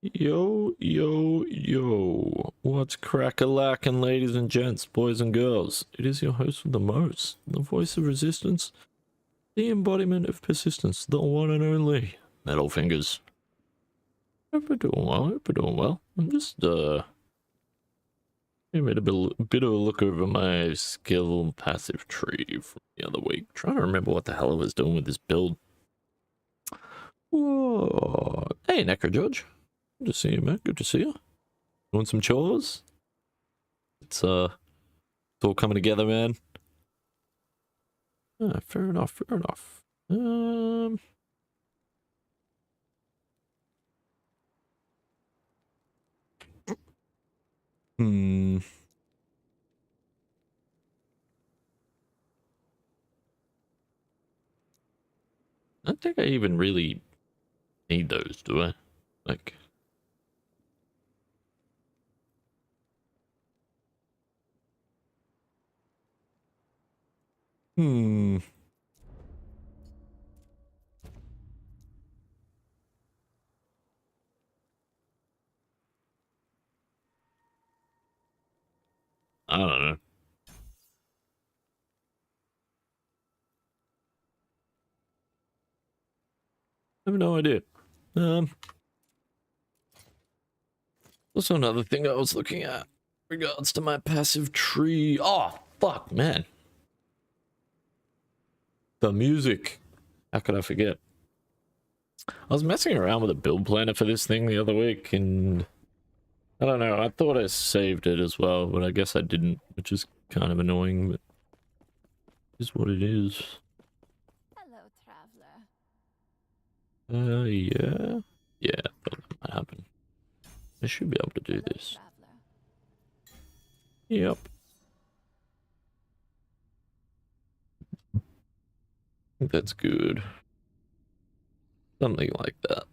Yo, yo, yo. What's crack-a-lackin', ladies and gents, boys and girls? It is your host with the most, the voice of resistance, the embodiment of persistence, the one and only Metal Fingers. Hope you're doing well, I'm just, I made a bit of a look over my skill passive tree from the other week. Trying to remember what the hell I was doing with this build. Whoa. Hey, Necro George. Good to see you, man. Good to see you. Doing some chores? It's all coming together, man. Ah, fair enough, fair enough. I don't think I even really need those, do I? Like... I don't know. I have no idea. Also another thing I was looking at regards to my passive tree. Oh, fuck, man. The music. How could I forget? I was messing around with a build planner for this thing the other week, and I don't know, I thought I saved it as well, but I guess I didn't, which is kind of annoying, but it is what it is. Hello, traveler. Yeah. Yeah, I thought that might happen. I should be able to do this. Traveler. Yep. I think that's good. Something like that.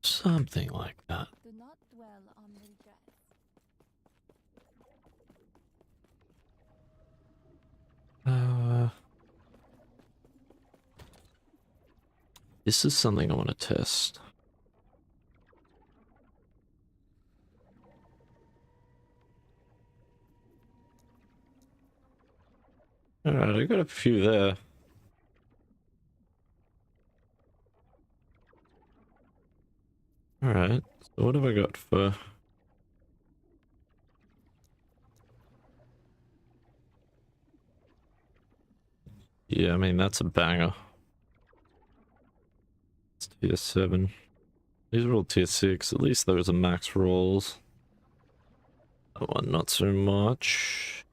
Something like that. Do not dwell on regret. This is something I want to test. Alright, I got a few there. Alright, so what have I got for... Yeah, I mean, that's a banger. It's tier 7. These are all tier 6. At least those are max rolls. That one, not so much.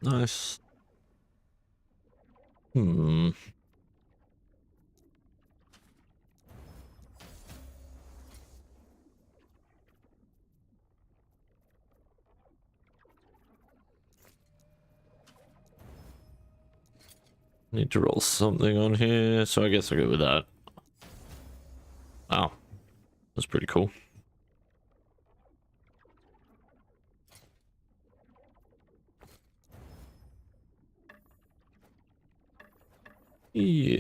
Nice. Need to roll something on here, so I guess I'll go with that. Wow. That's pretty cool. Yeah.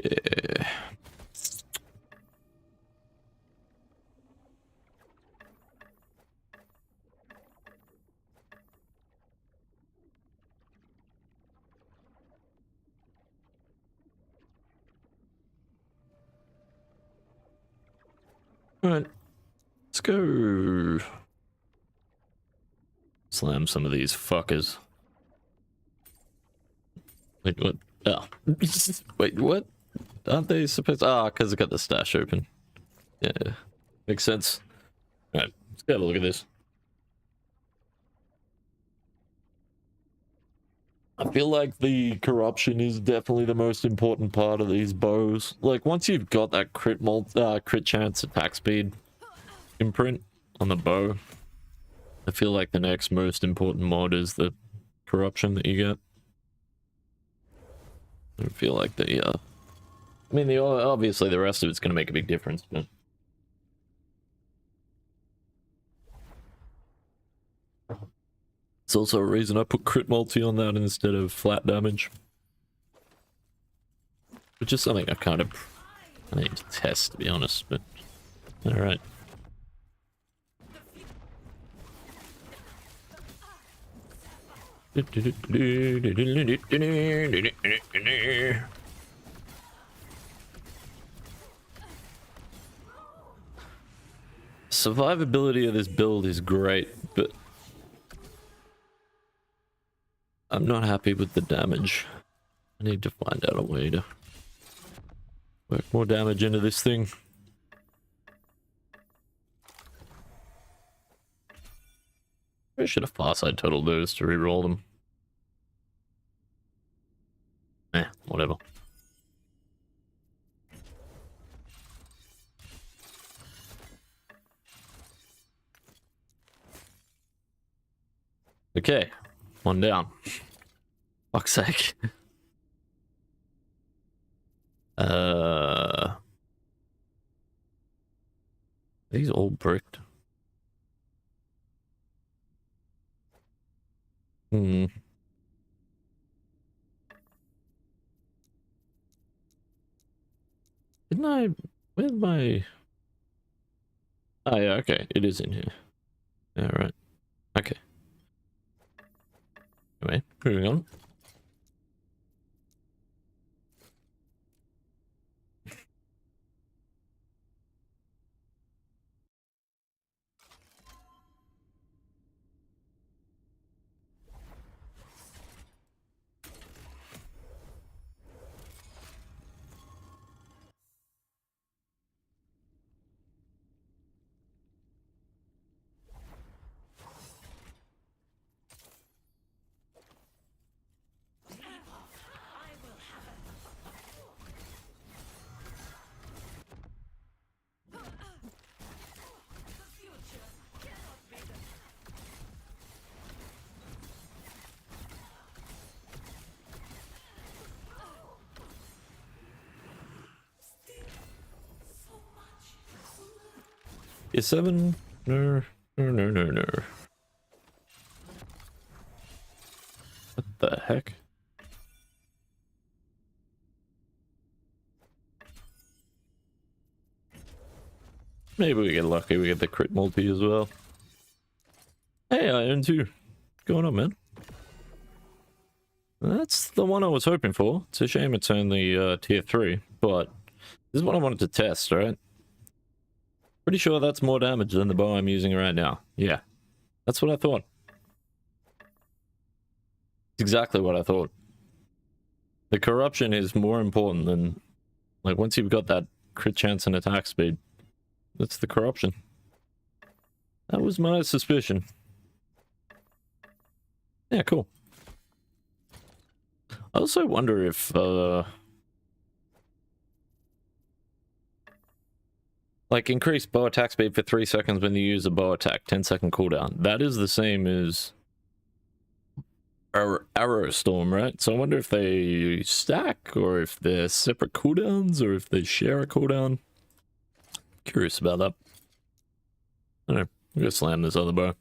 Alright. Let's go. Slam some of these fuckers. Wait, what? Oh. Wait, what? Aren't they supposed... Ah, because I got the stash open. Yeah. Makes sense. Alright, let's have a look at this. I feel like the corruption is definitely the most important part of these bows. Like, once you've got that crit chance attack speed imprint on the bow, I feel like the next most important mod is the corruption that you get. I don't feel like the, I mean, obviously the rest of it's going to make a big difference, but... It's also a reason I put crit multi on that instead of flat damage. Which is something I need to test, to be honest, but... Alright. Survivability of this build is great, but I'm not happy with the damage. I need to find out a way to work more damage into this thing. I should have Farside totaled those to reroll them. Whatever. Okay, one down. Fuck's sake. These all bricked. Didn't I... Where's my... Oh yeah, okay, it is in here. Alright. Okay. Anyway, moving on. Is 7? No. What the heck? Maybe we get lucky, we get the crit multi as well. Hey, I own 2. What's going on, man? That's the one I was hoping for. It's a shame it's only tier 3, but this is what I wanted to test, right? Pretty sure that's more damage than the bow I'm using right now. Yeah, that's what I thought. It's exactly what I thought. The corruption is more important than... Like, once you've got that crit chance and attack speed, that's the corruption. That was my suspicion. Yeah, cool. I also wonder if, like, increase bow attack speed for 3 seconds when you use a bow attack, 10-second cooldown. That is the same as Arrow Storm, right? So I wonder if they stack, or if they're separate cooldowns, or if they share a cooldown. Curious about that. I don't know. I'm gonna slam this other bow.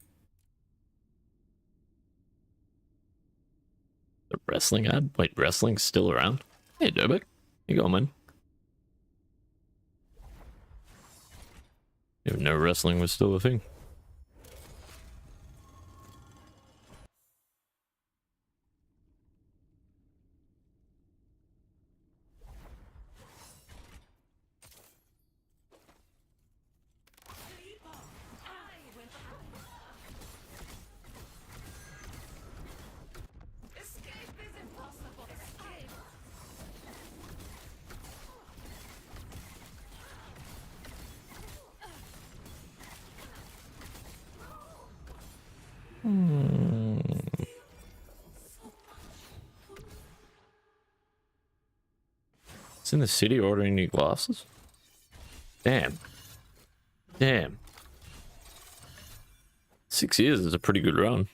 The wrestling ad? Wait, wrestling's still around? Hey, Dobek. You going, man? Even know wrestling was still a thing. It's in the city ordering new glasses? Damn. Damn. 6 years is a pretty good run.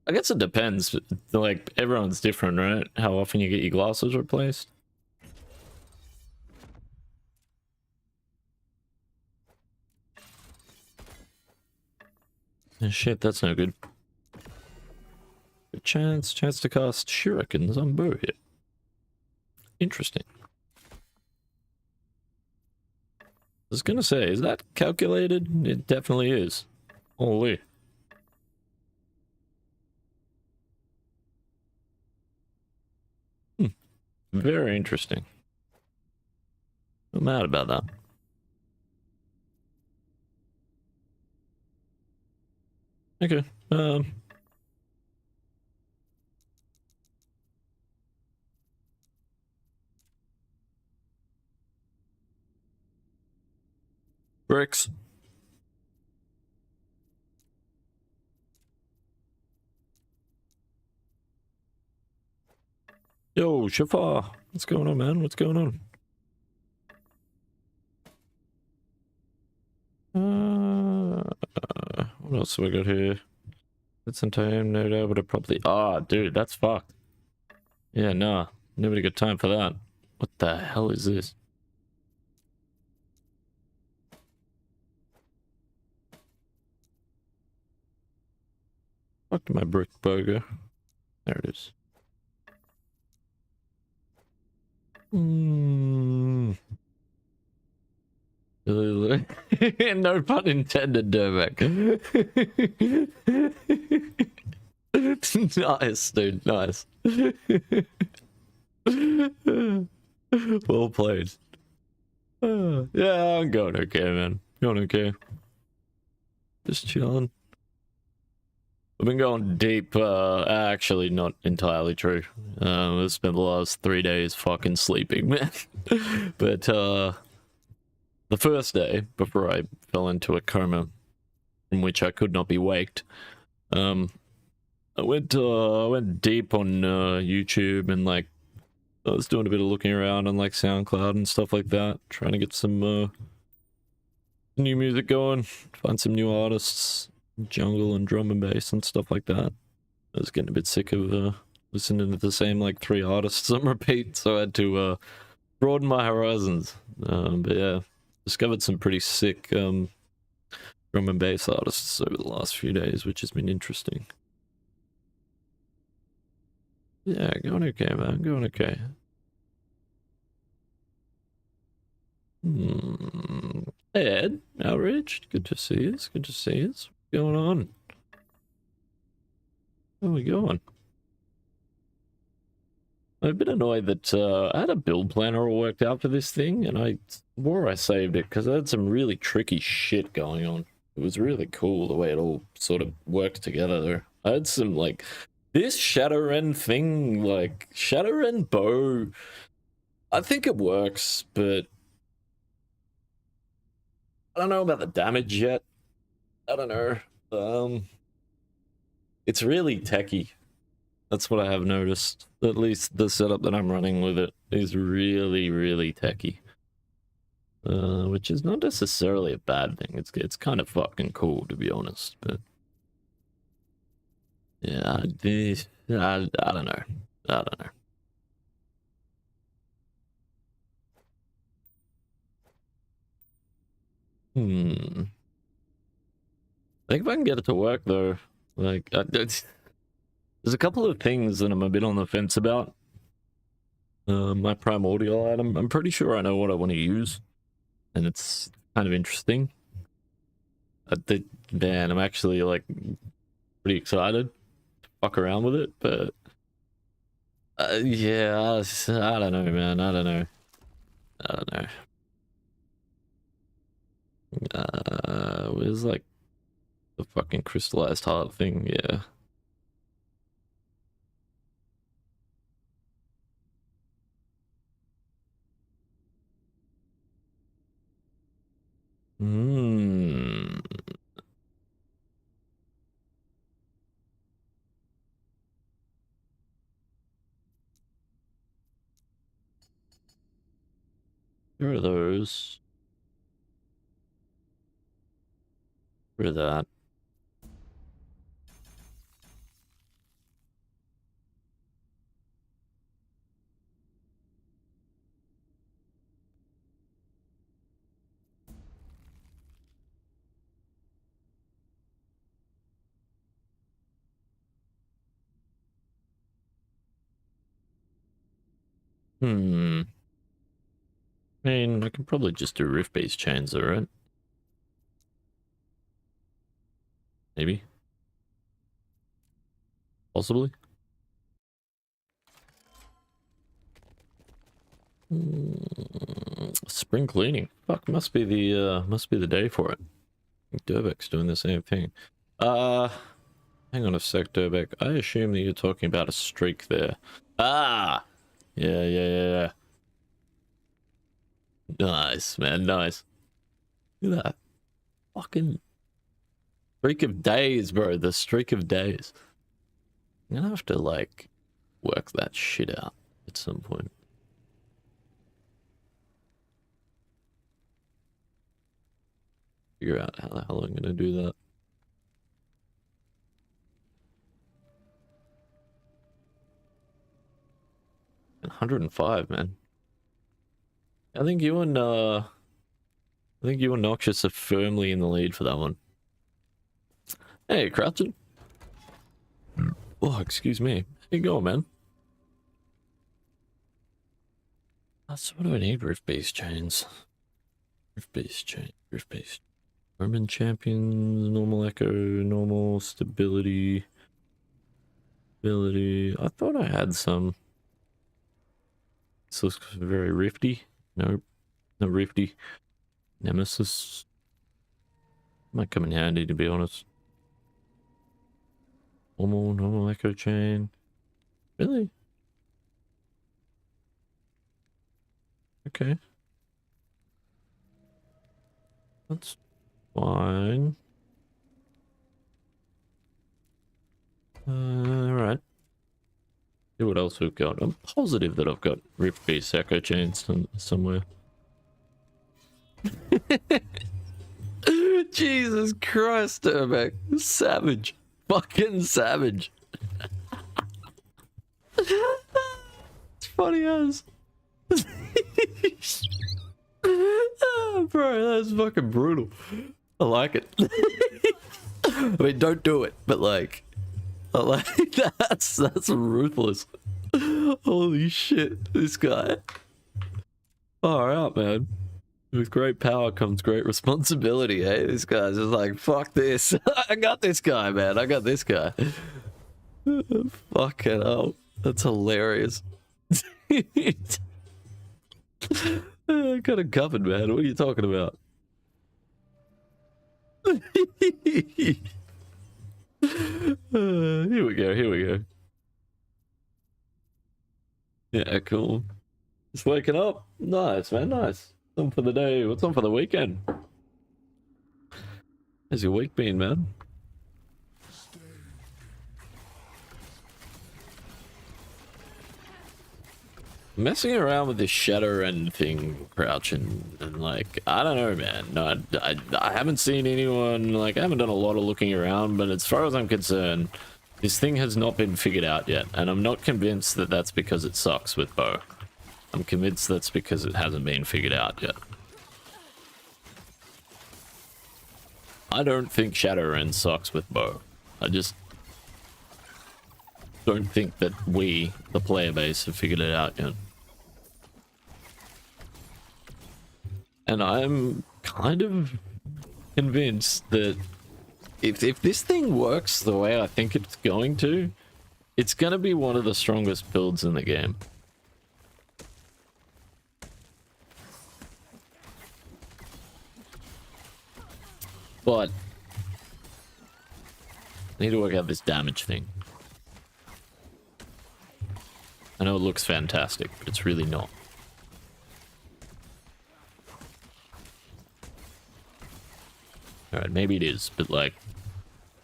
I guess it depends. Like, everyone's different, right? How often you get your glasses replaced. Oh, shit, that's no good. Good chance to cast shurikens on bow here. Interesting. I was gonna say, is that calculated? It definitely is. Holy. Very interesting. I'm mad about that. Okay. Bricks. Yo, Shafar. What's going on, man? What's going on? What else have we got here? It's some time, no doubt, but it probably. Ah, dude, that's fucked. Yeah, nah. Nobody got time for that. What the hell is this? Fuck my brick burger. There it is. No pun intended, Derbeck. Nice, dude. Nice. Well played. Yeah, I'm going okay, man. Going okay. Just chilling. I've been going deep. Actually, not entirely true. I spent the last 3 days fucking sleeping, man. But the first day, before I fell into a coma in which I could not be waked, I went deep on YouTube, and like I was doing a bit of looking around on like SoundCloud and stuff like that, trying to get some new music going, find some new artists, jungle and drum and bass and stuff like that. I was getting a bit sick of listening to the same like 3 artists on repeat, so I had to broaden my horizons. But yeah, discovered some pretty sick drum and bass artists over the last few days, which has been interesting. Yeah, going okay, man. Going okay. Hey, Ed. Outraged. Good to see us. Good to see us. What's going on? How are we going? I'm a bit annoyed that I had a build planner all worked out for this thing, and I swore I saved it because I had some really tricky shit going on. It was really cool the way it all sort of worked together there. I had some, like, this Rend thing, like, Rend bow, I think it works, but I don't know about the damage yet. I don't know. It's really techy. That's what I have noticed. At least the setup that I'm running with it is really, really techy. Which is not necessarily a bad thing. It's kind of fucking cool, to be honest. But yeah, I don't know. I don't know. I think if I can get it to work though, like there's a couple of things that I'm a bit on the fence about. My primordial item, I'm pretty sure I know what I want to use, and it's kind of interesting. Man, I'm actually like pretty excited to fuck around with it, but yeah, I don't know, man. I don't know. I don't know. Where's like the fucking crystallized heart thing? Yeah. Hmm. Where are those? Where that? Hmm. I mean, I can probably just do rift-based chains, though, right? Maybe. Possibly. Spring cleaning. Fuck, must be the day for it. Durbek's doing the same thing. Hang on a sec, Durbek. I assume that you're talking about a streak there. Ah! Yeah. Nice, man, nice. Look at that. Fucking streak of days, bro. The streak of days. I'm gonna have to, like, work that shit out at some point. Figure out how the hell I'm gonna do that. 105, man. I think you and Noxious are firmly in the lead for that one. Hey, Crouching. Oh, excuse me. How you going, man? So what do I need? Rift-based chains. Rift-based chain. Rift-based. Roman champions, normal echo, normal stability. Ability. I thought I had some. This looks very rifty. Nope. No rifty. Nemesis. Might come in handy, to be honest. Normal echo chain. Really? Okay. That's fine. Alright. See what else we've got. I'm positive that I've got rift-based echo chains somewhere. Jesus Christ, Turbeck. Savage. Fucking savage. It's funny as. Oh, bro, that's fucking brutal. I like it. I mean, don't do it, but like, I like that's ruthless. Holy shit, this guy. Far out, man. With great power comes great responsibility, hey? This guy's just like, fuck this. I got this guy, man. I got this guy. Fucking hell. That's hilarious. I got it covered, man. What are you talking about? Here we go. Yeah, cool. Just waking up. Nice, man, nice. What's on for the day? What's on for the weekend? How's your week been, man? Messing around with this Shadow Rend thing, Crouching, and like, I don't know, man. No, I haven't seen anyone, like, I haven't done a lot of looking around, but as far as I'm concerned, this thing has not been figured out yet, and I'm not convinced that that's because it sucks with bow. I'm convinced that's because it hasn't been figured out yet. I don't think Shadow Rend sucks with bow. I just don't think that we, the player base, have figured it out yet. And I'm kind of convinced that if this thing works the way I think it's going to be one of the strongest builds in the game. But I need to work out this damage thing. I know it looks fantastic, but it's really not. Alright, maybe it is, but like...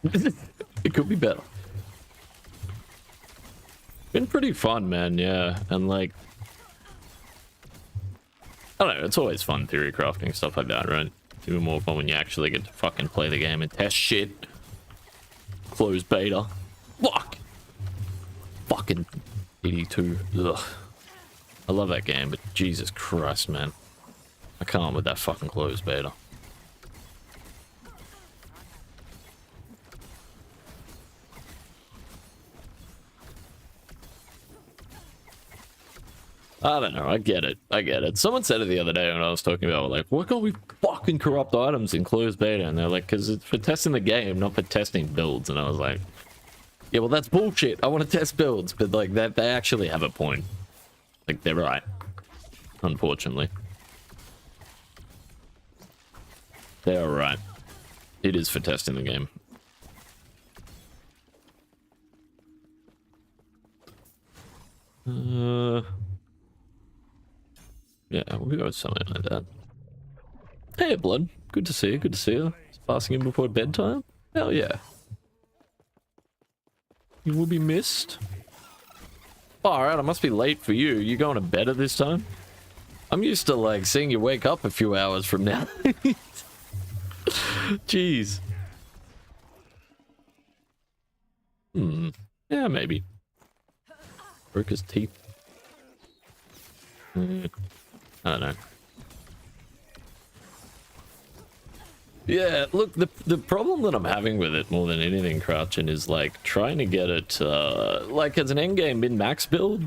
it could be better. Been pretty fun, man, yeah. And like... I don't know, it's always fun theory crafting, stuff like that, right? It's even more fun when you actually get to fucking play the game and test shit. Closed beta. Fuck! Fucking 82. Ugh. I love that game, but Jesus Christ, man. I can't with that fucking closed beta. I don't know. I get it. I get it. Someone said it the other day when I was talking about, like, why can't we fucking corrupt items in closed beta? And they're like, because it's for testing the game, not for testing builds. And I was like, yeah, well, that's bullshit. I want to test builds, but like that, they actually have a point. Like, they're right. Unfortunately, they are right. It is for testing the game. Yeah, we'll go with something like that. Hey, Blood. Good to see you. Good to see you. Passing in before bedtime? Hell yeah. You will be missed. Oh, alright, I must be late for you. You going to bed at this time? I'm used to, like, seeing you wake up a few hours from now. Jeez. Yeah, maybe. Broke his teeth. I don't know. Yeah, look, the problem that I'm having with it more than anything, Crouchin, is like trying to get it like as an endgame min-max build.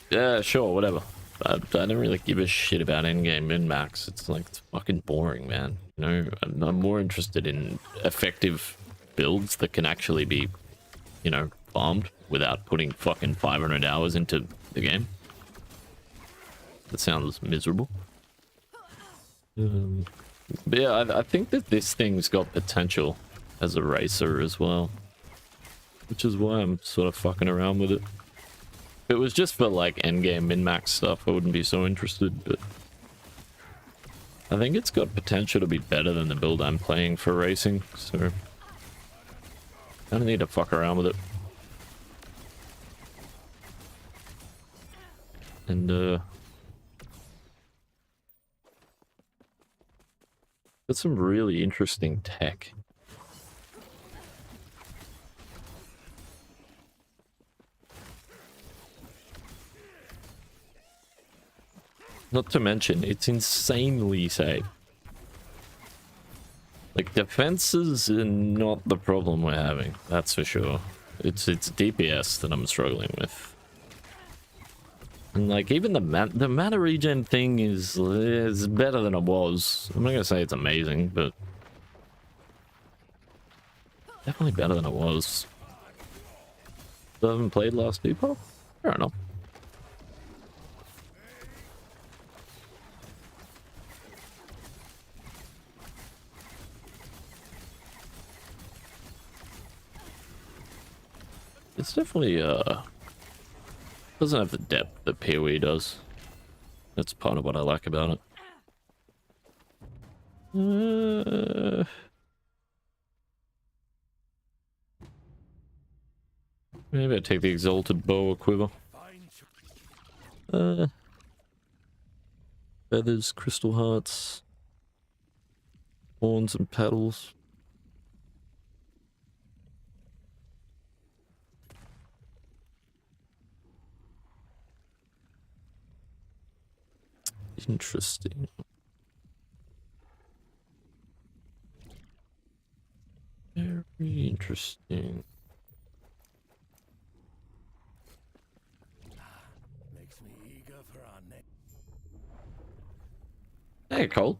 Yeah, sure, whatever. I don't really give a shit about endgame min-max. It's like, it's fucking boring, man. You know, I'm more interested in effective builds that can actually be, you know, farmed without putting fucking 500 hours into the game. That sounds miserable. But yeah, I think that this thing's got potential as a racer as well. Which is why I'm sort of fucking around with it. If it was just for like endgame min-max stuff, I wouldn't be so interested, but I think it's got potential to be better than the build I'm playing for racing, so I don't need to fuck around with it. And that's some really interesting tech. Not to mention, it's insanely safe. Like, defenses are not the problem we're having, that's for sure. It's DPS that I'm struggling with. And like, even the mana regen thing is better than it was. I'm not gonna say it's amazing, but definitely better than it was. I haven't played Last Depot? Fair enough. It's definitely doesn't have the depth that PoE does. That's part of what I like about it. Maybe I take the Exalted Bow or Quiver. Feathers, Crystal Hearts, Horns and Petals. Interesting. Very interesting. Makes me eager for our next. Hey, Cole.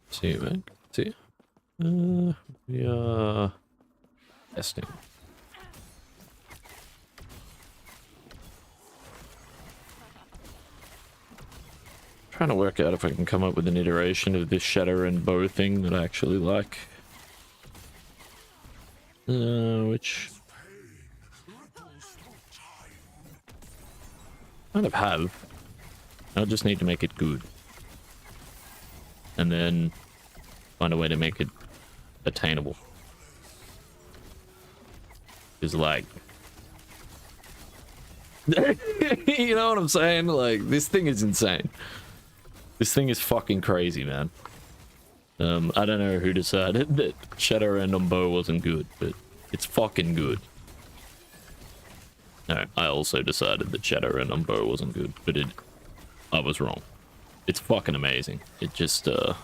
See you, man. See you. We are testing. Trying to work out if I can come up with an iteration of this shatter and bow thing that I actually like. Which kind of have. I just need to make it good. And then find a way to make it attainable. Is like you know what I'm saying? Like, this thing is insane. This thing is fucking crazy, man. I don't know who decided that Shadow Rend on bow wasn't good, but it's fucking good. No, I also decided that Shadow Rend on bow wasn't good, but I was wrong. It's fucking amazing. It just, I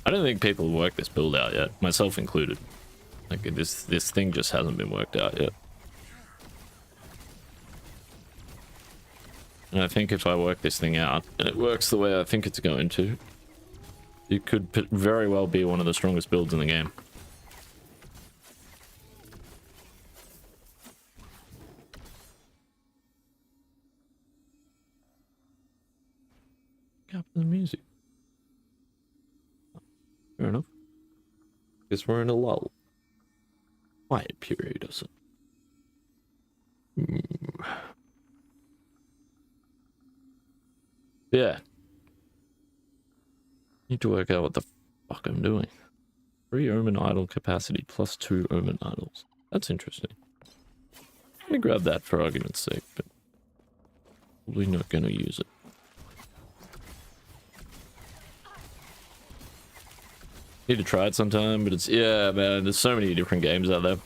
don't think people have worked this build out yet, myself included. Like, this thing just hasn't been worked out yet. And I think if I work this thing out, and it works the way I think it's going to, it could very well be one of the strongest builds in the game. What happened to the music? Fair enough. Guess we're in a lull. Quiet period or something. Yeah. Need to work out what the fuck I'm doing. 3 Omen Idol capacity plus 2 Omen Idols. That's interesting. Let me grab that for argument's sake, but probably not gonna use it. Need to try it sometime, but it's, yeah, man, there's so many different games out there.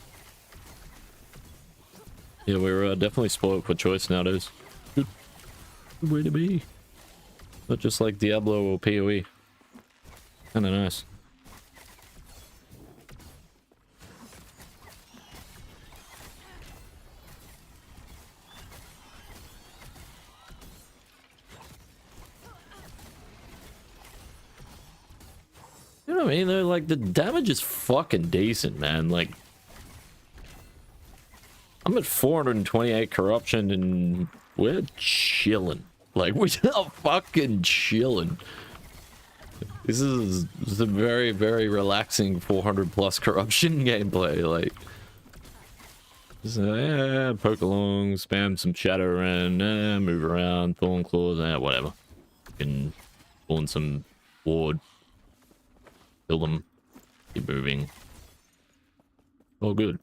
Yeah, we're definitely spoiled for choice nowadays. Good way to be. Not just like Diablo or PoE. Kinda nice. You know what I mean? They're like, the damage is fucking decent, man. Like, I'm at 428 corruption and we're chilling. Like, we're fucking chilling. This is a very, very relaxing 400 plus corruption gameplay. Like, just, poke along, spam some shadow around, move around, thorn claws, whatever. Can spawn some ward, kill them, keep moving. All good.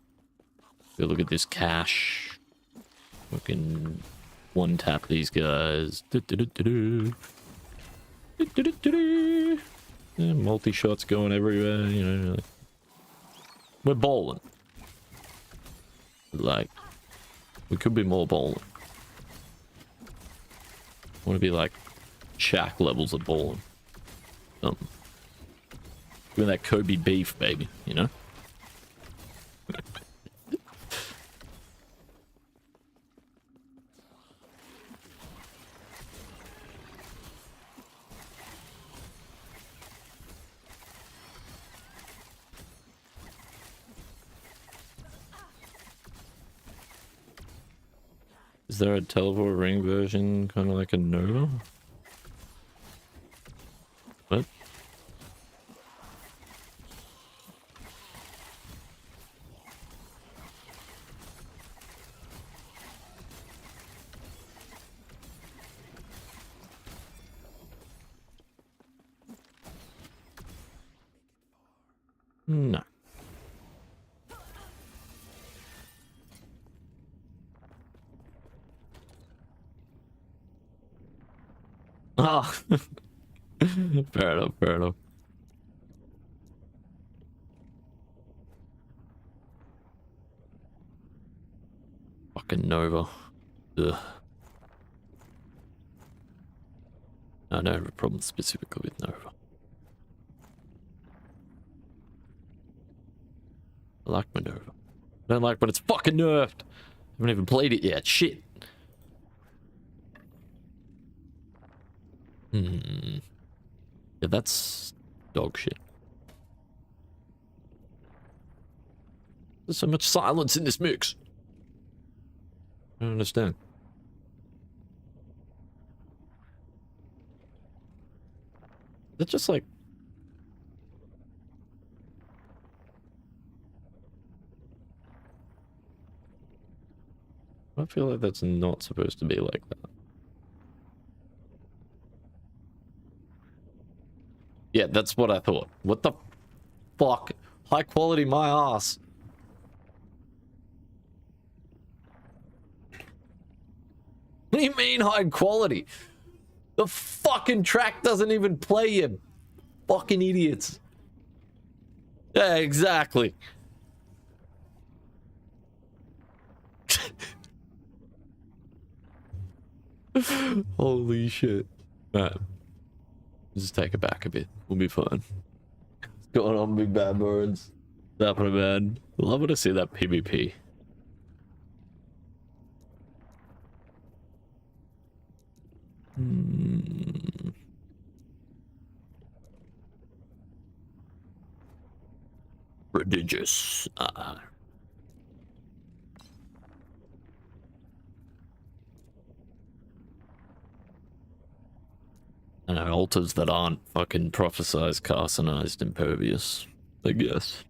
Go look at this cash. Fucking one tap these guys. Yeah, multi-shots going everywhere, you know. Like, we're bowling. Like, we could be more bowling. Want to be like Shaq levels of bowling. Give me that Kobe beef, baby, you know? Is there a teleport ring version, kind of like a Nova? What? No. Ah, fair enough, fair enough. Fucking Nova. Ugh. I don't have a problem specifically with Nova. I like my Nova. I don't like when it's fucking nerfed. I haven't even played it yet. Shit. Yeah, that's dog shit. There's so much silence in this mix. I don't understand. That's just like... I feel like that's not supposed to be like that. Yeah, that's what I thought. What the fuck? High quality my ass. What do you mean high quality? The fucking track doesn't even play, you fucking idiots. Yeah, exactly. Holy shit. Alright. Just take it back a bit. We'll be fine. What's going on, big bad birds? What's happening, man? Love to see that PvP. Prodigious. And altars that aren't fucking prophesized, carcinized, impervious, I guess.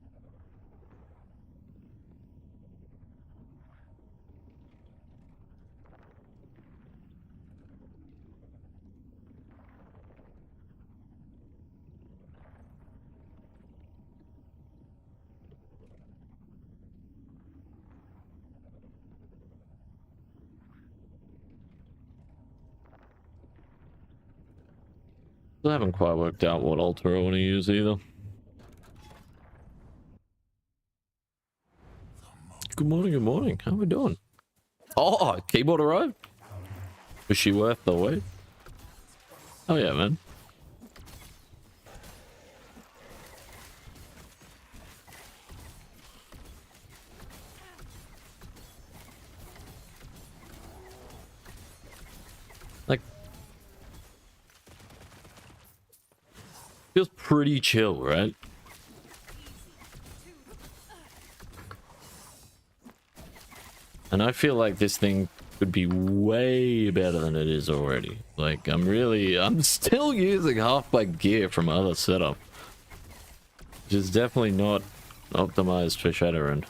I haven't quite worked out what altar I want to use either. Good morning, good morning. How we doing? Oh, keyboard arrived? Was she worth the wait? Oh yeah, man. Like, feels pretty chill, right? And I feel like this thing could be way better than it is already. Like, I'm still using half my gear from other setup. Which is definitely not optimized for Shadowrun.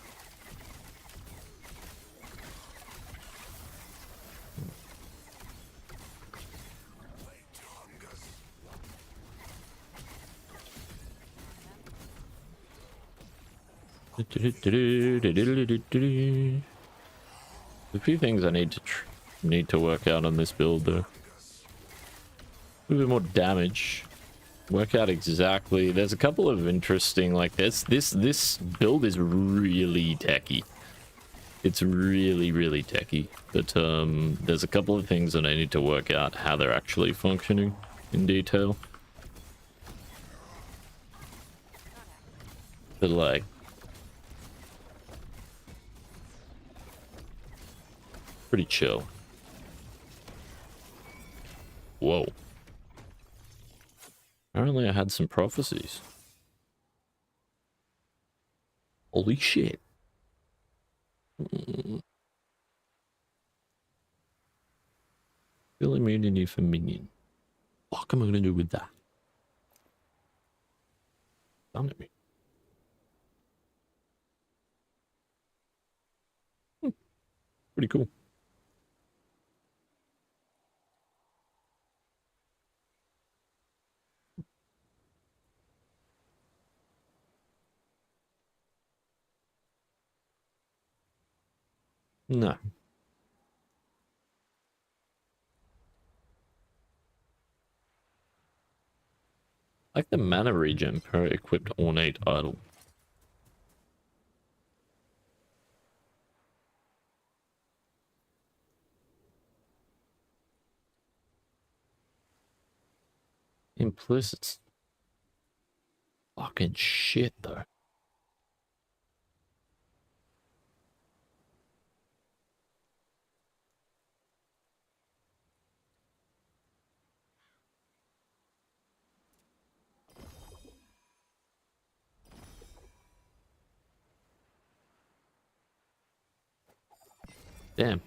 A few things I need to work out on this build though. A little bit more damage. Work out exactly. There's a couple of interesting like this build is really techy. It's really techy. But there's a couple of things that I need to work out how they're actually functioning in detail. But like pretty chill. Whoa. Apparently I had some prophecies. Holy shit. Fill immunity for minion. What am I gonna do with that? Damn it me. Pretty cool. No. Like the mana regen per equipped ornate idol. Implicit. Fucking shit though. Damn.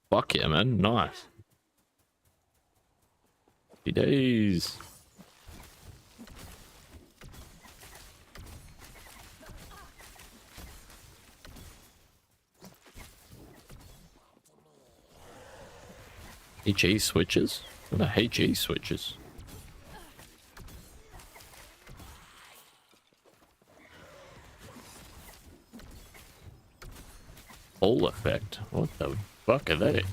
Fuck yeah, man. Nice. Happy days. HE switches? What are HE switches? Hole effect? What the fuck are they?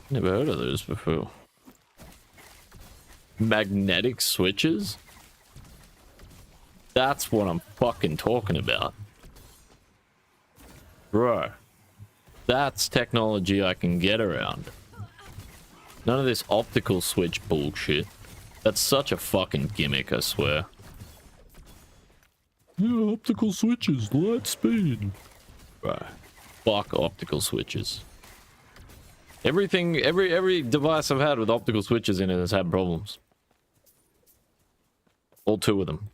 Never heard of those before. Magnetic switches? That's what I'm fucking talking about. Bro. That's technology I can get around. None of this optical switch bullshit. That's such a fucking gimmick, I swear. Yeah, optical switches, light speed. Right. Fuck optical switches. Everything, every device I've had with optical switches in it has had problems. All two of them.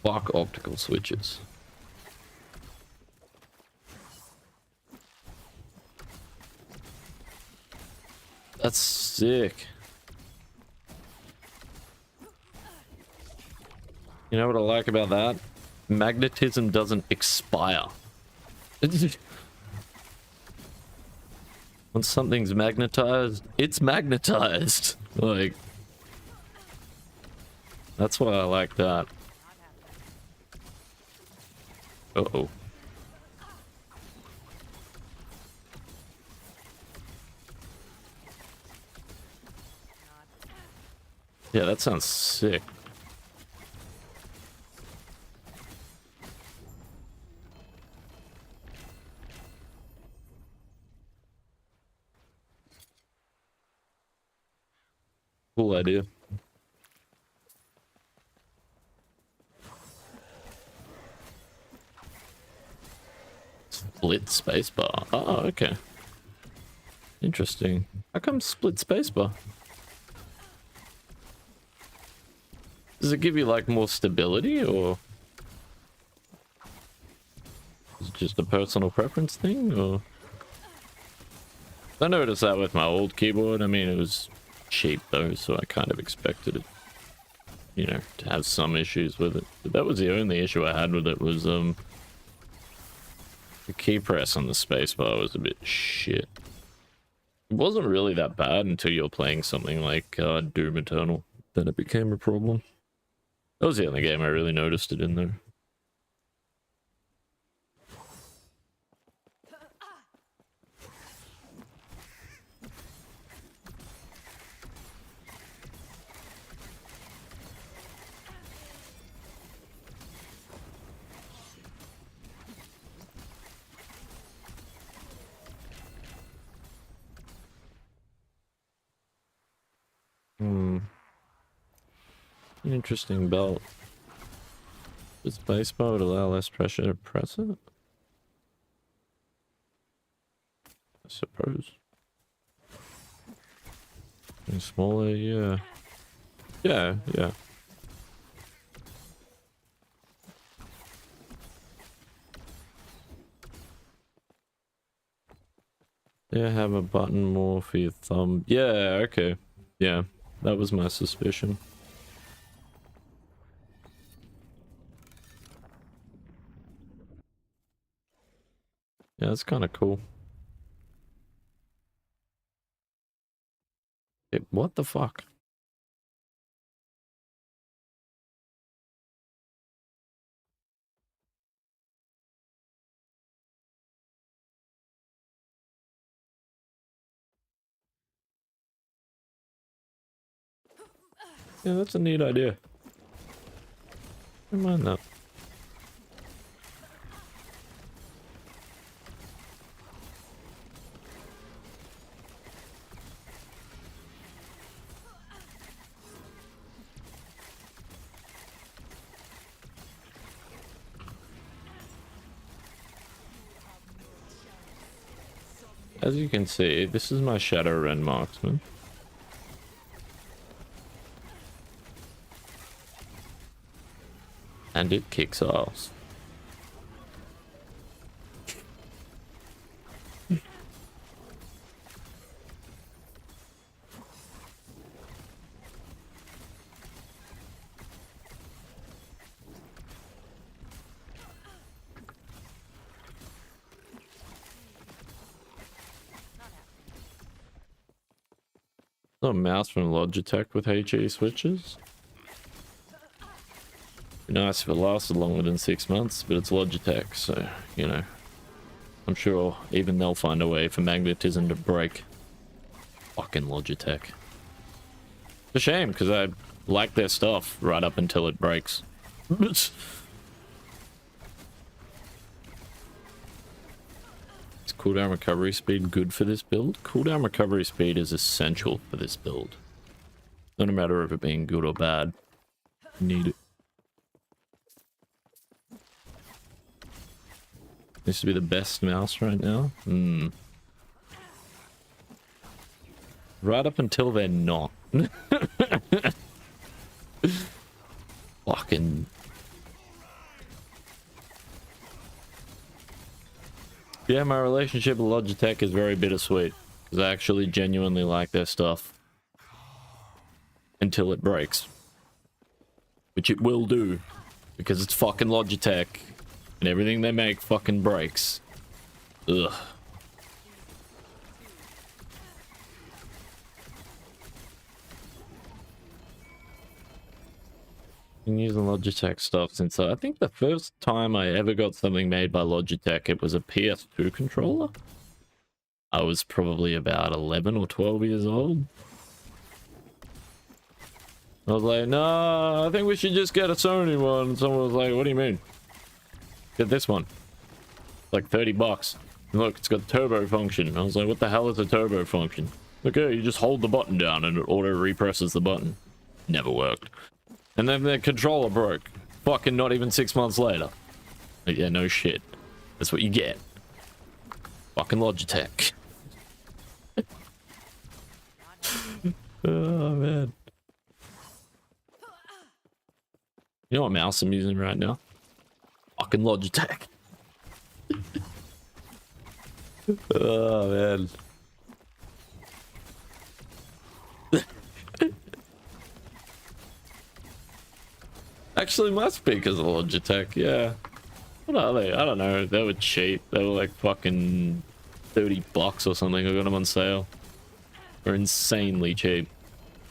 Fuck optical switches. That's sick. You know what I like about that? Magnetism doesn't expire. Once something's magnetized, it's magnetized. Like, that's why I like that. Uh-oh. Yeah, that sounds sick. Cool idea. Split spacebar. Oh, okay. Interesting. How come split spacebar? Does it give you like more stability, or is it just a personal preference thing? Or I noticed that with my old keyboard. I mean, it was cheap though, so I kind of expected it, you know, to have some issues with it. But that was the only issue I had with it, was the key press on the spacebar was a bit shit. It wasn't really that bad until you're playing something like Doom Eternal. Then it became a problem. That was the only game I really noticed it in there. An interesting belt. This spacebar would allow less pressure to press it? I suppose. And smaller, yeah. Yeah. Yeah, have a button more for your thumb. Yeah, okay. Yeah, that was my suspicion. Yeah, that's kind of cool. What the fuck? Yeah, that's a neat idea. Never mind that. As you can see, this is my Shadow Rend Marksman. And it kicks ass. A mouse from Logitech with HE switches. Be nice if it lasted longer than 6 months, but it's Logitech, so, you know. I'm sure even they'll find a way for magnetism to break. Fucking Logitech. It's a shame, because I like their stuff right up until it breaks. Is cooldown recovery speed good for this build? Cooldown recovery speed is essential for this build. Not a matter of it being good or bad. You need it. This to be the best mouse right now. Right up until they're not. Fucking. Yeah, my relationship with Logitech is very bittersweet. Because I actually genuinely like their stuff. Until it breaks. Which it will do. Because it's fucking Logitech. And everything they make fucking breaks. Ugh. Been using Logitech stuff since I think the first time I ever got something made by Logitech, it was a PS2 controller. I was probably about 11 or 12 years old. I was like, no, I think we should just get a Sony one. And someone was like, what do you mean? Get this one. Like 30 bucks. And look, it's got turbo function. I was like, what the hell is a turbo function? Okay, you just hold the button down and it auto represses the button. Never worked. And then the controller broke. Fucking not even 6 months later. But yeah, no shit. That's what you get. Fucking Logitech. Oh, man. You know what mouse I'm using right now? Fucking Logitech. Oh, man. Actually, my speakers are Logitech, yeah. What are they? I don't know. They were cheap. They were like fucking 30 bucks or something. I got them on sale. They're insanely cheap.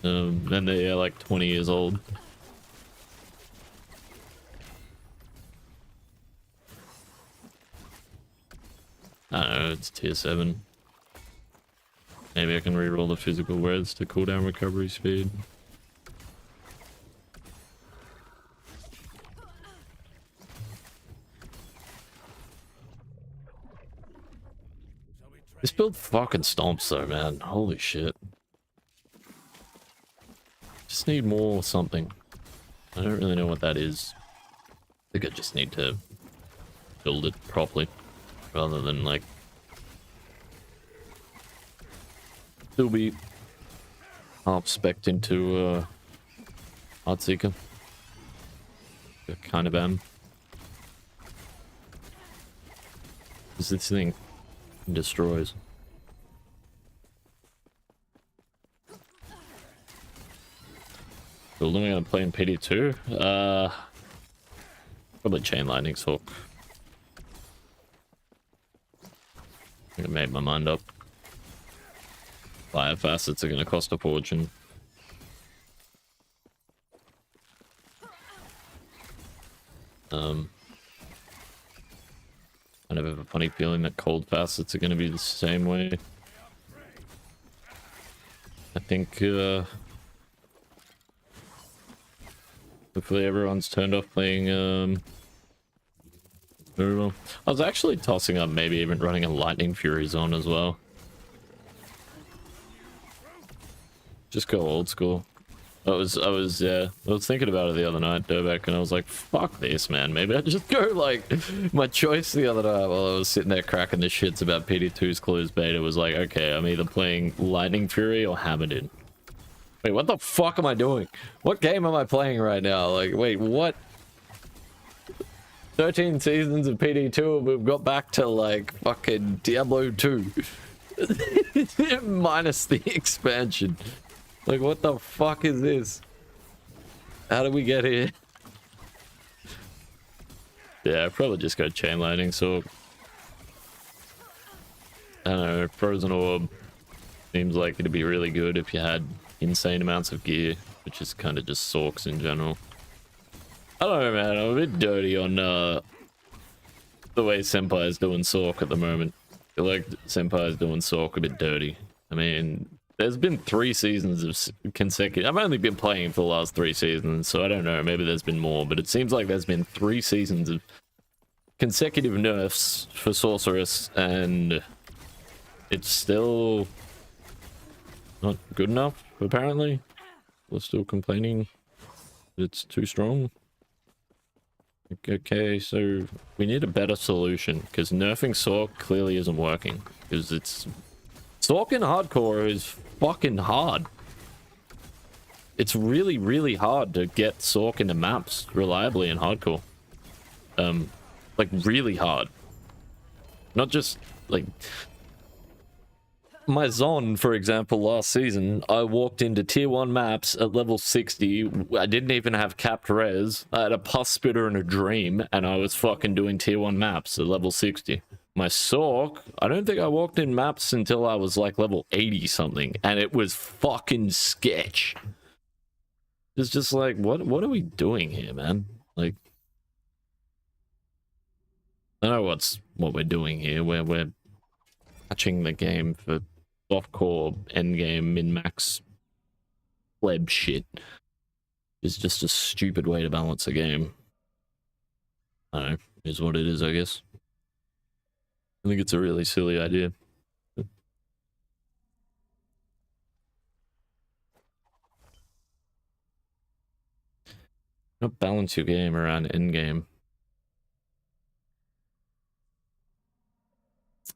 And they're like 20 years old. I don't know, it's tier 7. Maybe I can reroll the physical words to cool down recovery speed. This build fucking stomps though, man. Holy shit. Just need more something. I don't really know what that is. I think I just need to build it properly. Rather than like... still be half-spec'd into Heartseeker. I kind of am. Because this thing destroys. Building I'm gonna play in PD2? Probably Chain Lightning Hawk. I think I made my mind up. Fire facets are gonna cost a fortune. I have a funny feeling that cold facets are gonna be the same way. I think hopefully everyone's turned off playing very well. I was actually tossing up maybe even running a Lightning Fury zone as well. Just go old school. I was thinking about it the other night, Durbeck, and I was like, fuck this, man. Maybe I just go like my choice the other night while I was sitting there cracking the shits about PD2's closed beta was like, okay, I'm either playing Lightning Fury or Hammerden. Wait, what the fuck am I doing? What game am I playing right now? Like, wait, what? 13 seasons of PD2 and we've got back to like fucking Diablo 2. Minus the expansion. Like, what the fuck is this? How did we get here? Yeah, I'd probably just go Chain Lightning Sword. I don't know, Frozen Orb seems like it'd be really good if you had insane amounts of gear, which is kind of just Sorks in general. I don't know, man, I'm a bit dirty on the way Senpai's doing Sork at the moment. I feel like Senpai's doing Sork a bit dirty. I mean, there's been 3 seasons of consecutive... I've only been playing for the last 3 seasons, so I don't know, maybe there's been more, but it seems like there's been 3 seasons of consecutive nerfs for Sorceress, and it's still not good enough, apparently. are still complaining it's too strong. Okay, so we need a better solution because nerfing Sork clearly isn't working because it's Sork in hardcore is fucking hard. It's really, really hard to get Sork into maps reliably in hardcore. Like really hard. Not just like my Zon, for example, last season, I walked into tier 1 maps at level 60. I didn't even have capped res. I had a pus spitter and a dream, and I was fucking doing tier 1 maps at level 60. My Sork, I don't think I walked in maps until I was like level 80 something, and it was fucking sketch. It's just like, what are we doing here, man? Like, I know what we're doing here. We're patching the game for softcore endgame min-max pleb shit. It's just a stupid way to balance a game. I don't know, is what it is, I guess. I think it's a really silly idea. Not balance your game around endgame.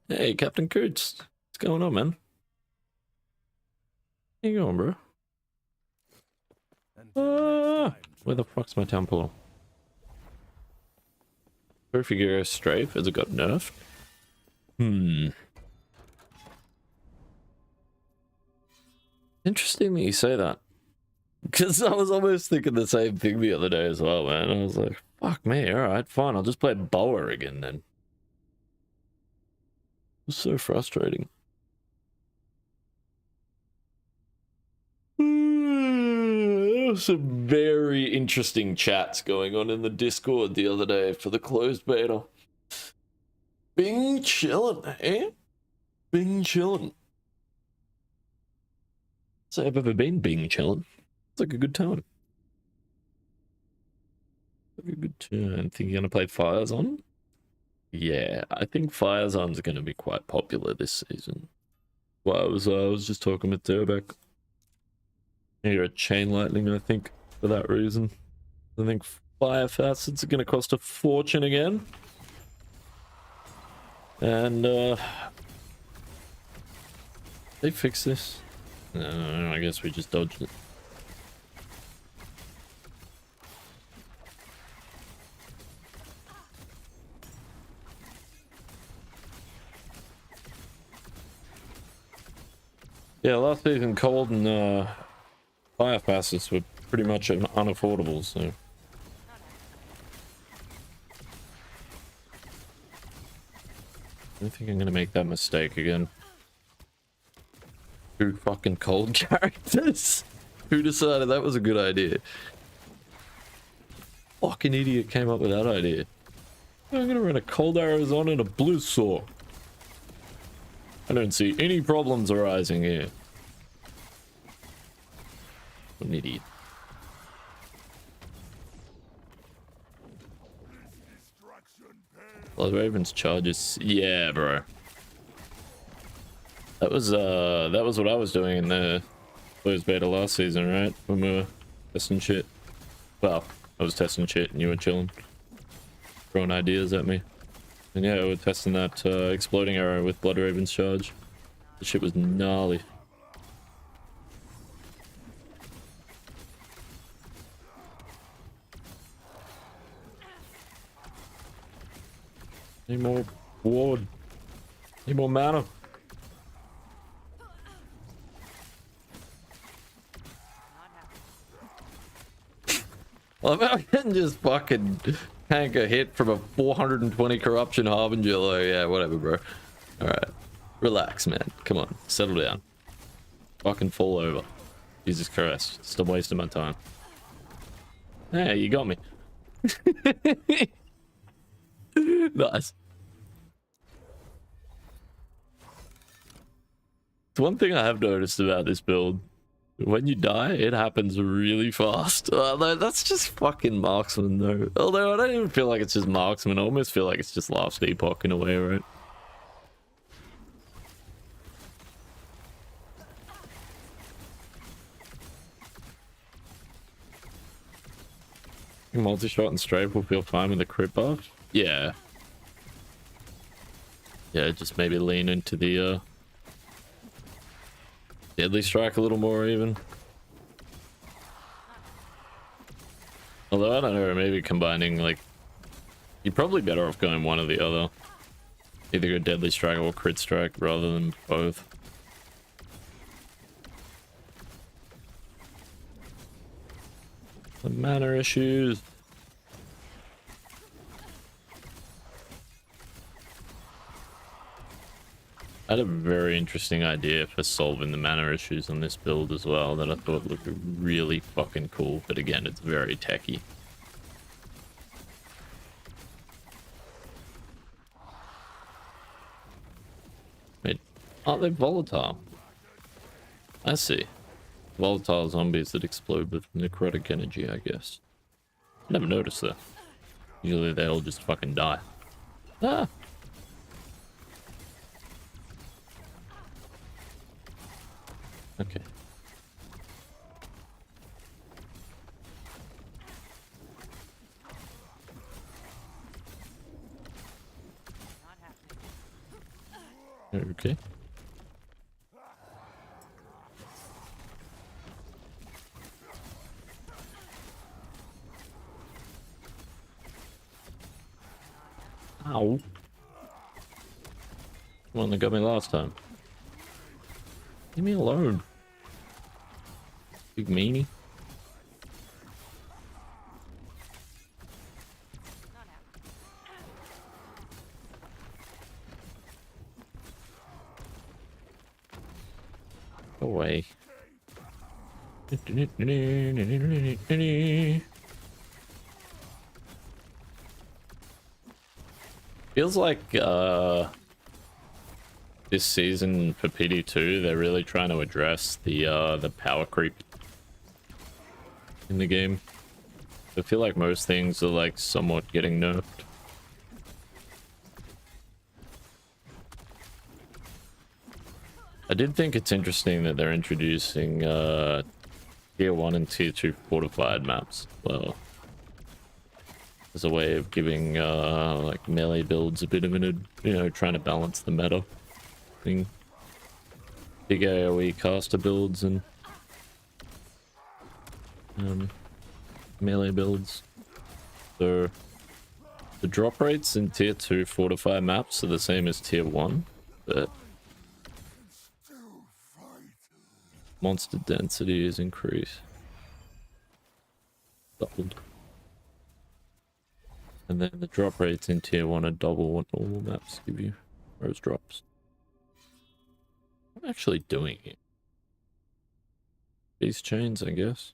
Hey, Captain Coots. What's going on, man? How you going, bro? Where the fuck's my town portal? Perfigura strafe, has it got nerfed? Interesting that you say that. Because I was almost thinking the same thing the other day as well, man. I was like, fuck me, alright, fine, I'll just play Boa again then. It's so frustrating. There was some very interesting chats going on in the Discord the other day for the closed beta. Bing chillin', eh? Bing chillin'. Say I've ever been Bing chillin'. It's like a good time. Like a good time. Think you're gonna play Firezone? Yeah, I think Firezone's gonna be quite popular this season. Well, I was just talking with Durbeck. You're a chain lightning, I think, for that reason. I think fire facets are going to cost a fortune again. And, they fix this? No, I guess we just dodged it. Yeah, last season cold and, fire facets were pretty much unaffordable, so... I don't think I'm gonna make that mistake again. 2 fucking cold characters? Who decided that was a good idea? Fucking idiot came up with that idea. I'm gonna run a cold arrows on and a blue saw. I don't see any problems arising here. What an idiot. Blood Raven's charges. Yeah, bro. That was what I was doing in the closed beta last season, right? When we were testing shit. Well, I was testing shit and you were chilling. Throwing ideas at me. And yeah, we were testing that exploding arrow with Blood Raven's charge. The shit was gnarly. Need more ward. Need more mana. I can just fucking tank a hit from a 420 corruption harbinger. Like, yeah, whatever, bro. Alright. Relax, man. Come on. Settle down. Fucking fall over. Jesus Christ. Stop wasting my time. Hey, you got me. Nice. It's one thing I have noticed about this build. When you die, it happens really fast. Although that's just fucking Marksman, though. Although I don't even feel like it's just Marksman. I almost feel like it's just Last Epoch in a way, right? Multi-shot and strafe will feel fine with the crit buff. Yeah. Yeah, just maybe lean into the deadly strike a little more even. Although I don't know, maybe combining, like, you're probably better off going one or the other. Either go deadly strike or crit strike rather than both. The mana issues. I had a very interesting idea for solving the mana issues on this build as well that I thought looked really fucking cool, but again, it's very techy. Wait, aren't they volatile? I see. Volatile zombies that explode with necrotic energy, I guess. Never noticed that. Usually they all just fucking die. Ah! Okay. Okay. Ow. One that got me last time. Leave me alone. Big meanie. Go away. Feels like this season for PD2 they're really trying to address the power creep in the game. I feel like most things are like somewhat getting nerfed. I did think it's interesting that they're introducing tier 1 and tier 2 fortified maps. Well, as a way of giving like melee builds a bit of an, you know, trying to balance the meta thing. Big AoE caster builds and melee builds. So the drop rates in tier 2 fortified maps are the same as tier 1, but monster density is increased. Doubled. And then the drop rates in tier 1 are double what normal maps give you. Those drops. What I'm actually doing here? These chains, I guess.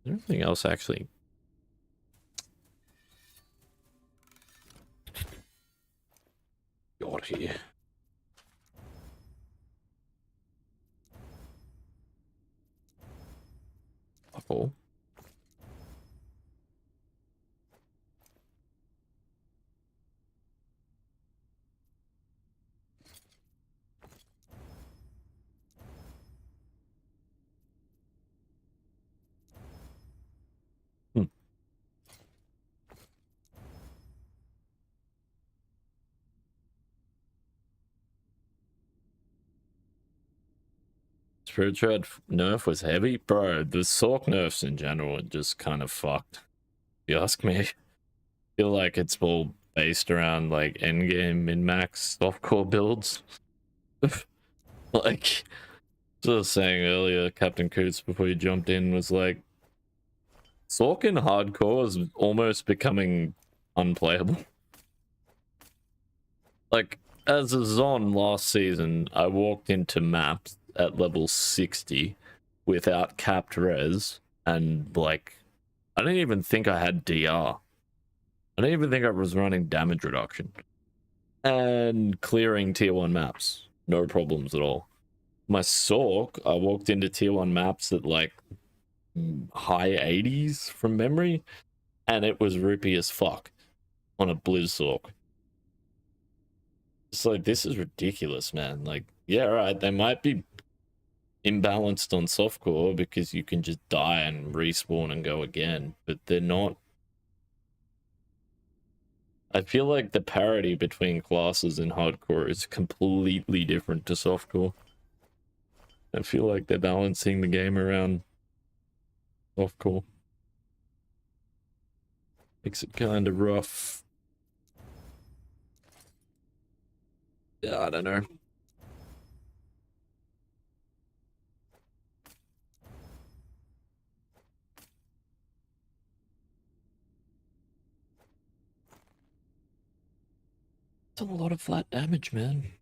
Is there anything else actually? Got here. Uh-oh. Spirit Shred nerf was heavy? Bro, the Sork nerfs in general are just kind of fucked. If you ask me. I feel like it's all based around like endgame min-max softcore builds. Like, as I was saying earlier, Captain Coots before you jumped in was like, Sork in hardcore is almost becoming unplayable. Like, as a Zon last season, I walked into maps at level 60 without capped res, and like, I didn't even think I had DR. I didn't even think I was running damage reduction. And clearing tier 1 maps. No problems at all. My Sork, I walked into tier 1 maps at like high 80s from memory, and it was rupee as fuck on a Blizz Sork. It's like, this is ridiculous, man. Like, yeah, right, they might be imbalanced on softcore because you can just die and respawn and go again, but they're not. I feel like the parity between classes in hardcore is completely different to softcore. I feel like they're balancing the game around softcore. Makes it kind of rough. Yeah, I don't know. It's a lot of flat damage, man.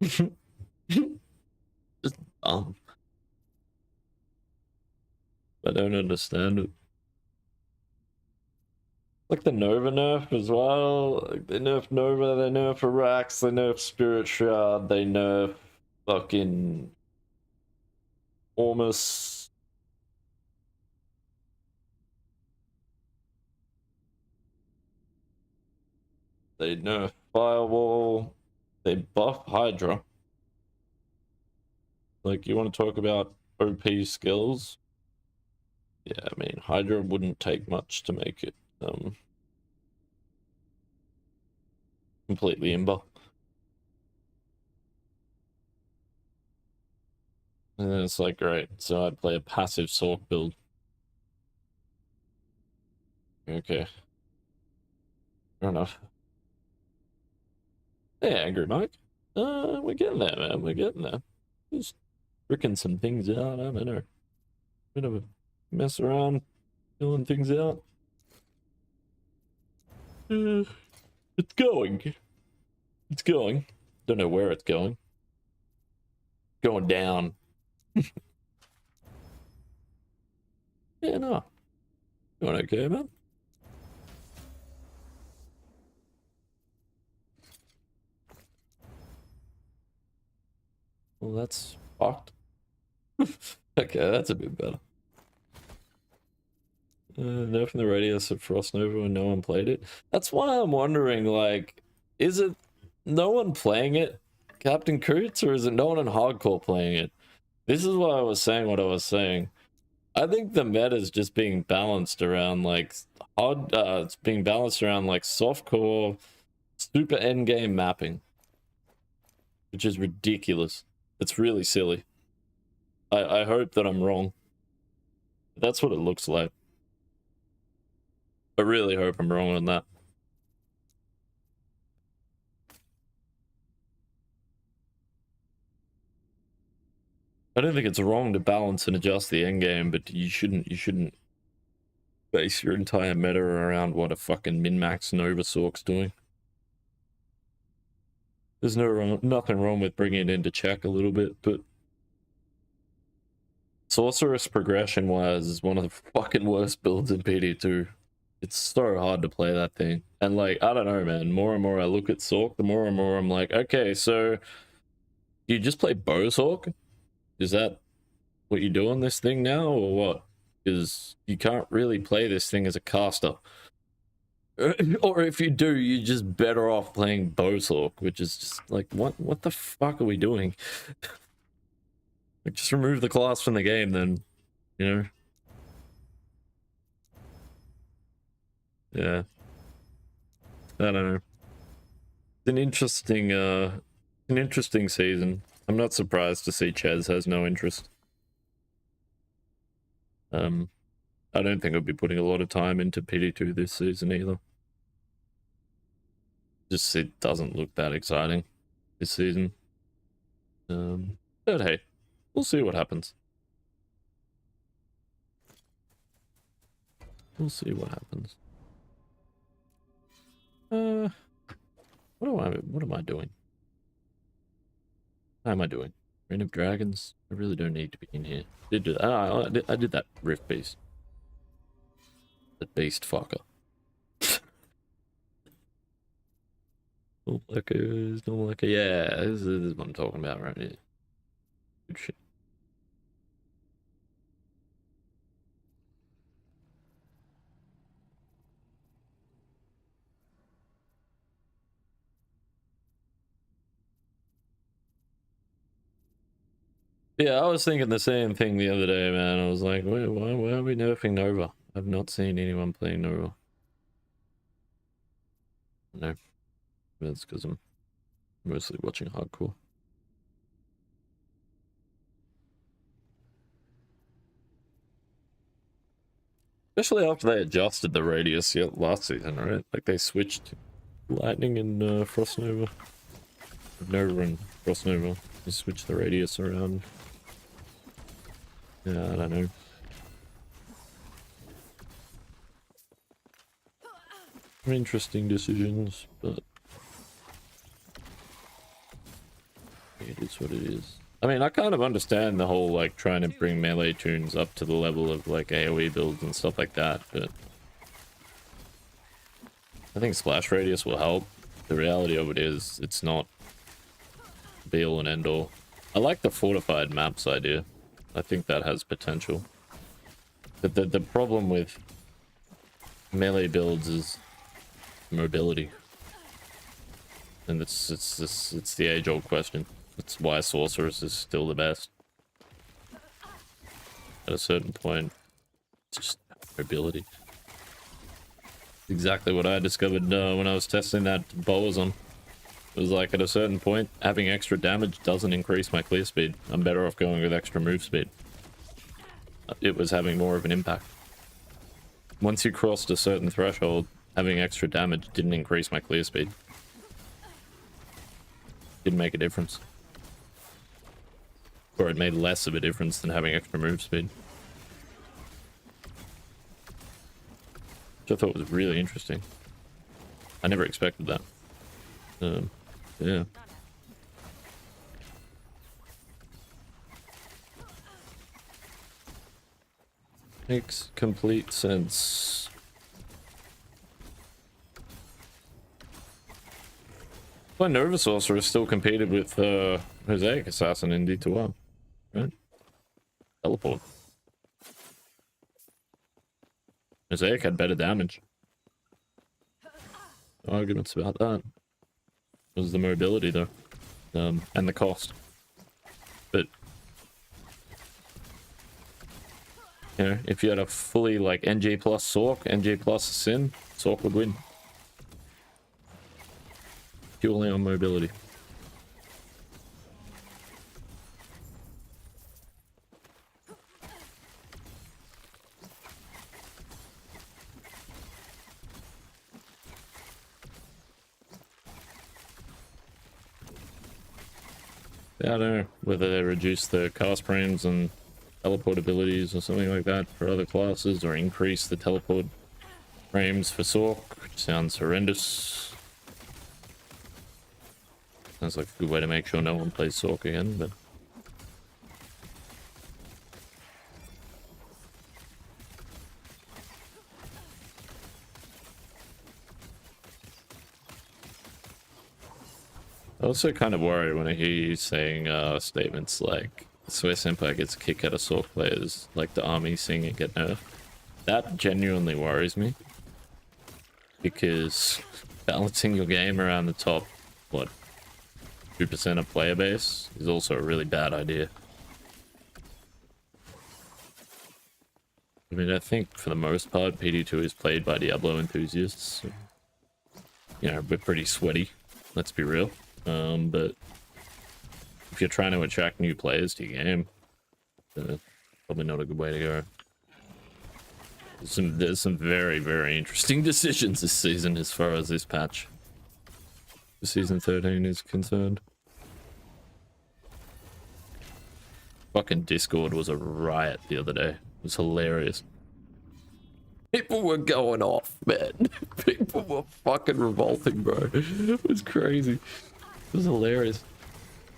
Just dumb. I don't understand it. Like the Nova nerf as well. Like they nerf Nova, they nerf Arax, they nerf Spirit Shroud, they nerf fucking Ormus. They nerf Firewall. They buff Hydra. Like, you want to talk about OP skills? Yeah, I mean, Hydra wouldn't take much to make it completely imba. And then it's like, great, so I'd play a passive Sork build. Okay. Fair enough. Hey, Angry Mike. We're getting there, man. We're getting there. Just freaking some things out. I don't know. Bit of a mess around, filling things out. It's going. It's going. Don't know where it's going. Going down. Yeah, no. Going okay, man. Well, that's fucked. Okay, that's a bit better. Nerfing the radius of Frost Nova when no one played it. That's why I'm wondering, like, is it no one playing it, Captain Coots, or is it no one in hardcore playing it? This is why I was saying what I was saying. I think the meta is just being balanced around like it's being balanced around like softcore, super endgame mapping, which is ridiculous. It's really silly. I hope that I'm wrong. That's what it looks like. I really hope I'm wrong on that. I don't think it's wrong to balance and adjust the endgame, but you shouldn't base your entire meta around what a fucking min-max Nova Sork's doing. There's nothing wrong with bringing it into check a little bit, but Sorceress progression-wise is one of the fucking worst builds in PD2. It's so hard to play that thing. And like, I don't know, man. More and more I look at Sork, the more and more I'm like, okay, so do you just play Bow Sork? Is that what you do on this thing now, or what? Because you can't really play this thing as a caster. Or if you do, you're just better off playing Bow Sork, which is just like, what the fuck are we doing? Like, just remove the class from the game then, you know? Yeah. I don't know. It's an interesting season. I'm not surprised to see Chaz has no interest. I don't think I'll be putting a lot of time into PD2 this season either. Just it doesn't look that exciting this season. But hey, we'll see what happens. We'll see what happens. What am I doing? How am I doing? Reign of Dragons? I really don't need to be in here. Did do that. I did that Rift Beast. That beast fucker. Normal Echo. Yeah, this is what I'm talking about right here. Good shit. Yeah, I was thinking the same thing the other day, man. I was like, wait, why are we nerfing Nova? I've not seen anyone playing Nova. No, that's because I'm mostly watching hardcore. Especially after they adjusted the radius last season, right? Like they switched Lightning and Frost Nova. Nova and Frost Nova. They switched the radius around. Yeah, I don't know. Interesting decisions, but it is what it is. I mean, I kind of understand the whole like trying to bring melee tunes up to the level of like AoE builds and stuff like that, but I think splash radius will help. The reality of it is it's not be all and end all. I like the fortified maps idea. I think that has potential. But the problem with melee builds is mobility. And it's the age-old question. It's why Sorceress is still the best. At a certain point, it's just mobility. Exactly what I discovered when I was testing that Boazon. It was like, at a certain point, having extra damage doesn't increase my clear speed. I'm better off going with extra move speed. It was having more of an impact. Once you crossed a certain threshold, having extra damage didn't increase my clear speed. Didn't make a difference. Or it made less of a difference than having extra move speed. Which I thought was really interesting. I never expected that. Yeah. Makes complete sense. Well, Nova Sorcerer still competed with Mosaic Assassin in D2R, right? Teleport. Mosaic had better damage. No arguments about that. It was the mobility though, and the cost. But you know, if you had a fully like NG plus Sork, NG plus Sin, Sork would win. Purely on mobility. Yeah, I don't know whether they reduce the cast frames and teleport abilities or something like that for other classes, or increase the teleport frames for Sork, which sounds horrendous. Sounds like a good way to make sure no one plays Sork again, but I also kind of worry when I hear you saying statements like Swear Senpai gets a kick out of Sork players, like the army seeing it get nerfed. That genuinely worries me. Because balancing your game around the top, what, 2% of player base is also a really bad idea. I mean, I think for the most part, PD2 is played by Diablo enthusiasts. So, you know, we're pretty sweaty, let's be real. But if you're trying to attract new players to your game, probably not a good way to go. There's some very, very interesting decisions this season as far as this patch. Season 13 is concerned. Fucking Discord was a riot the other day. It was hilarious. People were going off, man. People were fucking revolting, bro. It was crazy. It was hilarious.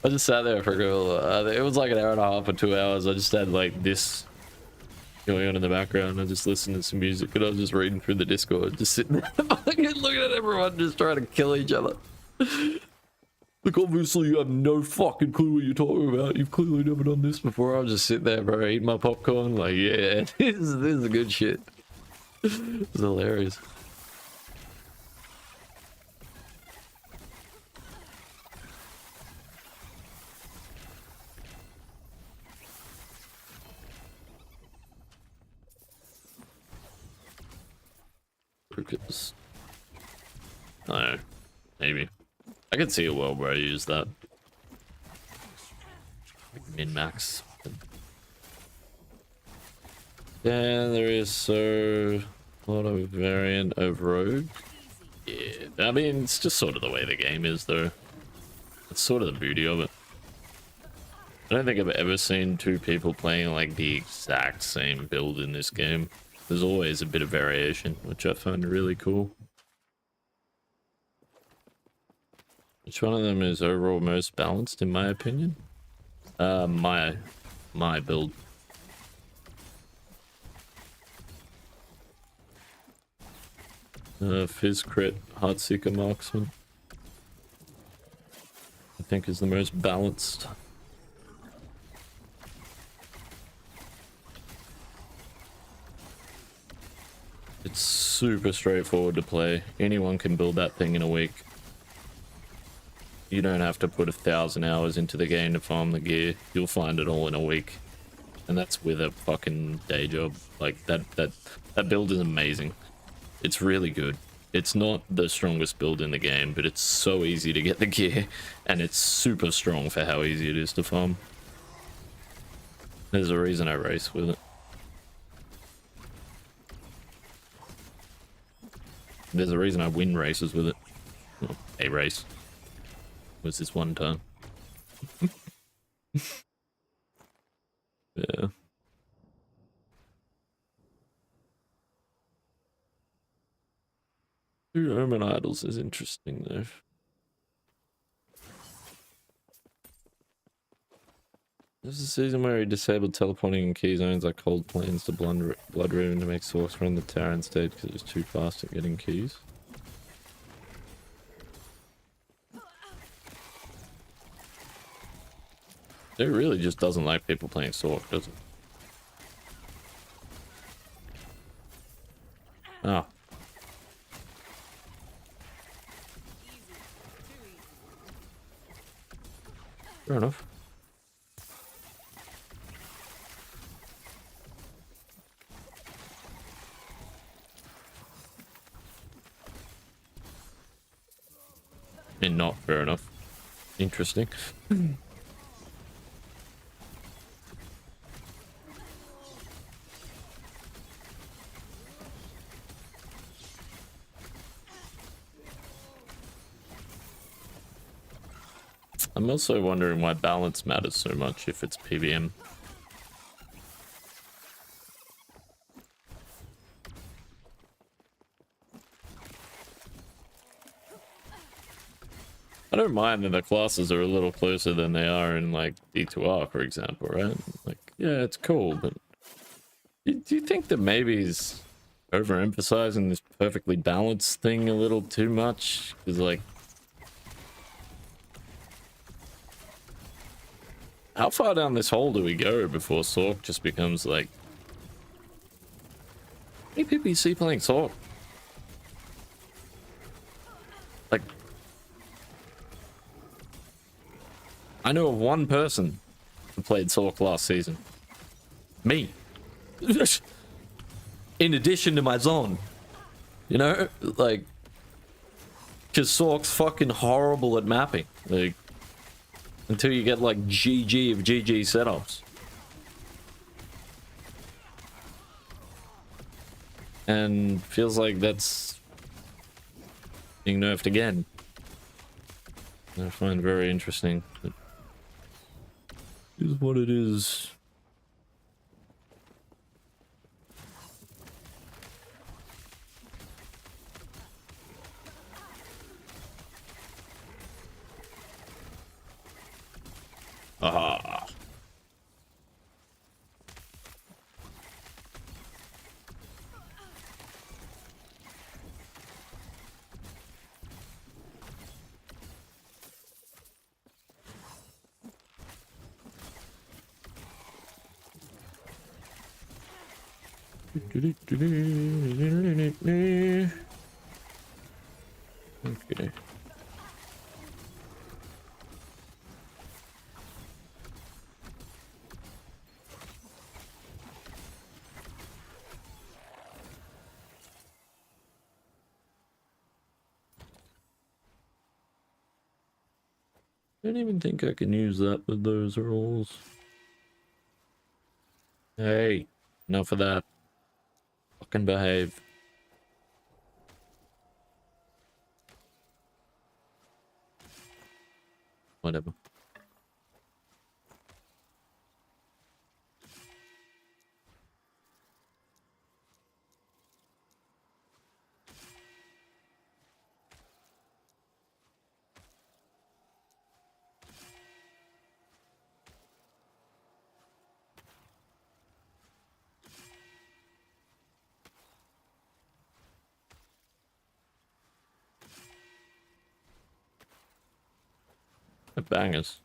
I just sat there for it was like an hour and a half or 2 hours. I just had like this going on in the background. I just listened to some music and I was just reading through the Discord, just sitting there fucking looking at everyone just trying to kill each other. Like, obviously you have no fucking clue what you're talking about. You've clearly never done this before. I was just sitting there, bro, eating my popcorn. Like, yeah, this is good shit. It was hilarious. because I don't know, maybe I could see a world where I use that min max. Yeah, there is so a lot of variant of rogue. Yeah, I mean it's just sort of the way the game is though. It's sort of the beauty of it. I don't think I've ever seen two people playing like the exact same build in this game. There's always a bit of variation, which I find really cool. Which one of them is overall most balanced in my opinion? My build. Fizz crit Heartseeker Marksman I think is the most balanced. It's super straightforward to play. Anyone can build that thing in a week. You don't have to put 1,000 hours into the game to farm the gear. You'll find it all in a week. And that's with a fucking day job. Like that build is amazing. It's really good. It's not the strongest build in the game, but it's so easy to get the gear, and it's super strong for how easy it is to farm. There's a reason I race with it. There's a reason I win races with it. Well, a race. Was this one time. Yeah. Two Omen Idols is interesting though. This is a season where he disabled teleporting in key zones like cold plains to Blood Riven to make Source run the tower instead because it was too fast at getting keys. It really just doesn't like people playing Sork, does it? Ah. Fair enough. And not fair enough. Interesting. I'm also wondering why balance matters so much if it's PVM. I don't mind that the classes are a little closer than they are in like D2R, for example, right? Like, yeah, it's cool, but do you think that maybe he's overemphasizing this perfectly balanced thing a little too much? Because like, how far down this hole do we go before Sork just becomes like... How many people you see playing Sork? Like... I know of one person who played Sork last season. Me. In addition to my zone. You know? Like... Because Sork's fucking horrible at mapping. Like... Until you get like GG of GG setups. And feels like that's being nerfed again. I find it very interesting. It is what it is. Aha. Okay. Don't even think I can use that with those rolls. Hey, enough of that. Fucking behave. Whatever. The bangers.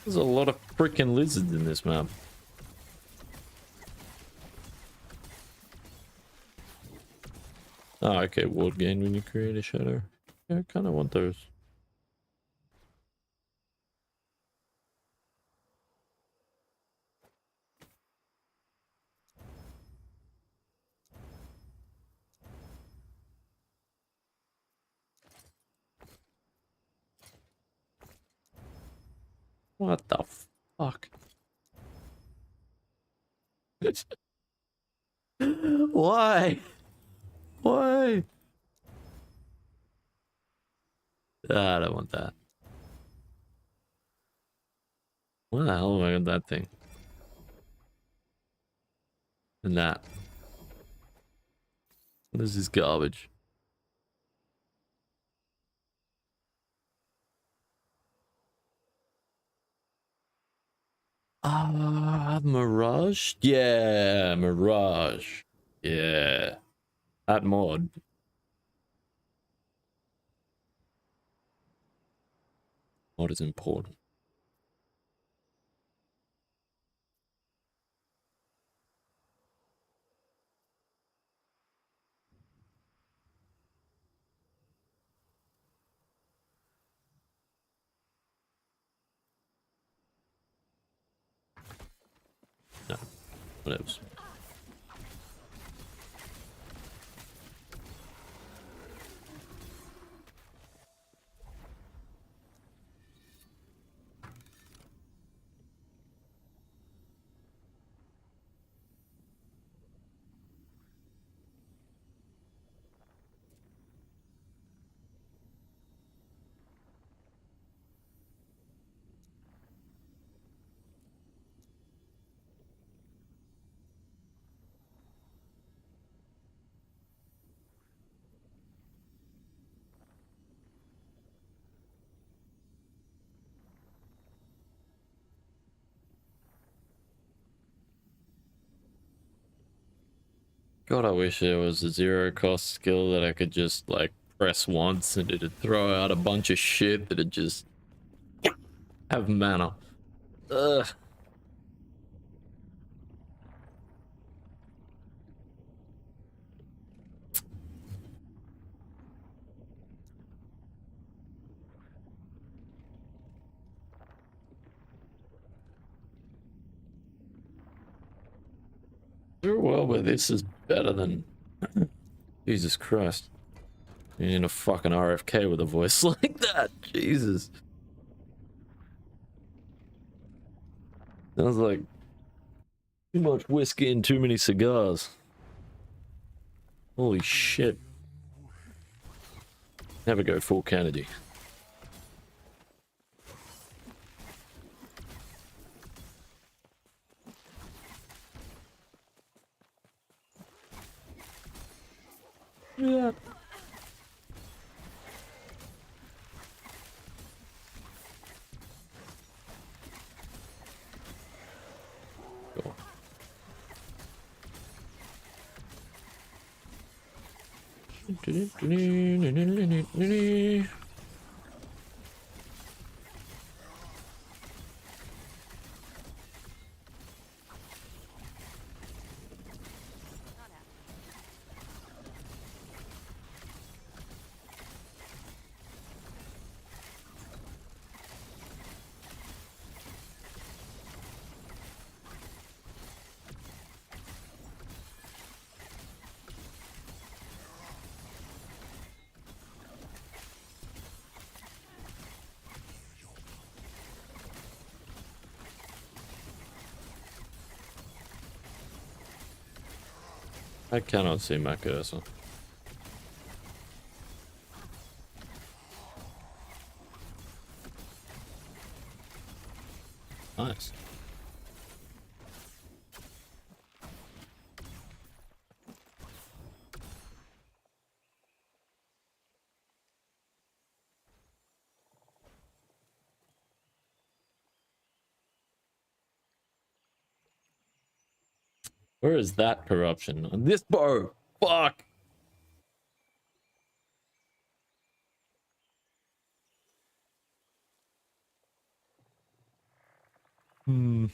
There's a lot of freaking lizards in this map. Oh, okay. Ward gain when you create a shadow. Yeah, I kind of want those. What the fuck? Why? Why? Ah, I don't want that. What the hell am I on that thing? And that. This is garbage. Ah, Mirage? Yeah, Mirage. Yeah. That mod. Mod is important. No, whatever. God, I wish there was a zero cost skill that I could just like press once and it'd throw out a bunch of shit that'd just have mana. Ugh. Very well, but this is better than... Jesus Christ. You need a fucking RFK with a voice like that. Jesus. Sounds like too much whiskey and too many cigars. Holy shit. Never go full Kennedy. Yeah. Cool. I cannot see my cursor. Nice. Where is that corruption? On this bow! Fuck! Hmm.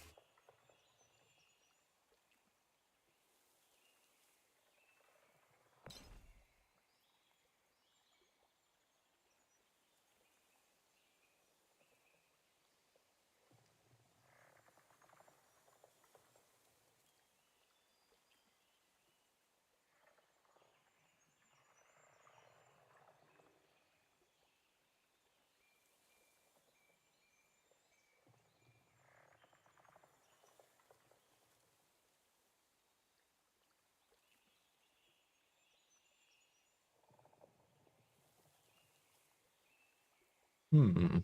Hmm.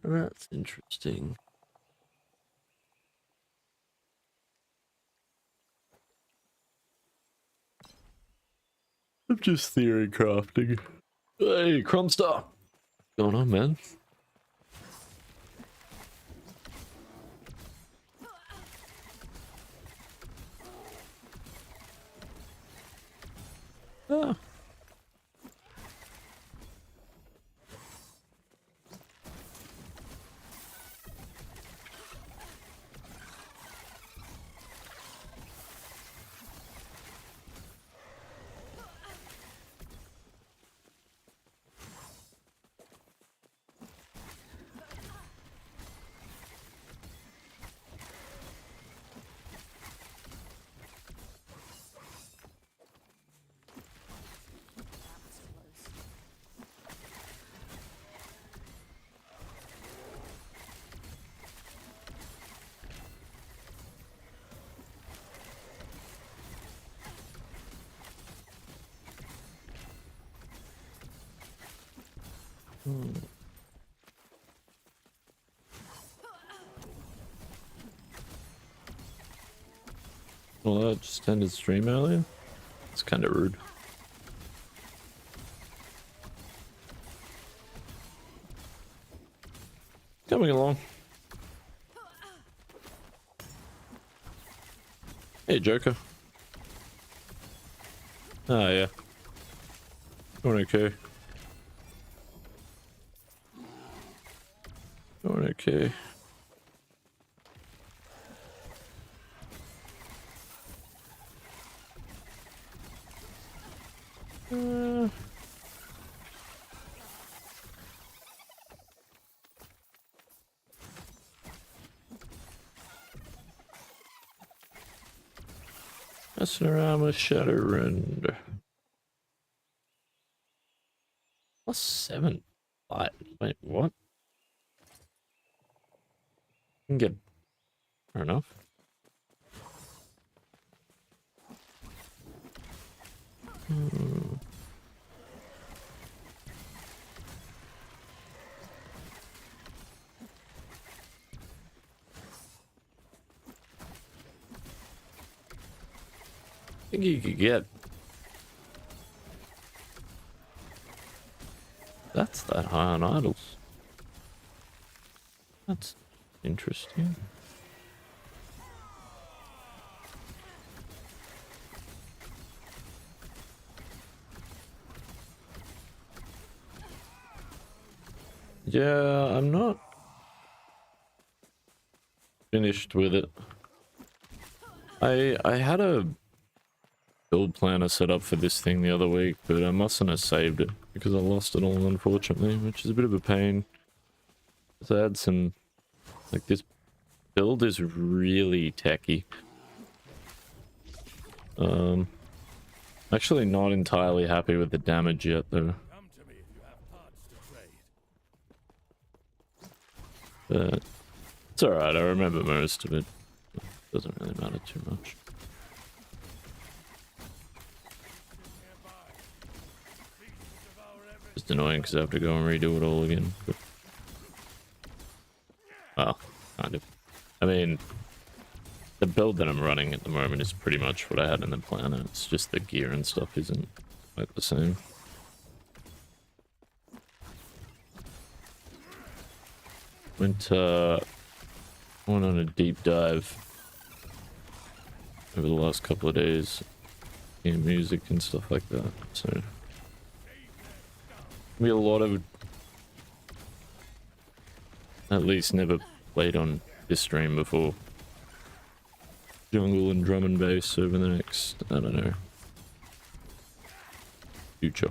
That's interesting. I'm just theory crafting. Hey, Crumbstar! What's going on, man? Ah. Hmm. Well, that just ended stream earlier. It's kind of rude. Coming along. Hey, Joker. Ah, yeah. Going okay. Going okay. Messing around with Rend. +7 light. Wait, what? Can get fair enough. I think you could get. That's that high on idols. That's interesting. Yeah, I'm not finished with it. I had a build planner set up for this thing the other week, but I mustn't have saved it because I lost it all, unfortunately, which is a bit of a pain. So I had some, like, this build is really techy. Actually not entirely happy with the damage yet, though. Come to me if you have parts to trade. But it's alright, I remember most of it. Doesn't really matter too much. Just annoying because I have to go and redo it all again. But, well, kind of. I mean, the build that I'm running at the moment is pretty much what I had in the planner. It's just the gear and stuff isn't quite the same. Went on a deep dive over the last couple of days in music and stuff like that. So be a lot of, at least never played on this stream before, jungle and drum and bass over the next, I don't know, future.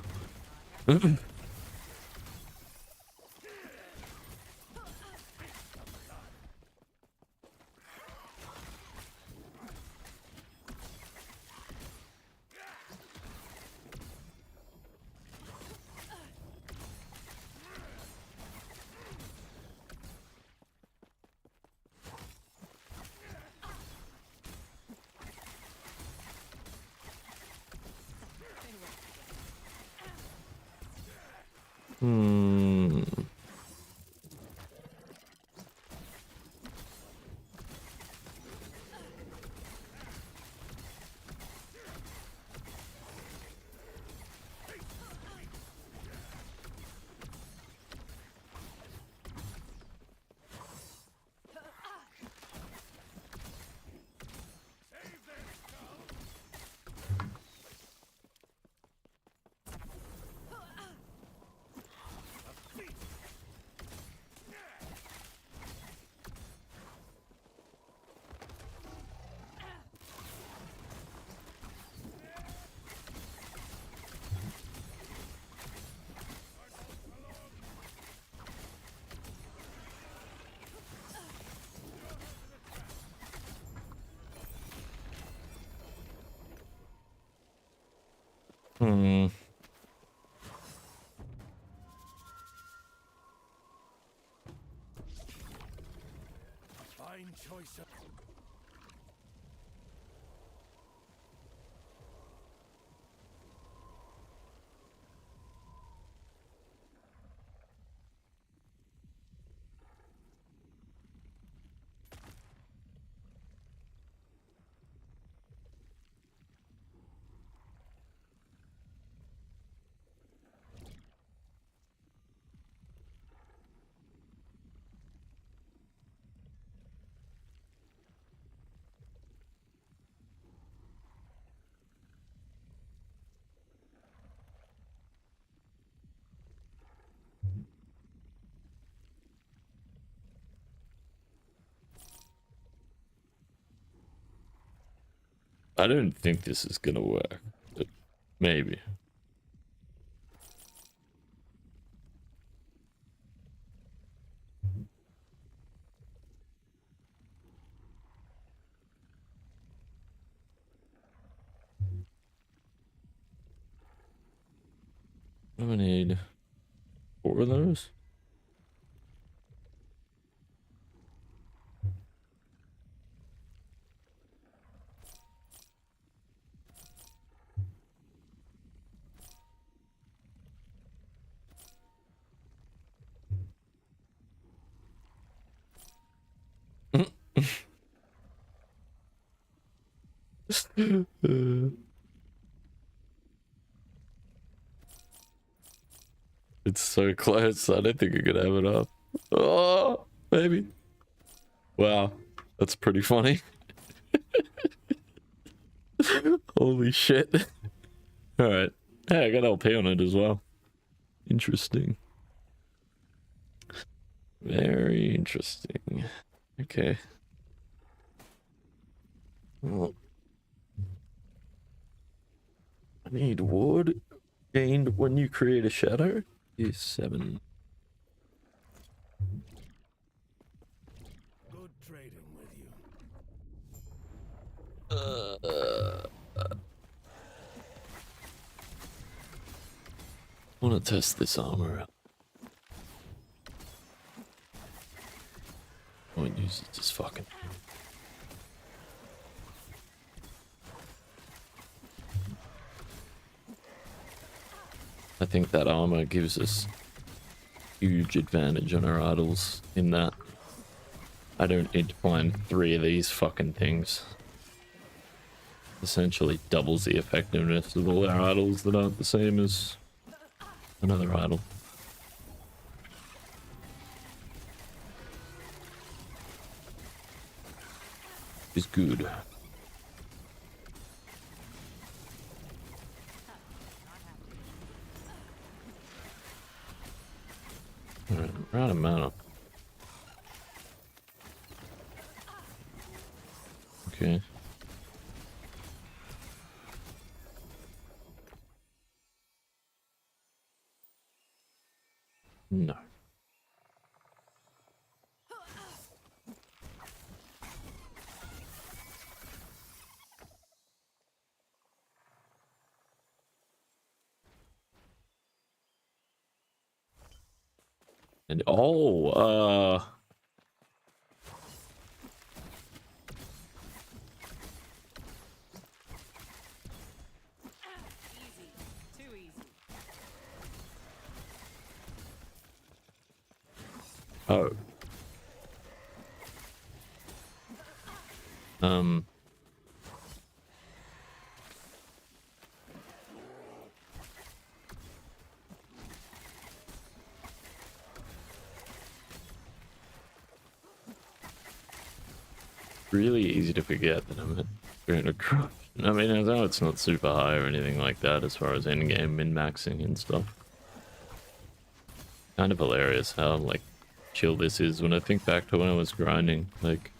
Fine choice of... I don't think this is gonna work, but maybe. What do I need? 4 of those? It's so close. I don't think I could have it up. Oh, maybe. Wow, that's pretty funny. Holy shit. Alright. Hey, I got LP on it as well. Interesting. Very interesting. Okay. Well, I need wood gained when you create a shadow is 7. Good trading with you. I want to test this armor out. I won't use it, just fucking. I think that armor gives us huge advantage on our idols in that I don't need to find 3 of these fucking things. Essentially doubles the effectiveness of all our idols that aren't the same as another idol. Is good. Alright, we're out of mana. Okay. No. And Easy. Too easy. oh. Really easy to forget that I'm doing a corruption. I mean, I know it's not super high or anything like that as far as endgame min-maxing and stuff. Kind of hilarious how, like, chill this is when I think back to when I was grinding. Like,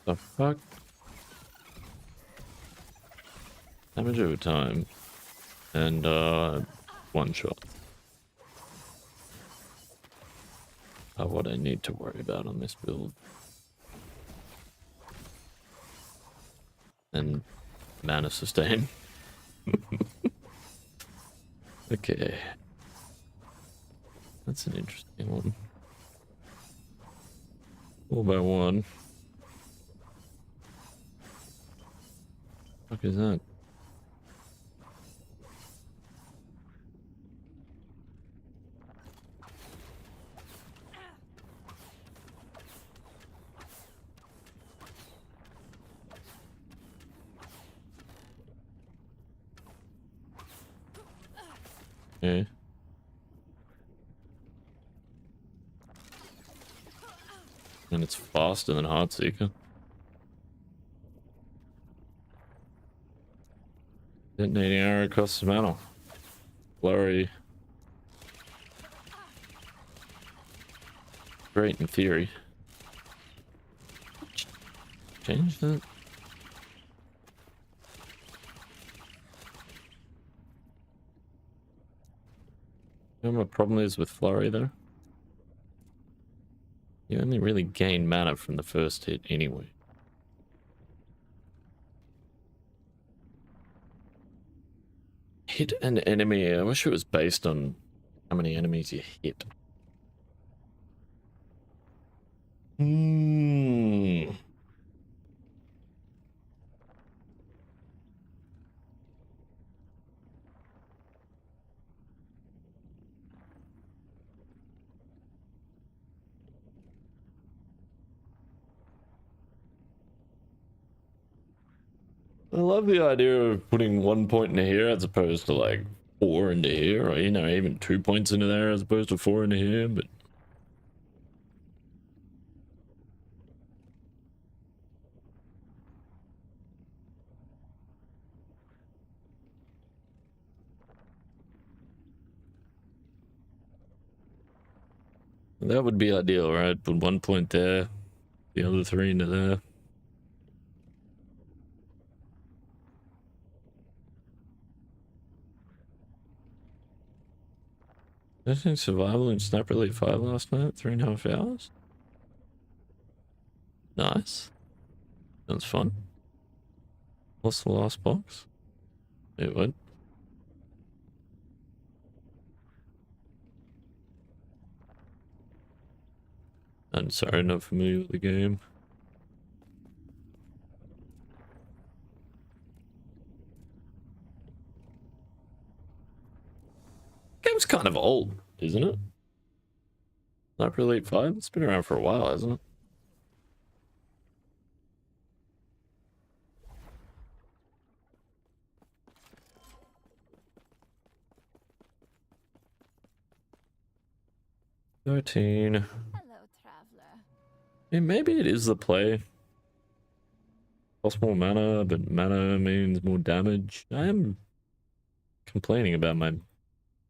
the fuck? Damage over time. And, one shot. What I need to worry about on this build. And mana sustain. Okay. That's an interesting one. 4x1. What the fuck is that? Okay. And it's faster than Heartseeker. Detonating arrow costs mana. Flurry. Great in theory. Change that? You know what my problem is with Flurry there? You only really gain mana from the first hit anyway. Hit an enemy. I wish it was based on how many enemies you hit. Hmm. I love the idea of putting 1 point into here as opposed to like 4 into here, or you know, even 2 points into there as opposed to 4 into here, but that would be ideal, right? Put 1 point there, the other 3 into there. I think survival in Sniper Elite 5 last night, 3.5 hours. Nice. Sounds fun. What's the last box? It would. I'm sorry, not familiar with the game. Game's kind of old, isn't it? Sniper Elite 5? It's been around for a while, hasn't it? Hello, 13. traveler. Yeah, maybe it is the play. Costs more mana, but mana means more damage. I am complaining about my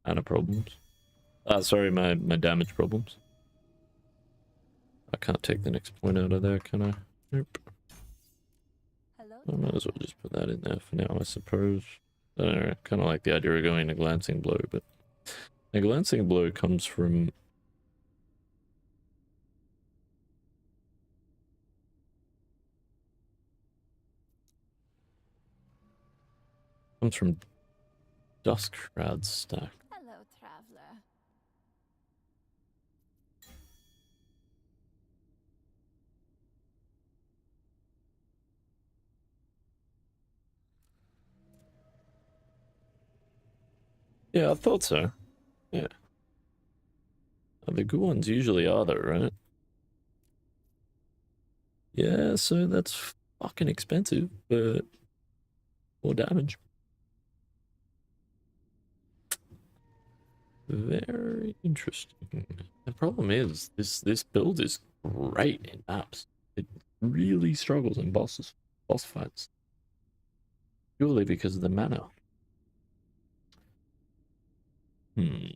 mana problems. Sorry, my damage problems. I can't take the next point out of there, can I? Nope. Hello, I might as well just put that in there for now, I suppose. I don't know, kind of like the idea of going a glancing blow, but a glancing blow comes from Dusk Shroud stack. Hello, traveler. Yeah, I thought so. Yeah. The good ones usually are though, right? Yeah, so that's fucking expensive, but more damage. Very interesting. The problem is this build is great in maps. It really struggles in boss fights. Purely because of the mana. Hmm.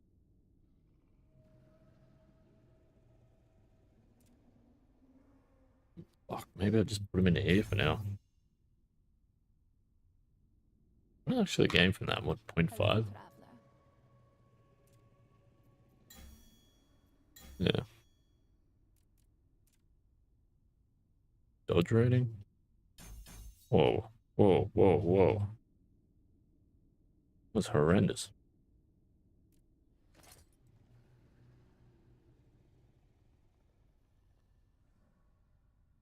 Fuck, maybe I'll just put him in here for now. What actually gain from that? What, 0.5? Traveler. Yeah. Dodge rating? Whoa. Whoa, whoa, whoa. That's horrendous.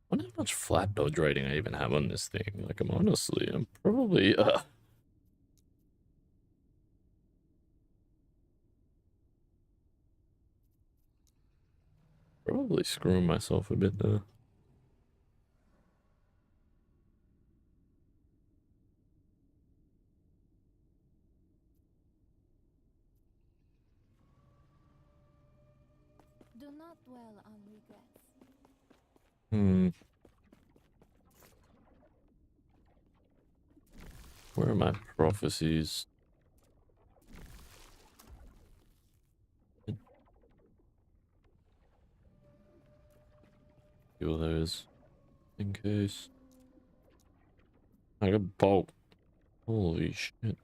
I wonder how much flat dodge rating I even have on this thing. Like, I'm probably, probably screwing myself a bit there. Do not dwell on regrets. Hmm. Where are my prophecies? Kill those in case. I got bolt. Holy shit.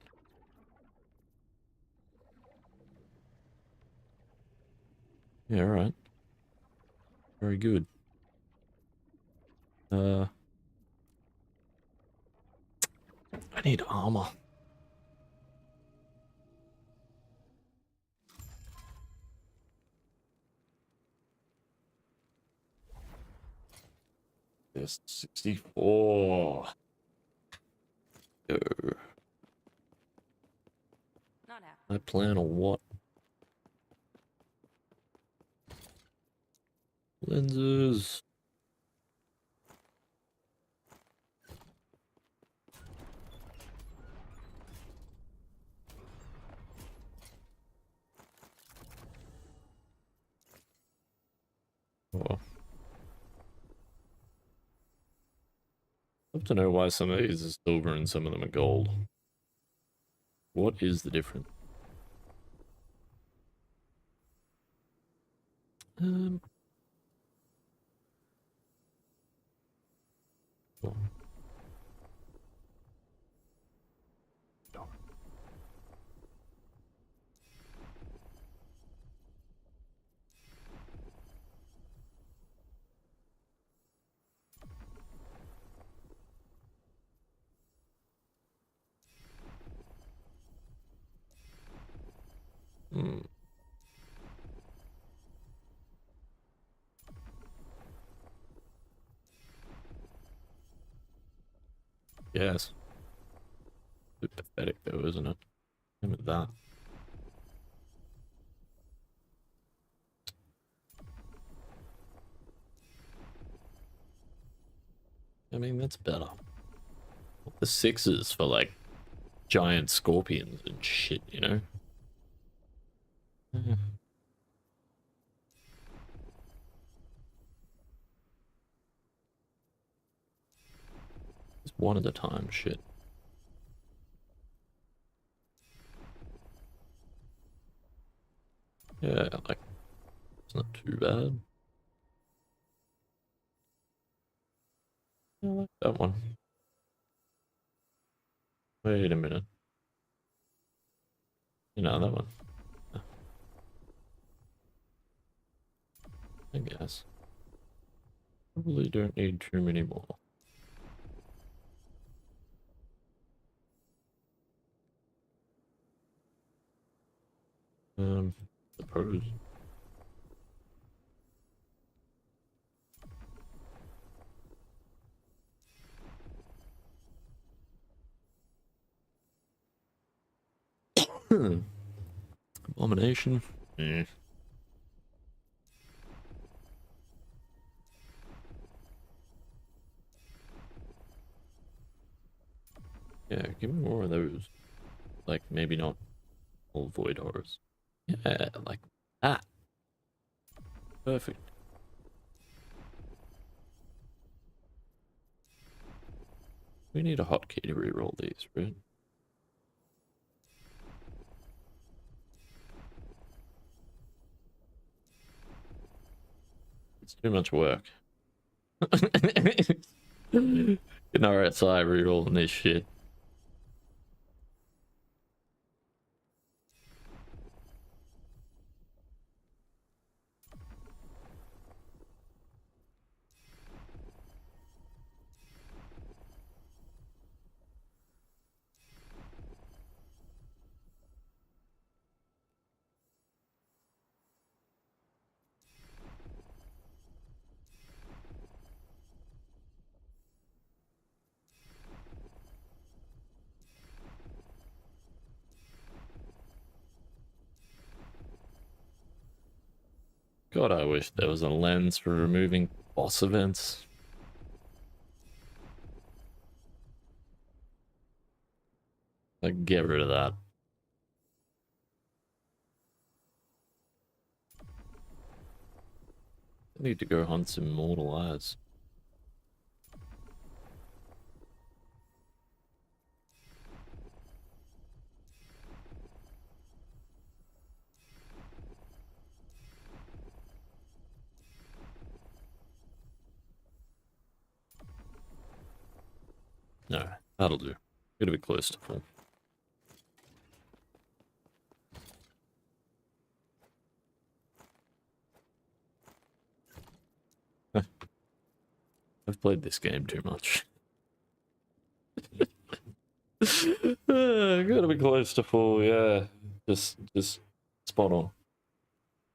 Yeah, alright. Very good. I need armor. Yes, 64. Go. Not out. I plan on what? Lenses. Oh. I'd love to know why some of these are silver and some of them are gold. What is the difference? Oh. Hmm. Yes. Bit pathetic though, isn't it? Look at that. I mean, that's better. The sixes for like giant scorpions and shit, you know? Mhm. Just one at a time, shit. Yeah, like, it's not too bad. I like that one. Wait a minute. You know, that one. I guess. Probably don't need too many more. Suppose. Abomination. Eh. Yeah, give me more of those. Like, maybe not all void horrors. Yeah, like that. Perfect. We need a hotkey to reroll these, right? It's too much work. In RSI rerolling this shit. God, I wish there was a lens for removing boss events. Like, get rid of that. I need to go hunt some mortal eyes. No, that'll do. Gotta be close to full. I've played this game too much. Gotta be close to full, yeah. Just spot on.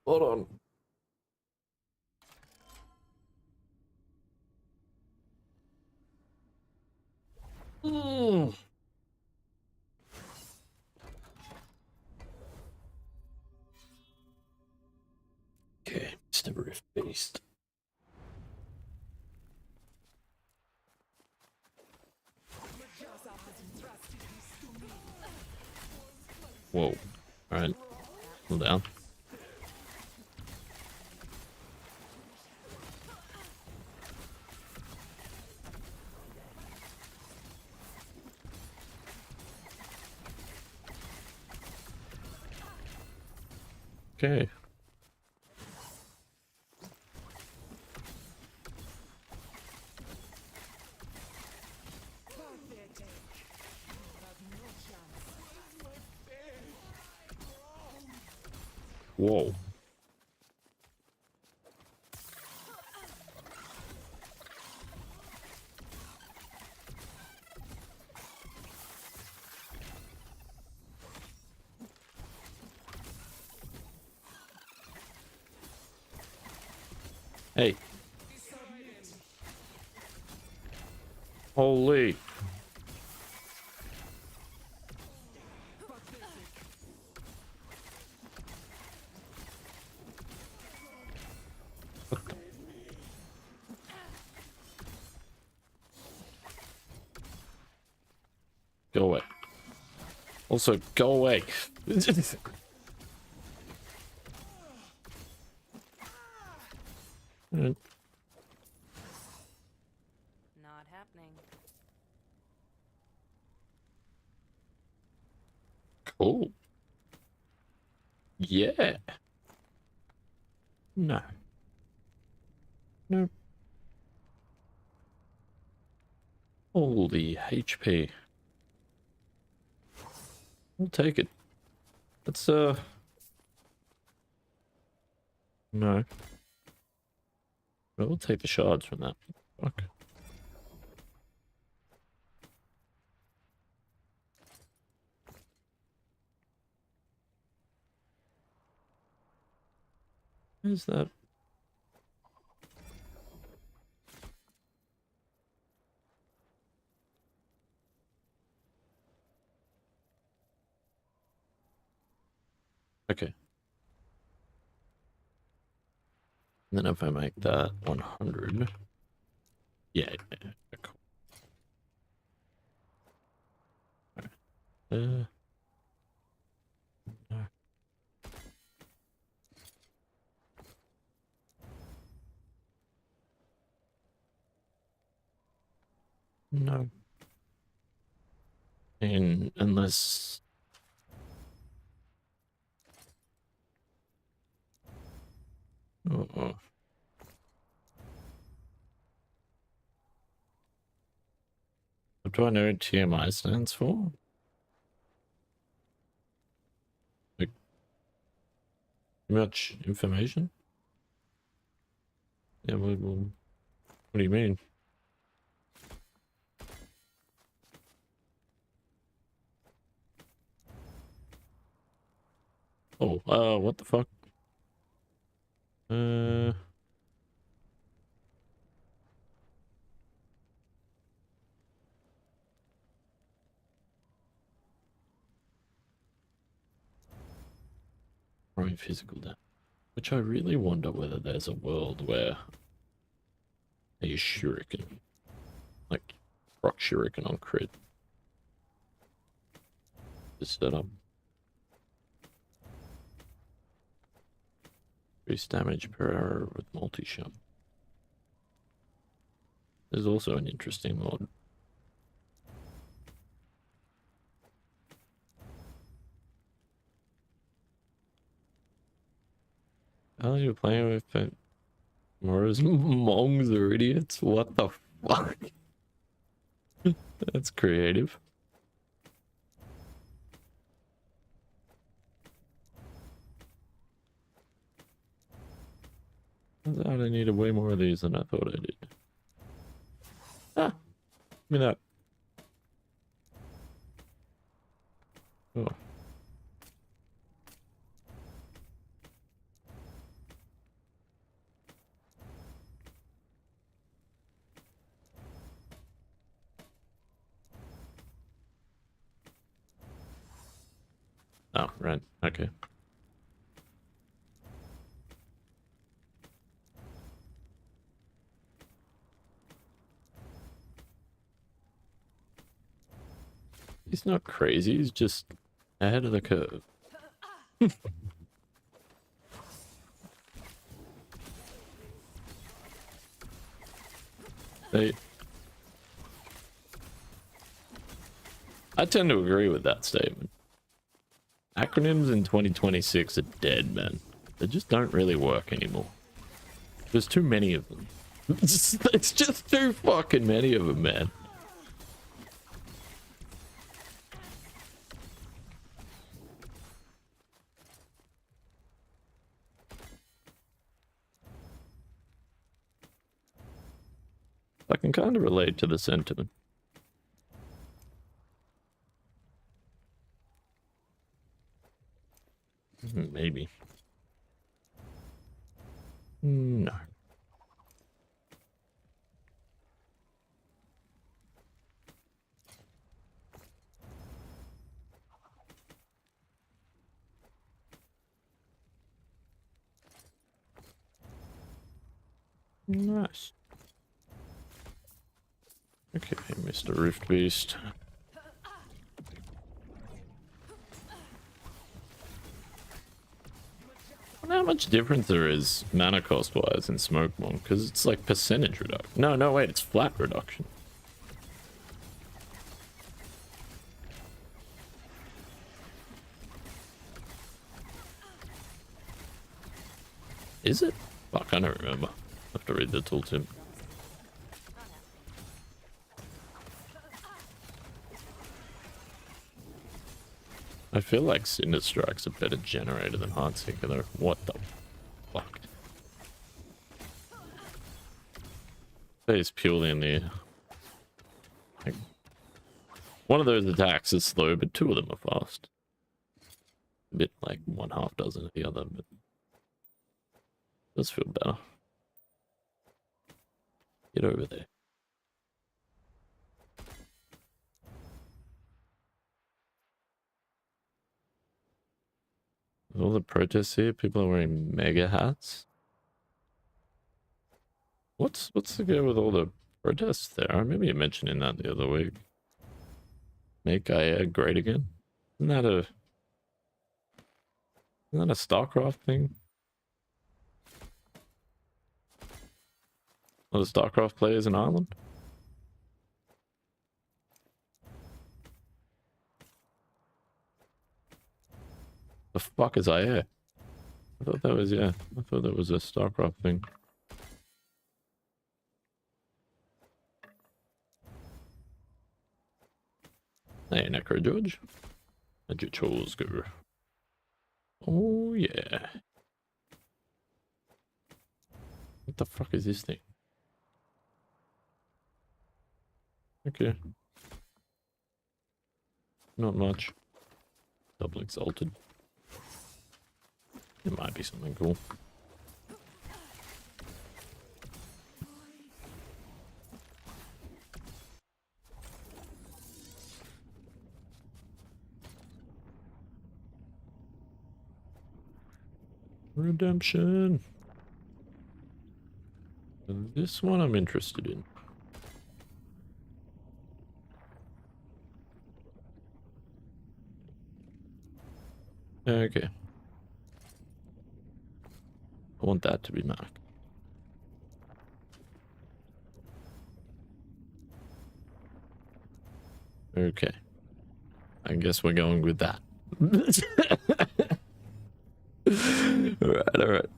Spot on. Mm. Okay, Mr. Rift Beast. Whoa. Alright. Cool down. Okay. Whoa. Hey. Holy. What the? Go away. Also, go away. Mm. Not happening. Cool. Yeah. No. No. Holy HP. I'll take it. Let's, no. We'll take the shards from that. Fuck. Where's that? Okay. And then if I make that 100. Yeah, cool. No. No. And unless... Uh-oh. What do I know TMI stands for? Like, too much information? Yeah, well, what do you mean? Oh, what the fuck? Growing physical damage. Which I really wonder whether there's a world where a shuriken, like rock shuriken on crit, is set up. Increase damage per hour with multi-shot. There's also an interesting mod. How are you playing with it? Mora's mongs are idiots? What the fuck? That's creative. Turns out I needed way more of these than I thought I did. me that. Oh. Oh, right. Okay. He's not crazy, he's just ahead of the curve. I tend to agree with that statement. Acronyms in 2026 are dead, man. They just don't really work anymore. There's too many of them. It's just too fucking many of them, man. I can kind of relate to the sentiment. Maybe. No. Nice. Okay, Mr. Rift Beast. I wonder how much difference there is mana cost wise in Smoke Monk, because it's like percentage reduction. No, wait, it's flat reduction. Is it? Fuck, I don't remember. I have to read the tooltip. I feel like Cinder Strike's a better generator than Heartseeker though. What the fuck? It's purely in the... Like, one of those attacks is slow, but two of them are fast. A bit like 1/2 dozen of the other, but... does feel better. Get over there. With all the protests here, people are wearing mega hats. What's the go with all the protests there? I remember you mentioning that the other week. Make Gaia great again. Isn't that a StarCraft thing? Are the StarCraft players in Ireland? The fuck is IA? I thought that was, yeah. I thought that was a StarCraft thing. Hey, Necro George. How'd your chores go? Oh, yeah. What the fuck is this thing? Okay. Not much. Double exalted. It might be something cool. Redemption. This one I'm interested in. Okay. I want that to be marked. Okay. I guess we're going with that. Alright.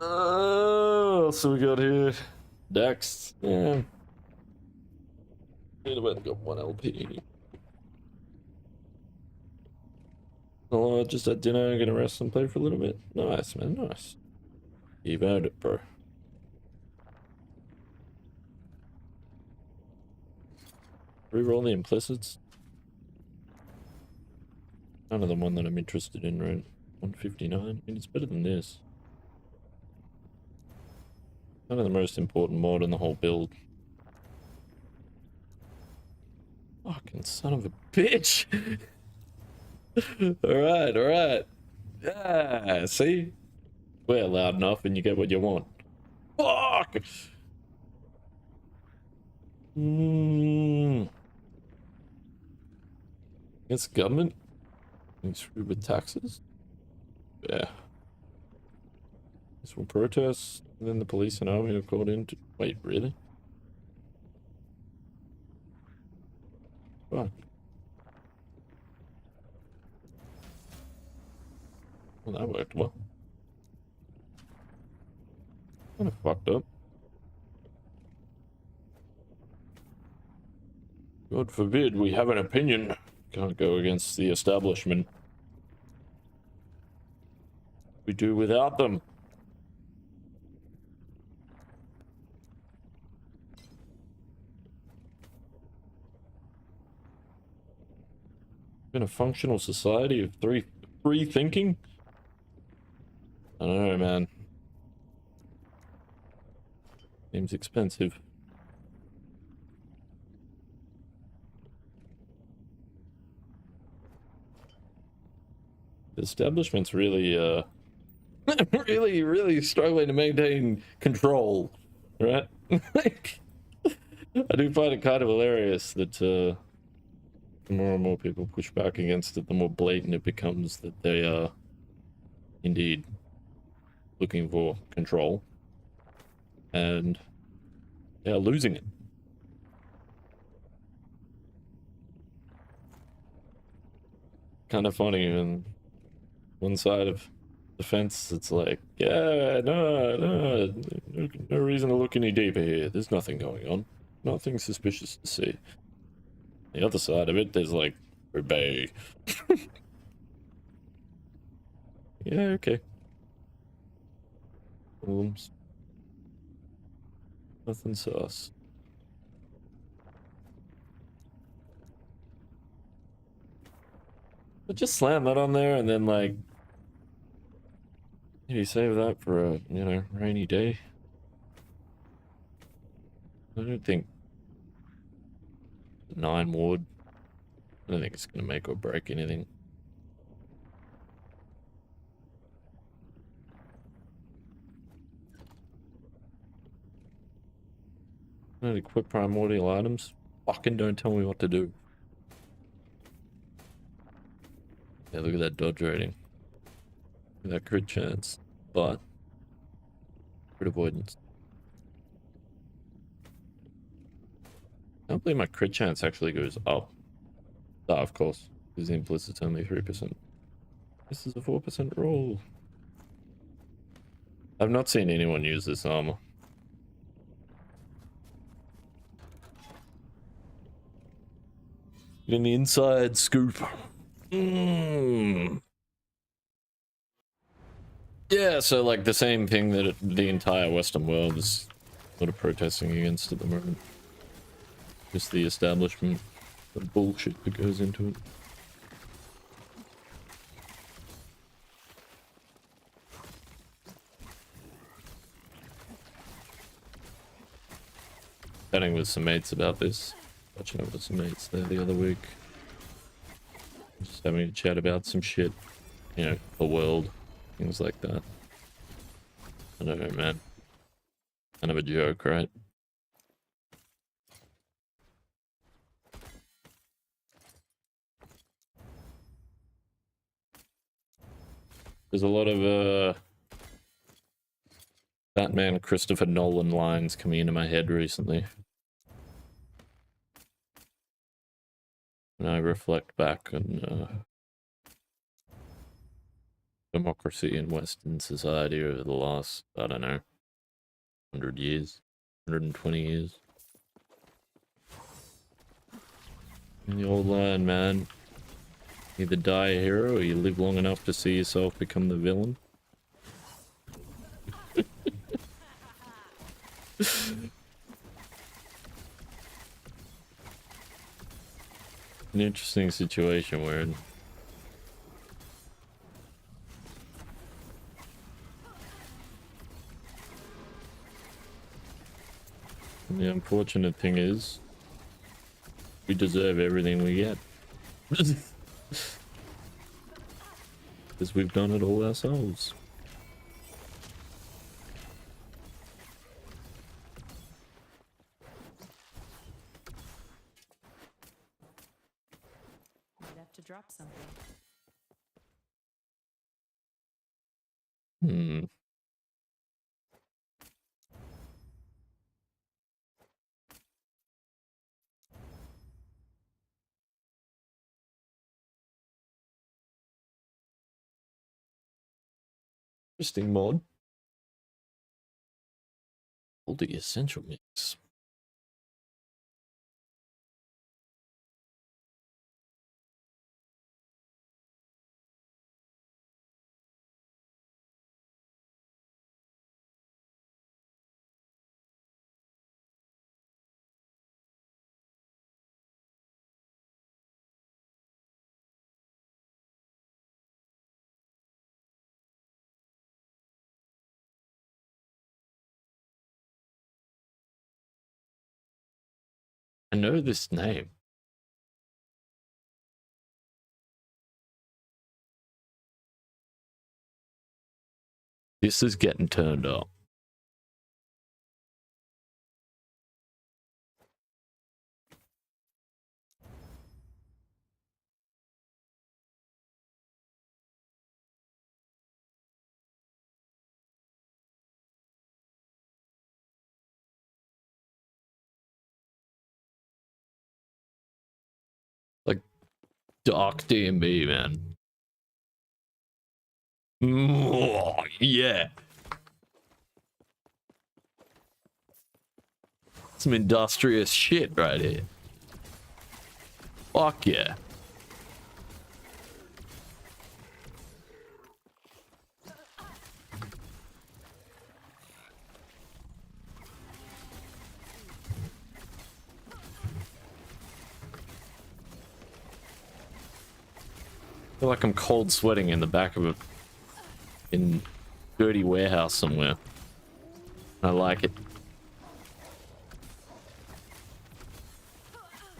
Oh, so we got here. Dex. Yeah. Need about got 1 LP. Oh, just at dinner, gonna rest and play for a little bit. Nice, man, nice. Keep at it, bro. Reroll the implicits. None of the one that I'm interested in, right? 159. I mean, it's better than this. Kind of the most important mod in the whole build. Fucking son of a bitch! Alright, alright. Yeah, see? We're loud enough and you get what you want. Fuck! It's government? You screwed with taxes? Yeah. This will protest, and then the police and army are called in to... Wait, really? Fuck. Well, that worked well. Kind of fucked up. God forbid we have an opinion. Can't go against the establishment. We do without them. In a functional society of free thinking? I don't know, man. Seems expensive. The establishment's really, really struggling to maintain control, right? I do find it kind of hilarious that, the more and more people push back against it, the more blatant it becomes that they are indeed looking for control and they are losing it. Kind of funny, and one side of the fence, it's like, yeah, no reason to look any deeper here. There's nothing going on. Nothing suspicious to see. The other side of it, there's like, obey. Yeah, okay. Problems. Nothing sus. But just slam that on there and then like maybe save that for a, you know, rainy day. I don't think 9 wood. I don't think it's gonna make or break anything. Not equip primordial items. Fucking don't tell me what to do. Yeah, look at that dodge rating. Look at that crit chance. But crit avoidance. I don't believe my crit chance actually goes up. Ah, of course. Because the implicit's only 3%. This is a 4% roll. I've not seen anyone use this armor. In the inside scoop. Yeah, so like the same thing that the entire Western world is sort of protesting against at the moment. Just the establishment, the bullshit that goes into it. Chatting with some mates about this. Catching up with some mates there the other week. Just having a chat about some shit. You know, the world. Things like that. I don't know, man. Kind of a joke, right? There's a lot of, Batman Christopher Nolan lines coming into my head recently. And I reflect back on, democracy in Western society over the last, I don't know, 100 years, 120 years. And the old line, man. Either die a hero or you live long enough to see yourself become the villain. an interesting situation we're in. And the unfortunate thing is, we deserve everything we get. Because we've done it all ourselves. Might have to drop something. Hmm. Interesting mod. All the essential mix. I know this name. This is getting turned up. Like dark D&B, man. Oh, yeah. Some industrious shit right here. Fuck yeah. I feel like I'm cold sweating in the back of a dirty warehouse somewhere. I like it. Not happening.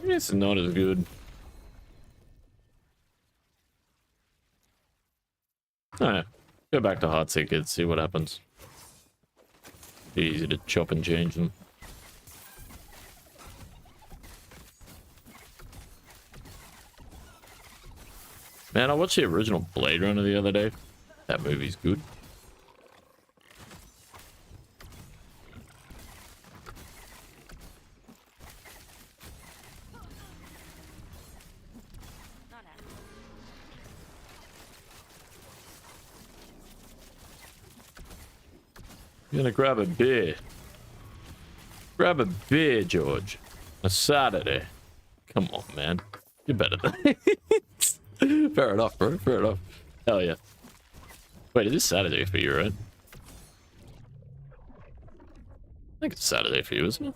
It's not as good. Alright, go back to hard tickets, see what happens. Be easy to chop and change them. Man, I watched the original Blade Runner the other day. That movie's good. Not happening. You're gonna grab a beer. Grab a beer, George. A Saturday. Come on, man. You're better than Fair enough, bro. Fair enough. Hell yeah. Wait, it is Saturday for you, right? I think it's Saturday for you, isn't it?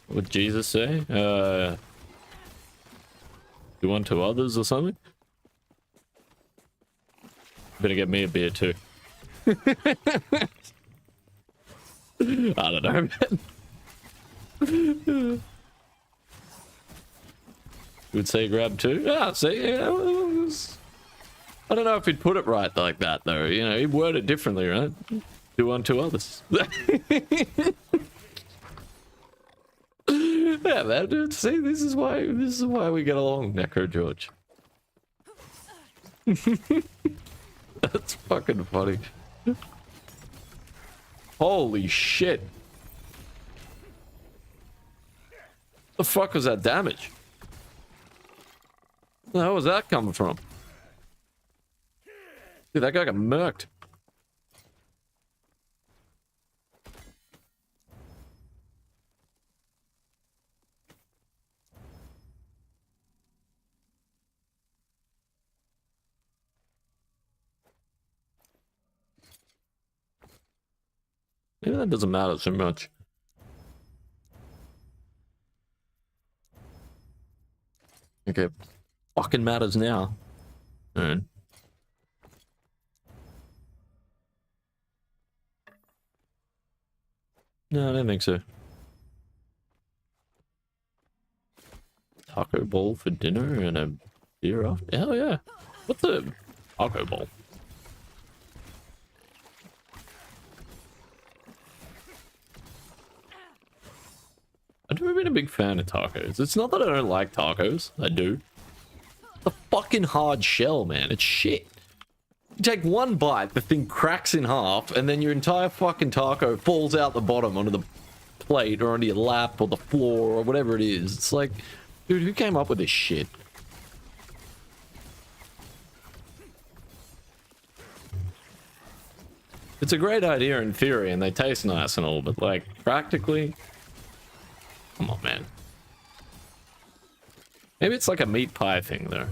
What would Jesus say? Do unto others or something? Better get me a beer too. I don't know, man. You would say grab two? Yeah, see, yeah, I don't know if he'd put it right like that, though. You know, he'd word it differently, right? Do unto others. Yeah, man, dude, see, this is why we get along, Necro George. That's fucking funny. Holy shit. The fuck was that damage? Where the hell was that coming from? Dude, that guy got murked. Maybe that doesn't matter so much. Okay, fucking matters now. Alright. No, I don't think so. Taco bowl for dinner and a beer after? Hell yeah. What's a taco bowl? I've never been a big fan of tacos. It's not that I don't like tacos. I do. The fucking hard shell, man. It's shit. You take one bite, the thing cracks in half, and then your entire fucking taco falls out the bottom onto the plate or onto your lap or the floor or whatever it is. It's like, dude, who came up with this shit? It's a great idea in theory, and they taste nice and all, but like, practically, come on, man. Maybe it's like a meat pie thing, though.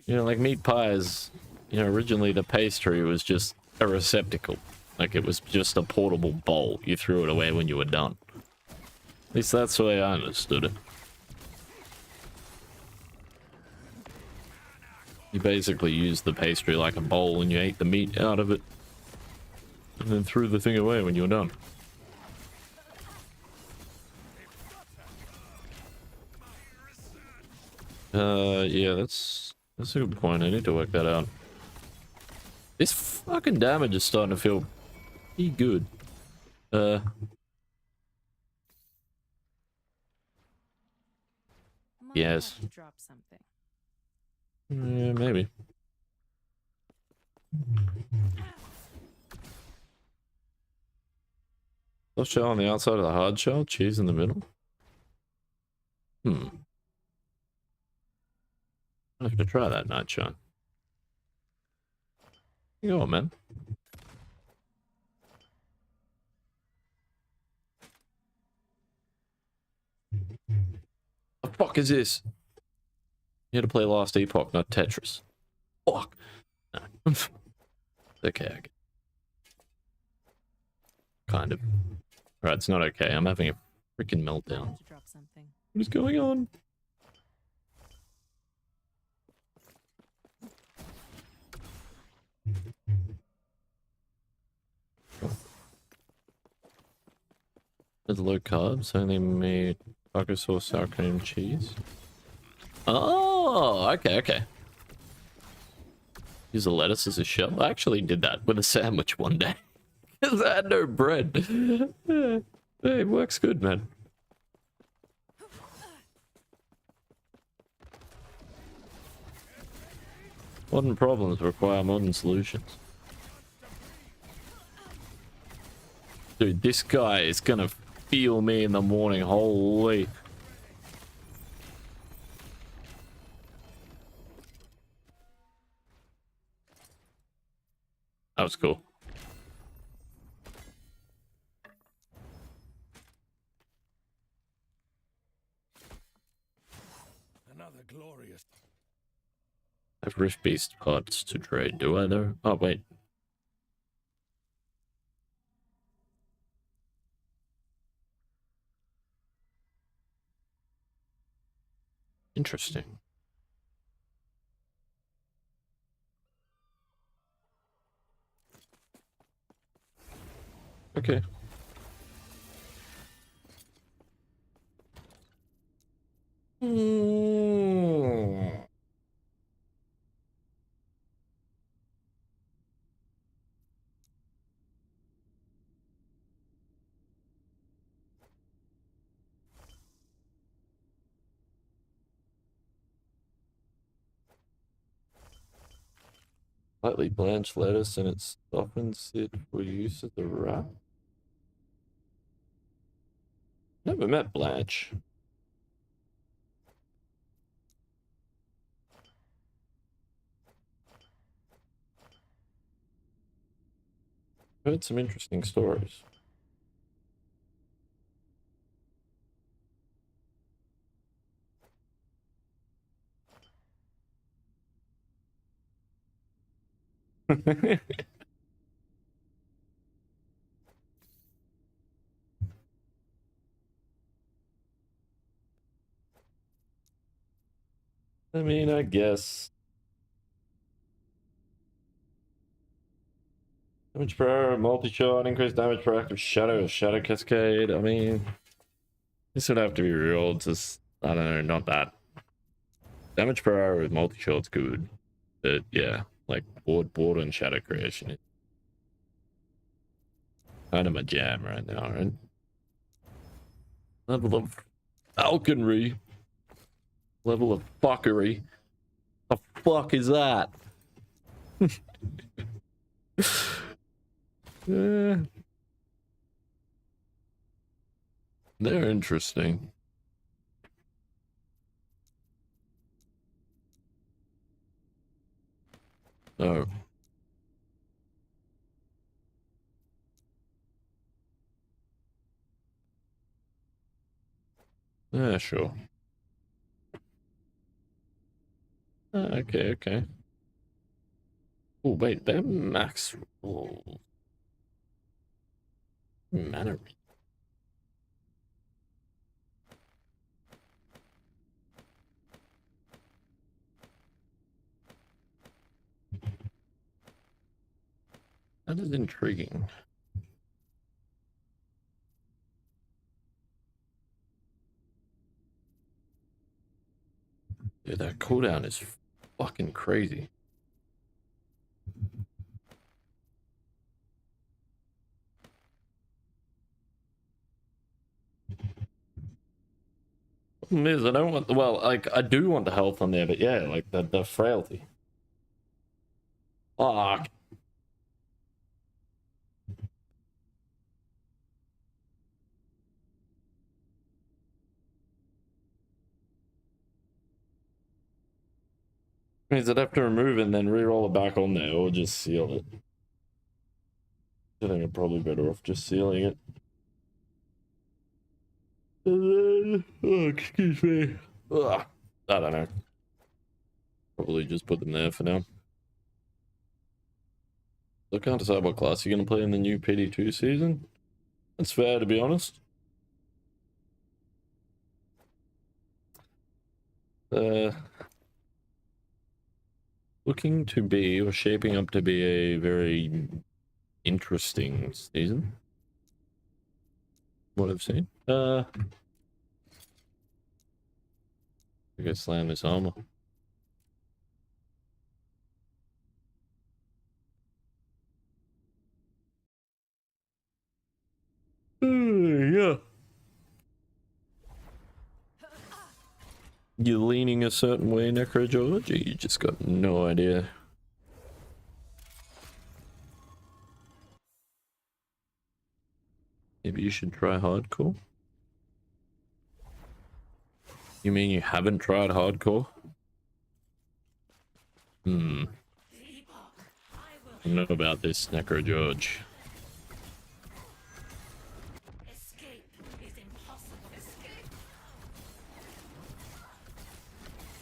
You know, like meat pies, you know, originally the pastry was just a receptacle. Like it was just a portable bowl. You threw it away when you were done. At least that's the way I understood it. You basically used the pastry like a bowl and you ate the meat out of it. And then threw the thing away when you were done. Yeah, that's a good point. I need to work that out. This fucking damage is starting to feel pretty good. Might Yes. have to drop something. Yeah, maybe. Soft shell on the outside of the hard shell, cheese in the middle. I have to try that, Night Shot. Go on, man. The fuck is this? You had to play Last Epoch, not Tetris. Fuck. No. Okay. Kind of. Alright, it's not okay. I'm having a freaking meltdown. To drop something. What is going on? It's low carbs, only made taco sauce, sour cream, cheese. Oh, okay. Use the lettuce as a shell. I actually did that with a sandwich one day. Because I had no bread. Yeah. Hey, it works good, man. Modern problems require modern solutions. Dude, this guy is gonna feel me in the morning. Holy. That was cool. Another glorious. I have Rift Beast parts to trade, do I though? Oh, wait. Interesting. Okay. Lightly blanched lettuce and it softens it for use as a wrap. Never met Blanche. Heard some interesting stories. I mean, I guess. Damage per hour, multi-shot, increased damage per active shadow, shadow cascade. I mean, this would have to be real. Just, I don't know, not that. Damage per hour with multi-shot's good. But yeah, like board and shadow creation is kind of my jam right now, right? Level of falconry. Level of fuckery. The fuck is that? Yeah. They're interesting. Oh. Yeah, sure. Okay, okay. Oh, wait, they're max roll. Mana. That is intriguing. Dude, that cooldown is fucking crazy. Problem is, I don't want, well, like, I do want the health on there, but yeah, like, the frailty. Fuck. Means I'd have to remove it and then re-roll it back on there, or just seal it. I think I'm probably better off just sealing it. And then, oh, excuse me. Ugh, I don't know. Probably just put them there for now. I can't decide what class you're going to play in the new PD2 season. That's fair, to be honest. Looking to be, or shaping up to be, a very interesting season. What I've seen. I go slam this armor. Yeah. You're leaning a certain way, Necro George, or you just got no idea? Maybe you should try hardcore? You mean you haven't tried hardcore? I don't know about this, Necro George.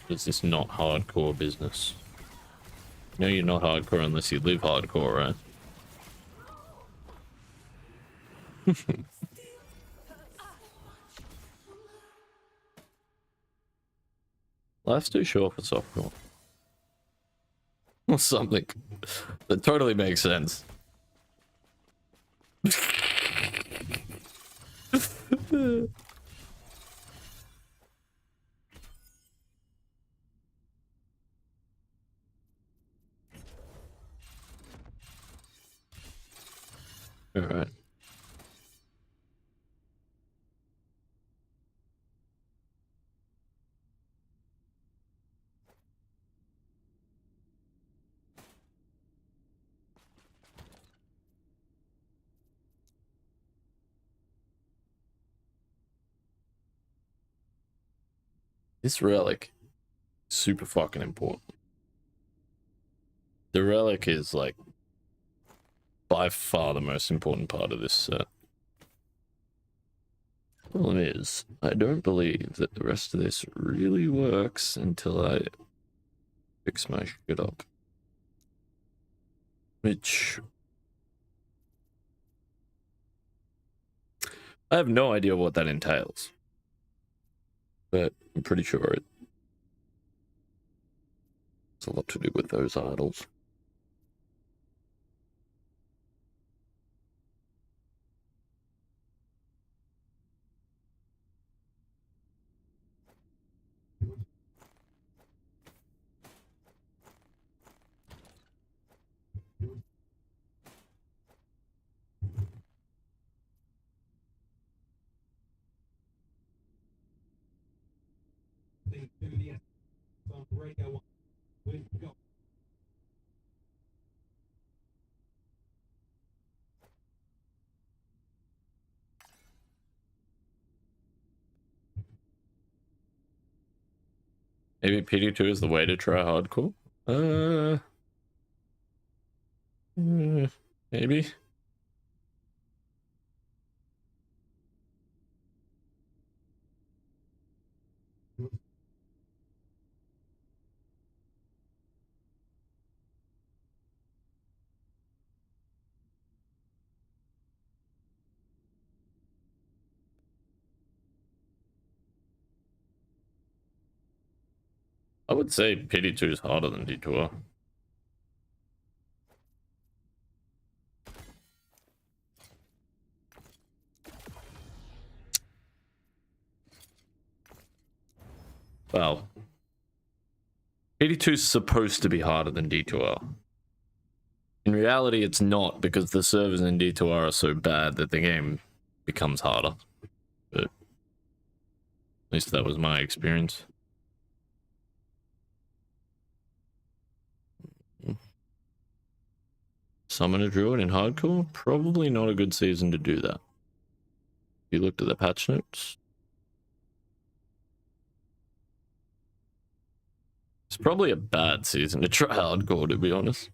Is this not hardcore business? No, you're not hardcore unless you live hardcore, right? Life's too short for softcore. Or something. That totally makes sense. Alright. This relic, super fucking important. The relic is like by far the most important part of this set. Problem is, I don't believe that the rest of this really works until I fix my shit up. Which... I have no idea what that entails. But I'm pretty sure it's a lot to do with those idols. Maybe PD2 is the way to try hardcore? Maybe. I would say PD2 is harder than D2R. Well, PD2 is supposed to be harder than D2R. In reality, it's not, because the servers in D2R are so bad that the game becomes harder. But at least that was my experience. Summon a druid in hardcore? Probably not a good season to do that. You looked at the patch notes. It's probably a bad season to try hardcore, to be honest.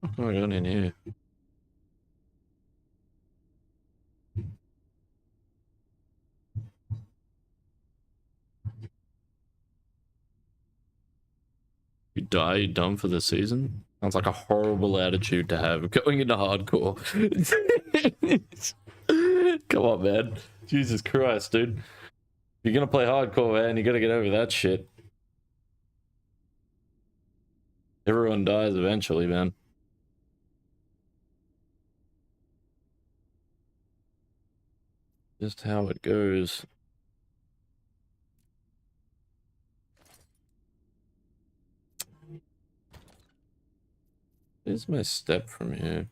What's going on in here? You die, you're done for the season? Sounds like a horrible attitude to have going into hardcore. Come on, man. Jesus Christ, dude. If you're gonna play hardcore, man, you gotta get over that shit. Everyone dies eventually, man. Just how it goes. Here's my step from here.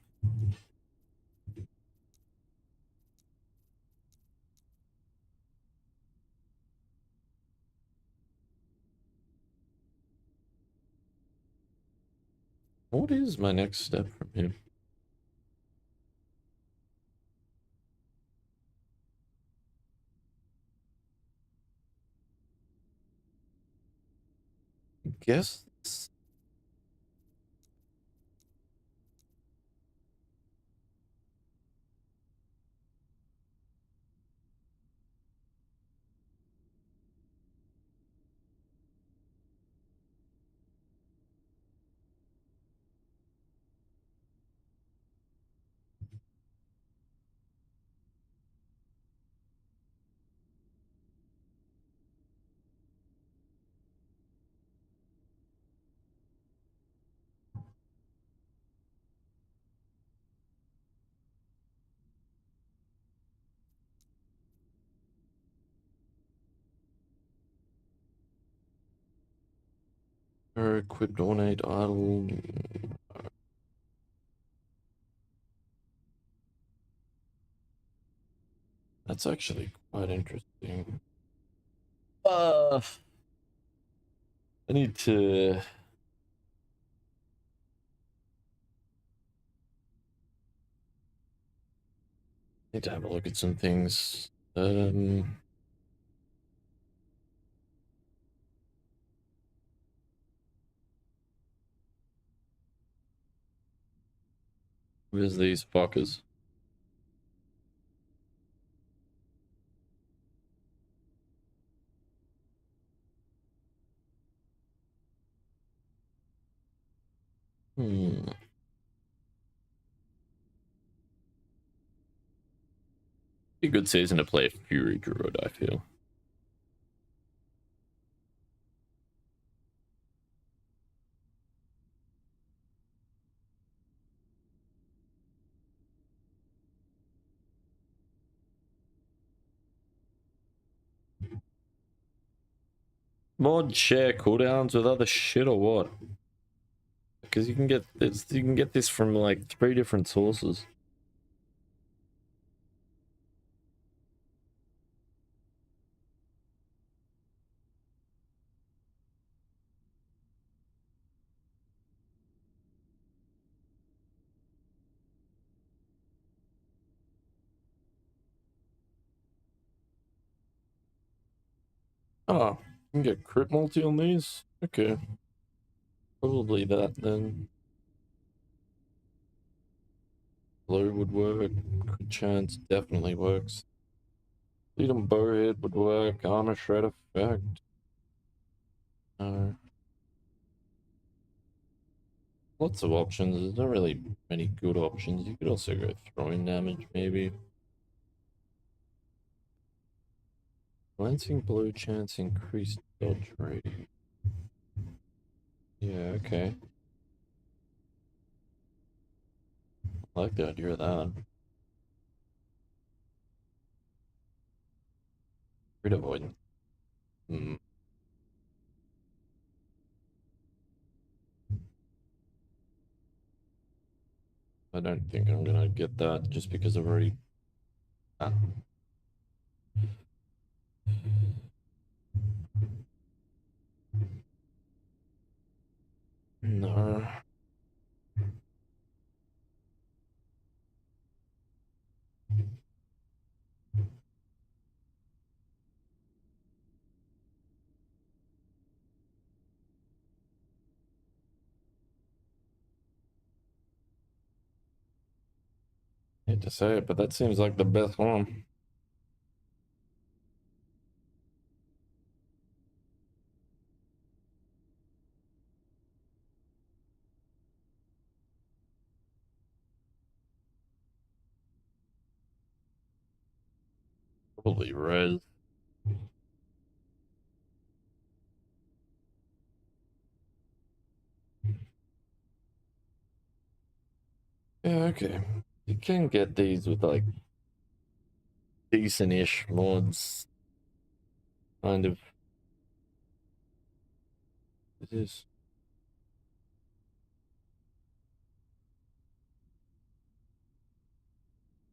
What is my next step from here? I guess equipped ornate idol. That's actually quite interesting. I need to... Need to have a look at some things. Where's these fuckers? Hmm. Be a good season to play a Fury Druid, I feel. Mod share cooldowns with other shit or what? Because you can get this, you can get this from like 3 different sources. Oh, you can get crit multi on these? Okay. Probably that then. Blue would work. Crit chance definitely works. Freedom bowhead would work. Armor shred effect. No. Lots of options. There's not really many good options. You could also go throwing damage, maybe. Glancing blue chance increased dodge rating. Yeah, okay. I like the idea of that. Crit avoidance. Hmm. I don't think I'm gonna get that just because I've already. Ah. No. Hate to say it, but that seems like the best one. Probably res. Yeah, okay. You can get these with like decent-ish mods. Kind of. It is.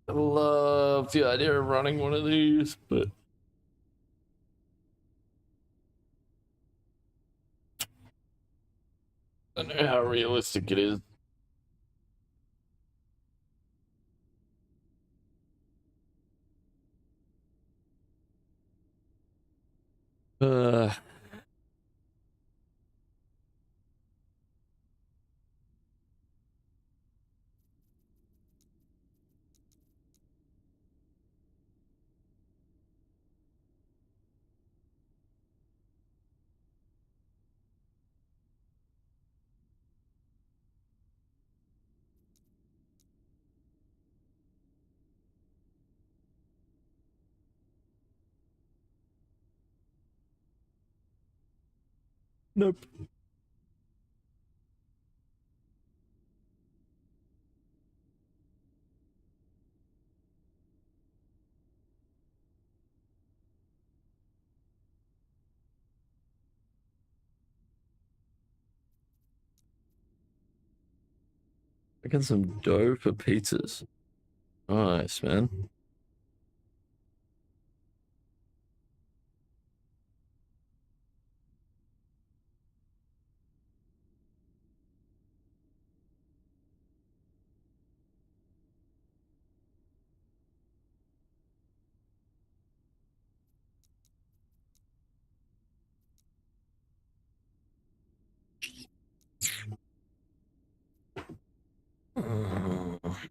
I love the idea of running one of these, but I don't know how realistic it is. Uh, nope. I got some dough for pizzas. Nice, man.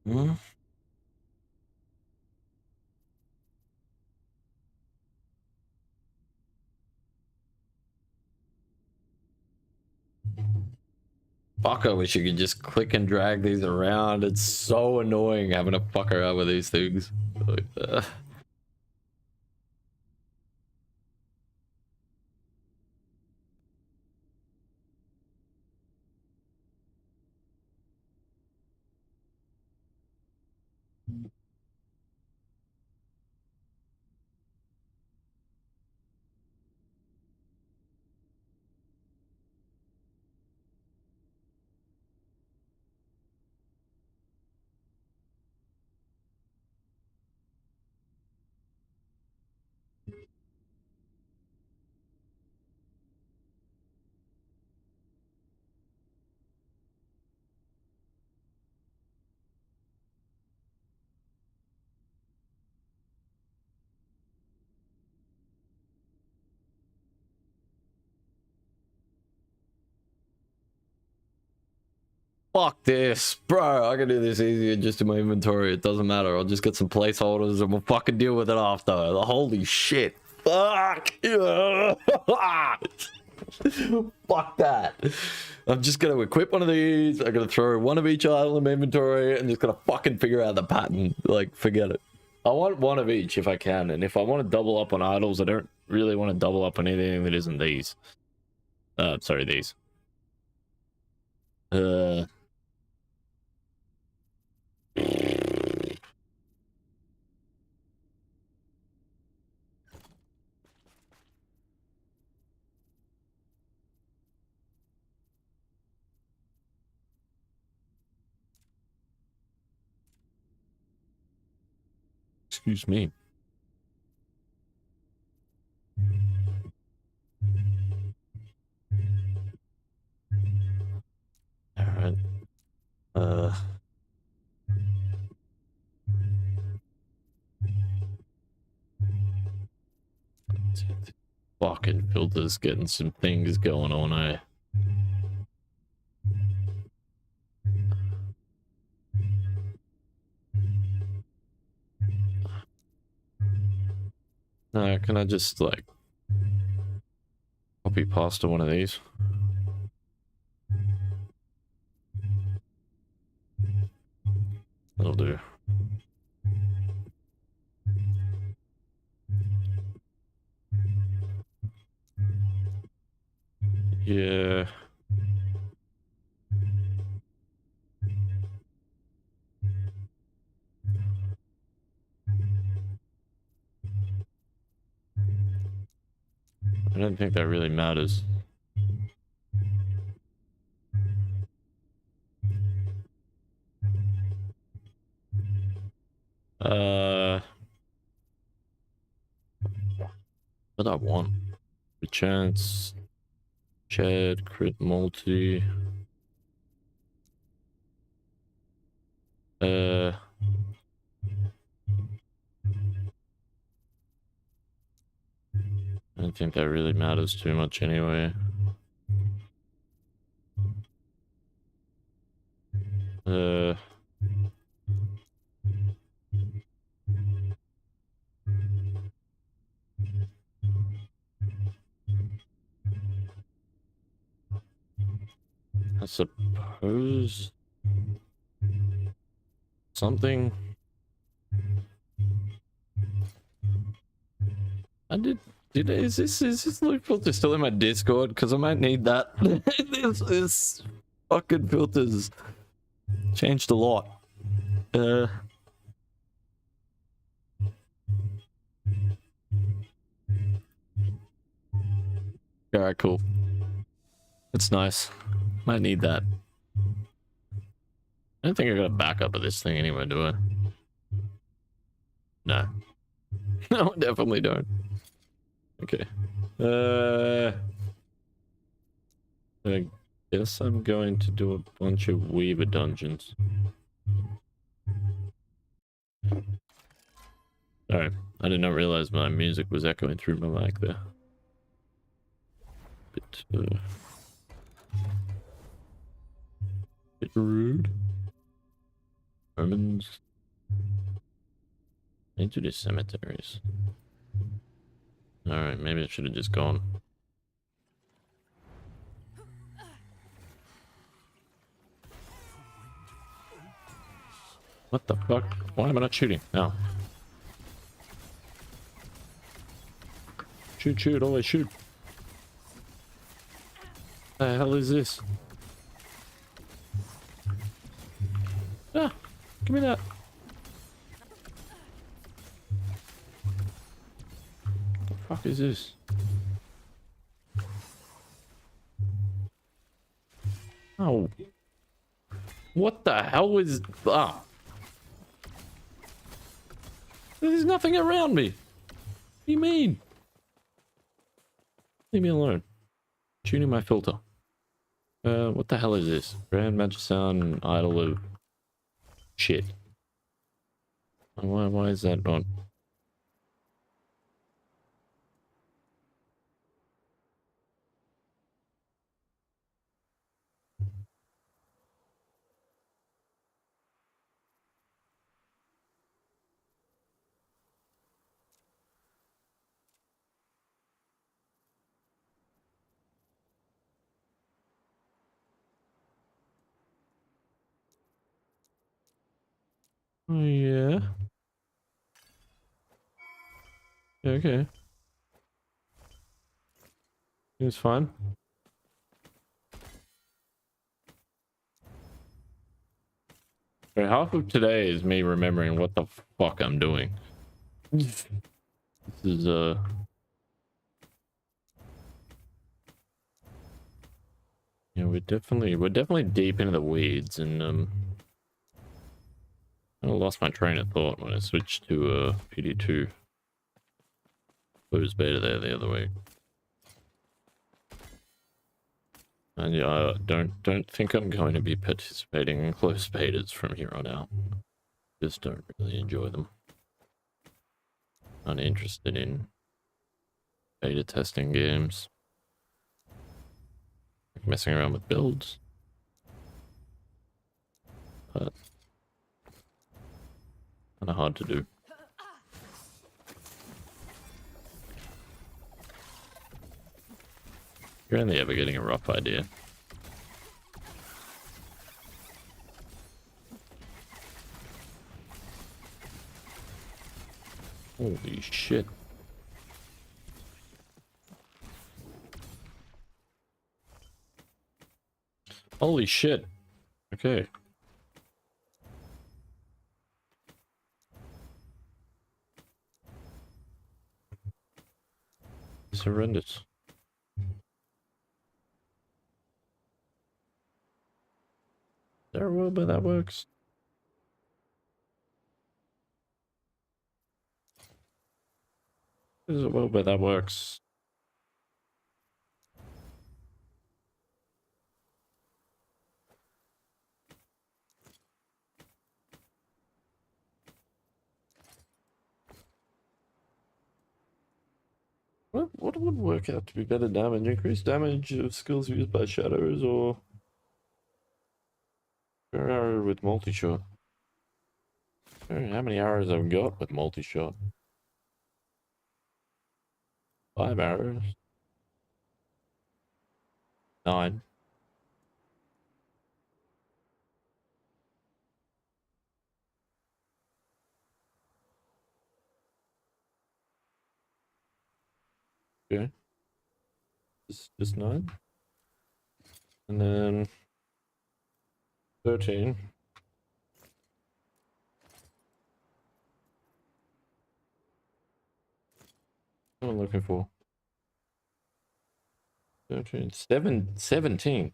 Hmm? Fuck, I wish you could just click and drag these around. It's so annoying having to fuck around with these things. Like, fuck this, bro. I can do this easier just in my inventory. It doesn't matter. I'll just get some placeholders and we'll fucking deal with it after. Holy shit. Fuck. Fuck that. I'm just gonna equip one of these. I'm gonna throw one of each idle in my inventory and just gonna fucking figure out the pattern. Like, forget it. I want one of each if I can. And if I want to double up on idols, I don't really want to double up on anything that isn't these. Sorry, these. Excuse me. All right. Fucking filters getting some things going on, eh? No, can I just like copy pasta one of these? That'll do. Yeah. I don't think that really matters. What I want? A chance. Chad, crit multi. I don't think that really matters too much anyway. I suppose something. I did. Is this loop filter still in my Discord? Because I might need that. this fucking filters changed a lot. Alright, cool. It's nice. Might need that. I don't think I got a backup of this thing anyway, do I? No. No, I definitely don't. Okay. I guess I'm going to do a bunch of Weaver dungeons. Alright. I did not realize my music was echoing through my mic there. Bit rude. Omens. Into the cemeteries. Alright, maybe I should have just gone. What the fuck? Why am I not shooting? No. Shoot, shoot, always shoot. The hell is this? Ah, give me that. What the fuck is this? Oh. What the hell is... Ah. There's nothing around me. What do you mean? Leave me alone. Tuning my filter. What the hell is this? Grand Magic Sound Idol of shit. Why is that not? Oh yeah. Okay. It's fine. Okay, half of today is me remembering what the fuck I'm doing. This is yeah, we're definitely deep into the weeds, and I lost my train of thought when I switched to PD2 closed beta there the other week. And yeah, I don't think I'm going to be participating in closed betas from here on out. Just don't really enjoy them. Uninterested in beta testing games. Like messing around with builds. But kind of hard to do. You're only ever getting a rough idea. Holy shit. Holy shit. Okay. It's horrendous. Is there a world where that works? There's a world where that works. What would work out to be better damage? Increased damage of skills used by shadows, or arrow with multi-shot? I don't know how many arrows I've got with multi-shot. 5 arrows. 9. Okay. Just 9. And then 13. What am I looking for? 13. 17.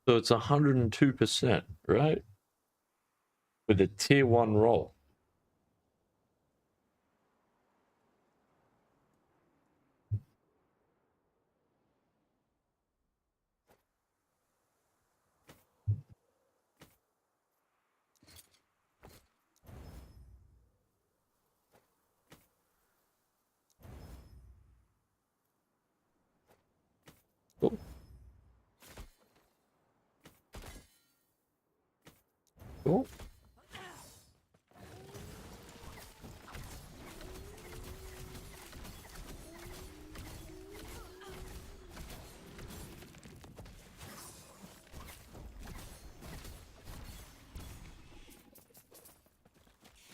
So it's 102%, right? With a tier 1 roll. Cool.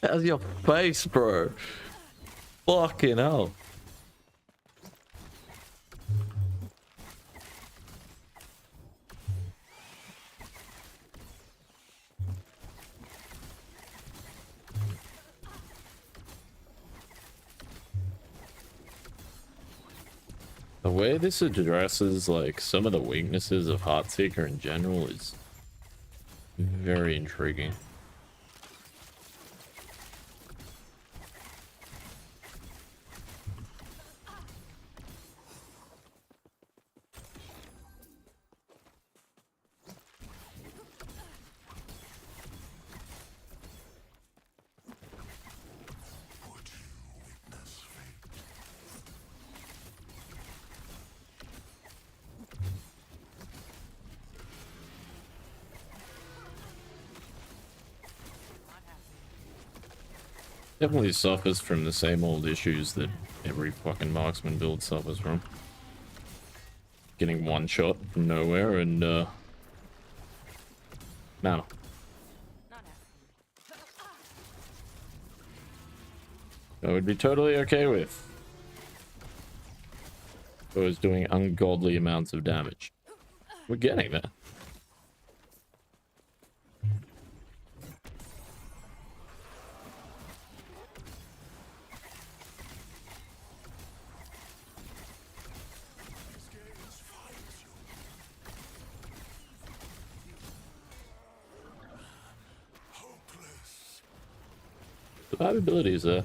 How's your face, bro? Fucking hell. The way this addresses like some of the weaknesses of Heartseeker in general is very intriguing. Definitely suffers from the same old issues that every fucking marksman build suffers from. Getting one shot from nowhere and no. Not happening. I would be totally okay with. I was doing ungodly amounts of damage. We're getting there. Survivability there.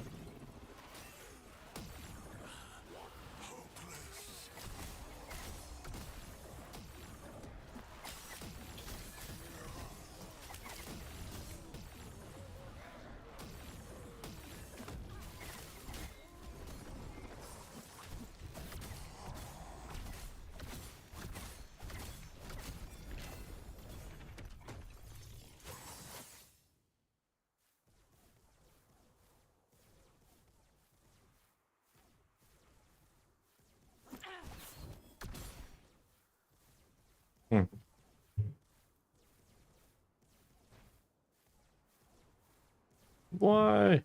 Why?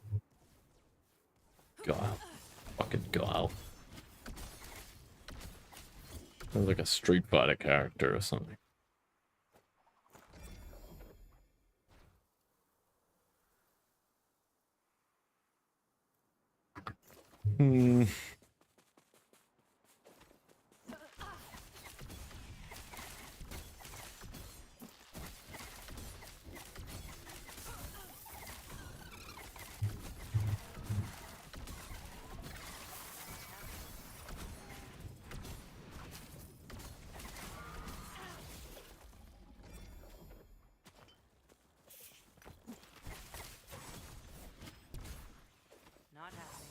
Guile. Fucking Guile. Sounds like a Street Fighter character or something. Hmm. Not happening.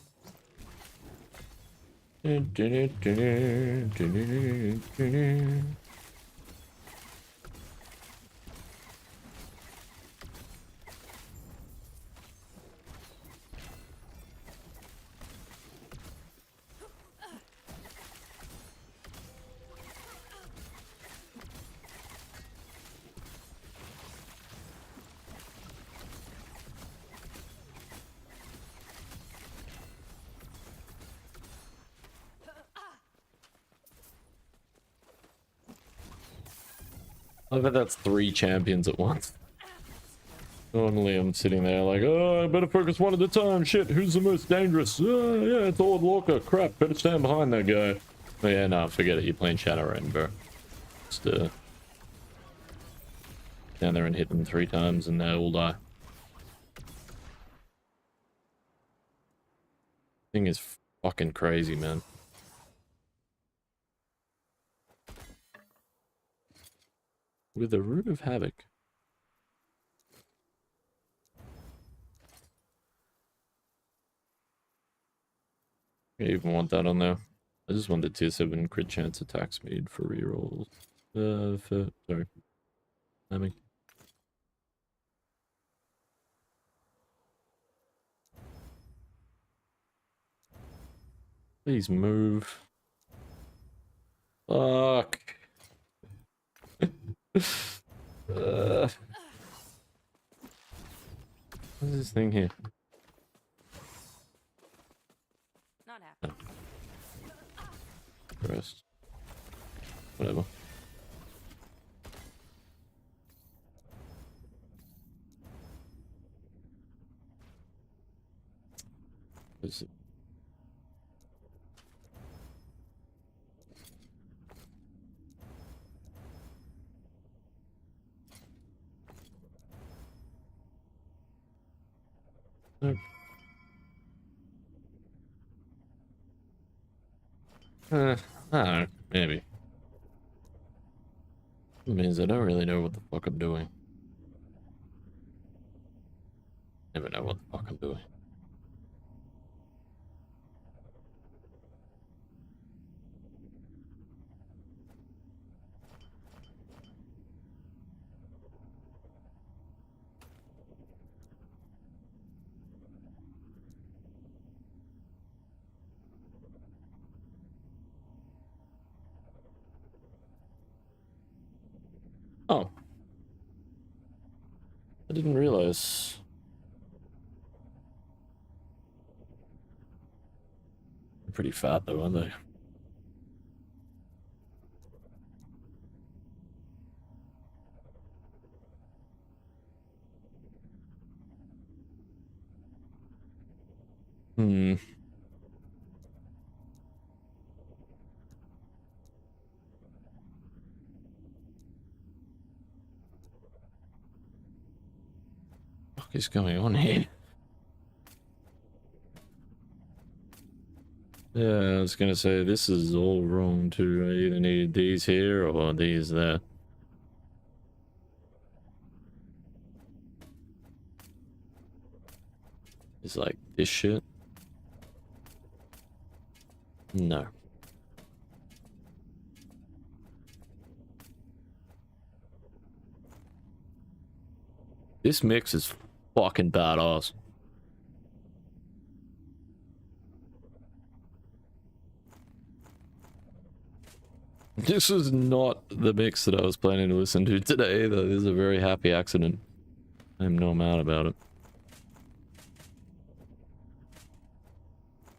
I bet that's 3 champions at once. Normally I'm sitting there like, oh, I better focus one at a time. Shit, who's the most dangerous? Oh, yeah, it's Lord Walker. Crap, better stand behind that guy. Oh, yeah, no, forget it. You're playing Rend, bro. Just, down there and hit them 3 times and they all die. Thing is fucking crazy, man. With a Root of Havoc. I even want that on there. I just want the tier 7 crit chance attack speed for rerolls. Sorry. Timing. Please move. Fuck. What is this thing here? Not happy. Rest. Whatever. Is it? Nope. I don't know. Maybe. It means I don't really know what the fuck I'm doing. Never know what the fuck I'm doing. Oh. I didn't realize. They're pretty fat though, aren't they? Hmm. What is going on here? Yeah, I was gonna say this is all wrong too. I either need these here or these there. It's like this shit. No. This mix is fucking badass. This was not the mix that I was planning to listen to today, though. This is a very happy accident. I'm no mad about it.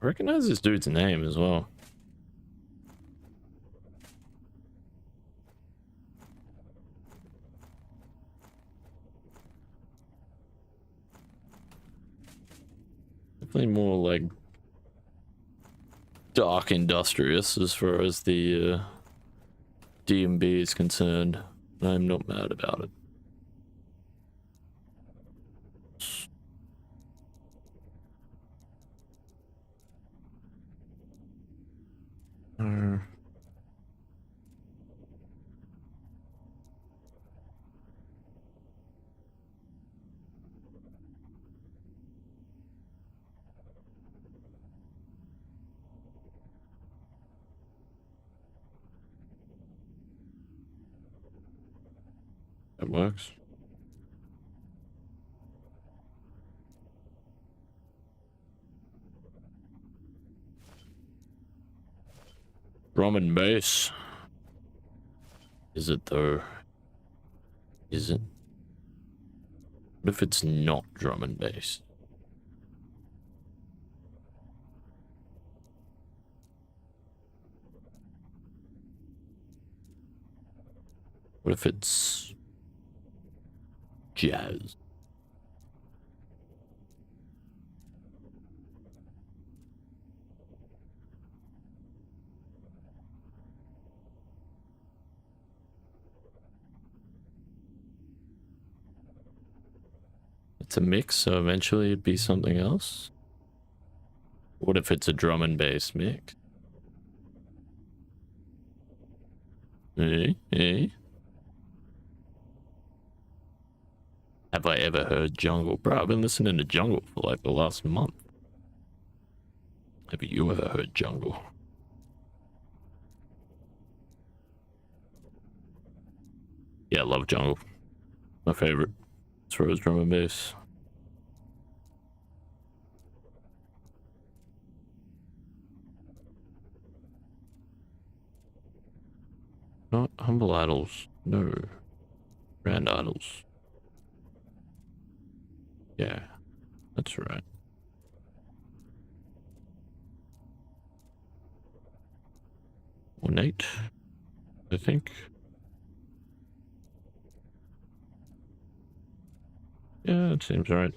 I recognize this dude's name as well. Definitely more like dark industrious as far as the D&B is concerned. I'm not mad about it. That works. Drum and bass. Is it though? Is it? What if it's not drum and bass? What if it's jazz? It's a mix, so eventually it'd be something else. What if it's a drum and bass mix? Eh? Have I ever heard jungle? Bro, I've been listening to jungle for like the last month. Have you ever heard jungle? Yeah, I love jungle. My favorite. As far as drum and bass. Not humble idols. No. Grand idols. Yeah, that's right. Ornate, I think. Yeah, it seems right.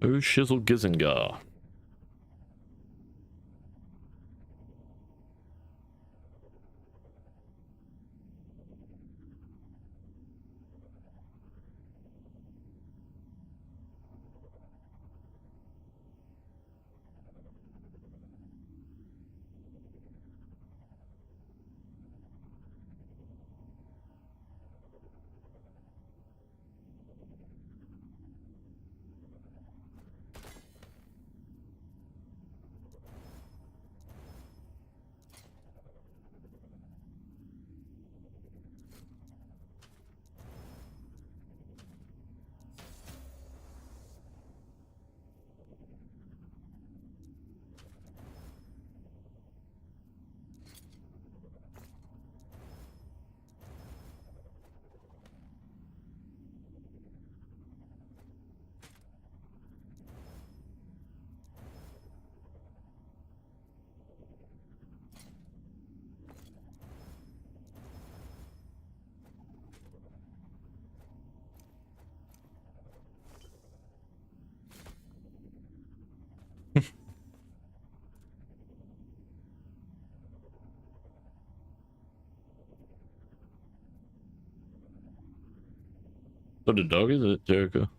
Oh, Shizzle Gizengar. What a dog is it, Jericho?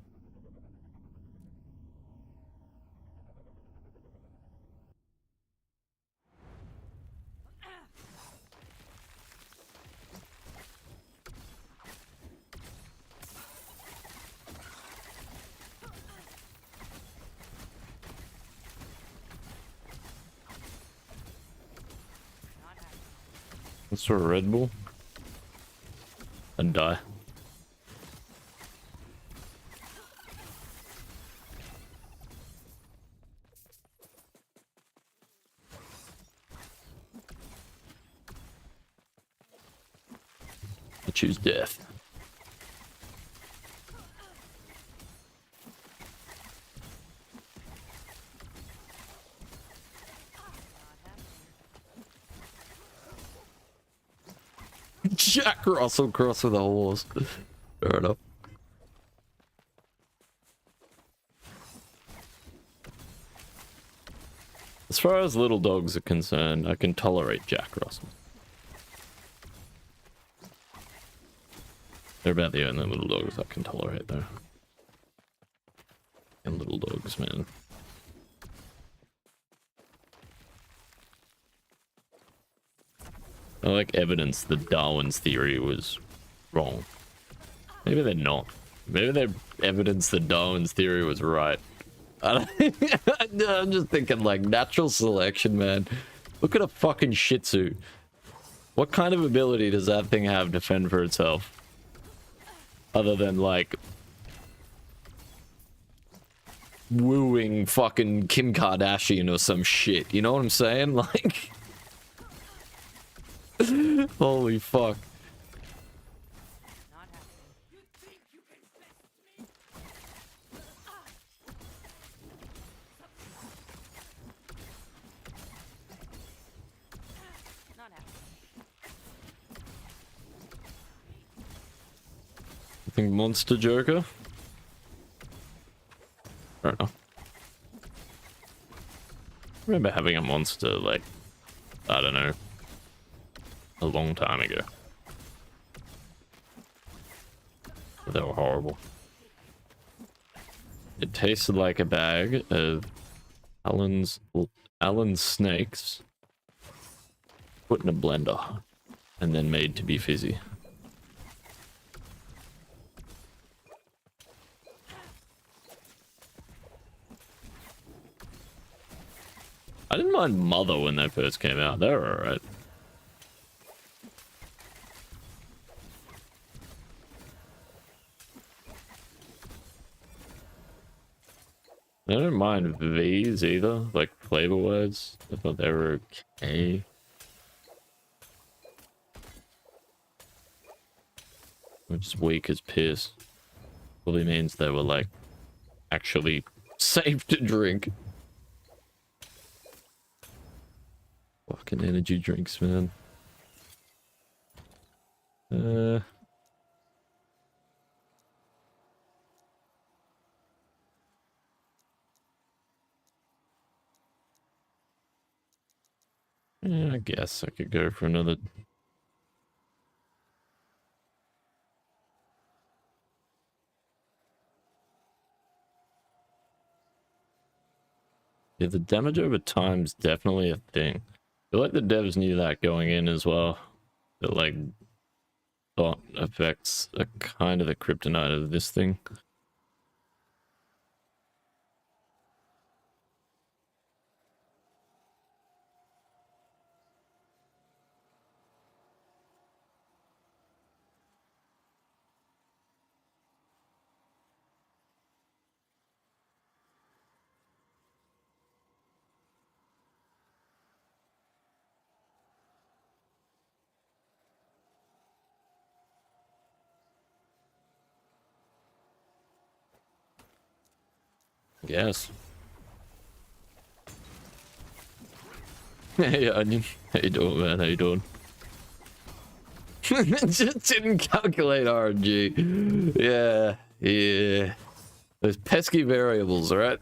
Let's throw a Red Bull and die. I choose death. Jack Russell cross with a horse. Fair enough. As far as little dogs are concerned, I can tolerate Jack Russell. They're about the only little dogs I can tolerate, though. And little dogs, man. I like evidence that Darwin's theory was wrong. Maybe they're not. Maybe they're evidence that Darwin's theory was right. I don't, I'm just thinking like natural selection, man. Look at a fucking Shih Tzu. What kind of ability does that thing have to fend for itself? Other than like wooing fucking Kim Kardashian or some shit. You know what I'm saying? Like... Holy fuck. Not happening. Not happening. I think Monster Joker? I don't know. I remember having a monster, like, I don't know, a long time ago. But they were horrible. It tasted like a bag of Allen's snakes put in a blender and then made to be fizzy. I didn't mind Mother when they first came out. They were alright. I don't mind V's either, like flavor wise. I thought they were okay. I'm just weak as piss. Probably means they were like actually safe to drink. Fucking energy drinks, man. Yeah, I guess I could go for another. Yeah, the damage over time's definitely a thing. I feel like the devs knew that going in as well. That like thought effects are kind of the kryptonite of this thing. Yes. Hey, Onion. How you doing, man? How you doing? Just didn't calculate RNG. Yeah, yeah. Those pesky variables, right?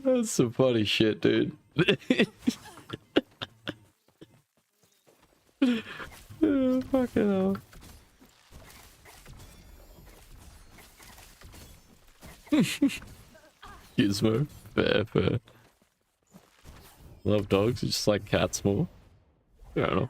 That's some funny shit, dude. Oh, fucking hell. Gizmo. Fair, fair. Love dogs, just like cats more. I don't know.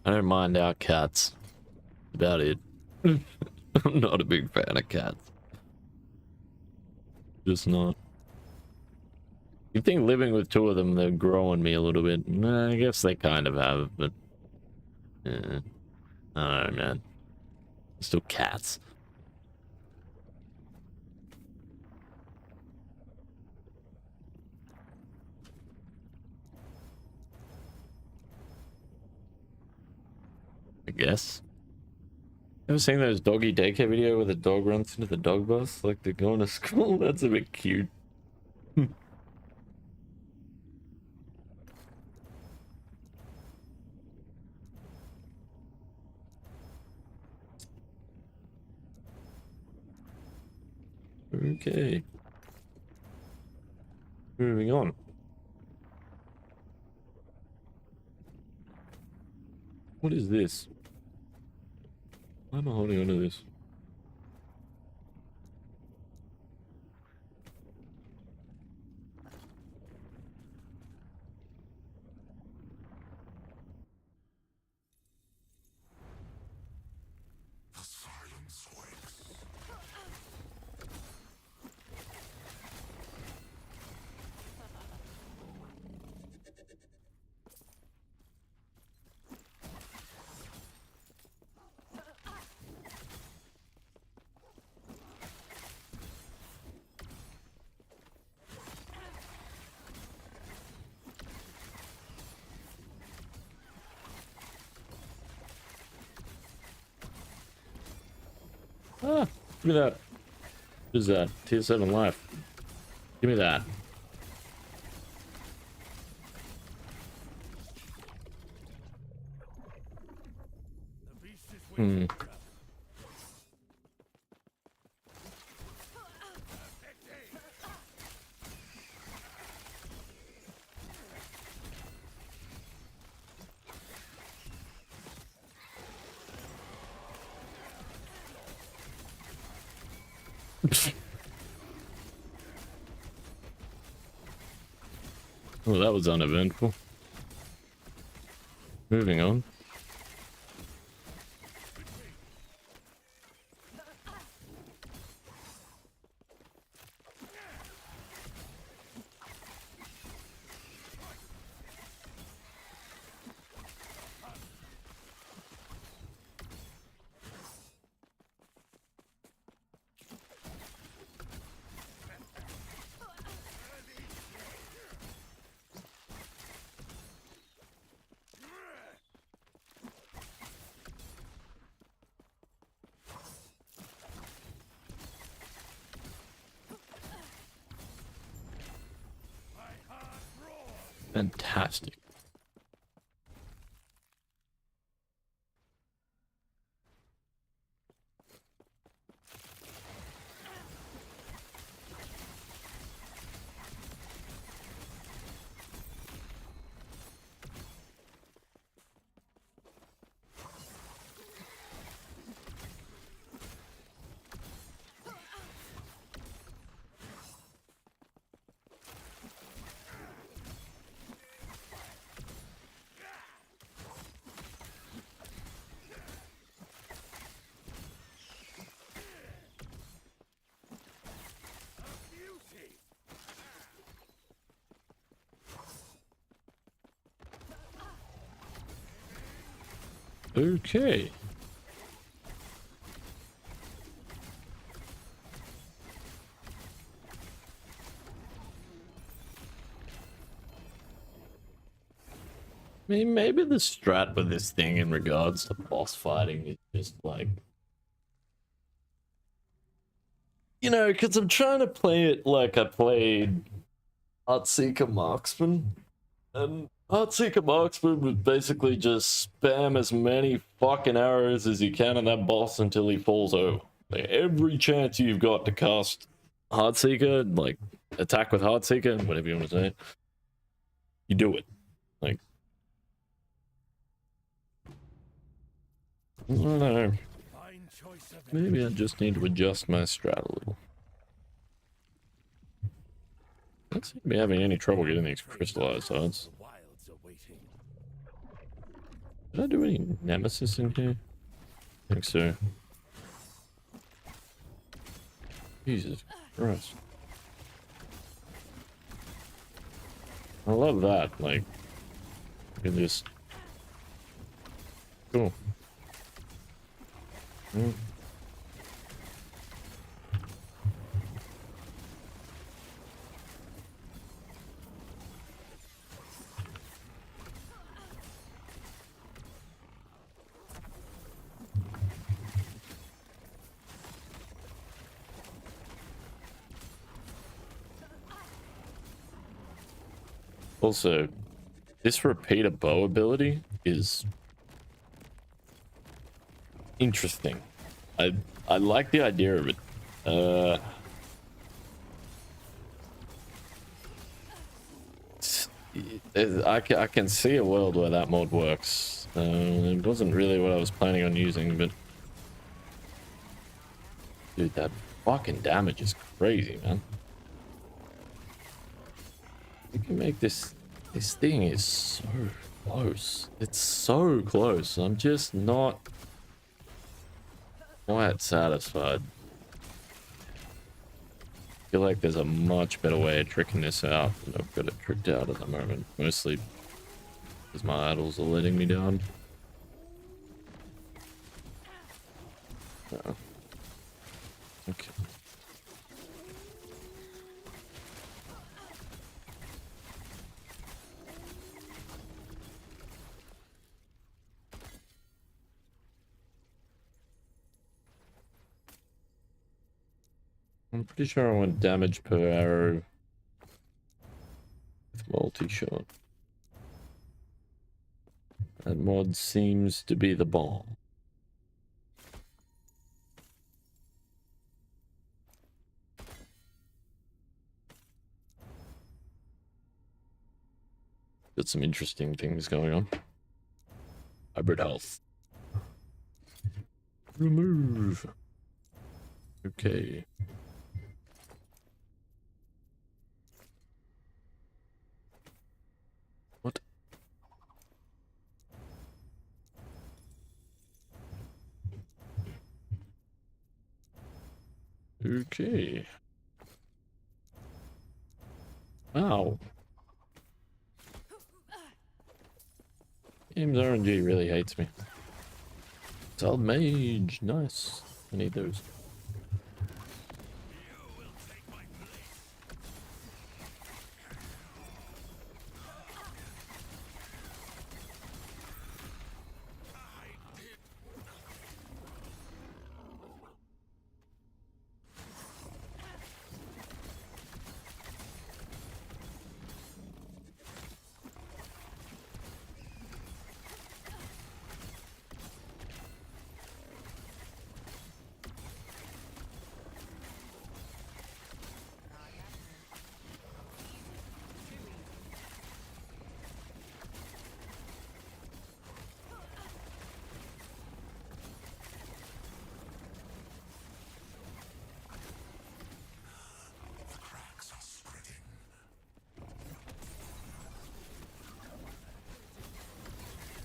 I don't mind our cats. About it. I'm not a big fan of cats. Just not. You think living with two of them, they're growing me a little bit. Nah, I guess they kind of have, but... Yeah. I don't know, man. Still cats. I guess. Ever seen those doggy daycare video where the dog runs into the dog bus like they're going to school? That's a bit cute. Okay. Moving on. What is this? Why am I holding onto this? The silence wakes. Ah, give me that. What is that? Tier 7 life. Give me that. The beast is Hmm. waiting. Well, that was uneventful. Moving on. Fantastic. Okay. I mean, maybe the strat with this thing in regards to boss fighting is just like, you know, because I'm trying to play it like I played Heartseeker Marksman. And Heartseeker Marksman would basically just spam as many fucking arrows as you can on that boss until he falls over. Like, every chance you've got to cast Heartseeker, like attack with Heartseeker, whatever you want to say, you do it. Like, I don't know. Fine choice of Maybe I just need to adjust my strat a little. I don't seem to be having any trouble getting these crystallized hearts. the wilds are waiting. Did I do any nemesis in here? I think so. Jesus Christ. I love that, like, you can just... Cool. Mm. Also, this repeater bow ability is interesting. I like the idea of it. I can see a world where that mod works. It wasn't really what I was planning on using, but dude, that fucking damage is crazy, man. You can make this thing is so close. It's so close. I'm just not quite satisfied. I feel like there's a much better way of tricking this out, and I've got it tricked out at the moment. Mostly because my idols are letting me down. No. Okay. I'm pretty sure I want damage per arrow with multi-shot. That mod seems to be the bomb. Got some interesting things going on. Hybrid health. Remove. Okay. What? Okay. Wow. Games RNG really hates me. Solid mage. Nice. I need those.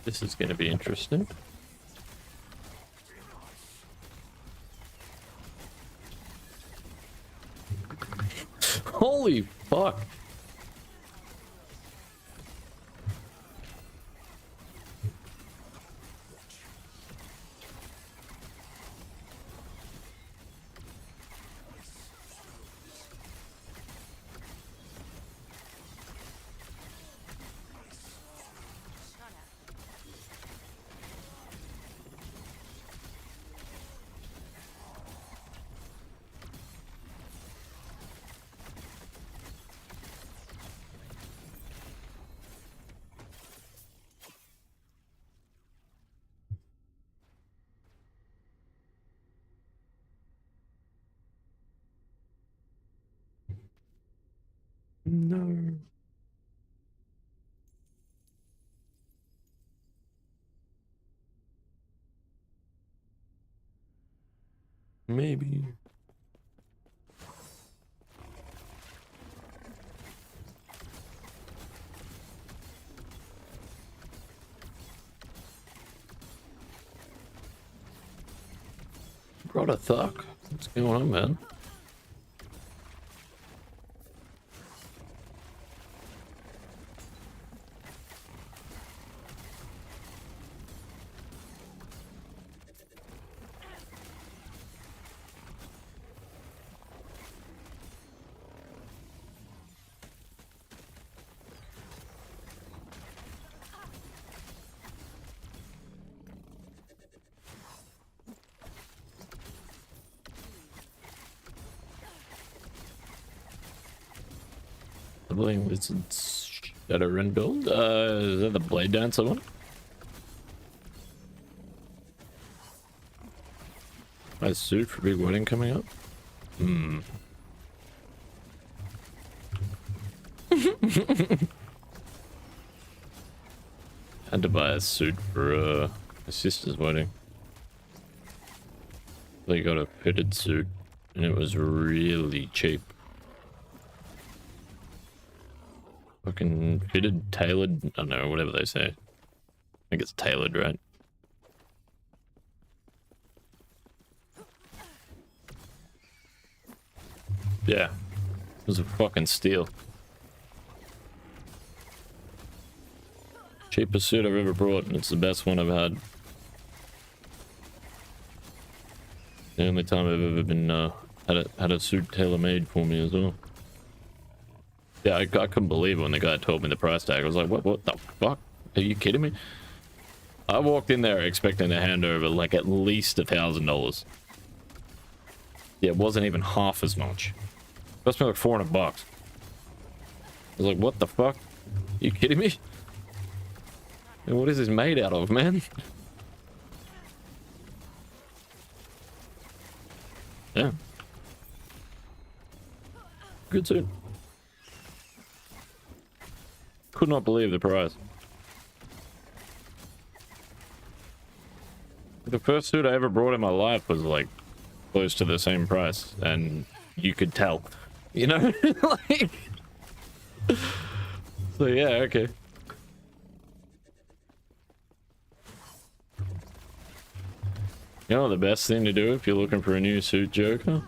This is going to be interesting. Holy fuck. Not happening. No. Maybe. Brought a thuck. What's going on, man? Leveling Wizards Shadow Rend build? Is that the Blade Dancer one? My suit for big wedding coming up? Hmm. Had to buy a suit for my sister's wedding. They got a fitted suit and it was really cheap. Fucking fitted, tailored, I don't know, whatever they say. I think it's tailored, right? Yeah. It was a fucking steal. Cheapest suit I've ever brought, and it's the best one I've had. The only time I've ever been, had a suit tailor-made for me as well. Yeah, I couldn't believe it when the guy told me the price tag. I was like, what the fuck? Are you kidding me? I walked in there expecting to hand over like at least $1,000. Yeah, it wasn't even half as much. It cost me like $400. I was like, what the fuck? Are you kidding me? And what is this made out of, man? Yeah. Good suit. Could not believe the price. The first suit I ever brought in my life was like close to the same price, and you could tell, you know. Like, so yeah, okay. You know the best thing to do if you're looking for a new suit, Joker?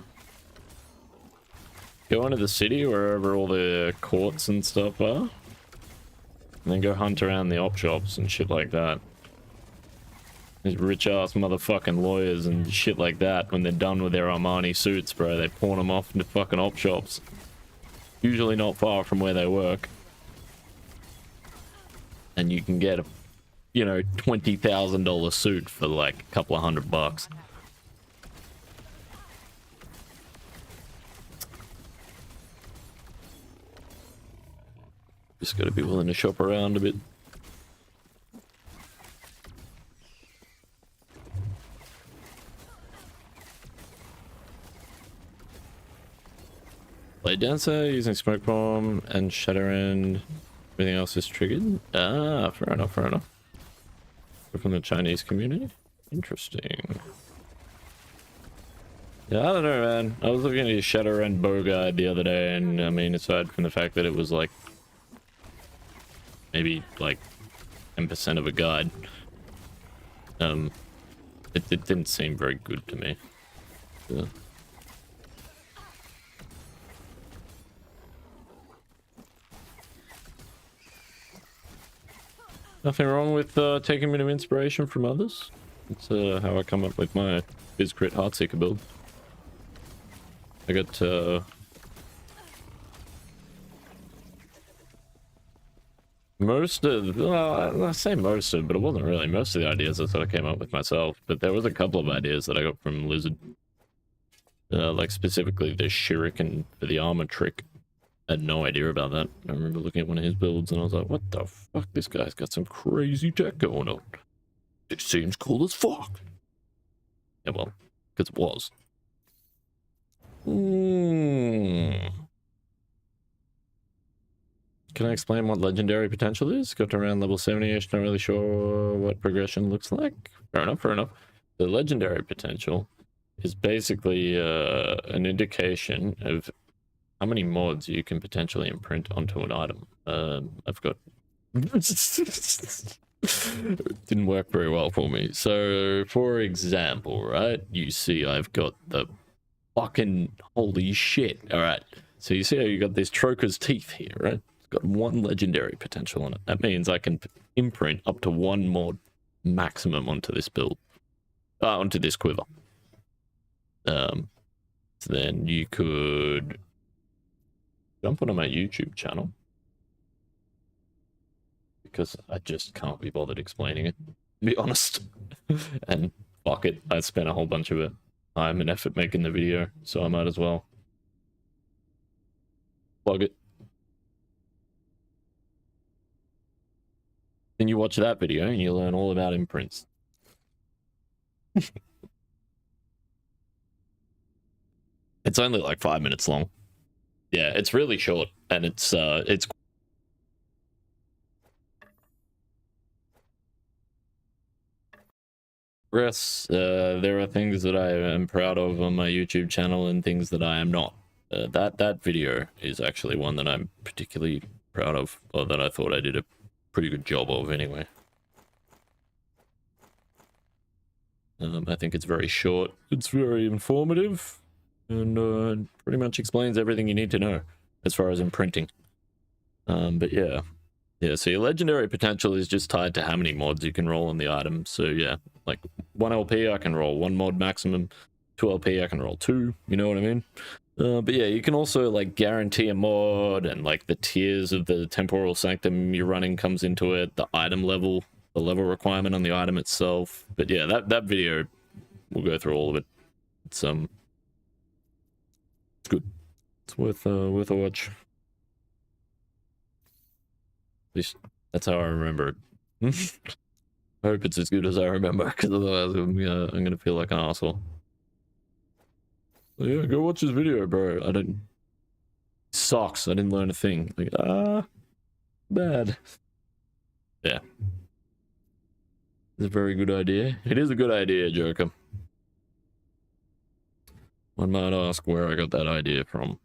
Go into the city wherever all the courts and stuff are. And then go hunt around the op shops and shit like that. These rich ass motherfucking lawyers and shit like that, when they're done with their Armani suits, bro, they pawn them off into fucking op shops. Usually not far from where they work. And you can get a, you know, $20,000 suit for like a couple of $100. Just gotta be willing to shop around a bit. Blade Dancer using Smoke Bomb and Shadow Rend. Everything else is triggered. Ah, fair enough, fair enough. We're from the Chinese community? Interesting. Yeah, I don't know, man. I was looking at his Shadow Rend bow guide the other day, and I mean, aside from the fact that it was like maybe like 10% of a guide. It didn't seem very good to me. Yeah. Nothing wrong with taking a bit of inspiration from others. It's how I come up with my Biz Crit Heartseeker build. I got most of, well, I say most of, but it wasn't really most of the ideas that I came up with myself. But there was a couple of ideas that I got from Lizard, like specifically the shuriken for the armor trick. I had no idea about that. I remember looking at one of his builds and I was like, what the fuck? This guy's got some crazy tech going on. It seems cool as fuck. Yeah, well, because it was. Can I explain what legendary potential is? Got to around level 70-ish, not really sure what progression looks like. Fair enough, fair enough. The legendary potential is basically an indication of how many mods you can potentially imprint onto an item. I've got... It didn't work very well for me. So, for example, right? You see I've got the fucking... Holy shit. Alright. So you see how you got this Troker's Teeth here, right? It's got 1 legendary potential on it. That means I can imprint up to 1 mod maximum onto this build. Onto this quiver. So then you could... jump onto my YouTube channel. Because I just can't be bothered explaining it, to be honest. And fuck it, I spent a whole bunch of time and effort making the video, so I might as well plug it. Then you watch that video and you learn all about imprints. It's only like 5 minutes long. Yeah, it's really short, and it's progress. There are things that I am proud of on my YouTube channel and things that I am not. That video is actually one that I'm particularly proud of, or that I thought I did a pretty good job of anyway. I think it's very short, it's very informative, and pretty much explains everything you need to know as far as imprinting. But yeah. Yeah, so your legendary potential is just tied to how many mods you can roll on the item. So yeah, like 1 LP I can roll 1 mod maximum, 2 LP I can roll 2, you know what I mean? But yeah, you can also like guarantee a mod, and like the tiers of the temporal sanctum you're running comes into it, the item level, the level requirement on the item itself. But yeah, that video, we'll go through all of it. It's good. It's worth a watch. At least that's how I remember it. I hope it's as good as I remember, because otherwise I'm gonna feel like an asshole. So yeah, go watch this video, bro. I didn't... Sucks. I didn't learn a thing. Like, bad. Yeah. It's a very good idea. It is a good idea, Joker. One might ask where I got that idea from.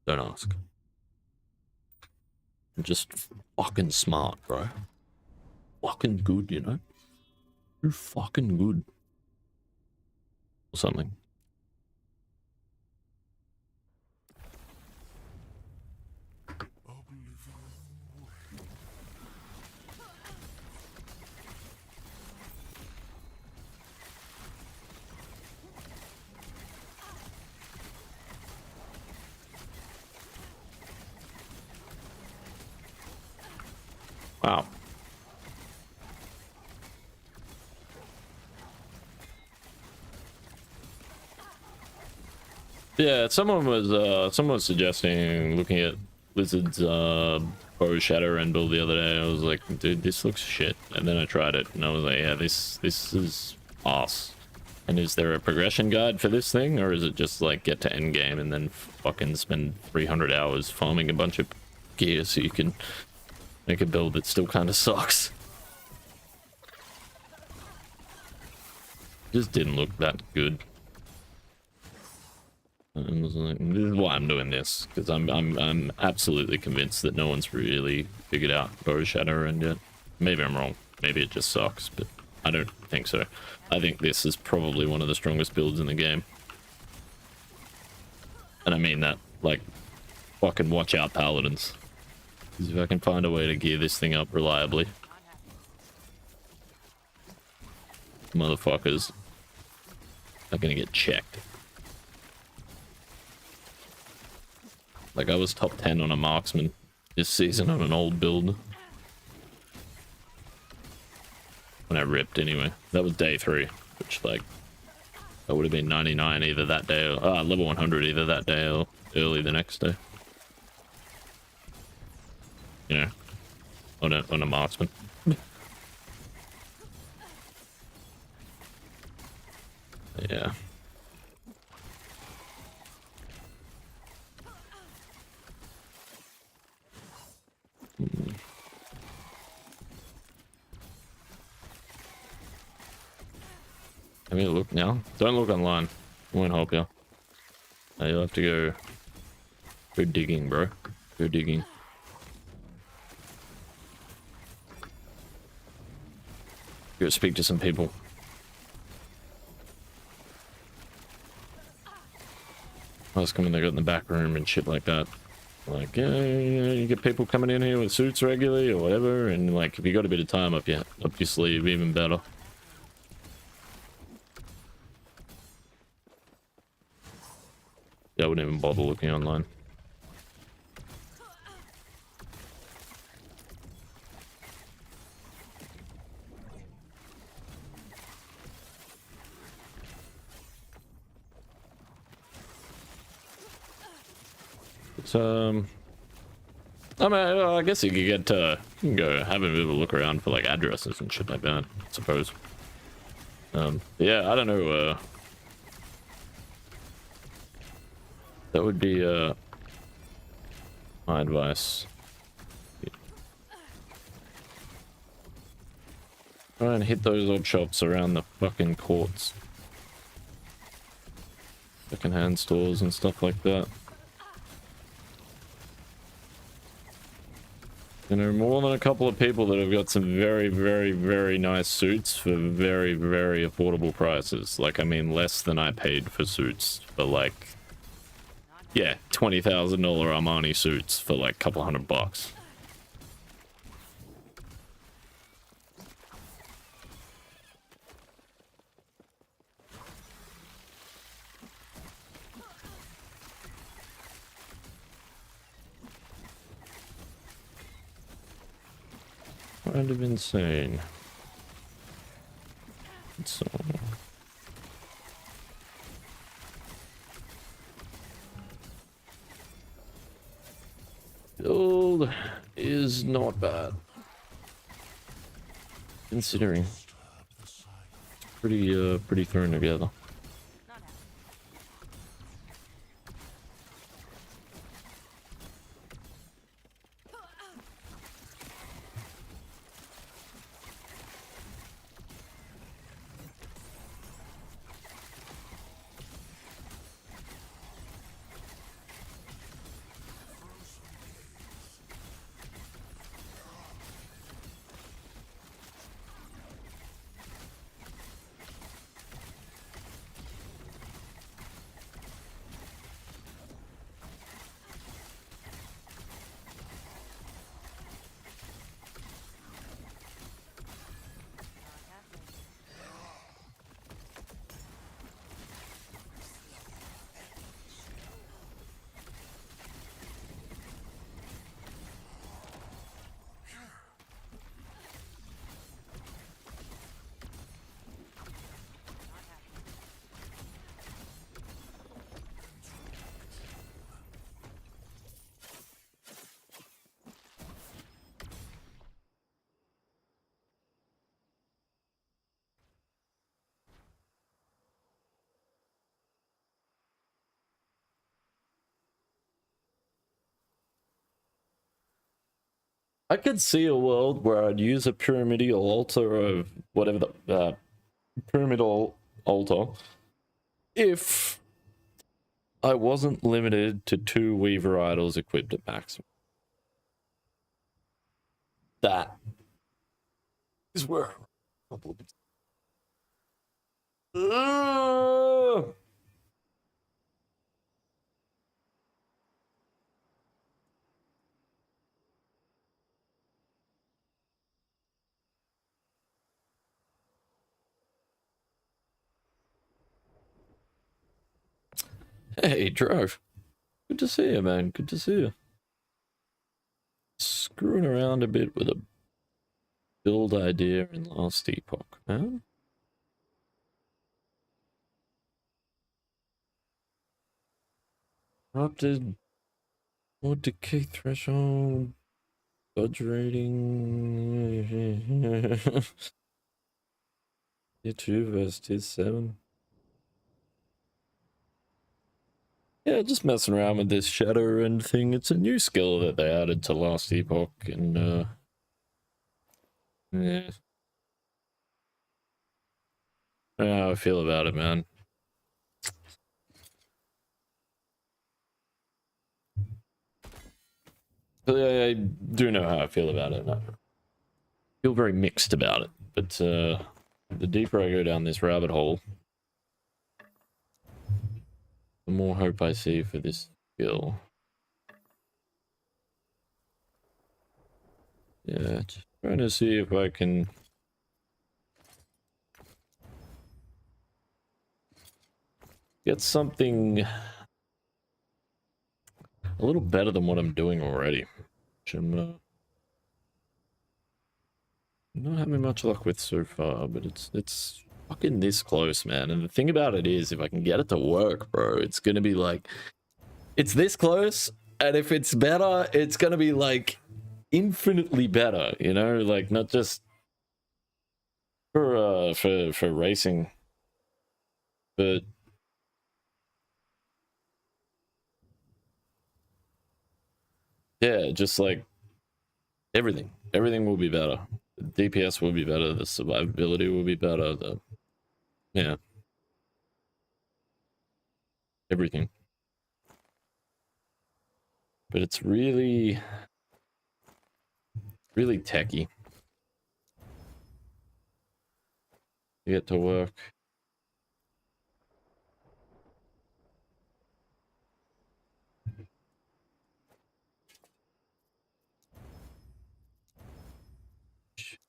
Don't ask. I'm just fucking smart, bro. Fucking good, you know? You're fucking good. Or something. Wow. Yeah, someone was suggesting looking at Lizard's bow shadow Rend build the other day. I was like, dude, this looks shit. And then I tried it and I was like, yeah, this is ass. And is there a progression guide for this thing, or is it just like get to end game and then fucking spend 300 hours farming a bunch of gear so you can make a build that still kind of sucks? Just didn't look that good. I was like, this is why I'm doing this, because I'm absolutely convinced that no one's really figured out Bow Shadow Rend yet. Maybe I'm wrong. Maybe it just sucks, but I don't think so. I think this is probably one of the strongest builds in the game. And I mean that, like, fucking watch out, Paladins. Because if I can find a way to gear this thing up reliably, motherfuckers are gonna get checked. Like, I was top 10 on a Marksman this season on an old build. When I ripped, anyway. That was day 3, which, like, I would have been 99 either that day or level 100 either that day or early the next day. You know, on a Marksman. Yeah. Have you look now? Don't look online. It won't help you. You'll have to go digging, bro. Go digging. Go speak to some people. I was coming, they got in the back room and shit like that. Like, yeah, you get people coming in here with suits regularly or whatever, and like, if you got a bit of time up your sleeve, even better. Yeah, I wouldn't even bother looking online. It's, I mean, I guess you could get, you can go have a bit of a look around for like addresses and shit like that, I suppose. Yeah, I don't know, that would be, my advice. Try and hit those odd shops around the fucking courts. Second-hand stores and stuff like that. You know, more than a couple of people that have got some very, very, very nice suits for very, very affordable prices. Like, I mean, less than I paid for suits for, like, yeah, $20,000 Armani suits for, like, a couple $100. Kind of insane. So build is not bad, considering pretty thrown together. I could see a world where I'd use a pyramidal altar of whatever the pyramidal altar if I wasn't limited to 2 Weaver idols equipped at maximum. that is where I'm a couple of bits. Hey, Drove. Good to see you, man. Good to see you. Screwing around a bit with a build idea in Last Epoch, man. Corrupted. More decay threshold. Budge rating. Tier 2 versus Tier 7. Yeah, just messing around with this Shadow Rend thing. It's a new skill that they added to Last Epoch, and yeah. I don't know how I feel about it, man. I do know how I feel about it. I feel very mixed about it, but the deeper I go down this rabbit hole, the more hope I see for this skill. Yeah, just trying to see if I can get something a little better than what I'm doing already, which I'm not having much luck with so far, but it's fucking this close, man. And the thing about it is, if I can get it to work, bro, it's gonna be like, it's this close, and if it's better, it's gonna be like infinitely better, you know, like not just for racing, but yeah, just like everything will be better. The DPS will be better, the survivability will be better, yeah, everything. But it's really techy to get to work.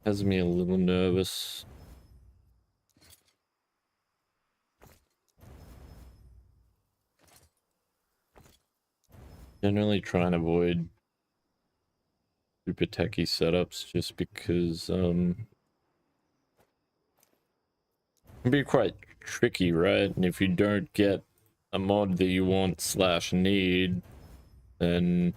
Has me a little nervous. Generally try and avoid super techy setups just because can be quite tricky, right? And if you don't get a mod that you want / need, then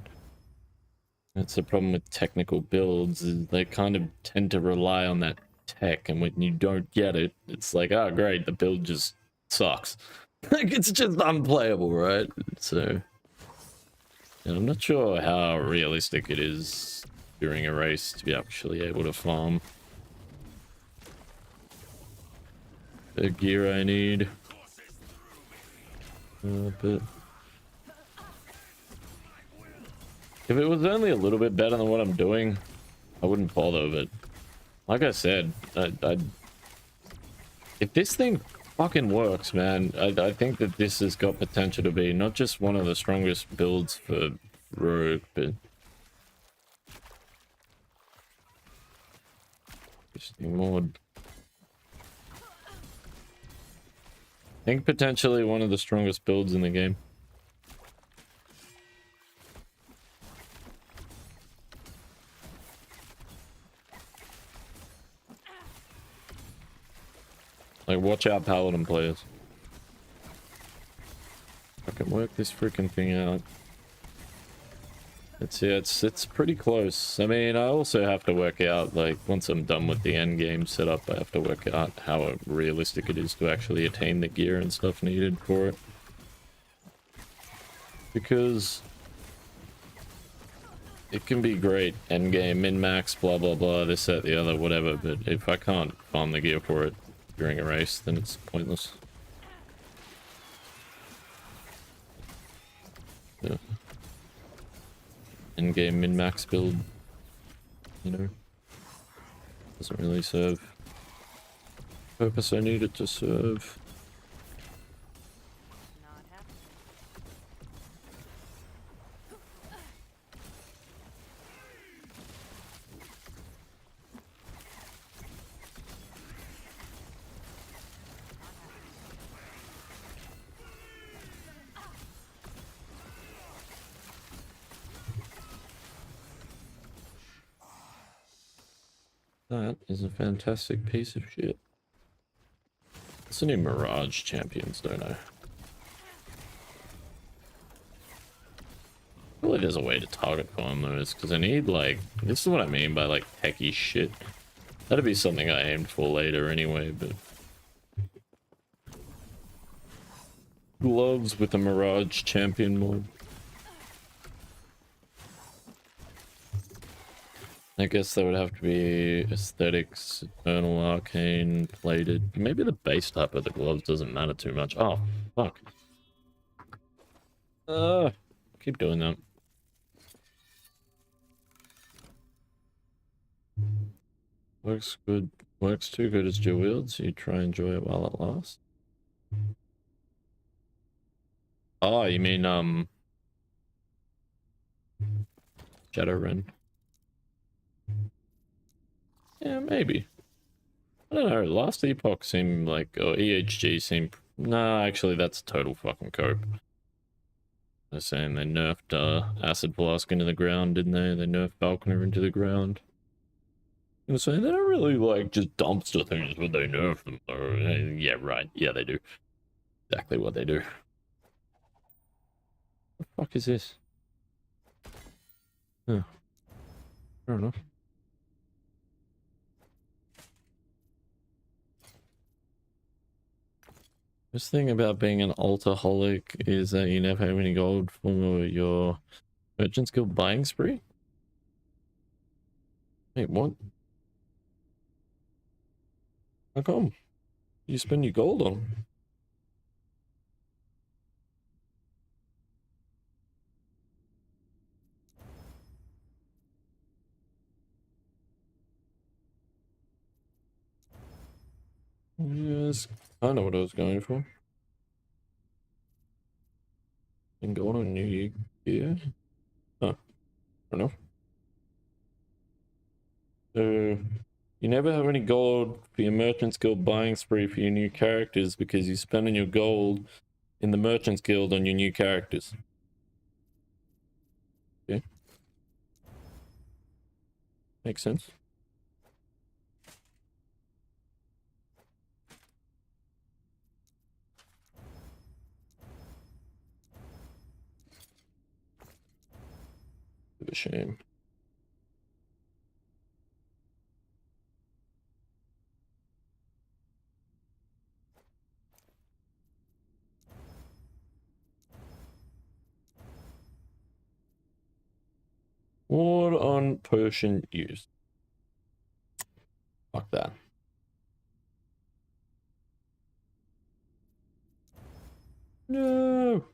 that's the problem with technical builds, is they kind of tend to rely on that tech, and when you don't get it, it's like, oh great, the build just sucks. Like, it's just unplayable, right? So and I'm not sure how realistic it is during a race to be actually able to farm the gear I need. But if it was only a little bit better than what I'm doing, I wouldn't bother. But like I said, if this thing fucking works, man, I think that this has got potential to be not just one of the strongest builds for Rogue, but interesting mod. I think potentially one of the strongest builds in the game. Like, watch out, Paladin players. I can work this freaking thing out. It's pretty close. I mean, I also have to work out, like, once I'm done with the end game setup, I have to work out how realistic it is to actually attain the gear and stuff needed for it. Because it can be great end game, min-max, blah blah blah, this, that, the other, whatever, but if I can't farm the gear for it during a race, then it's pointless. Yeah. End game min-max build, you know. Doesn't really serve the purpose I need it to serve. Not happening. That is a fantastic piece of shit. It's a new Mirage champions, don't I? Really, there's a way to target farm those, because I need, like, this is what I mean by, like, techie shit. That'd be something I aimed for later anyway, but... Gloves with a Mirage champion mod. I guess that would have to be aesthetics, eternal, arcane, plated. Maybe the base type of the gloves doesn't matter too much. Oh, fuck. Keep doing that. Works good. Works too good as dual wield, so you try and enjoy it while it lasts. Oh, you mean, Shadow Rend. Yeah, maybe. I don't know, last Epoch seemed like, or EHG seemed... Nah, actually that's total fucking cope. They're saying they nerfed Acid Flask into the ground, didn't they? They nerfed Falconer into the ground. I'm saying they don't really, like, just dumpster things when they nerf them. Or, yeah, right. Yeah, they do. Exactly what they do. What the fuck is this? Oh. Fair enough. This thing about being an alcoholic is that you never have any gold for your Merchant's Guild buying spree? Wait, what? How come? You spend your gold on? Yes, I know what I was going for. And gold on new gear? Huh, fair enough. So, you never have any gold for your Merchant's Guild buying spree for your new characters because you're spending your gold in the Merchant's Guild on your new characters. Okay. Makes sense. Bit of a shame. Ward on potion use. Fuck that. No.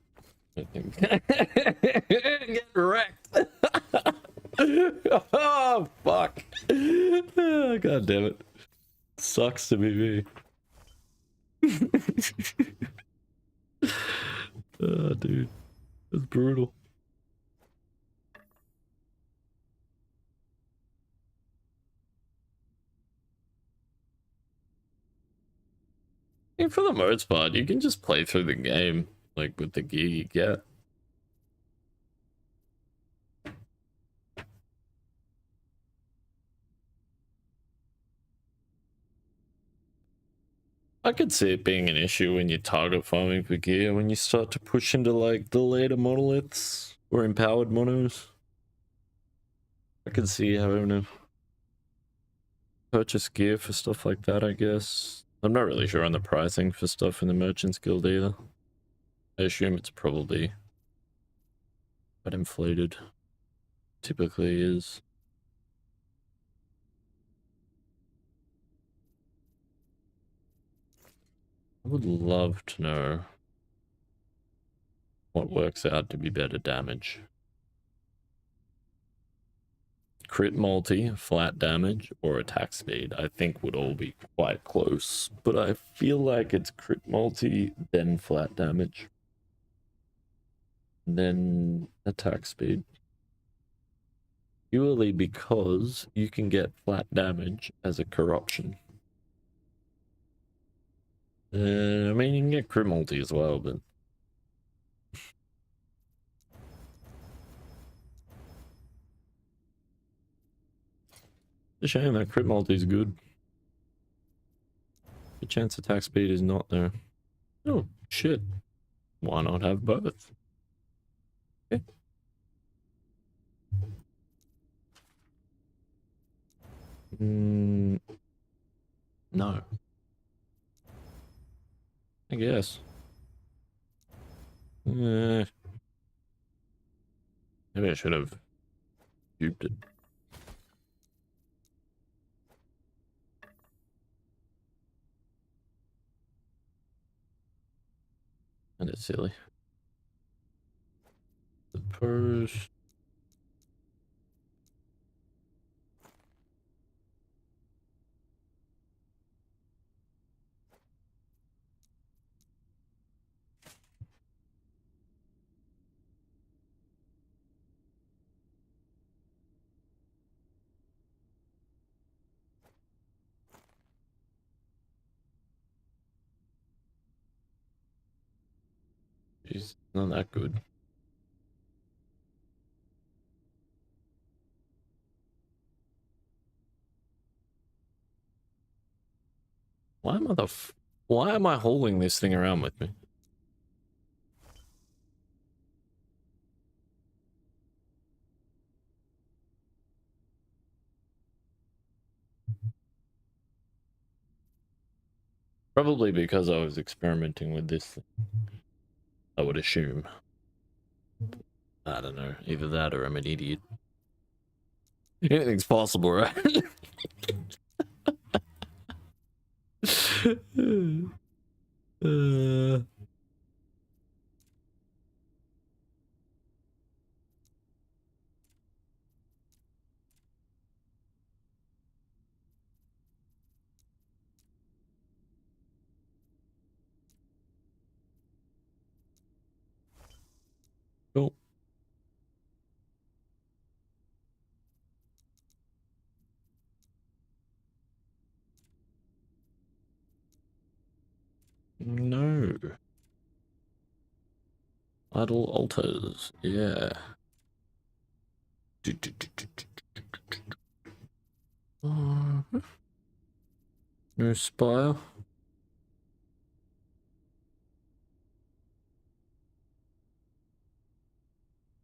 I think. Get wrecked. Oh fuck. God damn it. Sucks to be me. Oh, dude. That's brutal. And for the most part, you can just play through the game, like, with the gear you get. I could see it being an issue when you target farming for gear, when you start to push into, like, the later monoliths, or empowered monos. I could see having to purchase gear for stuff like that, I guess. I'm not really sure on the pricing for stuff in the Merchant's Guild either. I assume it's probably quite inflated. Typically is. I would love to know what works out to be better damage. crit multi, flat damage, or attack speed, I think would all be quite close. But I feel like it's crit multi, then flat damage, then attack speed. Purely because you can get flat damage as a corruption. I mean, you can get crit multi as well, but it's a shame that crit multi is good. The chance attack speed is not there. Oh, shit. Why not have both? Okay. No. I guess. Maybe I should have duped it. And it's silly. The purse. Jeez, not that good. Why am I hauling this thing around with me? Probably because I was experimenting with this thing, I would assume. I don't know. Either that or I'm an idiot. Anything's possible, right? Cool. No. Idle altars. Yeah. No spire.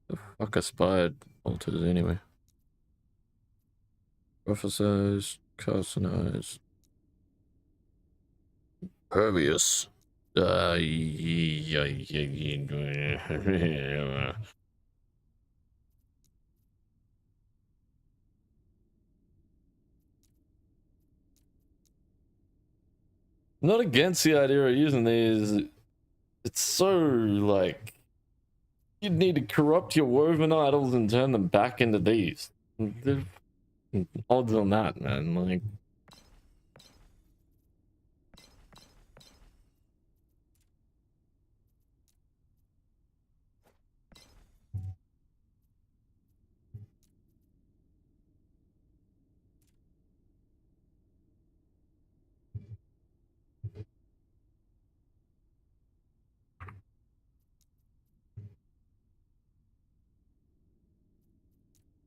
The fuck aspired altars anyway. Prophesize, carcinize, pervious. Not against the idea of using these. It's so like you'd need to corrupt your woven idols and turn them back into these. The odds on that, man. Like,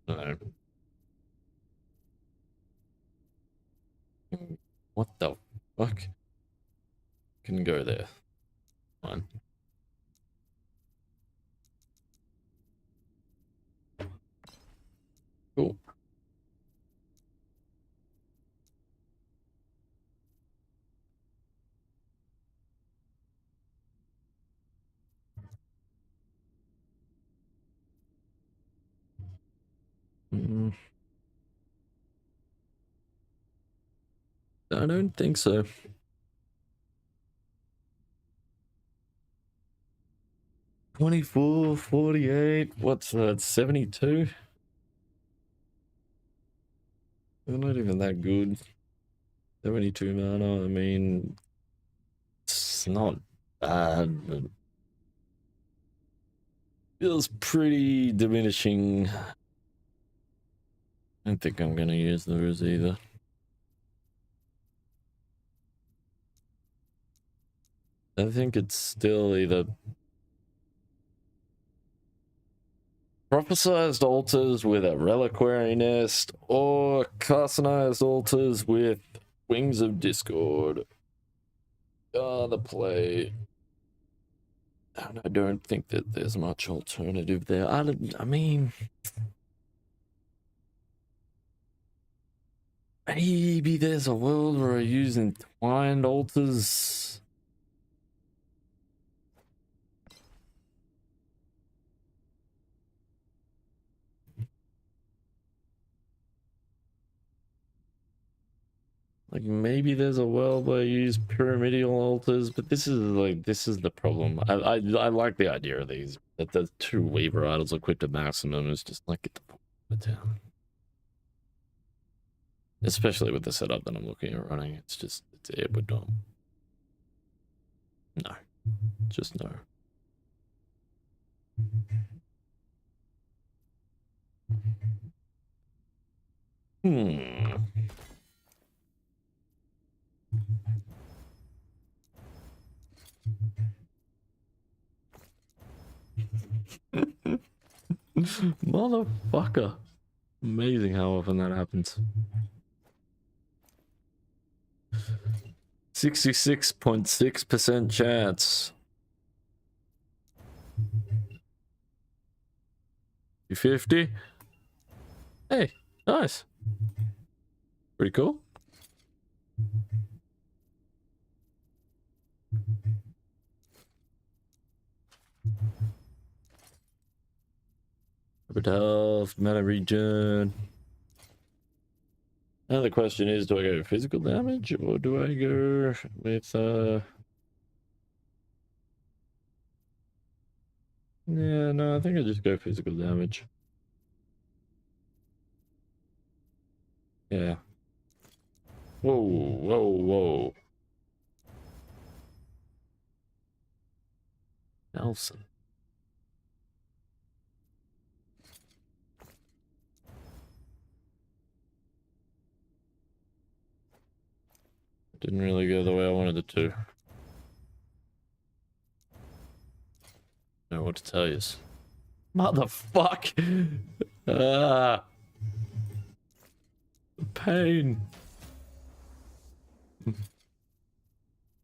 no. What the fuck? Can go there. Fine. Cool. I don't think so. 24, 48. What's that? 72? They're not even that good. 72 mana, I mean, it's not bad, but feels pretty diminishing. I don't think I'm gonna use those either. I think it's still either prophesized altars with a reliquary nest or carcinized altars with wings of discord. The play. And I don't think that there's much alternative there. I mean, maybe there's a world where I use entwined altars. Like maybe there's a world where I use pyramidal altars, but this is the problem. I like the idea of these. That the 2 Weaver idols equipped at maximum is just like get the fuck out of town. Especially with the setup that I'm looking at running, it would not. No, just no. Motherfucker. Amazing how often that happens. 66.6% chance. 50. Hey, nice. Pretty cool. Rapid health, mana regen. Now the question is, do I go physical damage or do I go with yeah, no, I think I just go physical damage. Yeah. Whoa, whoa, whoa. Nelson. Didn't really go the way I wanted it to. Know what to tell you. Motherfuck! Ah! Pain!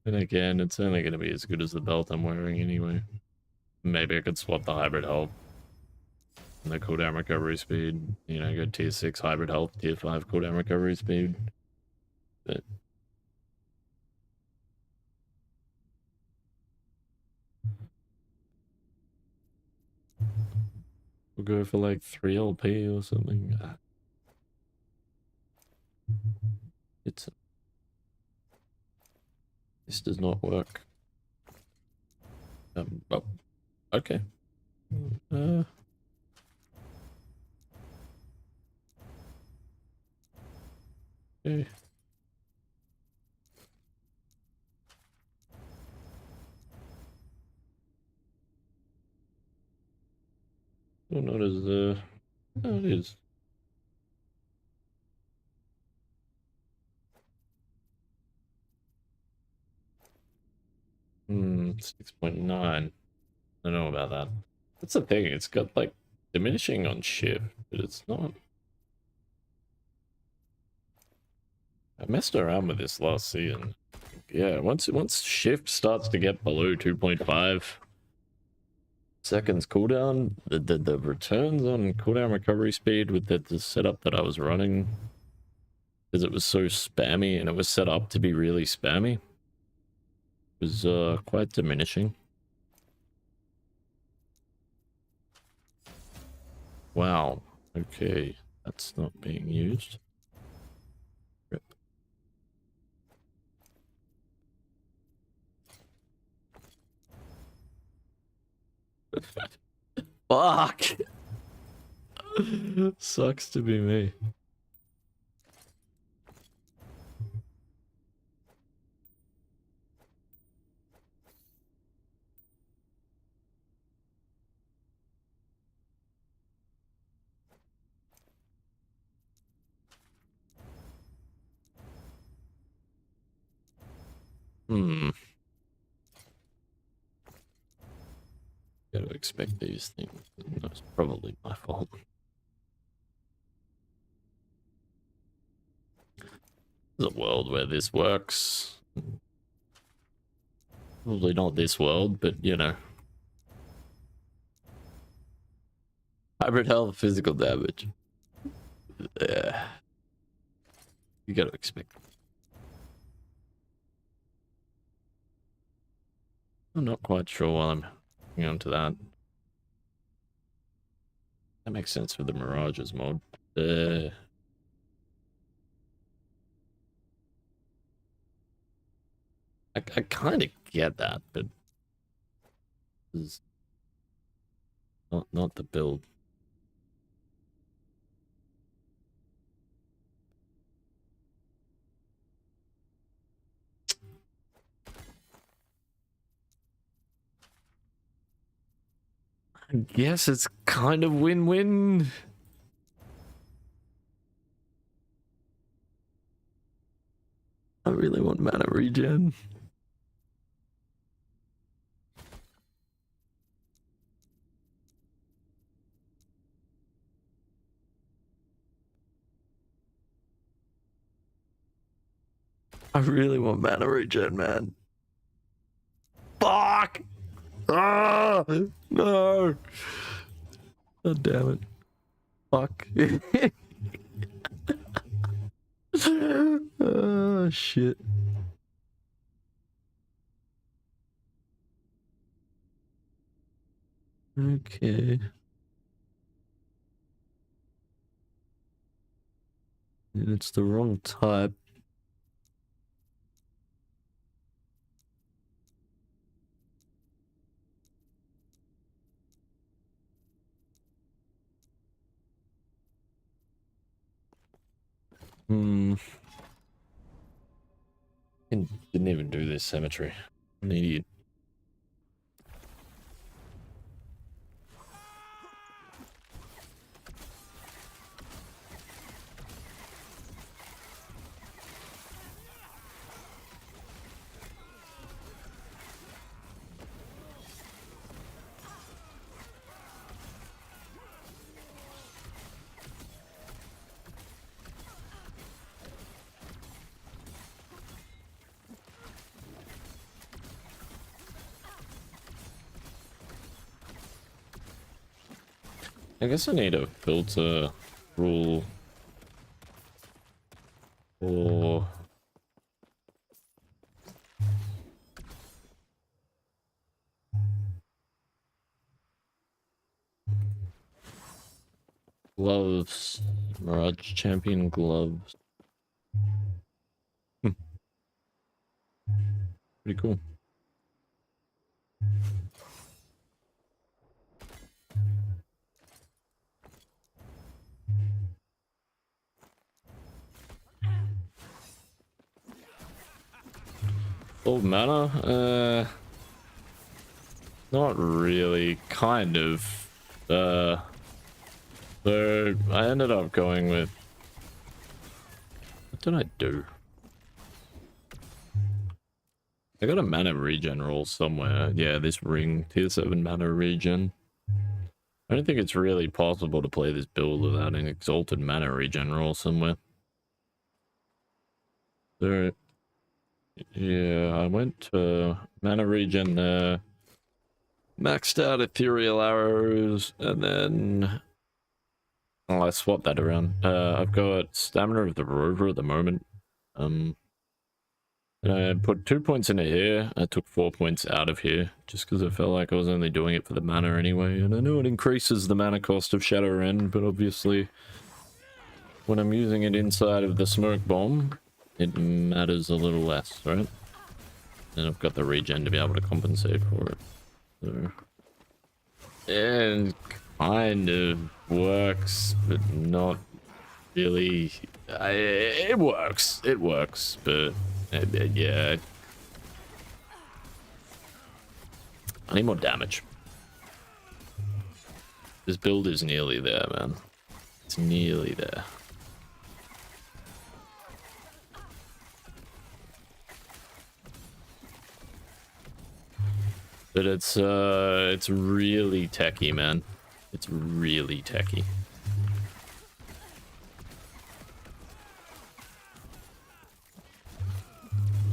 And again, it's only going to be as good as the belt I'm wearing anyway. Maybe I could swap the hybrid health and the cooldown recovery speed. You know, go tier 6 hybrid health, tier 5 cooldown recovery speed. But we'll go for like 3 LP or something. This does not work. Oh, okay. Okay. Oh, not as oh, it is. Hmm, 6.9. I don't know about that. That's the thing, it's got like diminishing on shift, but it's not. I messed around with this last season. Yeah, once shift starts to get below 2.5 seconds cooldown, the returns on cooldown recovery speed with the setup that I was running, because it was so spammy and it was set up to be really spammy, was quite diminishing. Wow, okay, that's not being used. Rip. Fuck! Sucks to be me. Hmm. Gotta expect these things. That's probably my fault. There's a world where this works. Probably not this world, but you know. Hybrid health, physical damage. Yeah. You gotta expect. I'm not quite sure while I'm hanging on to that. That makes sense for the Mirages mod. I kind of get that, but it's not the build. I guess it's kind of win-win. I really want mana regen. I really want mana regen, man. Fuck! Ah! No! God damn it. Fuck. Oh, shit. Okay. And it's the wrong type. Didn't even do this cemetery. I'm an idiot. I guess I need a filter rule for gloves. Mirage champion gloves. Pretty cool. Old mana? Not really. Kind of. So I ended up going with... What did I do? I got a mana regen roll somewhere. Yeah, this ring. Tier 7 mana regen. I don't think it's really possible to play this build without an exalted mana regen roll somewhere. So, yeah, I went to mana regen there. Maxed out ethereal arrows, and then... Oh, I swapped that around. I've got stamina of the rover at the moment. And I put 2 points into here. I took 4 points out of here, just because I felt like I was only doing it for the mana anyway. And I know it increases the mana cost of Shadow Rend, but obviously, when I'm using it inside of the smoke bomb, it matters a little less, right? And I've got the regen to be able to compensate for it. So, and kind of works, but not really. It works, but yeah. I need more damage. This build is nearly there, man. It's nearly there. But it's really techy, man. It's really techy.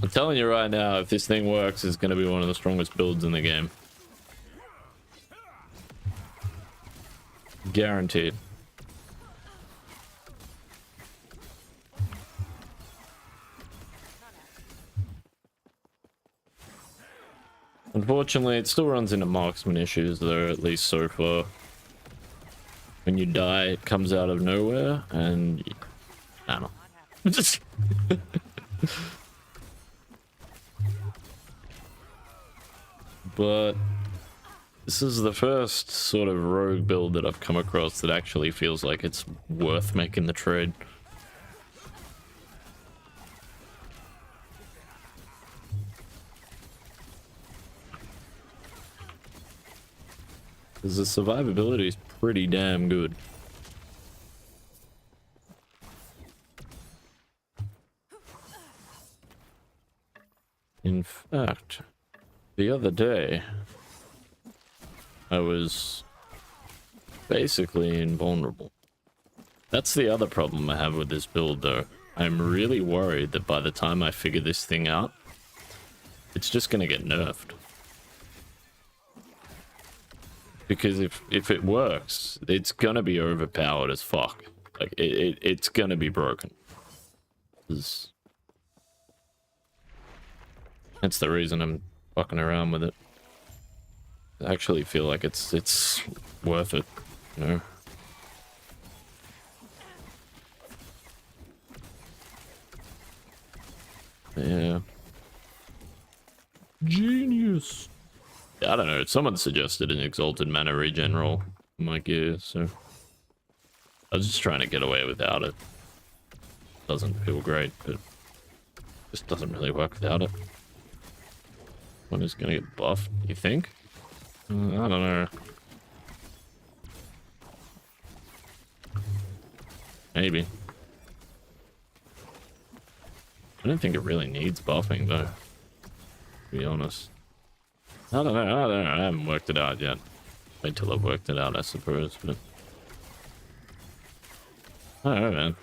I'm telling you right now, if this thing works, it's going to be one of the strongest builds in the game. Guaranteed. Unfortunately, it still runs into Marksman issues, though, at least so far. When you die, it comes out of nowhere, and... I don't know. Just... But... this is the first sort of rogue build that I've come across that actually feels like it's worth making the trade. Because the survivability is pretty damn good. In fact, the other day, I was basically invulnerable. That's the other problem I have with this build, though. I'm really worried that by the time I figure this thing out, it's just gonna get nerfed. Because if it works, it's gonna be overpowered as fuck. Like, it's gonna be broken. That's the reason I'm fucking around with it. I actually feel like it's worth it, you know? Yeah. Genius! I don't know, someone suggested an exalted mana regen roll in my gear, so... I was just trying to get away without it. Doesn't feel great, but... just doesn't really work without it. One is gonna get buffed, you think? I don't know. Maybe. I don't think it really needs buffing, though. To be honest. I don't know. I haven't worked it out yet. Wait till I've worked it out, I suppose, but... I don't know, man.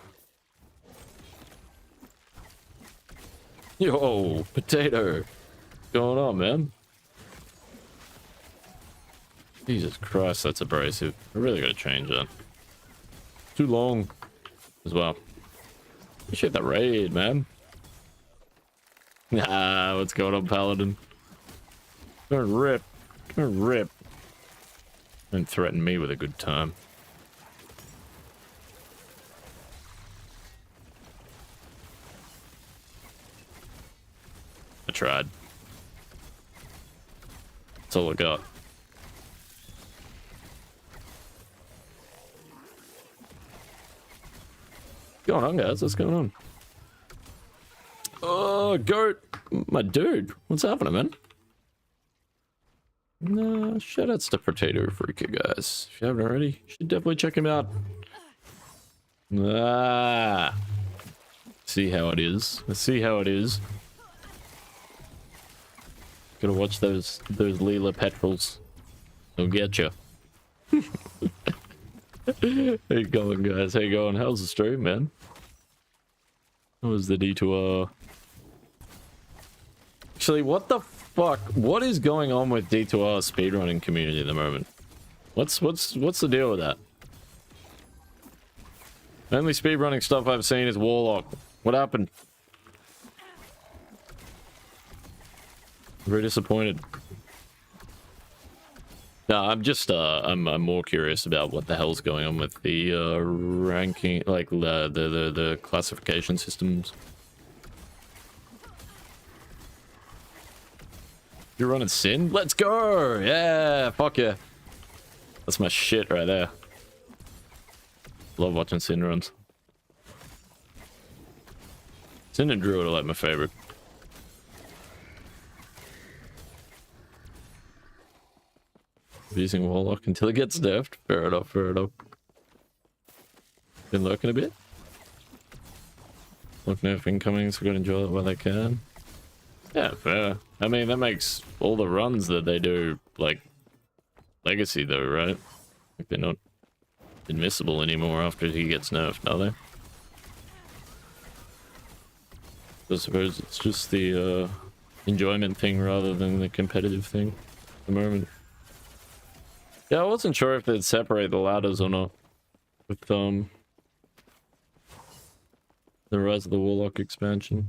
Yo, potato! What's going on, man? Jesus Christ, that's abrasive. I really gotta change that. Too long as well. Appreciate that raid, man. Ah, what's going on, Paladin? Don't rip. Don't rip. Don't threaten me with a good time. I tried. That's all I got. What's going on, guys? What's going on? Oh, goat. My dude. What's happening, man? No, shoutouts to Potato Freaker, guys. If you haven't already, you should definitely check him out. Ah. See how it is. Let's see how it is. Gotta watch those Leela petrels. They'll get you. How you going, guys? How you going? How's the stream, man? How was the D2R? Actually, what the fuck? What is going on with D2R speedrunning community at the moment? What's the deal with that? The only speedrunning stuff I've seen is Warlock. What happened? Very disappointed. No, I'm just I'm more curious about what the hell's going on with the ranking, like the classification systems. You're running Sin? Let's go! Yeah, fuck yeah. That's my shit right there. Love watching Sin runs. Sin and Druid are like my favorite. Using Warlock until it gets nerfed. Fair enough, fair enough. Been lurking a bit. Look, nerf incoming, so gotta enjoy it while I can. Yeah, fair. I mean, that makes all the runs that they do, like, legacy though, right? Like, they're not admissible anymore after he gets nerfed, are they? I suppose it's just the enjoyment thing rather than the competitive thing at the moment. Yeah, I wasn't sure if they'd separate the ladders or not with the Rise of the Warlock expansion.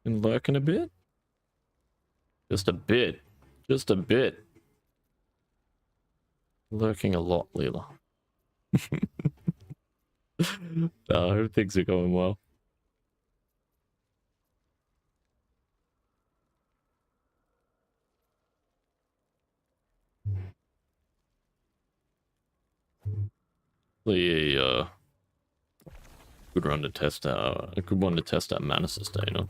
And lurking a bit? Just a bit. Just a bit. Lurking a lot, Leela. I hope things are going well. A good run to test out. A good one to test out mana sustainer.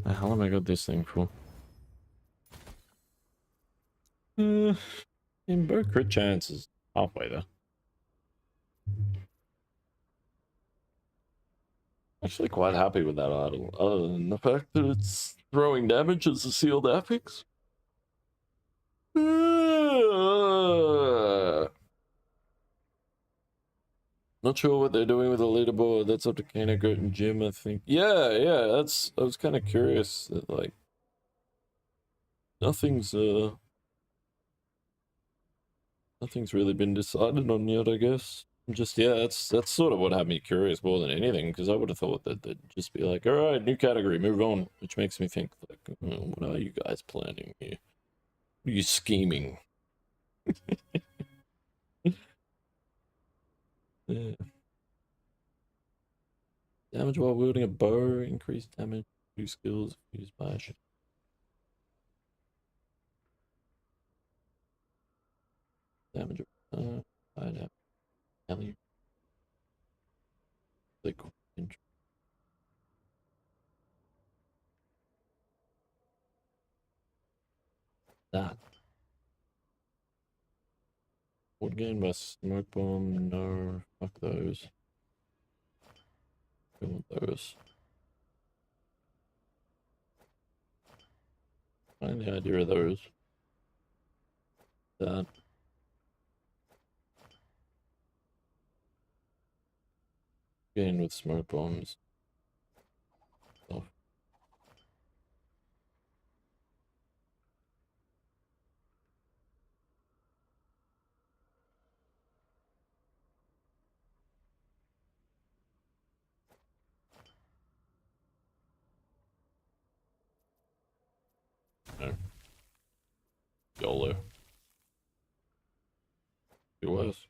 The hell am I got this thing for? In both crit chances, halfway there. Actually quite happy with that idol, other than the fact that it's throwing damage as a sealed affix. Not sure what they're doing with the leaderboard. That's up to Kana, Goat, and Jim, I think. Yeah, that's... I was kind of curious that, like... Nothing's really been decided on yet, I guess. Just, yeah, that's sort of what had me curious more than anything, because I would have thought that they'd just be like, alright, new category, move on. Which makes me think, like, what are you guys planning here? What are you scheming? Yeah. Damage while wielding a bow, increased damage, new skills, used by a damage, I'd have Ellie. Like, that. Would gain by smoke bomb, no, fuck those. I want those. Find the idea of those. That. Gain with smoke bombs. Stuff. No. YOLO. US.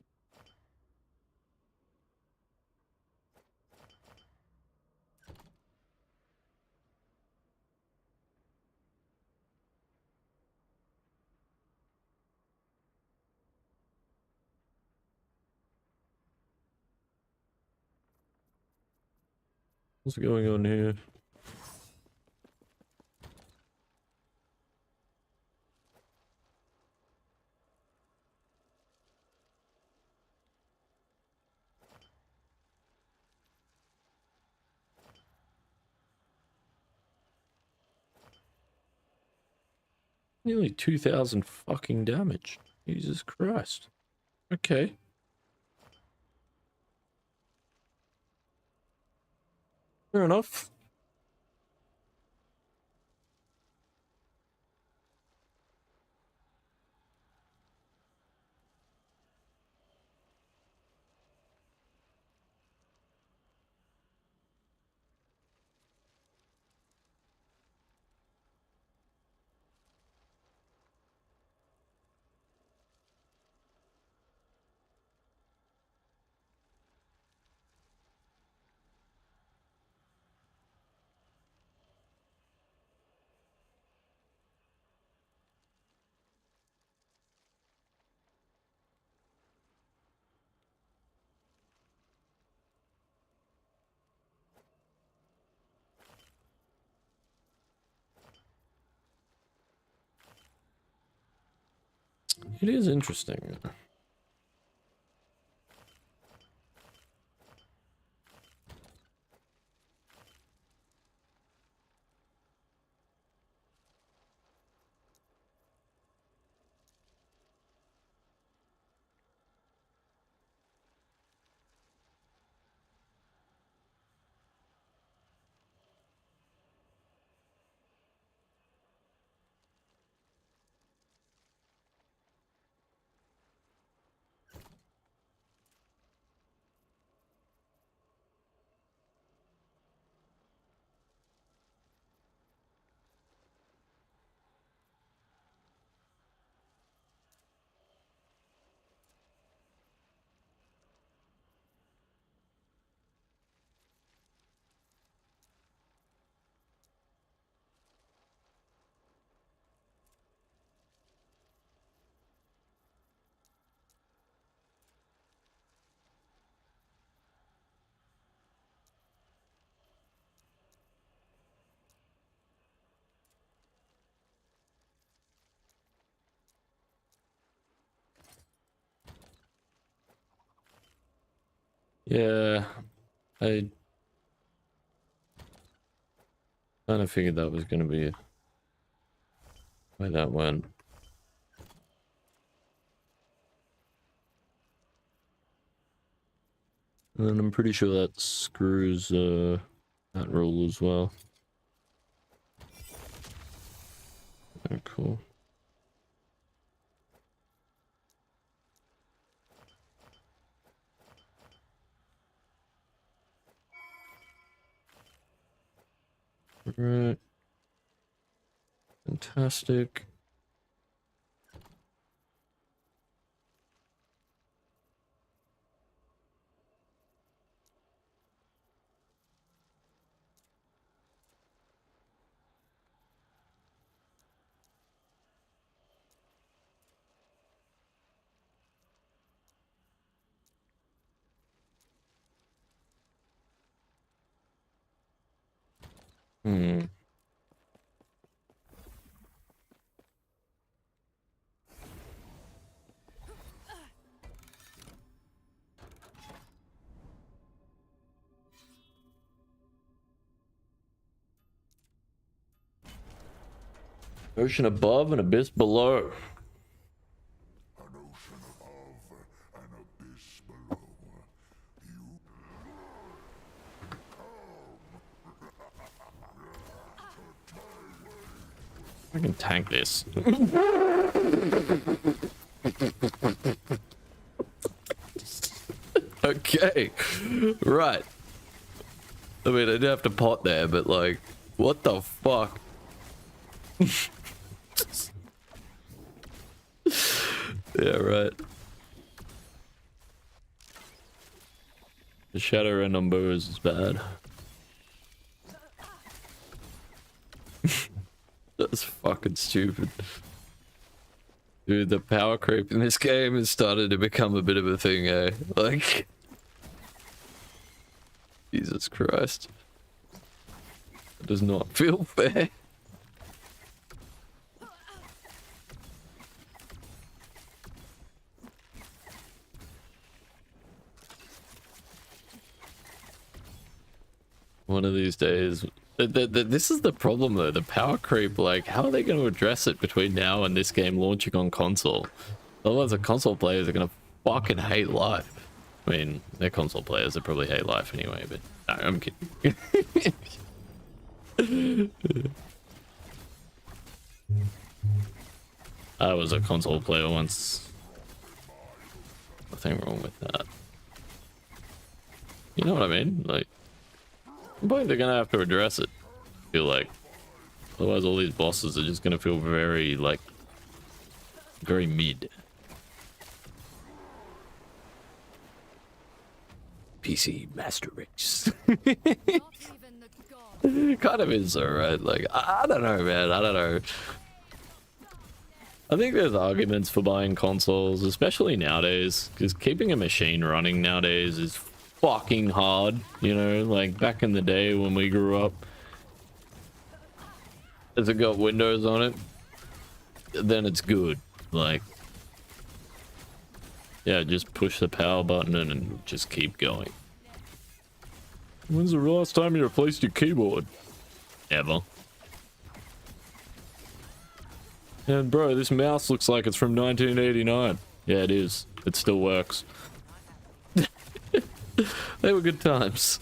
What's going on here? Nearly 2,000 fucking damage. Jesus Christ. Okay. Fair enough. It is interesting. Yeah, I kind of figured that was going to be where that went. And I'm pretty sure that screws that rule as well. Oh, cool. Right. Fantastic. Hmm. Ocean above and abyss below. An ocean above, an abyss below. I can tank this. Okay. Right. I mean, I did have to pot there, but like, what the fuck? Yeah, right. The shadow Rend on bows is bad. That's fucking stupid. Dude, the power creep in this game has started to become a bit of a thing, eh? Like... Jesus Christ. It does not feel fair. One of these days. This is the problem though, the power creep, like, how are they going to address it between now and this game launching on console? Otherwise the console players are going to fucking hate life. I mean, they're console players, they probably hate life anyway, but no, I'm kidding. I was a console player once. Nothing wrong with that. You know what I mean? Like, but they're gonna have to address it. I feel like, otherwise all these bosses are just gonna feel very like very mid. PC Master Race. Kind of is alright. Like I don't know, man. I don't know. I think there's arguments for buying consoles, especially nowadays, because keeping a machine running nowadays is fucking hard, you know, like back in the day when we grew up. If it got Windows on it, then it's good. Like, Yeah, just push the power button and just keep going. When's the last time you replaced your keyboard? Ever. And bro, this mouse looks like it's from 1989. Yeah, it is. It still works. They were good times.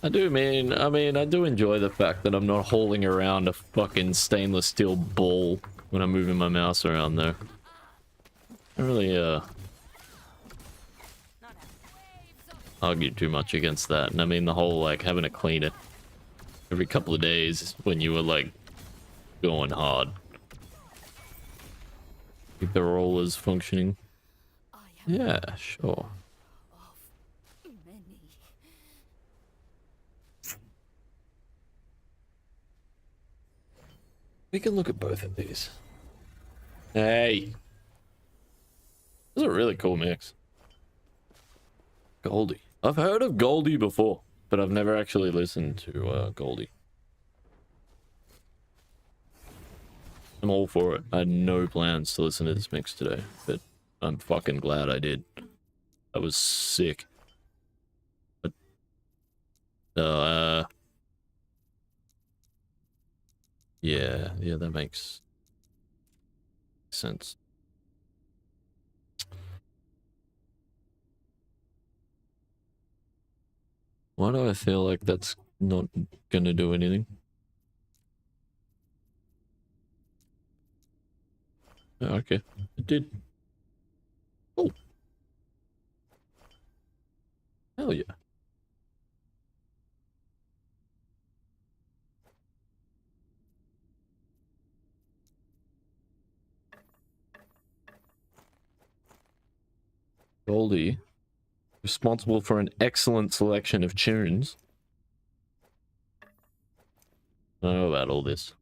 I do enjoy the fact that I'm not hauling around a fucking stainless steel ball when I'm moving my mouse around there. I really, argue too much against that. And I mean, the whole, like, having to clean it every couple of days when you were, like, going hard. Keep the rollers functioning. Yeah, sure. We can look at both of these. Hey! This is a really cool mix. Goldie. I've heard of Goldie before, but I've never actually listened to Goldie. I'm all for it. I had no plans to listen to this mix today, but I'm fucking glad I did. That was sick. But, yeah, that makes sense. Why do I feel like that's not gonna do anything? Oh, okay, it did. Oh, hell yeah. Goldie, responsible for an excellent selection of tunes. I don't know about all this.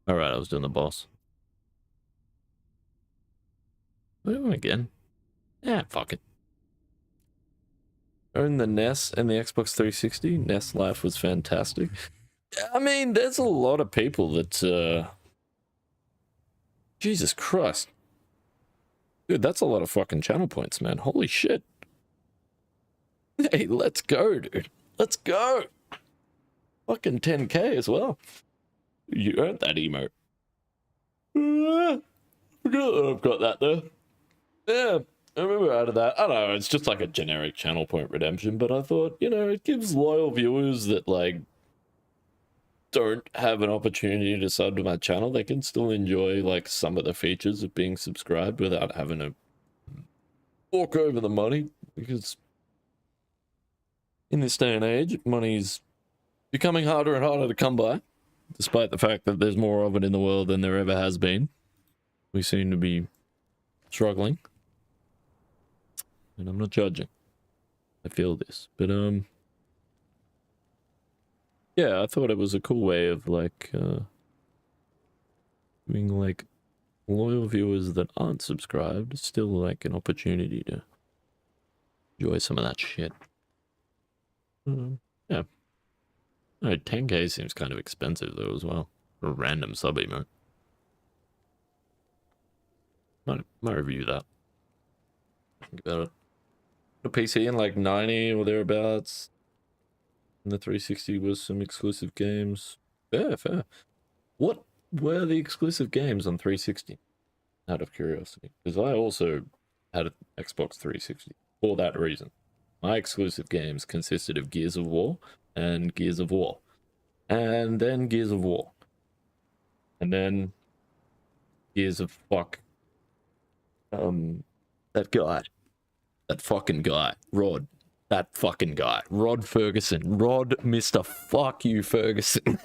Alright, I was doing the boss. What am I again? Yeah, fuck it. Own the NES and the Xbox 360. NES life was fantastic. I mean, there's a lot of people that, Jesus Christ. Dude, that's a lot of fucking channel points, man. Holy shit. Hey, let's go, dude. Let's go. Fucking 10k as well. You earned that emote. Forgot that I've got that there. Yeah, I remember out of that. I don't know, it's just like a generic channel point redemption, but I thought, you know, it gives loyal viewers that, like, don't have an opportunity to sub to my channel, they can still enjoy, like, some of the features of being subscribed without having to fork over the money, because in this day and age, money's becoming harder and harder to come by, despite the fact that there's more of it in the world than there ever has been. We seem to be struggling. And I'm not judging. I feel this. But, yeah, I thought it was a cool way of, like, being, like, loyal viewers that aren't subscribed still, like, an opportunity to enjoy some of that shit. Yeah. No, 10k seems kind of expensive, though, as well. For a random sub emote. Might review that. Think about it. The PC in like 90 or thereabouts. And the 360 was some exclusive games. Fair. What were the exclusive games on 360? Out of curiosity. Because I also had an Xbox 360 for that reason. My exclusive games consisted of Gears of War and Gears of War. And then Gears of War. And then Gears of fuck. That guy. That fucking guy. Rod. That fucking guy. Rod Ferguson. Rod Mr. Fuck you, Ferguson.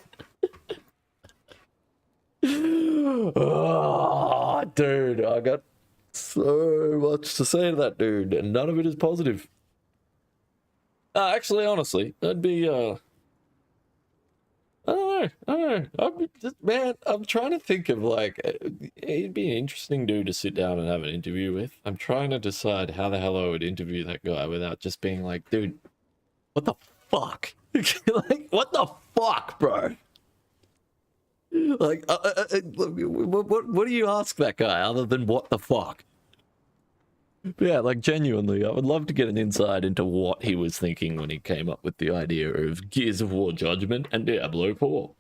Oh, dude, I got so much to say to that dude, and none of it is positive. Actually, honestly, that'd be, I don't I don't know. Man, I'm trying to think of like, he'd be an interesting dude to sit down and have an interview with. I'm trying to decide how the hell I would interview that guy without just being like, dude, what the fuck? Like, what the fuck, bro? Like, what do you ask that guy other than what the fuck? Yeah, like genuinely, I would love to get an insight into what he was thinking when he came up with the idea of Gears of War Judgment and Diablo 4.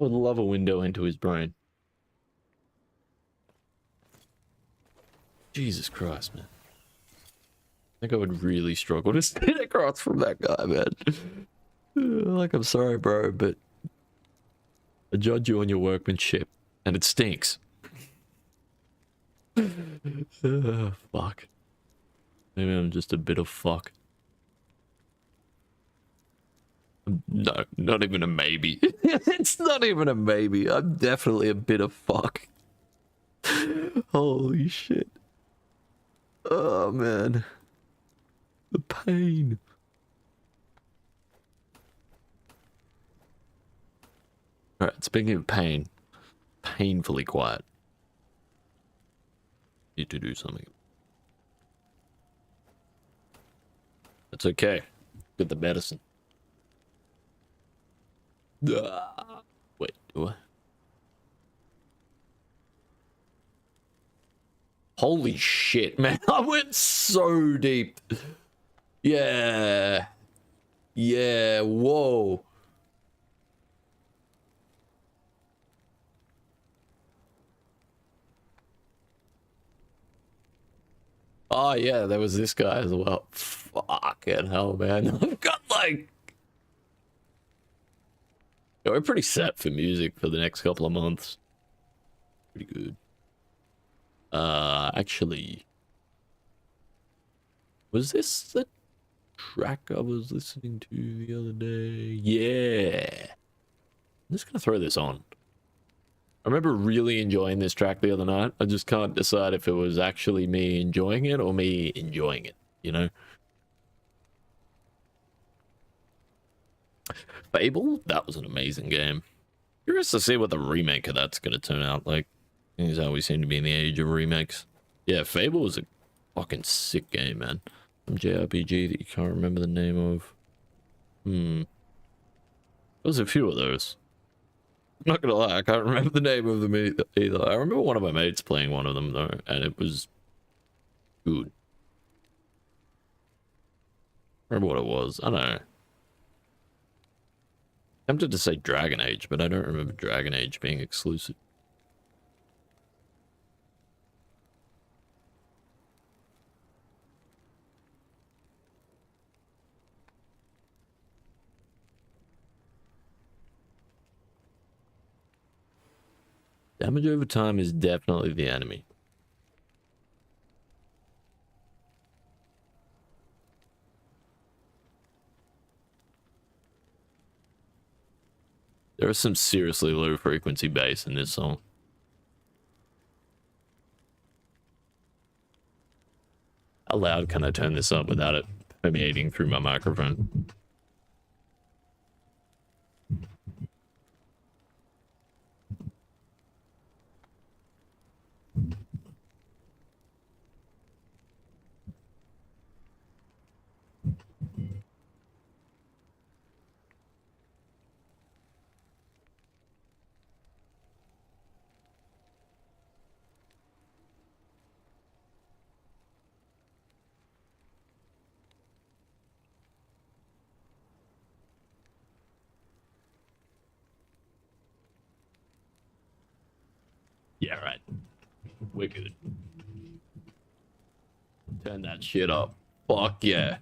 I would love a window into his brain. Jesus Christ, man. I think I would really struggle to sit across from that guy, man. Like, I'm sorry, bro, but I judge you on your workmanship, and it stinks. Fuck. Maybe I'm just a bit of fuck. No, not even a maybe. It's not even a maybe. I'm definitely a bit of fuck. Holy shit. Oh, man. The pain. Alright, speaking of pain. Painfully quiet. Need to do something. It's okay. Get the medicine. Wait, what? Holy shit, man. I went so deep. Yeah. Yeah, whoa. Oh, yeah, there was this guy as well. Fucking hell, man. I've got like... Yeah, we're pretty set for music for the next couple of months. Pretty good. Actually... Was this the track I was listening to the other day? Yeah. I'm just gonna throw this on. I remember really enjoying this track the other night. I just can't decide if it was actually me enjoying it or me enjoying it, you know? Fable? That was an amazing game. Curious to see what the remake of that's going to turn out like. Is how we seem to be in the age of remakes. Yeah, Fable was a fucking sick game, man. Some JRPG that you can't remember the name of. There was a few of those. I'm not gonna lie, I can't remember the name of them either. I remember one of my mates playing one of them though, and it was good. I remember what it was. I don't know. Tempted to say Dragon Age, but I don't remember Dragon Age being exclusive. Damage over time is definitely the enemy. There is some seriously low frequency bass in this song. How loud can I turn this up without it permeating through my microphone? Yeah, right. We're good. Turn that shit up. Fuck yeah.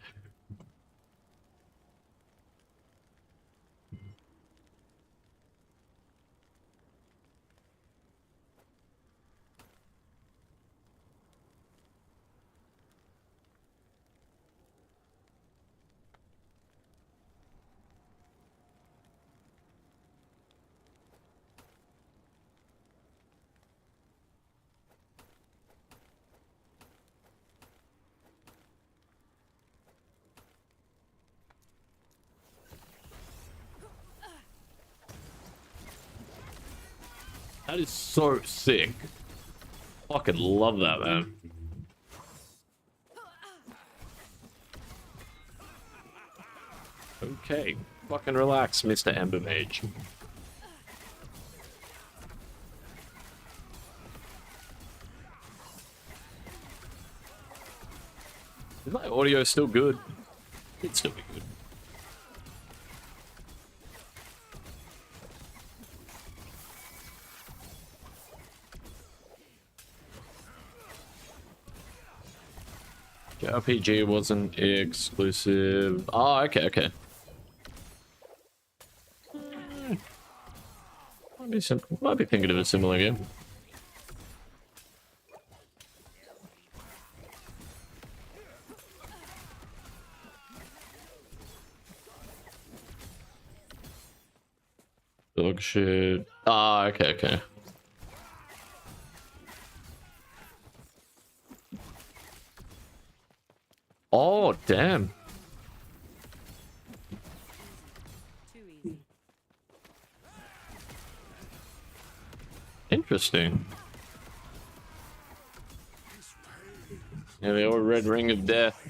That is so sick. Fucking love that, man. Okay. Fucking relax, Mr. Ember Mage. Is my audio still good? It's still be good. RPG wasn't exclusive. Oh, okay, okay. Might be thinking of a similar game. Dog shit. Ah, okay, okay. Oh, damn. Too easy. Interesting. Yeah, the old red ring of death.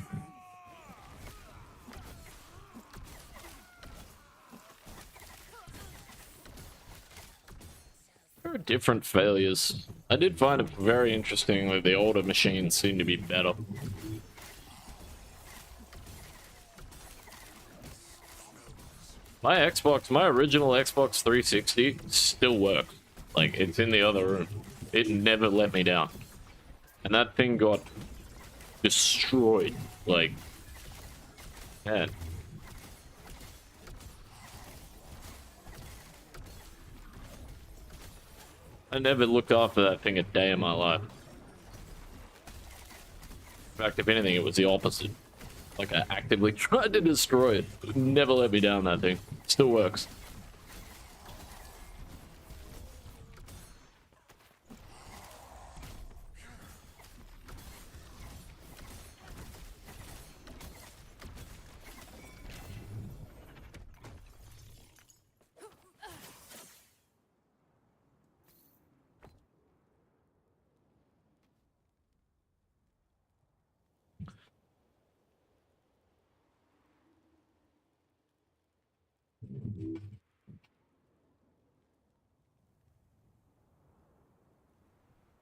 There are different failures. I did find it very interesting that the older machines seem to be better. My Xbox, my original Xbox 360 still works. Like, it's in the other room. It never let me down. And that thing got destroyed. Like, man. I never looked after that thing a day in my life. In fact, if anything, it was the opposite. Like, I actively tried to destroy it. It never let me down, that thing. Still works.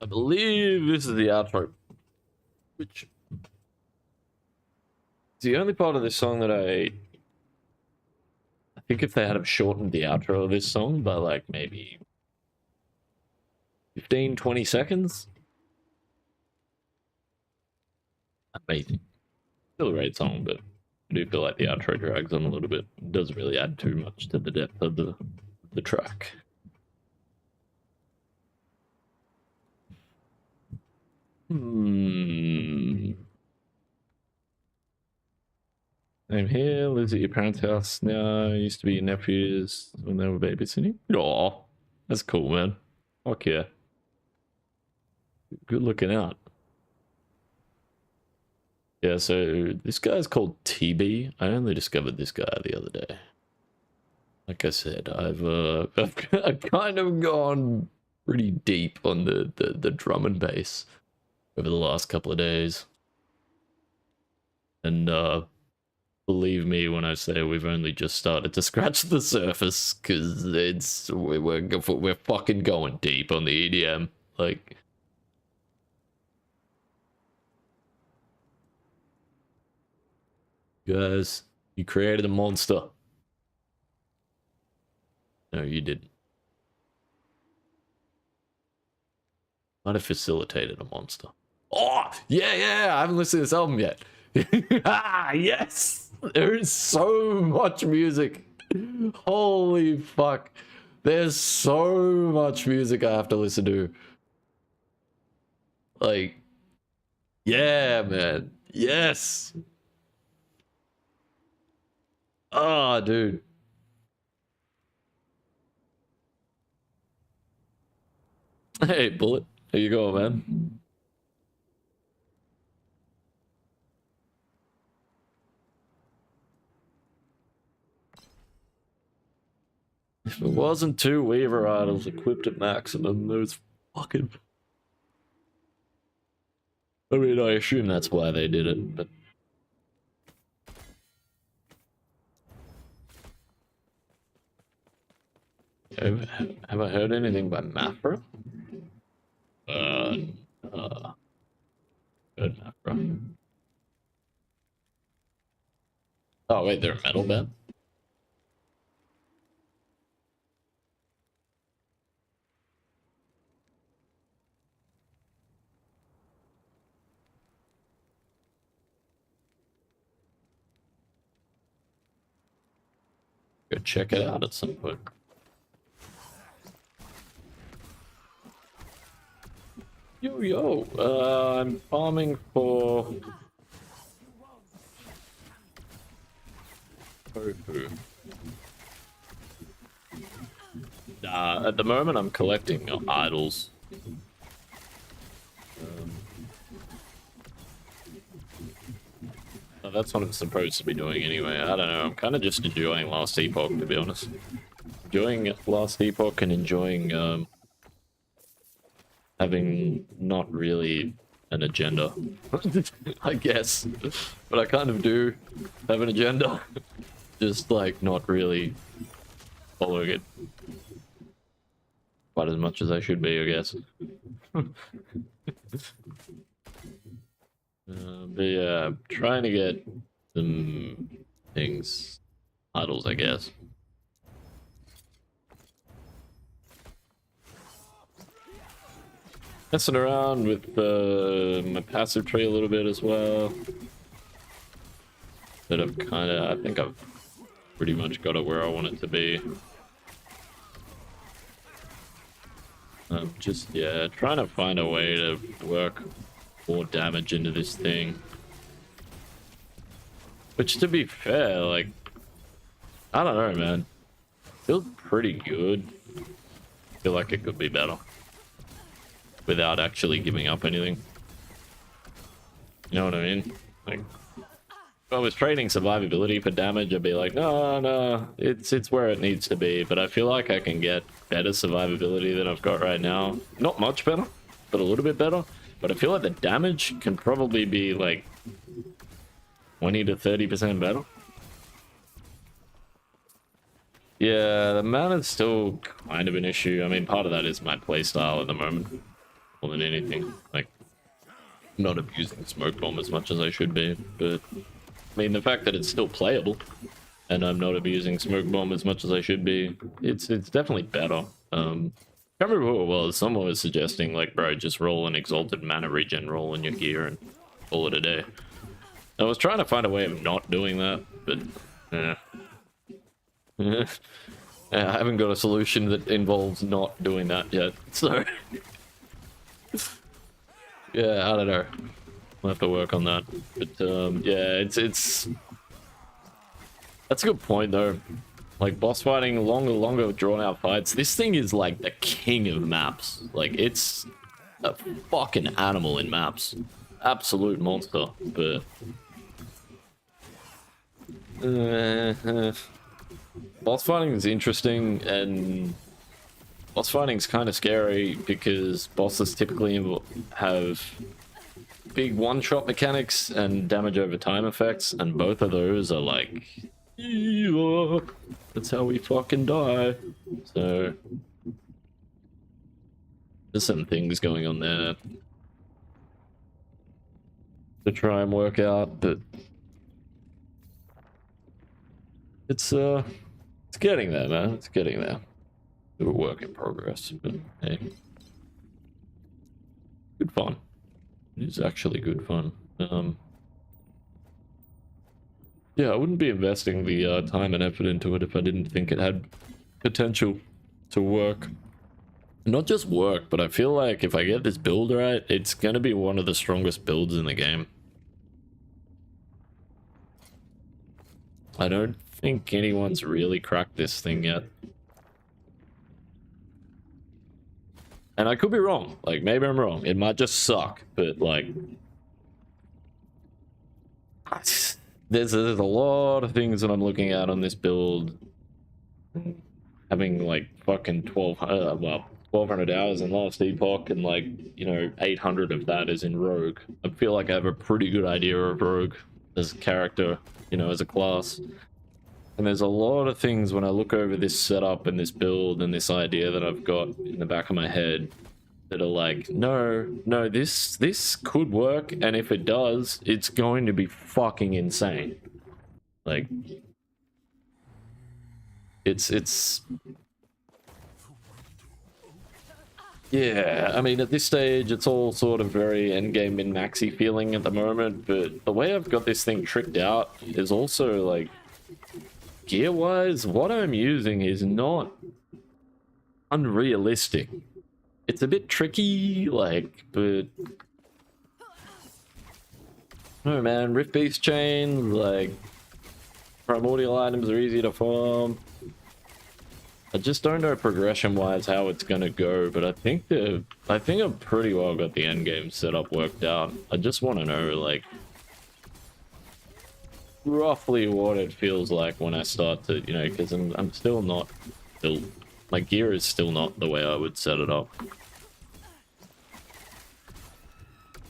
I believe this is the outro. Which is the only part of this song that I think if they had shortened the outro of this song by like maybe 15, 20 seconds. Amazing. Still a great song, but I do feel like the outro drags on a little bit. It doesn't really add too much to the depth of the track. I'm here, lives at your parents' house now. Used to be your nephews when they were babysitting. Aw, that's cool, man. Fuck yeah. Good looking out. Yeah, so this guy's called TB. I only discovered this guy the other day. Like I said, I've kind of gone pretty deep on the drum and bass over the last couple of days. And believe me when I say we've only just started to scratch the surface, because we're fucking going deep on the EDM. Like, guys, you created a monster. No, you didn't. Might have facilitated a monster. Oh, yeah, I haven't listened to this album yet. Ah, yes! There is so much music. Holy fuck. There's so much music I have to listen to. Like, yeah, man. Yes. Ah, dude. Hey, Bullet. How you going, man? If it wasn't two Weaver idols equipped at maximum, those fucking... I mean, I assume that's why they did it, but... Have I heard anything by Mapra? Good Mapra. Oh wait, they're a metal band? Go check it out at some point. Yo, I'm farming for tofu. Nah, at the moment I'm collecting idols. Oh, that's what I'm supposed to be doing anyway. I don't know. I'm kind of just enjoying Last Epoch, to be honest. Enjoying Last Epoch and enjoying having not really an agenda, I guess. But I kind of do have an agenda. Just like not really following it quite as much as I should be, I guess. But yeah, I'm trying to get some things, idols, I guess. Messing around with my passive tree a little bit as well. But I think I've pretty much got it where I want it to be. Just, yeah, trying to find a way to work more damage into this thing. Which, to be fair, like, I don't know, man. Feels pretty good. Feel like it could be better. Without actually giving up anything. You know what I mean? Like, if I was trading survivability for damage, I'd be like, no, it's where it needs to be. But I feel like I can get better survivability than I've got right now. Not much better, but a little bit better. But I feel like the damage can probably be like 20 to 30% better. Yeah, the mana's still kind of an issue. I mean, part of that is my playstyle at the moment. More than anything. Like, I'm not abusing Smoke Bomb as much as I should be. But, I mean, the fact that it's still playable, and I'm not abusing Smoke Bomb as much as I should be, it's definitely better. Can't remember who it was. Someone was suggesting, like, bro, just roll an Exalted Mana Regen roll in your gear and call it a day. I was trying to find a way of not doing that, but yeah, I haven't got a solution that involves not doing that yet, so yeah, I don't know. I'll have to work on that. But yeah, it's that's a good point though. Like boss fighting, longer drawn out fights. This thing is like the king of maps. Like it's a fucking animal in maps. Absolute monster. But boss fighting is interesting, and boss fighting is kind of scary because bosses typically have big one-shot mechanics and damage over time effects, and both of those are like, yeah, that's how we fucking die. So there's some things going on there to try and work out, but it's getting there, man. It's getting there. It's a work in progress, but hey, good fun. It is actually good fun. Yeah, I wouldn't be investing the time and effort into it if I didn't think it had potential to work. Not just work, but I feel like if I get this build right, it's gonna be one of the strongest builds in the game. I don't think anyone's really cracked this thing yet. And I could be wrong. Like, maybe I'm wrong. It might just suck, but like, there's a lot of things that I'm looking at on this build having like fucking 1200 hours in Last Epoch, and like, you know, 800 of that is in Rogue. I feel like I have a pretty good idea of Rogue as a character, you know, as a class. And there's a lot of things when I look over this setup and this build and this idea that I've got in the back of my head that are like, no, this could work, and if it does, it's going to be fucking insane. Like, it's yeah, I mean, at this stage, it's all sort of very endgame min-maxy feeling at the moment, but the way I've got this thing tricked out is also, like, gear-wise, what I'm using is not unrealistic. It's a bit tricky, like, but... No, man, Rift Beast chains, like, primordial items are easy to farm. I just don't know progression-wise how it's gonna go, but I think I've pretty well got the endgame setup worked out. I just want to know, like, roughly what it feels like when I start to, you know, because I'm still not built. My gear is still not the way I would set it up.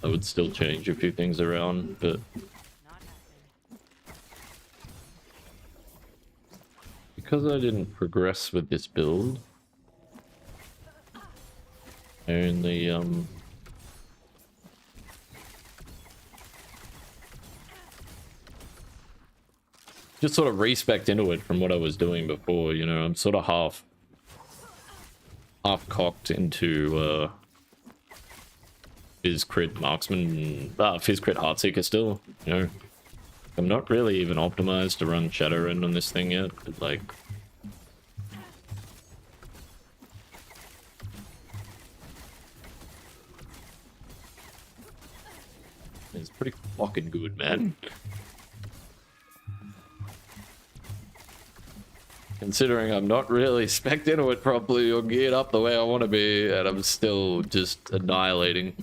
I would still change a few things around, but Not happening. because I didn't progress with this build, I only just sort of respect into it from what I was doing before, you know. I'm sort of half cocked into Fizz crit Marksman, Fizz crit Heartseeker still, you know. I'm not really even optimized to run Shadow Rend on this thing yet, but like... It's pretty fucking good, man. Considering I'm not really spec'd into it properly or geared up the way I want to be, and I'm still just annihilating.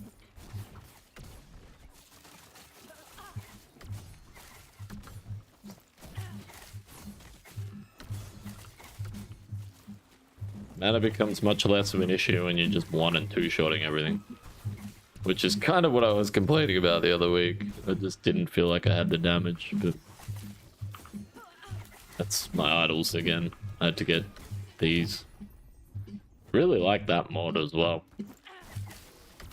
Mana becomes much less of an issue when you're just 1 and 2 shotting everything. Which is kind of what I was complaining about the other week. I just didn't feel like I had the damage, but... That's my idols again. I had to get these. Really like that mod as well.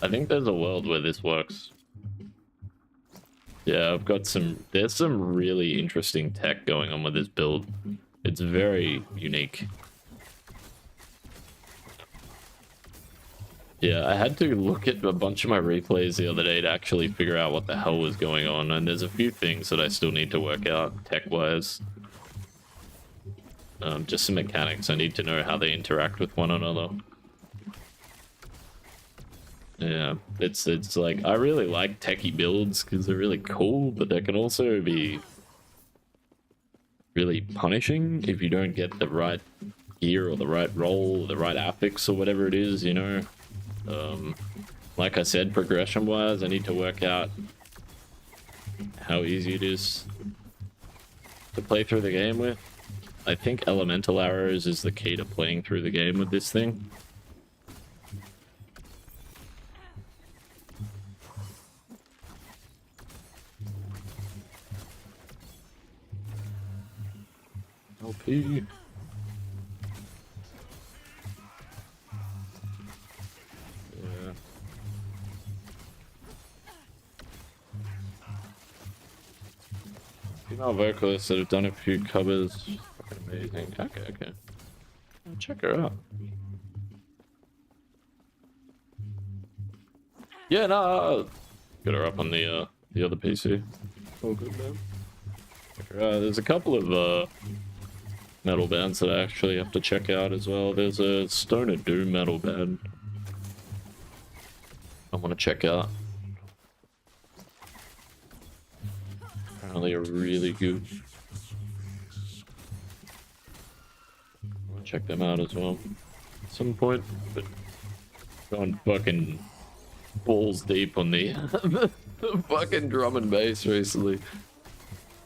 I think there's a world where this works. Yeah, I've got there's some really interesting tech going on with this build. It's very unique. Yeah, I had to look at a bunch of my replays the other day to actually figure out what the hell was going on, and there's a few things that I still need to work out tech-wise. Just some mechanics. I need to know how they interact with one another. Yeah, it's like, I really like techie builds because they're really cool, but they can also be really punishing if you don't get the right gear or the right roll or the right affix or whatever it is, you know. Like I said, progression wise, I need to work out how easy it is to play through the game with. I think elemental arrows is the key to playing through the game with this thing. LP. Yeah. Female vocalists that have done a few covers. Fucking amazing. Okay. I'll check her out. Yeah, no. Got her up on the other PC. All good, man. Check her out. There's a couple of metal bands that I actually have to check out as well. There's a Stoner Doom metal band I want to check out. Apparently are really good. I want to check them out as well at some point, but going fucking balls deep on the, the fucking drum and bass recently.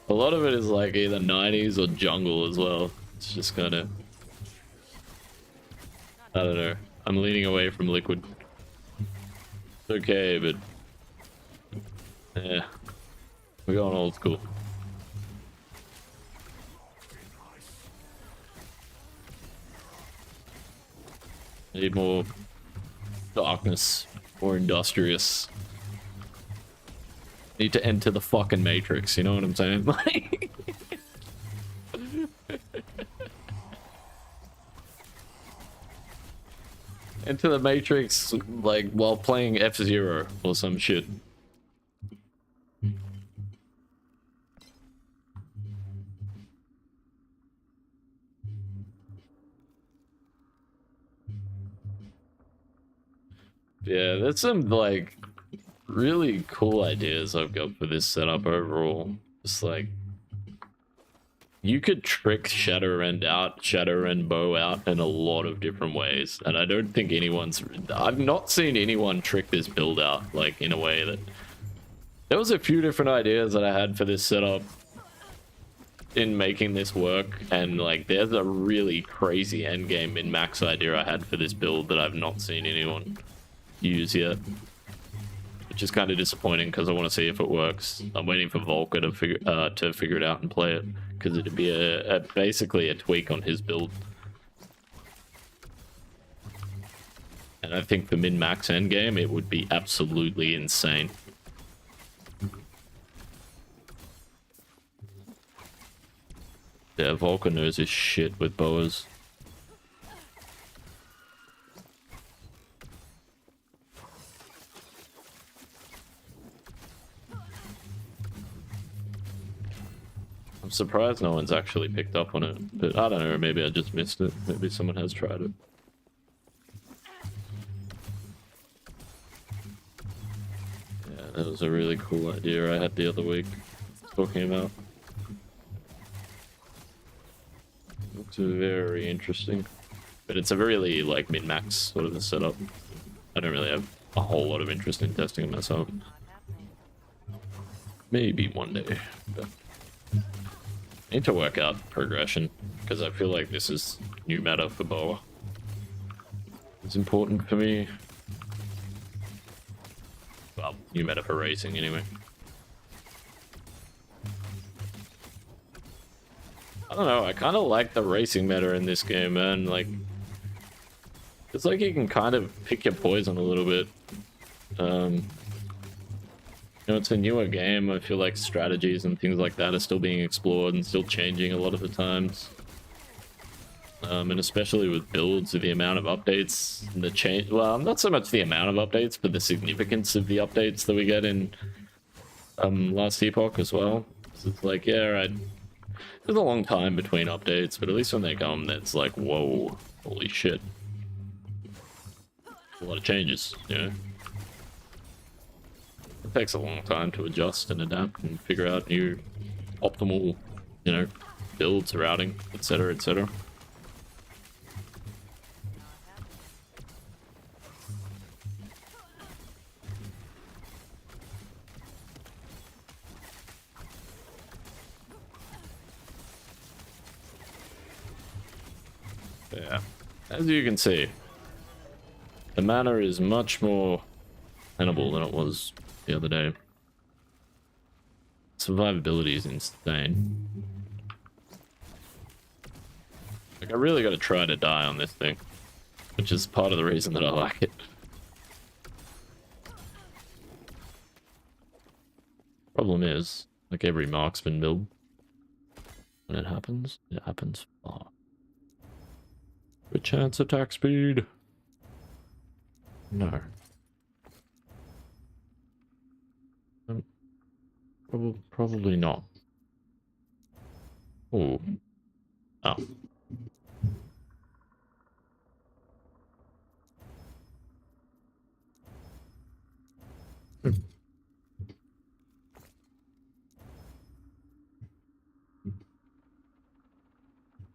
A lot of it is like either 90s or jungle as well. It's just kind of I don't know. I'm leaning away from liquid. It's okay, but yeah, we're going old school. Need more darkness, more industrious. Need to enter the fucking matrix, you know what I'm saying? Like enter the matrix like while playing F-Zero or some shit. Yeah, there's some like really cool ideas I've got for this setup overall. Just like you could trick Rend out, Rend bow out in a lot of different ways, and I don't think I've not seen anyone trick this build out like in a way that. There was a few different ideas that I had for this setup in making this work, and like there's a really crazy endgame min-max idea I had for this build that I've not seen anyone use yet, which is kind of disappointing because I want to see if it works. I'm waiting for Volker to figure it out and play it, because it'd be basically a tweak on his build. And I think for min-max endgame it would be absolutely insane. Yeah, Volker knows his shit with boas. I'm surprised no one's actually picked up on it, but I don't know, maybe I just missed it. Maybe someone has tried it. Yeah, that was a really cool idea I had the other week talking about. Looks very interesting, but it's a really like min-max sort of a setup. I don't really have a whole lot of interest in testing it myself. Maybe one day, but I need to work out progression because I feel like this is new meta for boa. It's important for me. Well, new meta for racing anyway. I don't know, I kind of like the racing meta in this game, man. Like, it's like you can kind of pick your poison a little bit. You know, it's a newer game. I feel like strategies and things like that are still being explored and still changing a lot of the times. And especially with builds, with the amount of updates and the change. Well, not so much the amount of updates, but the significance of the updates that we get in Last Epoch as well. So it's like, yeah, right. There's a long time between updates, but at least when they come, it's like, whoa, holy shit. A lot of changes, you know? It takes a long time to adjust and adapt and figure out new optimal, you know, builds, routing, etc., etc. Yeah, as you can see, the mana is much more tenable than it was the other day. Survivability is insane. Like, I really got to try to die on this thing, which is part of the reason that I like it. Problem is, like every marksman build, when it happens far. Good chance attack speed. No. Probably not. Oh. Oh.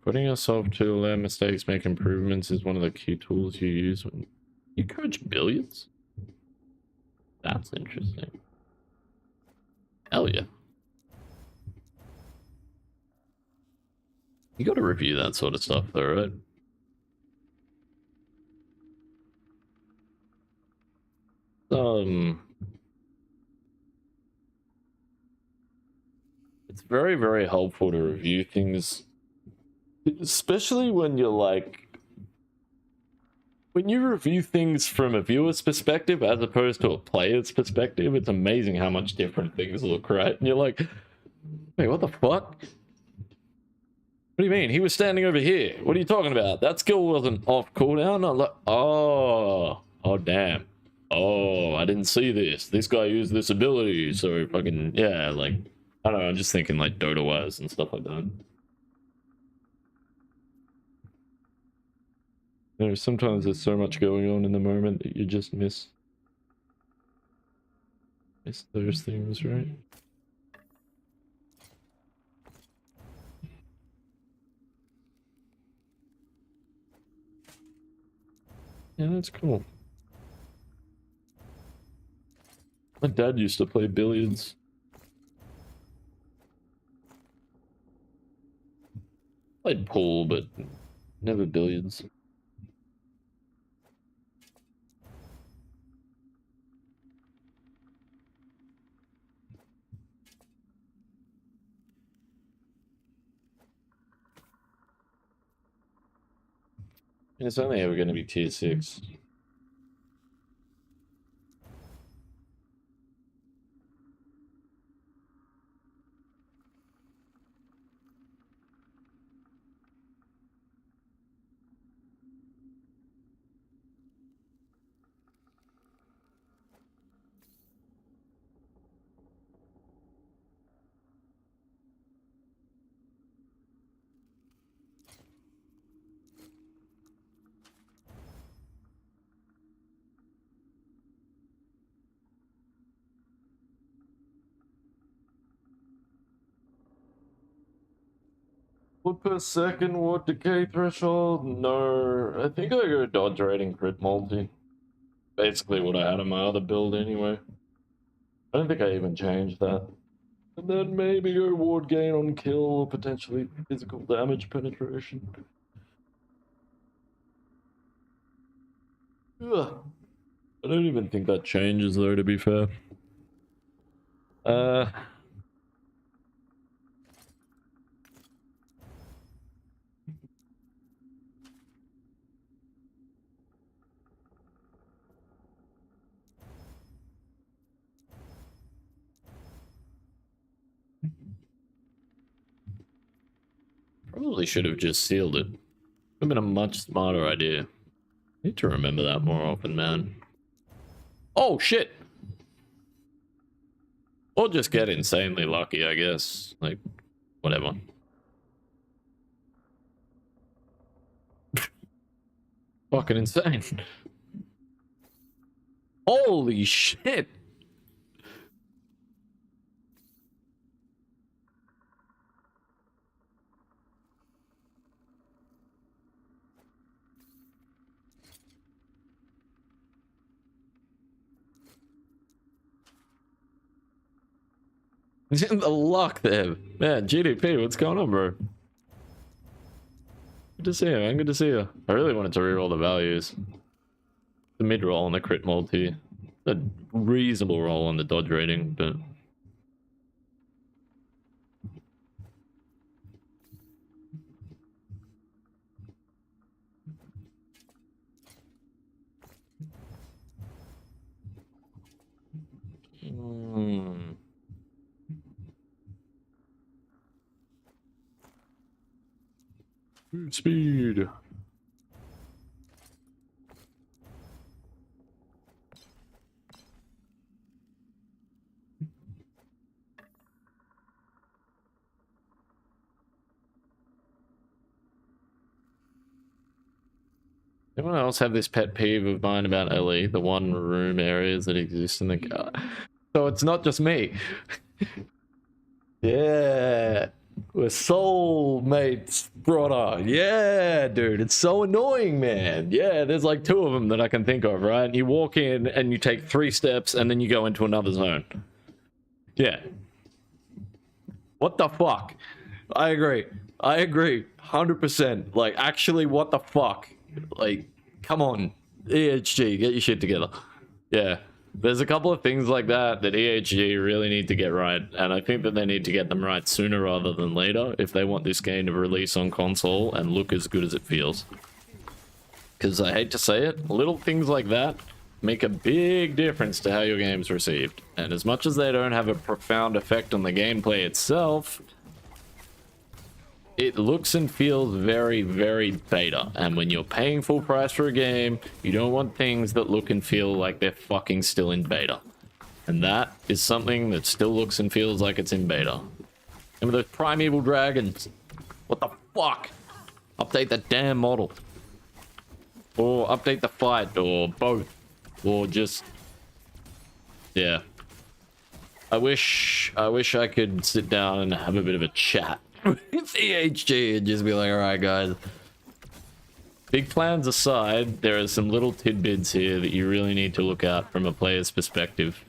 Putting yourself to allow mistakes, make improvements is one of the key tools you use when you coach billiards. That's interesting. Hell yeah. You gotta review that sort of stuff though, right? it's very, very helpful to review things, especially when you're like, when you review things from a viewer's perspective as opposed to a player's perspective. It's amazing how much different things look, right? And you're like, wait, what the fuck? What do you mean? He was standing over here. What are you talking about? That skill wasn't off cooldown. I'm like, oh, damn. Oh, I didn't see this. This guy used this ability, so fucking, yeah, like, I don't know, I'm just thinking like Dota-wise and stuff like that. You know, sometimes there's so much going on in the moment that you just miss those things, right? Yeah, that's cool. My dad used to play billiards. Played pool, but never billiards. And it's only ever going to be tier 6. What per second, what decay threshold? No, I think I go dodge rating crit multi. Basically what I had on my other build anyway. I don't think I even changed that. And then maybe go ward gain on kill or potentially physical damage penetration. Ugh. I don't even think that changes though, to be fair. Probably should have just sealed it. Would have been a much smarter idea. Need to remember that more often, man. Oh, shit! Or just get insanely lucky, I guess. Like, whatever. Fucking insane. Holy shit! The luck there. Man, GDP, what's going on, bro? Good to see you, man. Good to see you. I really wanted to reroll the values. The mid roll on the crit multi. A reasonable roll on the dodge rating, but... Speed. Anyone else have this pet peeve of mine about LE, the one room areas that exist in the car? So it's not just me. Yeah. We're soulmates, brother. Yeah, dude. It's so annoying, man. Yeah, there's like 2 of them that I can think of, right? You walk in and you take 3 steps and then you go into another zone. Yeah. What the fuck? I agree. 100%. Like, actually, what the fuck? Like, come on. EHG, get your shit together. Yeah. There's a couple of things like that that EHG really need to get right, and I think that they need to get them right sooner rather than later if they want this game to release on console and look as good as it feels. Because I hate to say it, little things like that make a big difference to how your game's received. And as much as they don't have a profound effect on the gameplay itself, it looks and feels very, very beta. And when you're paying full price for a game, you don't want things that look and feel like they're fucking still in beta. And that is something that still looks and feels like it's in beta. Remember those primeval dragons? What the fuck? Update that damn model. Or update the fight, or both. Or just... yeah. I wish I could sit down and have a bit of a chat with EHG and just be like, alright guys. Big plans aside, there are some little tidbits here that you really need to look at from a player's perspective.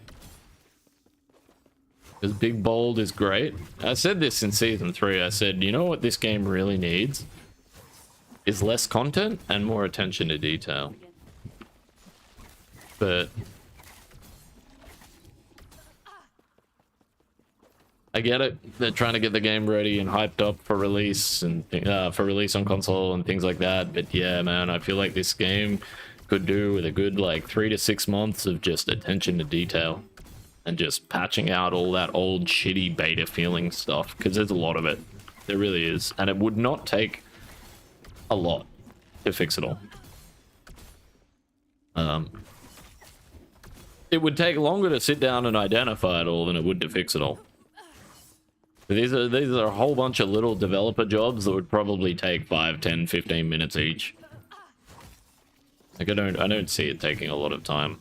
Because Big Bold is great. I said this in Season 3, I said, you know what this game really needs? Is less content and more attention to detail. But... I get it. They're trying to get the game ready and hyped up for release and for release on console and things like that. But yeah, man, I feel like this game could do with a good like 3 to 6 months of just attention to detail and just patching out all that old shitty beta feeling stuff, because there's a lot of it. There really is, and it would not take a lot to fix it all. It would take longer to sit down and identify it all than it would to fix it all. These are a whole bunch of little developer jobs that would probably take 5, 10, 15 minutes each. Like I don't see it taking a lot of time.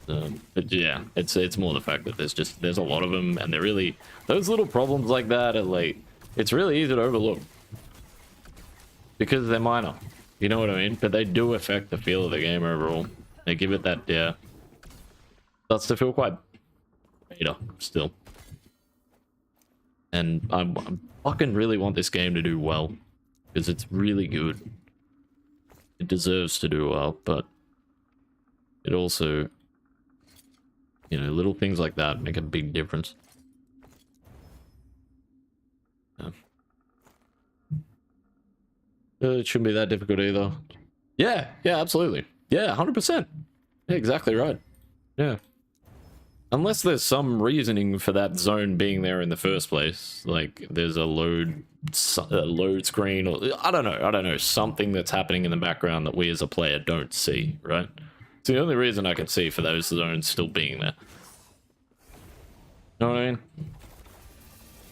But yeah, it's more the fact that there's a lot of them, and they're really, those little problems like that are like, it's really easy to overlook because they're minor. You know what I mean? But they do affect the feel of the game overall. They give it that starts to feel quite beta still. And I fucking really want this game to do well, because it's really good. It deserves to do well, but it also, you know, little things like that make a big difference. Yeah. It shouldn't be that difficult either. Yeah, absolutely. Yeah, 100%. Yeah, exactly right. Yeah. Unless there's some reasoning for that zone being there in the first place, like there's a load screen, or I don't know, something that's happening in the background that we as a player don't see, right? It's the only reason I can see for those zones still being there. Know what I mean?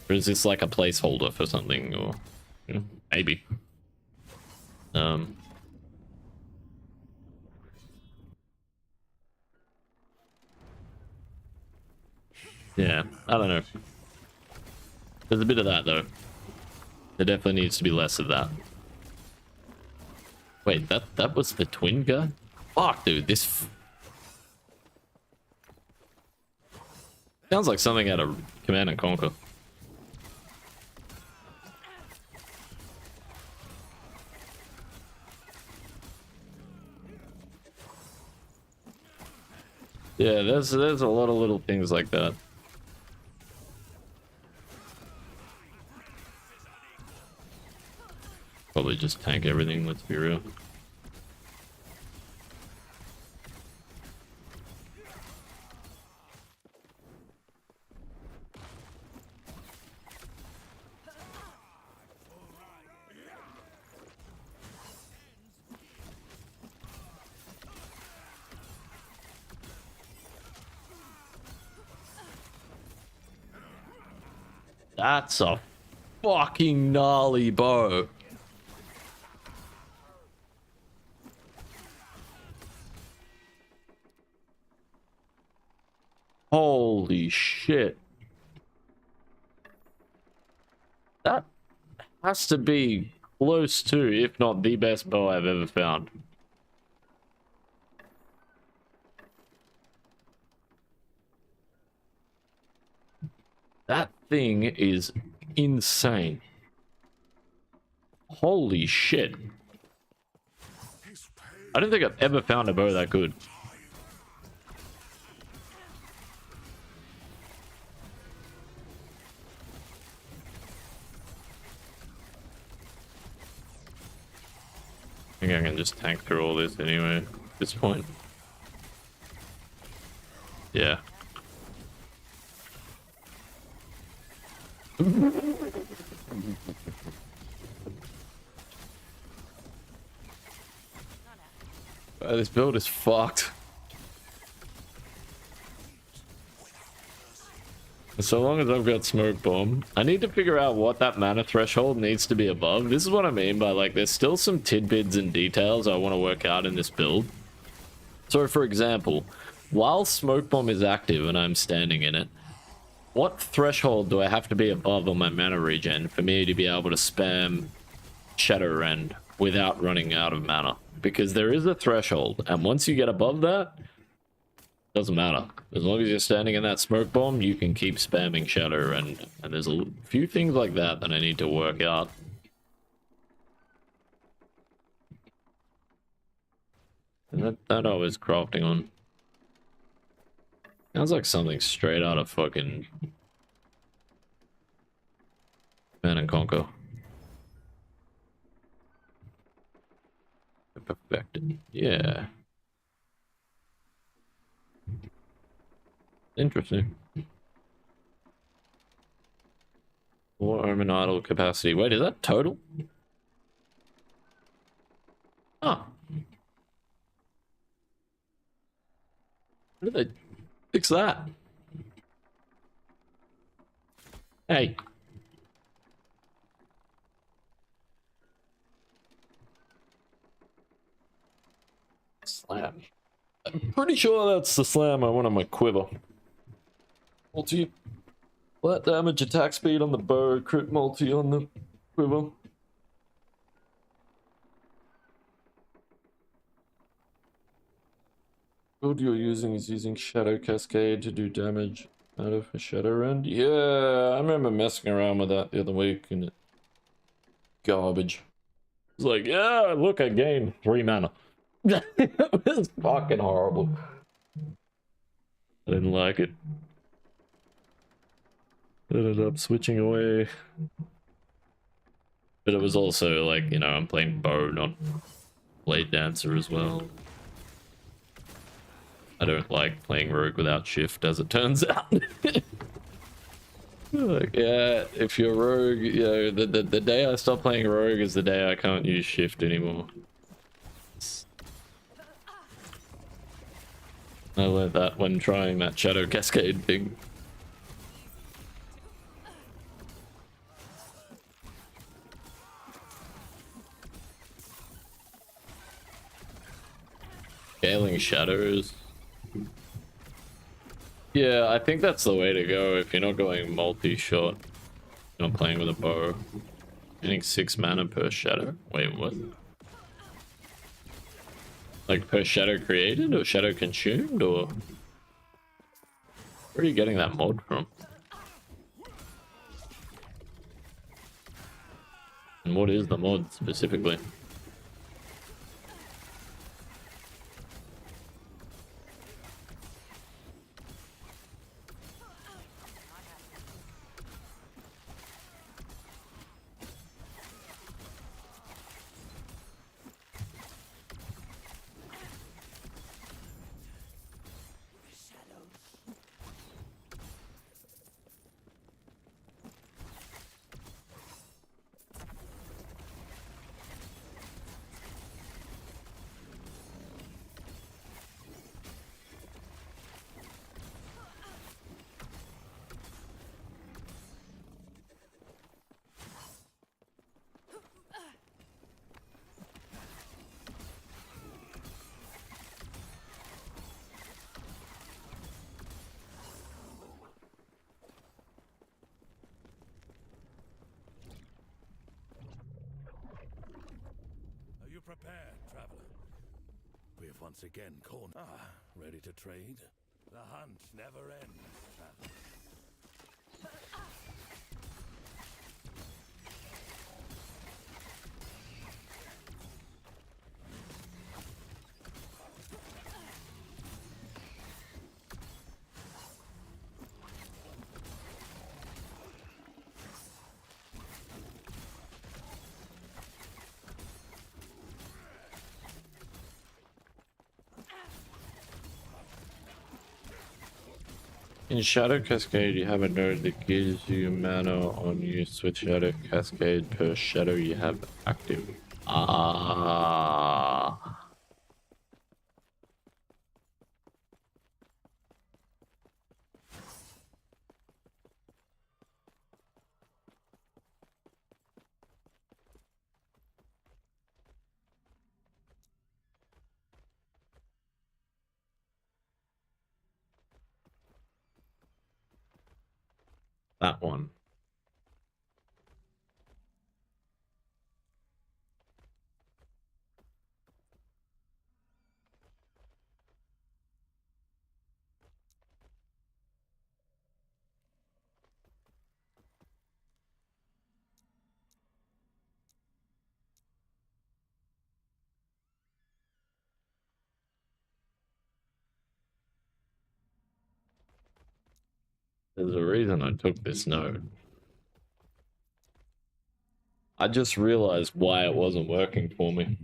Or is this like a placeholder for something, or you know, maybe? Yeah, I don't know. There's a bit of that, though. There definitely needs to be less of that. Wait, that was the twin guy? Fuck, dude, this... sounds like something out of Command and Conquer. Yeah, there's a lot of little things like that. Probably just tank everything, let's be real. That's a fucking gnarly bow. Holy shit. That has to be close to, if not the best bow I've ever found. That thing is insane. Holy shit. I don't think I've ever found a bow that good. I think I can just tank through all this anyway at this point. Yeah. This build is fucked. So long as I've got smoke bomb, I need to figure out what that mana threshold needs to be above. This is what I mean by, like, there's still some tidbits and details I want to work out in this build. So for example, while smoke bomb is active and I'm standing in it, what threshold do I have to be above on my mana regen for me to be able to spam Shadow Rend without running out of mana? Because there is a threshold, and once you get above that, doesn't matter. As long as you're standing in that smoke bomb, you can keep spamming Shadow Rend. And there's a few things like that that I need to work out. And that I was crafting on. Sounds like something straight out of fucking Man and Conquer. Perfected. Yeah. Interesting. Or Omen idle capacity. Wait, is that total? Oh. Where did they fix that? Hey. Slam. I'm pretty sure that's the slam I want on my quiver. Multi. Flat damage, attack speed on the bow, crit multi on the quiver. Build you're using is using Shadow Cascade to do damage out of a Shadow Rend. Yeah, I remember messing around with that the other week and it garbage. It's like, yeah, look, I gained 3 mana. It was fucking horrible. I didn't like it. Ended up switching away. But it was also like, you know, I'm playing bow, not blade dancer as well. I don't like playing rogue without shift, as it turns out. Like, yeah, if you're rogue, you know, the day I stop playing rogue is the day I can't use shift anymore. I learned that when trying that Shadow Cascade thing. Scaling shadows. Yeah, I think that's the way to go if you're not going multi-shot. You're not playing with a bow. Getting 6 mana per shadow. Wait, what? Like per shadow created or shadow consumed, or where are you getting that mod from? And what is the mod specifically? Prepare, traveler. We have once again cornered. Ready to trade? The hunt never ends, traveler. In Shadow Cascade, you have a node that gives you mana on you switch Shadow Cascade per shadow you have active. Ah, that one. There's a reason I took this node. I just realized why it wasn't working for me.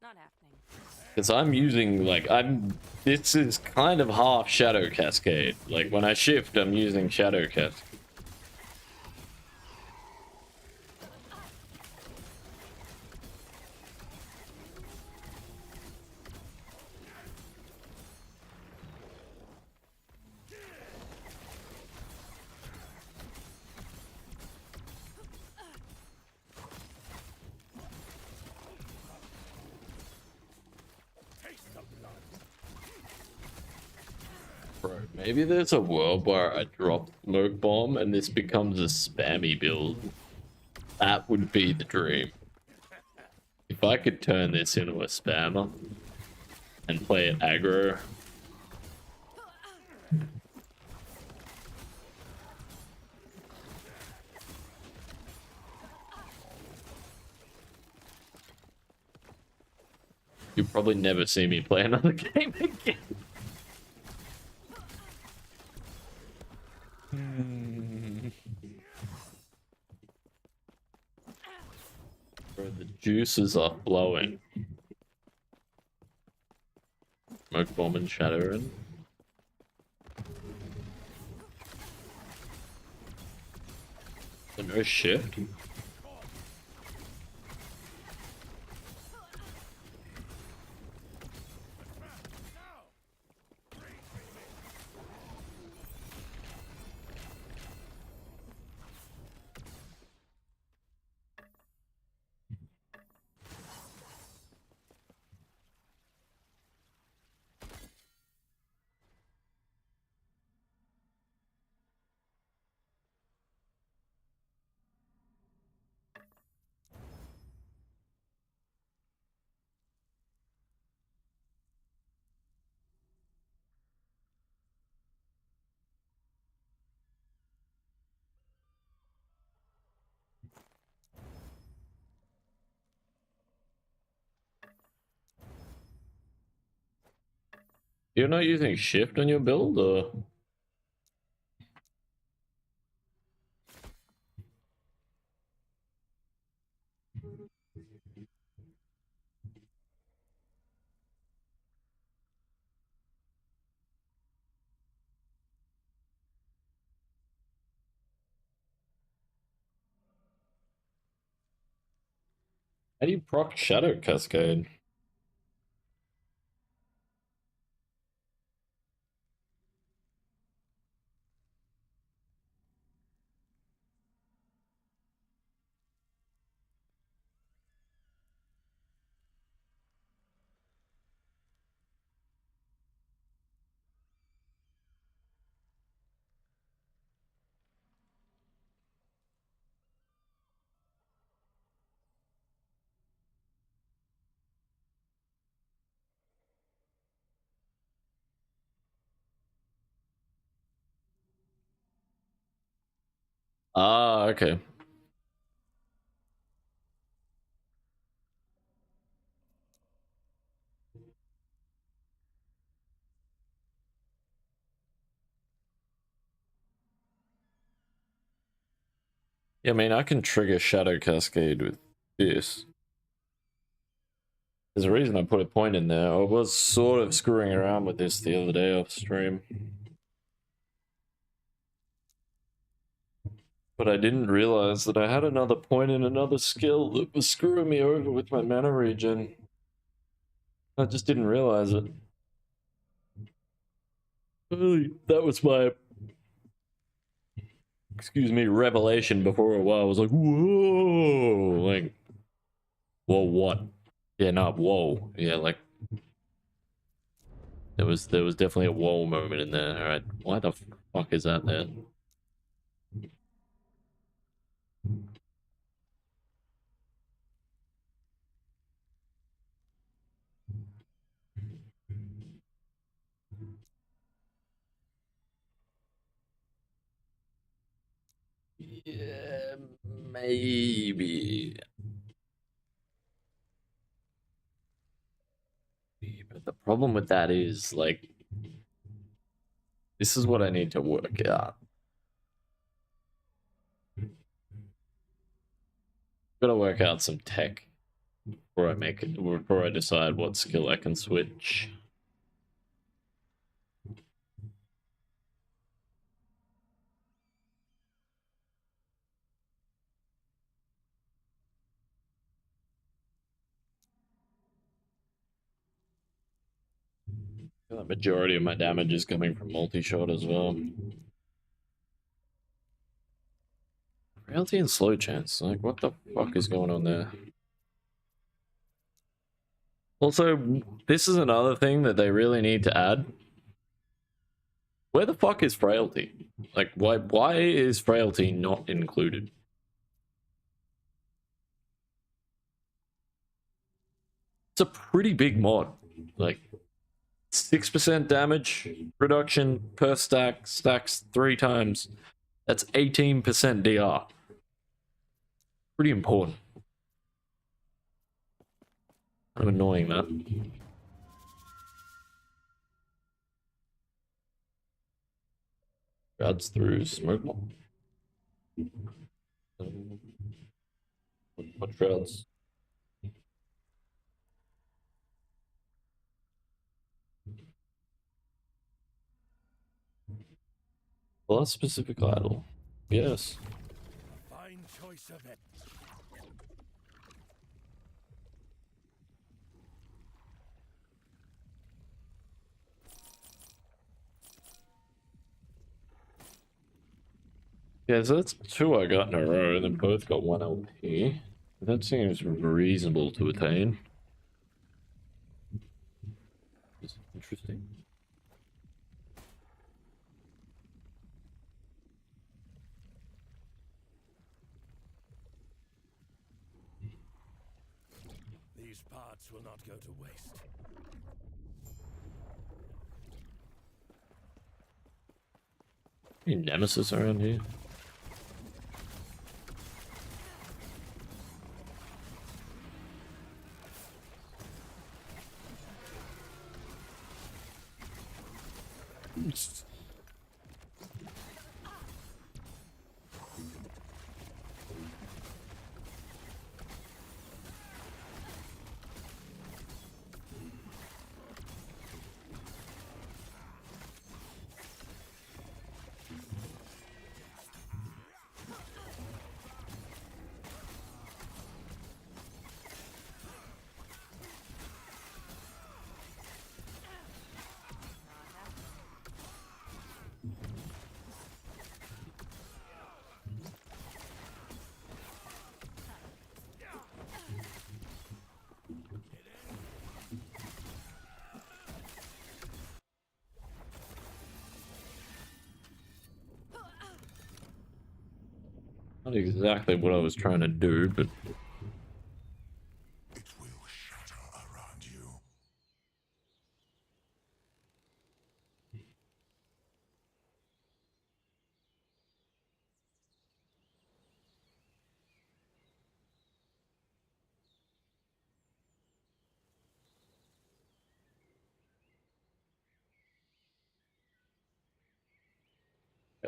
Not happening. Because I'm using, like, this is kind of half Shadow Cascade. Like, when I shift, I'm using Shadow Cascade. Bro, maybe there's a world where I drop Smoke Bomb and this becomes a spammy build. That would be the dream. If I could turn this into a spammer and play it aggro. You'll probably never see me play another game again. Bro, the juices are flowing. Smoke Bomb and Shadowrun. So no shift. You're not using shift on your build, or? How do you proc Shadow Cascade? Ah, okay. Yeah, I mean, I can trigger Shadow Cascade with this. There's a reason I put a point in there. I was sort of screwing around with this the other day off stream. But I didn't realize that I had another point in another skill that was screwing me over with my mana regen. I just didn't realize it. Really, that was my, excuse me, revelation before a while. I was like, whoa! Like, whoa, what? Yeah, not whoa. Yeah, like, there was definitely a whoa moment in there. Alright, why the fuck is that there? Yeah, maybe. But the problem with that is, like, this is what I need to work out. Gotta work out some tech before I make it, before I decide what skill I can switch. The majority of my damage is coming from multi-shot as well. Frailty and slow chance. Like, what the fuck is going on there? Also, this is another thing that they really need to add. Where the fuck is frailty? Like, why is frailty not included? It's a pretty big mod. Like, 6% damage reduction per stack, stacks 3 times. That's 18% DR. Pretty important. Kind of annoying, that. Crowds through smoke bomb. What crowds? Well, that's specific idol. Yes. Fine choice of it. Yeah, so that's 2 I got in a row, and then both got 1 LP. That seems reasonable to attain. Interesting. These parts will not go to waste. Any nemesis around here? Not exactly what I was trying to do, but It will shatter around you.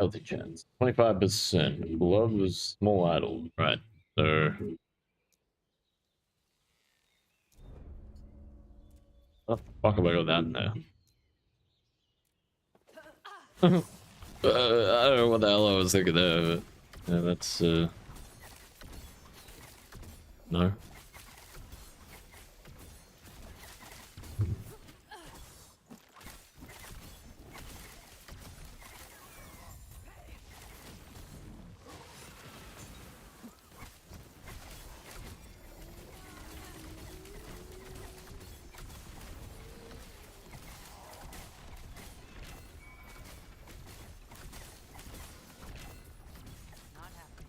Healthy chance. 25%. Glove is small idle. Right. So. What the fuck have I got that in there? I don't know what the hell I was thinking there, but yeah, that's no. Not happening.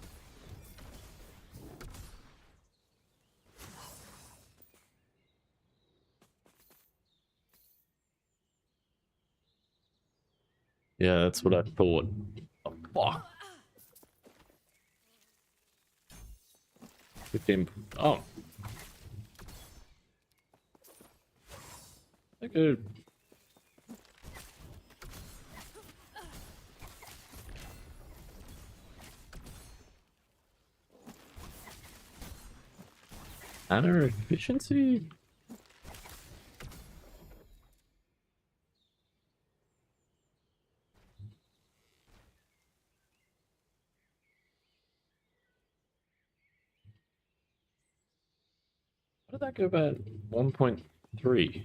Yeah, that's what I thought. Oh, fuck. 15. Oh. Okay. Mana efficiency? How did that go about 1.3?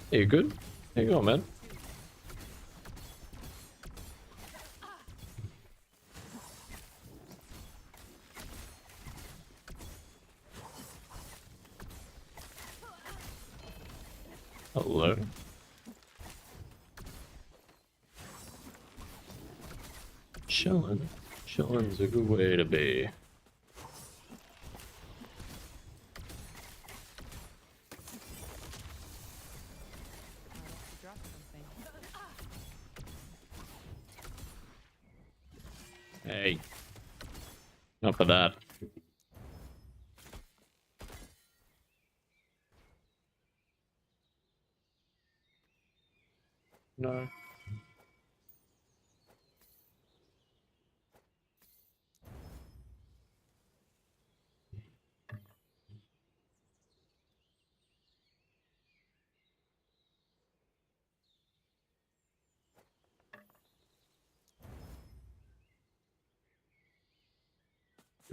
Hey, you good? How you going, man? Hello. Chillin'. Chillin's a good way to be. To drop something. Hey. Not for that. No.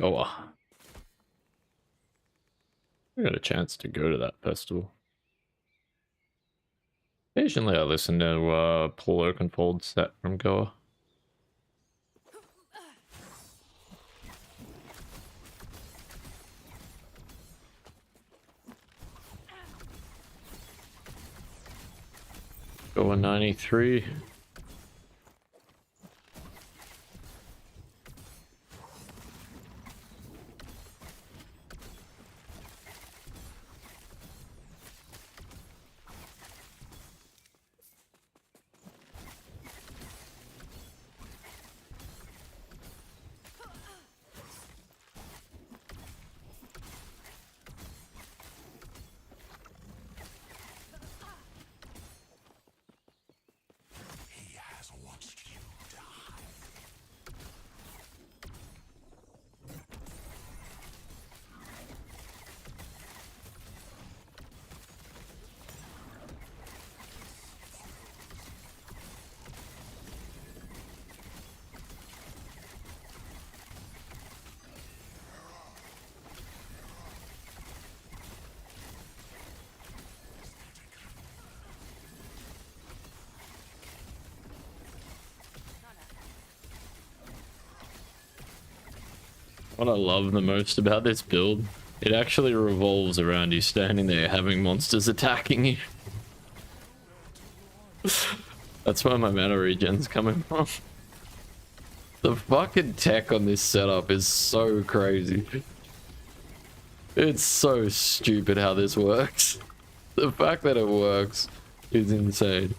Oh, I got a chance to go to that festival. Occasionally I listen to Paul Oakenfold's set from Goa. Goa 93. He has watched you die. What I love the most about this build, it actually revolves around you standing there having monsters attacking you. That's where my mana regen's coming from. The fucking tech on this setup is so crazy. It's so stupid how this works. The fact that it works is insane.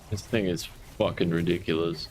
This thing is fucking ridiculous.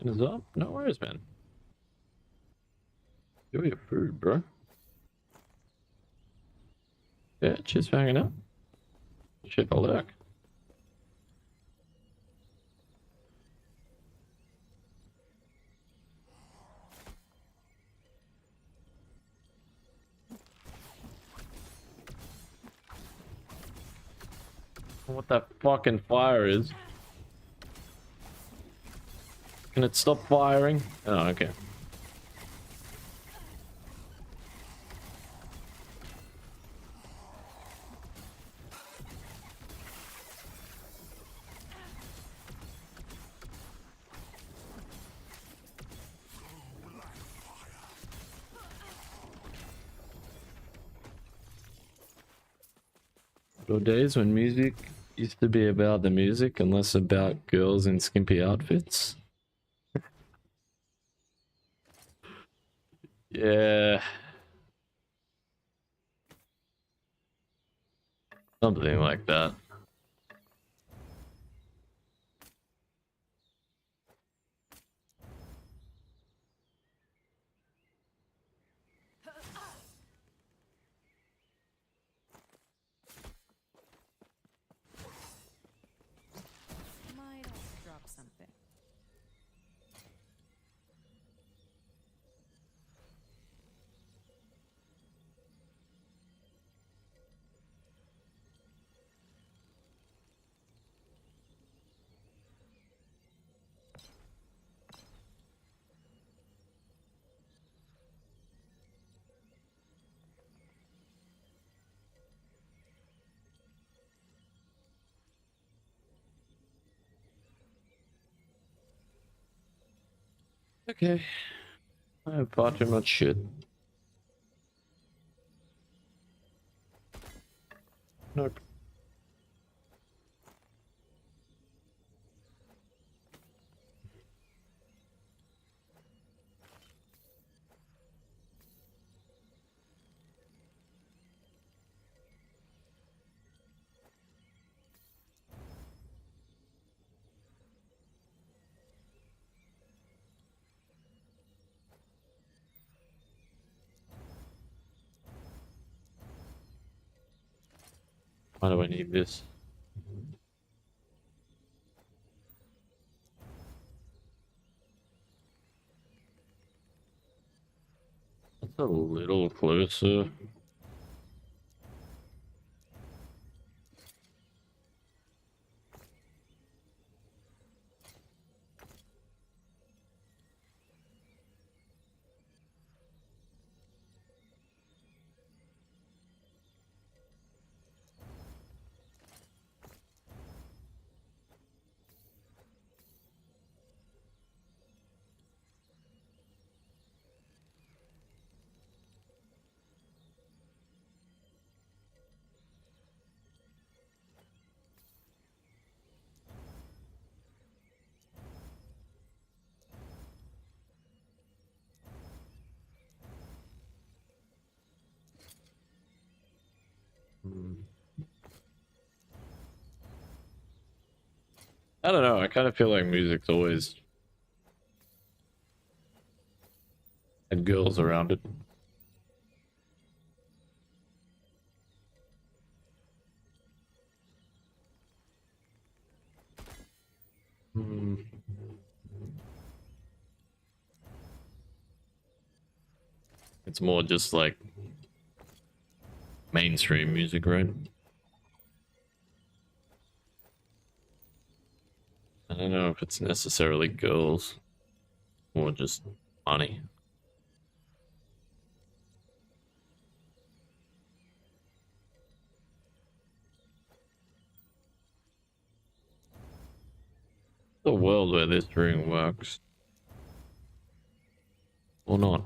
Is up? No worries, man. Enjoy your food, bro. Yeah, cheers for hanging out. Shit, I'll look. What that fucking fire is. Can it stop firing? Oh, okay. There were days when music used to be about the music and less about girls in skimpy outfits. Yeah. Something like that. Might also drop something. Okay. I have far too much shit. Nope. Why do I need this? That's a little closer. I don't know, I kind of feel like music's always had girls around it. It's more just like mainstream music, right? I don't know if it's necessarily girls or just money. The world where this ring works. Or not.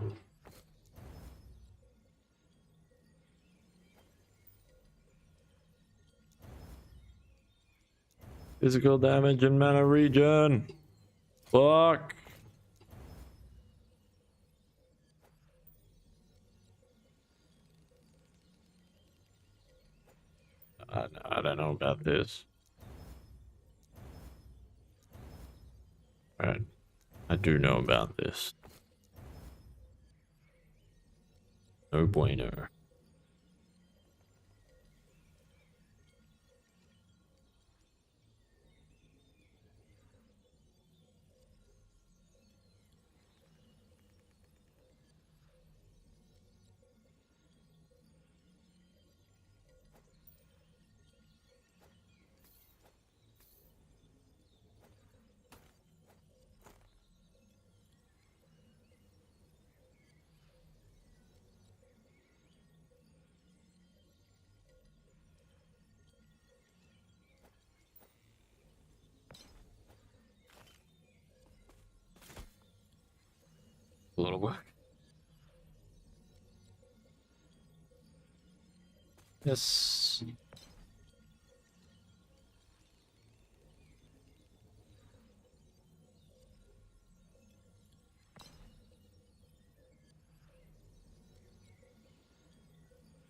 Physical damage in mana region. Fuck. I don't know about this. Right. I do know about this. No bueno. A lot of work. Yes.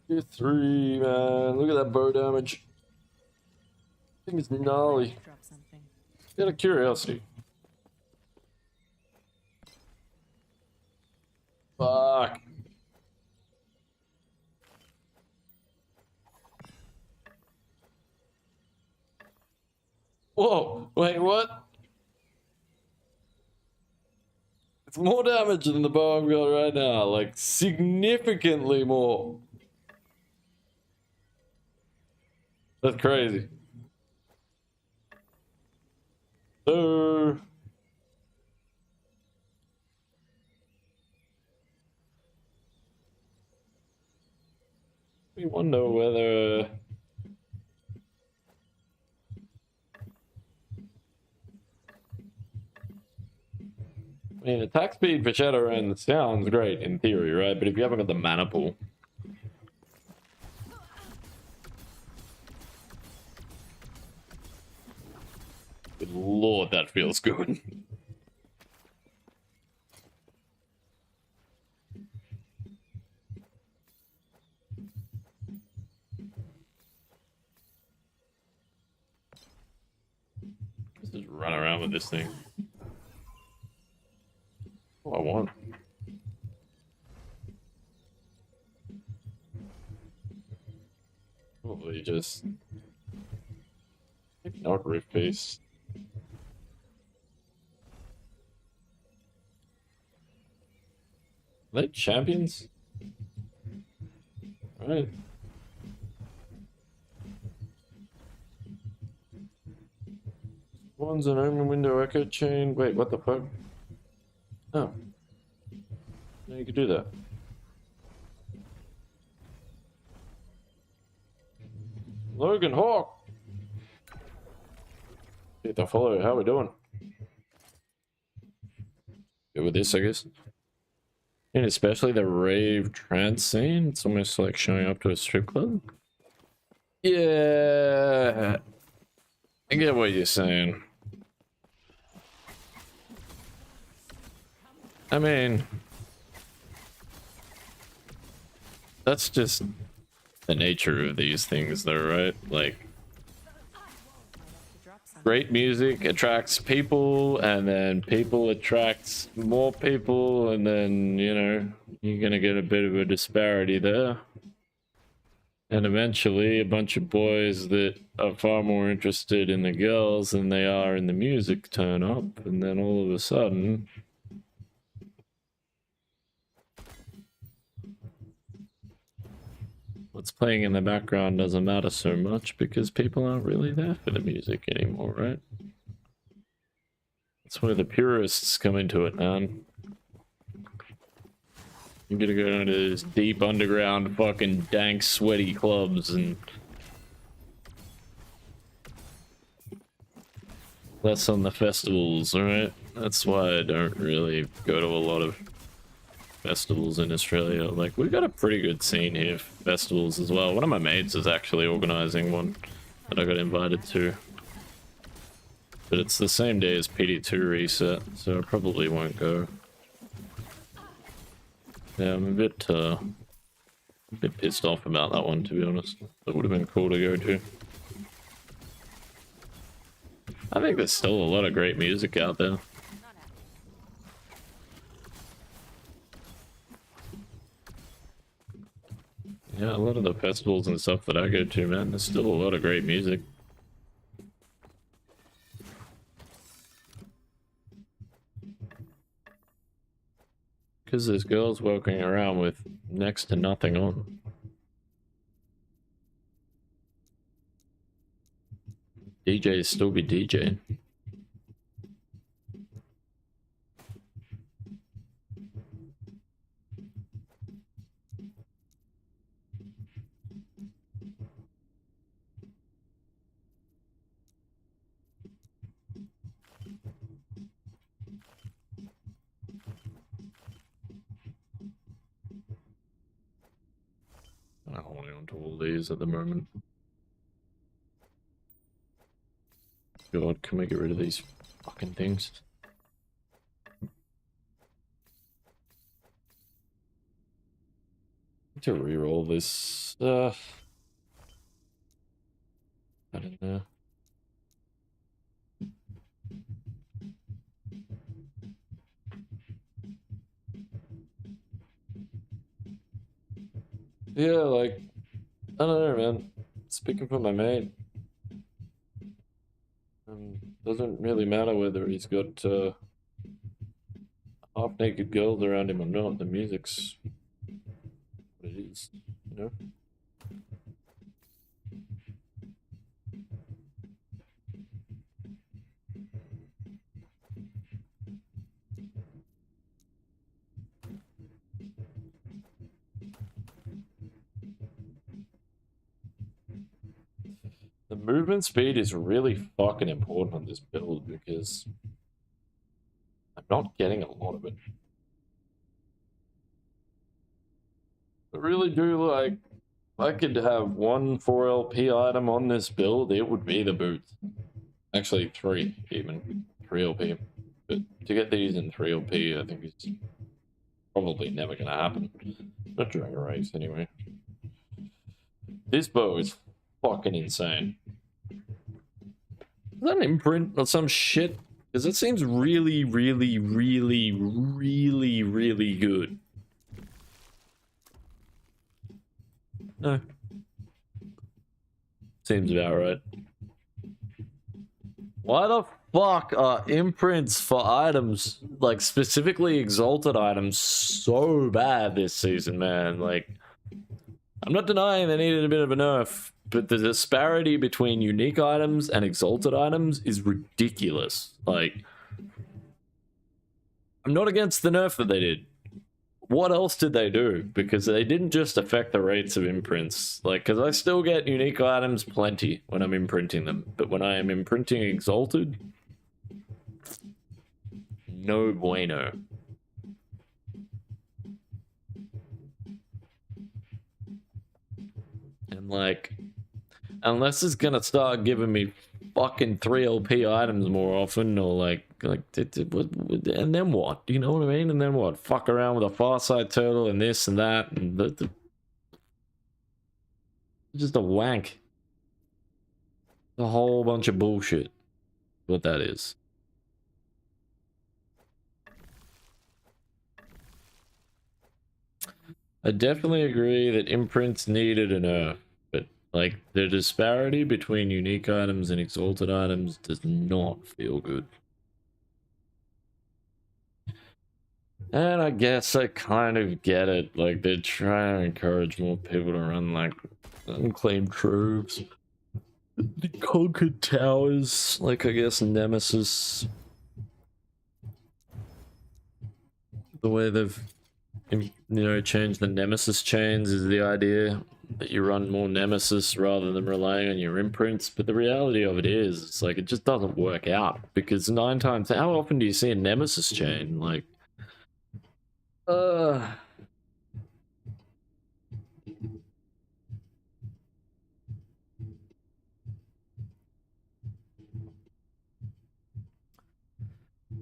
Tier 3, man. Look at that bow damage. I think it's gnarly. Drop something. Out of curiosity. Fuck. Whoa, wait, what? It's more damage than the bow I've got right now, like significantly more. That's crazy. So we wonder whether I mean, attack speed for Shadowrun sounds great in theory, right? But if you haven't got the mana pool, good lord, that feels good. Let's just run around with this thing. Oh, I want. Probably just maybe not Rift Piece. Are they champions? Right. One's an omen window echo chain. Wait, what the fuck? Oh. No, you could do that. Logan Hawk! Hit the follow, how we doing? Good with this, I guess. And especially the rave trance scene, it's almost like showing up to a strip club. Yeah, I get what you're saying. I mean, that's just the nature of these things, though, right? Like, great music attracts people, and then people attracts more people, and then, you know, you're gonna get a bit of a disparity there. And eventually, a bunch of boys that are far more interested in the girls than they are in the music turn up, and then all of a sudden, what's playing in the background doesn't matter so much because people aren't really there for the music anymore, right? That's where the purists come into it, man. You're gonna go into these deep underground fucking dank sweaty clubs and less on the festivals, alright? That's why I don't really go to a lot of festivals in Australia. Like, we've got a pretty good scene here for festivals as well. One of my mates is actually organizing one that I got invited to. But it's the same day as PD2 reset, so I probably won't go. Yeah, I'm a bit pissed off about that one, to be honest. That would have been cool to go to. I think there's still a lot of great music out there. Yeah, a lot of the festivals and stuff that I go to, man, there's still a lot of great music. Because there's girls walking around with next to nothing on. DJs still be DJing. I'm holding on to all these at the moment. God, can we get rid of these fucking things? To reroll this I don't know. Yeah, like, I don't know, man. Speaking for my mate, doesn't really matter whether he's got half-naked girls around him or not. The music's what it is, you know? The movement speed is really fucking important on this build because I'm not getting a lot of it. I really do like, if I could have one 4LP item on this build, it would be the boots. Actually, 3 even. 3LP. But to get these in 3LP, I think it's probably never going to happen. Not during a race, anyway. This bow is fucking insane. Is that an imprint or some shit? Because it seems really, really, really, really, really good. No. Seems about right. Why the fuck are imprints for items, like specifically exalted items, so bad this season, man? Like, I'm not denying they needed a bit of a nerf, but the disparity between unique items and exalted items is ridiculous. Like, I'm not against the nerf that they did. What else did they do? Because they didn't just affect the rates of imprints. Like, because I still get unique items plenty when I'm imprinting them. But when I am imprinting exalted, no bueno. And like, unless it's gonna start giving me fucking 3LP items more often, or like, and then what? You know what I mean? And then what? Fuck around with a Farsight turtle and this and that, and just a wank. A whole bunch of bullshit. What that is. I definitely agree that imprints needed a nerf, but like the disparity between unique items and exalted items does not feel good. And I guess I kind of get it. Like, they're trying to encourage more people to run, like, unclaimed troops. The conquered towers, like, I guess Nemesis. The way they've, you know, changed the Nemesis chains is the idea that you run more Nemesis rather than relying on your imprints. But the reality of it is, it's like, it just doesn't work out. Because 9 times, how often do you see a Nemesis chain? Like,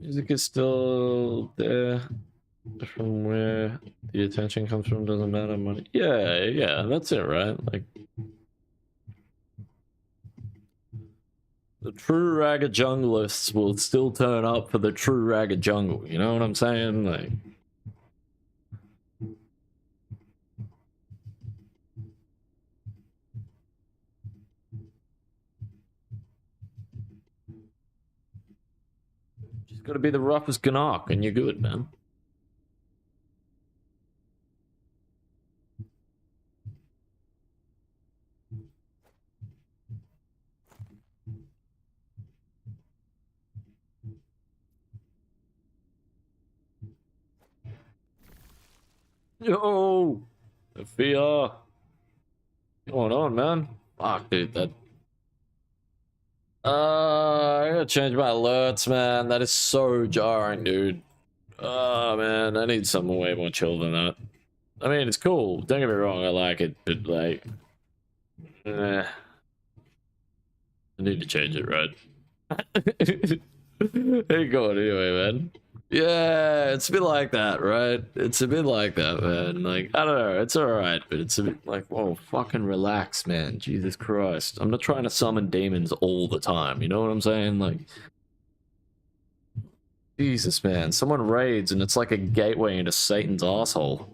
music is still there. From where the attention comes from doesn't matter. Money. Yeah, yeah, that's it, right? Like, the true ragged junglists will still turn up for the true ragged jungle. You know what I'm saying? Like, just gotta be the roughest Gnak and you're good, man. Yo, VR, what's going on, man? Fuck, dude, that. I gotta change my alerts, man. That is so jarring, dude. Oh man, I need something way more chill than that. I mean, it's cool. Don't get me wrong, I like it, but like, I need to change it, right? How you going anyway, man? Yeah, it's a bit like that, right? It's a bit like that, man. Like, I don't know, it's alright, but it's a bit like, whoa, fucking relax, man. Jesus Christ. I'm not trying to summon demons all the time, you know what I'm saying? Like, Jesus, man. Someone raids and it's like a gateway into Satan's asshole.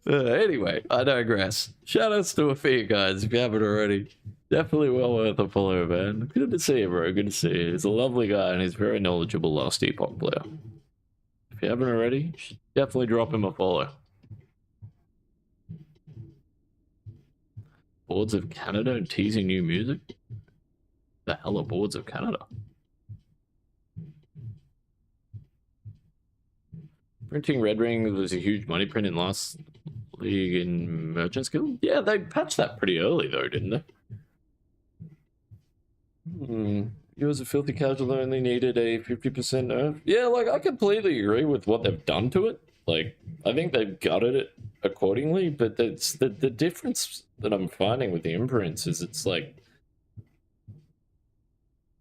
Anyway, I digress. Shoutouts to Afia, guys, if you haven't already. Definitely well worth a follow, man. Good to see you, bro. Good to see you. He's a lovely guy and he's a very knowledgeable Last Epoch player. If you haven't already, definitely drop him a follow. Boards of Canada teasing new music? The hell are Boards of Canada? Printing Red Ring was a huge money print in last league in Merchants Guild? Yeah, they patched that pretty early though, didn't they? You as a filthy casual only needed a 50% nerf? Yeah, like, I completely agree with what they've done to it. Like, I think they've gutted it accordingly, but that's the difference that I'm finding with the imprints is it's like,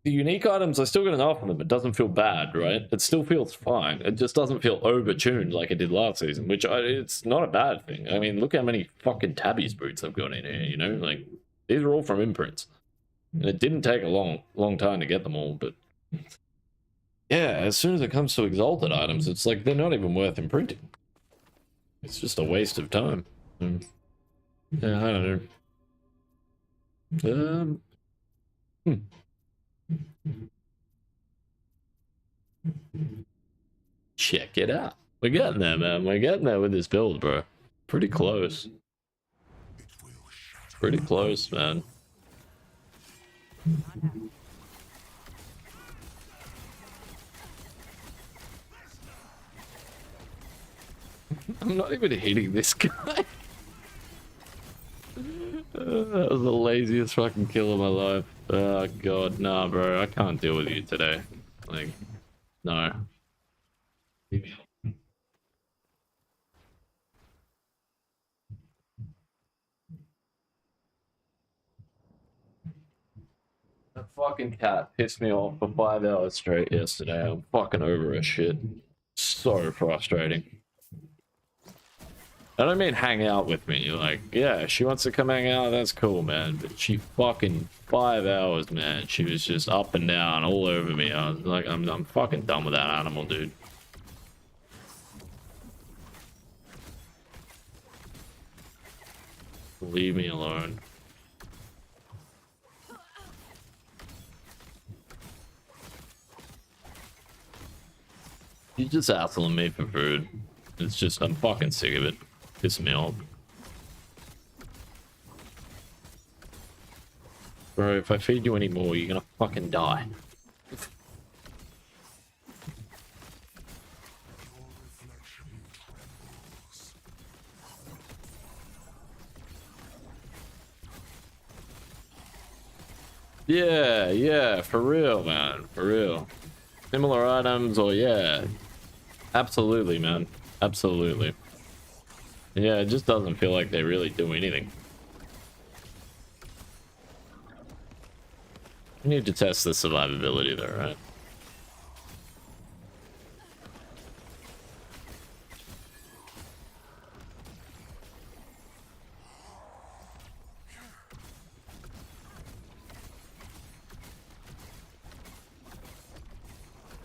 the unique items, I still get enough of them. It doesn't feel bad, right? It still feels fine. It just doesn't feel overtuned like it did last season, which it's not a bad thing. I mean, look how many fucking Tabby's boots I've got in here, you know? Like, these are all from imprints. And it didn't take a long time to get them all, but... yeah, as soon as it comes to exalted items, it's like they're not even worth imprinting. It's just a waste of time. Yeah, I don't know. Check it out. We're getting there, man. We're getting there with this build, bro. Pretty close. Pretty close, man. I'm not even hitting this guy. That was the laziest fucking kill of my life. Oh god, nah, bro. I can't deal with you today. Like, no. Leave me alone. That fucking cat pissed me off for 5 hours straight yesterday. I'm fucking over her shit. So frustrating. I don't mean hang out with me. Like, yeah, she wants to come hang out, that's cool, man. But she fucking 5 hours, man. She was just up and down all over me. I was like, I'm fucking done with that animal, dude. Leave me alone. You're just hassling me for food. It's just, I'm fucking sick of it. Piss me off. Bro, if I feed you any more, you're gonna fucking die. Yeah, yeah, for real, man, for real. Similar items, or yeah, absolutely, man, absolutely. Yeah, it just doesn't feel like they really do anything. We need to test the survivability though, right?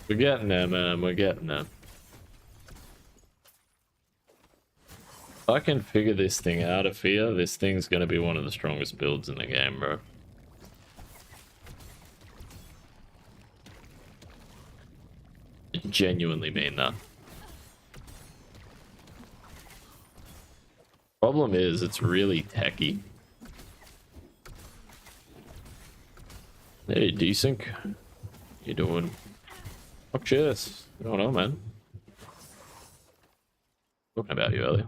We're getting there, man. We're getting there. If I can figure this thing out of here, this thing's gonna be one of the strongest builds in the game, bro. I genuinely mean that. Problem is, it's really techy. Hey, desync. You doing? Oh, cheers. I don't know, man. Talking about you earlier.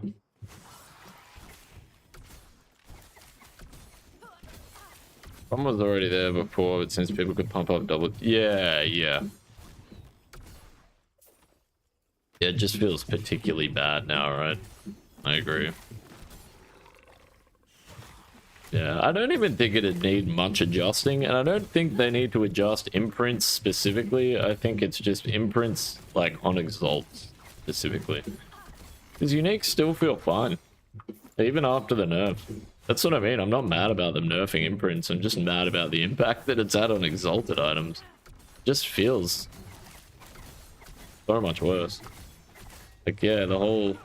One was already there before, but since people could pump up double... Yeah, yeah. Yeah, it just feels particularly bad now, right? I agree. Yeah, I don't even think it'd need much adjusting, and I don't think they need to adjust imprints specifically. I think it's just imprints, like, on exalts specifically. Because uniques still feel fine, even after the nerf. That's what I mean. I'm not mad about them nerfing imprints. I'm just mad about the impact that it's had on exalted items. Just feels so much worse. Like, yeah, the whole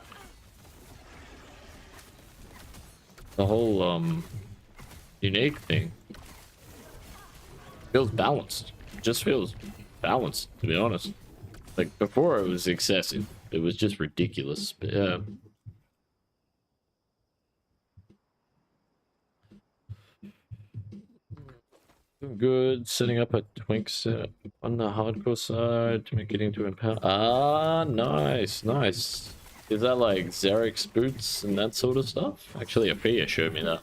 unique thing feels balanced. It just feels balanced, to be honest. Like, before it was excessive. It was just ridiculous, but yeah. Good. Setting up a twink set on the hardcore side to make it into empower. Ah, nice, nice. Is that like Zarek's boots and that sort of stuff? Actually, Afia showed me that.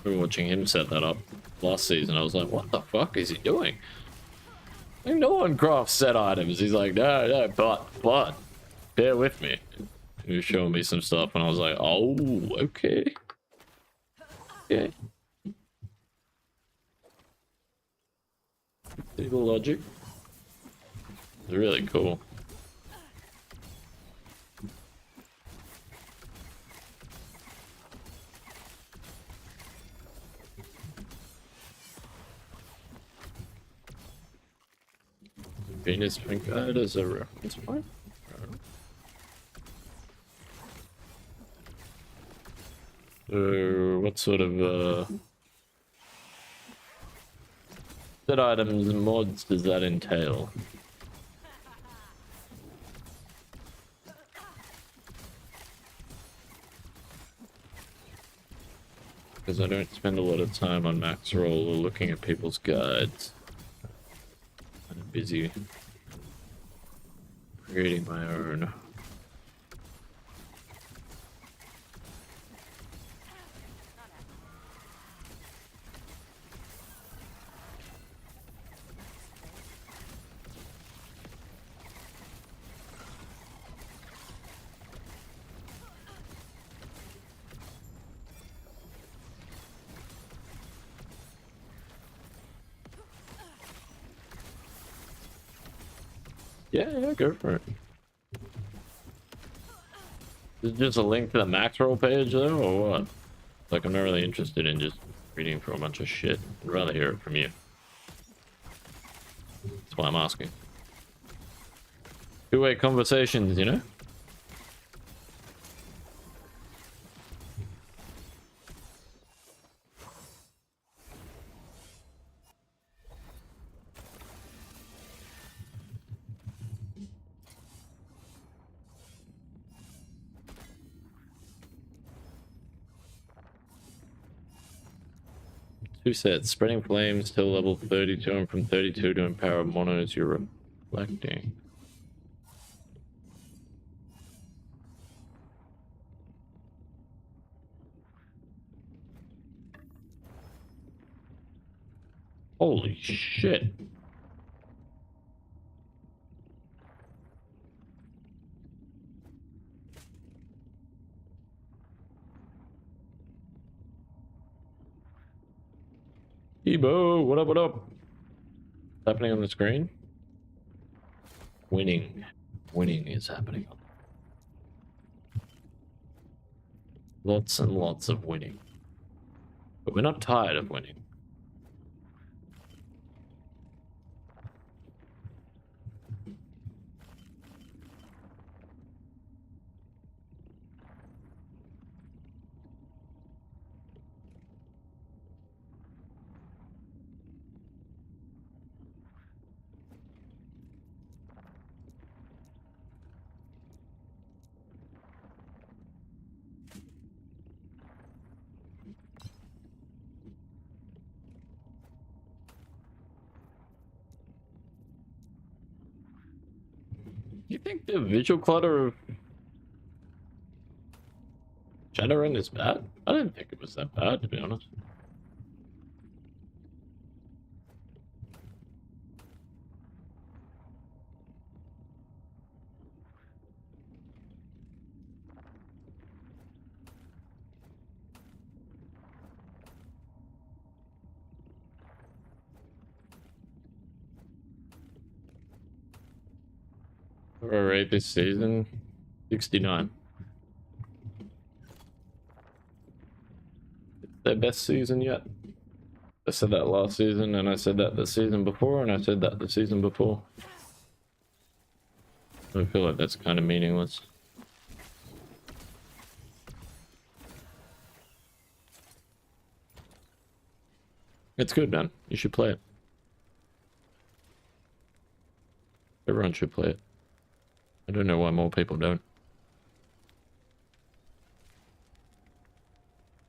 We were watching him set that up last season. I was like, what the fuck is he doing? Like, no one crafts set items. He's like, no, but, bear with me. He was showing me some stuff and I was like, oh, okay. Okay. See the logic? It's really cool. Venus drink that as a reference point. So, what sort of set items and mods does that entail? Because I don't spend a lot of time on max roll or looking at people's guides. I'm busy creating my own. Yeah, go for it. Is it just a link to the max roll page though, or what? Like, I'm not really interested in just reading from a bunch of shit. I'd rather hear it from you. That's why I'm asking. Two-way conversations, you know? 2 sets. Spreading flames till level 32 and from 32 to empower monos you're reflecting. Holy shit. Ebo, what up, what up? What's happening on the screen? Winning. Winning is happening. Lots and lots of winning. But we're not tired of winning. You think the visual clutter of Shadowrun is bad? I didn't think it was that bad, to be honest. Alright, this season 69. It's their best season yet. I said that last season, and I said that the season before, and I said that the season before. I feel like that's kind of meaningless. It's good, man. You should play it. Everyone should play it. I don't know why more people don't.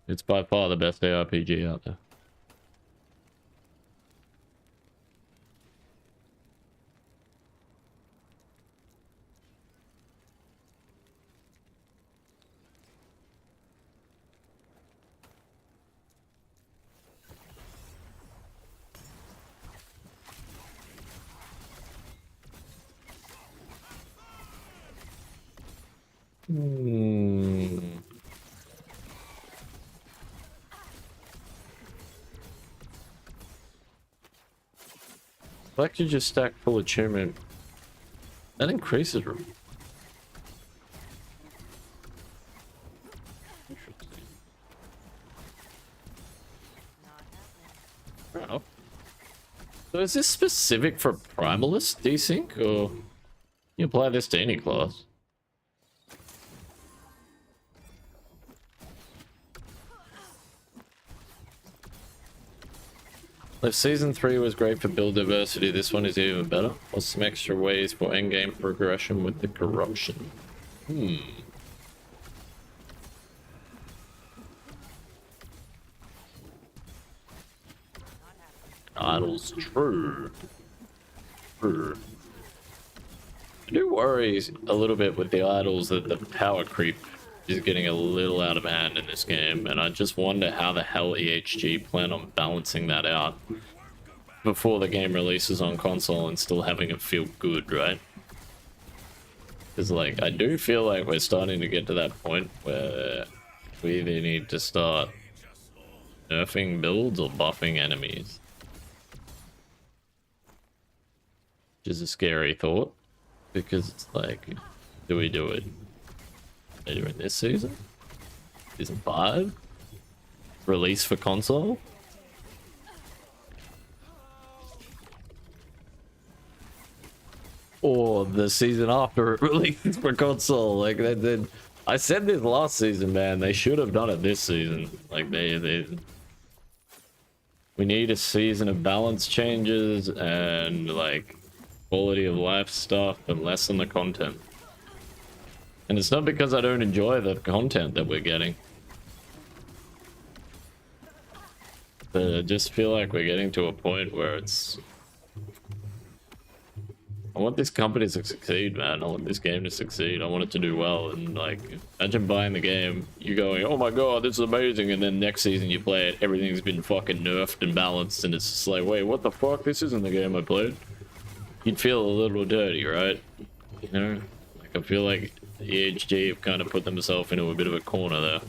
It's by far the best ARPG out there. Like you just stack full achievement. That increases room. Fair enough. So is this specific for Primalist desync, or you apply this to any class? If Season 3 was great for build diversity, this one is even better. Or some extra ways for endgame progression with the corruption. Idols, true. True. I do worry a little bit with the idols that the power creep is getting a little out of hand in this game, and I just wonder how the hell EHG plan on balancing that out before the game releases on console and still having it feel good, right? Because, like, I do feel like we're starting to get to that point where we either need to start nerfing builds or buffing enemies. Which is a scary thought, because it's like, do we do it later in this season? Season 5? Release for console? Or the season after it releases for console? Like, I said this last season, man. They should have done it this season. Like, we need a season of balance changes and, like, quality of life stuff and less on the content. And it's not because I don't enjoy the content that we're getting. But I just feel like we're getting to a point where it's... I want this company to succeed, man. I want this game to succeed. I want it to do well. And like, imagine buying the game, you going, oh my god, this is amazing. And then next season you play it, everything's been fucking nerfed and balanced. And it's just like, wait, what the fuck? This isn't the game I played. You'd feel a little dirty, right? You know? Like, I feel like EHG have kind of put themselves into a bit of a corner there.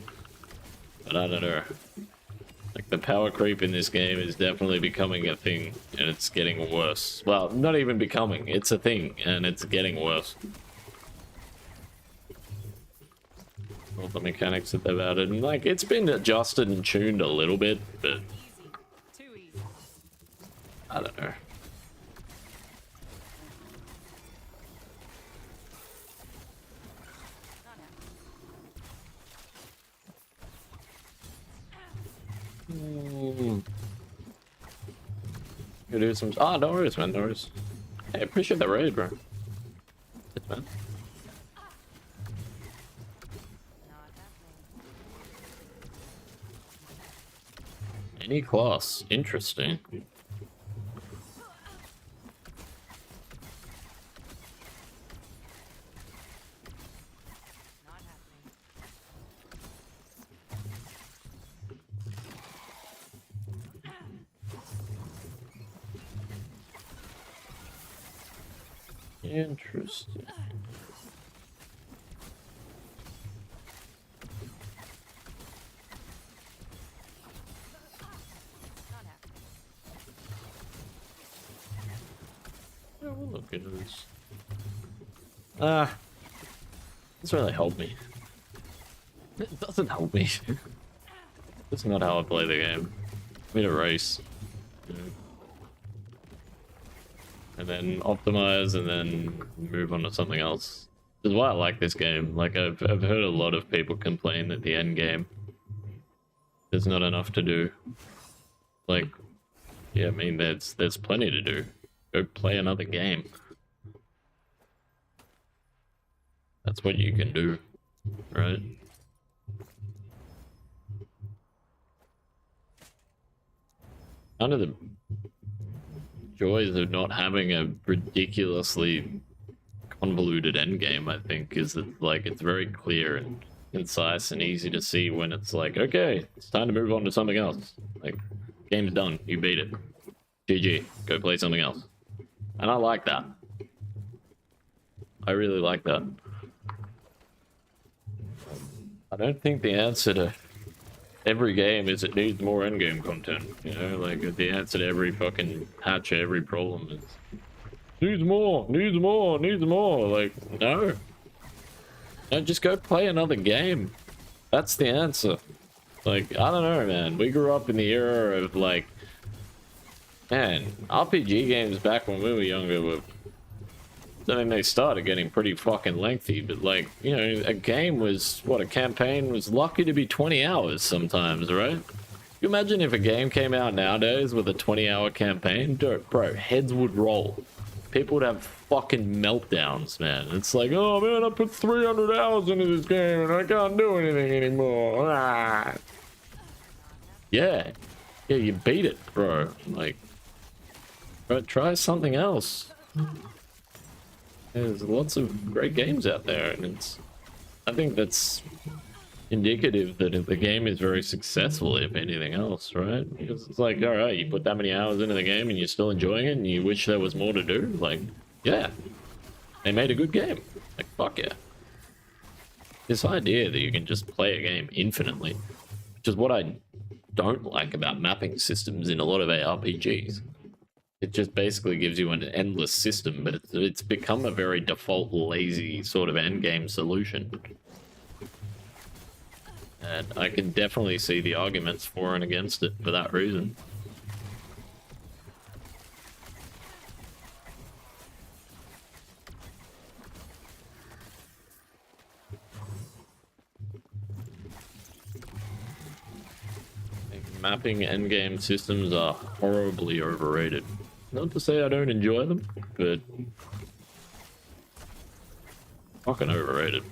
But I don't know. Like, the power creep in this game is definitely becoming a thing, and it's getting worse. Well, not even becoming, it's a thing, and it's getting worse. All the mechanics that they've added, and like, it's been adjusted and tuned a little bit, but... Easy. Too easy. I don't know. You do some. Ah, no worries, man. No worries. Hey, appreciate the raid, bro. Thanks, man. Not happening. Any class. Interesting. Not happening. Interesting. Not happening. Yeah, we'll look into this. Ah, doesn't really help me. It doesn't help me. That's not how I play the game. I need a race. You know. And then optimize, and then move on to something else. This is why I like this game. Like, I've heard a lot of people complain that the end game, there's not enough to do. Like, yeah, I mean, there's plenty to do. Go play another game. That's what you can do, right? Kind of the joys of not having a ridiculously convoluted endgame, I think, is that, like, it's very clear and concise and easy to see when it's like, okay, it's time to move on to something else. Like, game's done, you beat it. GG, go play something else. And I like that. I really like that. I don't think the answer to every game is it needs more endgame content, you know, like the answer to every fucking patch, every problem is needs more, like, no, just go play another game. That's the answer. Like, I don't know, man, we grew up in the era of, like, man, RPG games back when we were younger were, I mean, they started getting pretty fucking lengthy, but, like, you know, a game was, what, a campaign was lucky to be 20 hours sometimes, right? You imagine if a game came out nowadays with a 20-hour campaign? Bro, heads would roll. People would have fucking meltdowns, man. It's like, oh man, I put 300 hours into this game and I can't do anything anymore. Ah. Yeah, you beat it, bro. Like, bro, try something else. There's lots of great games out there, and I think that's indicative that the game is very successful, if anything else, right? Because it's like, all right, you put that many hours into the game and you're still enjoying it and you wish there was more to do. Like, yeah, they made a good game. Like, fuck yeah. This idea that you can just play a game infinitely, which is what I don't like about mapping systems in a lot of ARPGs. It just basically gives you an endless system, but it's become a very default, lazy sort of endgame solution. And I can definitely see the arguments for and against it for that reason. I think mapping endgame systems are horribly overrated. Not to say I don't enjoy them, but fucking overrated.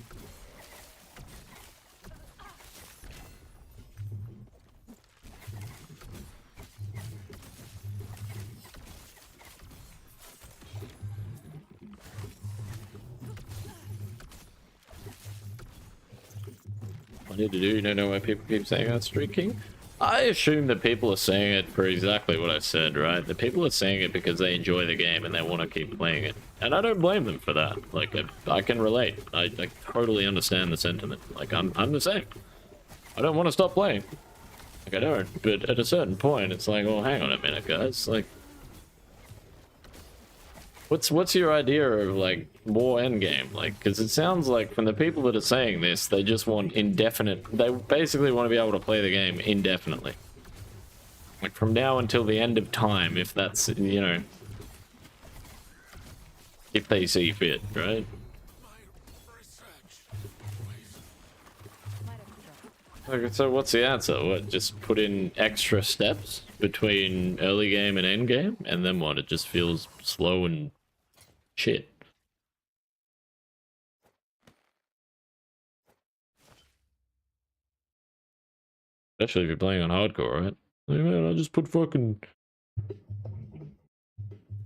need to do. You don't know why people keep saying that, Street King? I assume that people are saying it for exactly what I said, right? The people are saying it because they enjoy the game and they want to keep playing it. And I don't blame them for that. Like, I can relate. I totally understand the sentiment. Like, I'm the same. I don't want to stop playing. Like, I don't. But at a certain point, it's like, oh, hang on a minute, guys. Like, what's your idea of, like, more endgame? Like, because it sounds like from the people that are saying this, they just want indefinite. They basically want to be able to play the game indefinitely. Like, from now until the end of time, if that's, you know, if they see fit, right? Okay, so what's the answer? What, just put in extra steps between early game and end game? And then what, it just feels slow and shit? Especially if you're playing on hardcore, right? Like, man, I just put fucking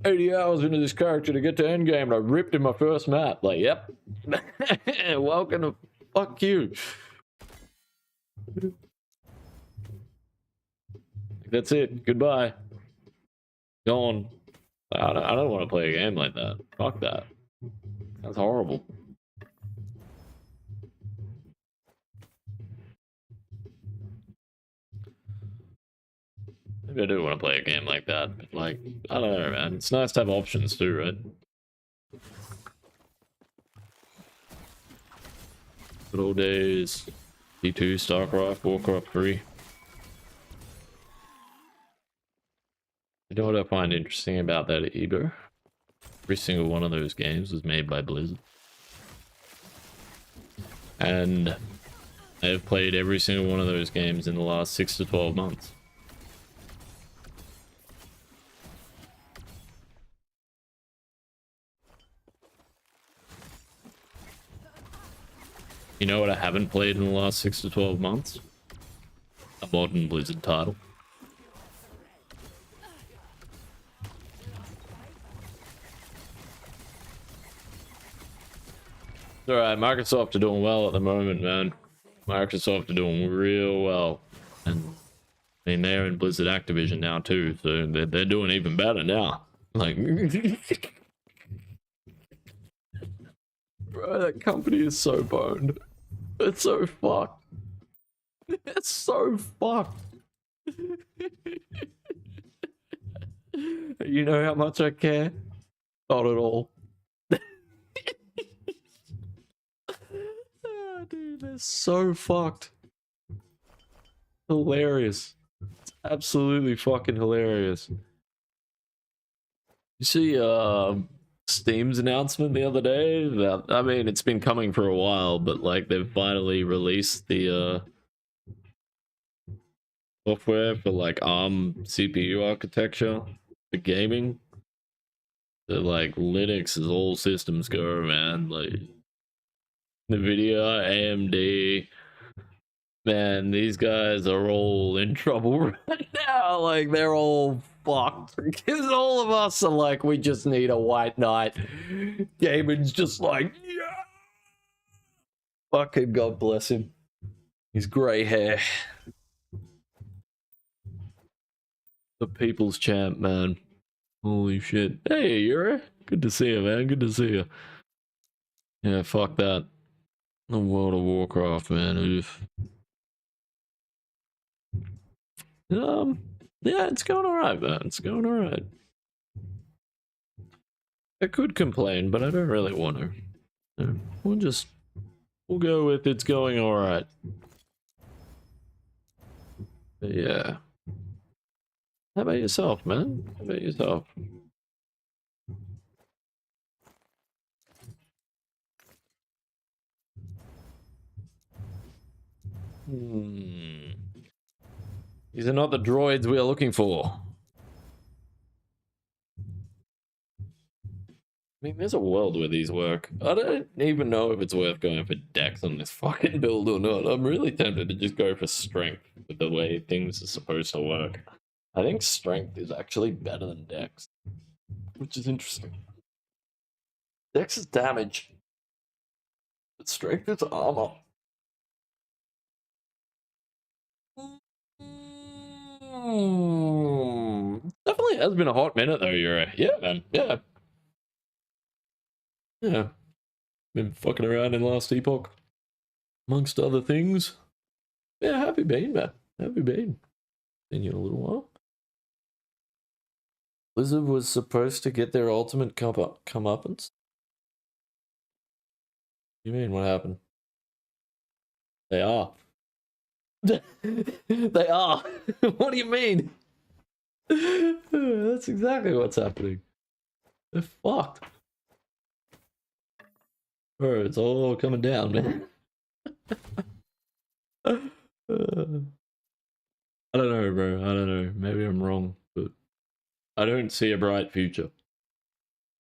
80 hours into this character to get to endgame and I ripped in my first map. Like, yep. Welcome to fuck you. That's it. Goodbye. Gone. I don't want to play a game like that. Fuck that. That's horrible. Maybe I do want to play a game like that, but like, I don't know, man. It's nice to have options too, right? Good old days. D2, StarCraft, Warcraft 3. You know what I find interesting about that, Ego? Every single one of those games was made by Blizzard. And I've played every single one of those games in the last 6 to 12 months. You know what I haven't played in the last 6 to 12 months? A modern Blizzard title. Alright, Microsoft are doing well at the moment, man. Microsoft are doing real well. And I mean, they're in Blizzard Activision now too, so they're doing even better now. Like, bro, that company is so boned. It's so fucked. It's so fucked. You know how much I care? Not at all. Oh, dude, they're so fucked. Hilarious. It's absolutely fucking hilarious. You see, Steam's announcement the other day that, I mean, it's been coming for a while, but like they've finally released the software for like ARM CPU architecture for gaming. So like Linux is all systems go, man. Like NVIDIA, AMD, man, these guys are all in trouble right now. Like they're all fucked because all of us are like, we just need a white knight. Gaming's just like, yeah. Fucking God bless him. His grey hair. The people's champ, man. Holy shit. Hey, Yuri. Good to see you, man. Good to see you. Yeah, fuck that. The World of Warcraft, man. Oof. Yeah, it's going alright, man. It's going alright. I could complain, but I don't really want to. We'll go with it's going alright. Yeah. How about yourself, man? How about yourself? These are not the droids we are looking for. I mean, there's a world where these work. I don't even know if it's worth going for dex on this fucking build or not. I'm really tempted to just go for strength with the way things are supposed to work. I think strength is actually better than dex, which is interesting. Dex is damage, but strength is armor. Definitely has been a hot minute though, Euro. Yeah, man. Yeah. Yeah. Been fucking around in last epoch. Amongst other things. Yeah, happy been, man. Happy been. Been here a little while. Blizzard was supposed to get their ultimate comeuppance. You mean what happened? They are. They are. What do you mean? That's exactly what's happening. They're fucked. Bro, it's all coming down, man. I don't know, bro. I don't know. Maybe I'm wrong, but I don't see a bright future.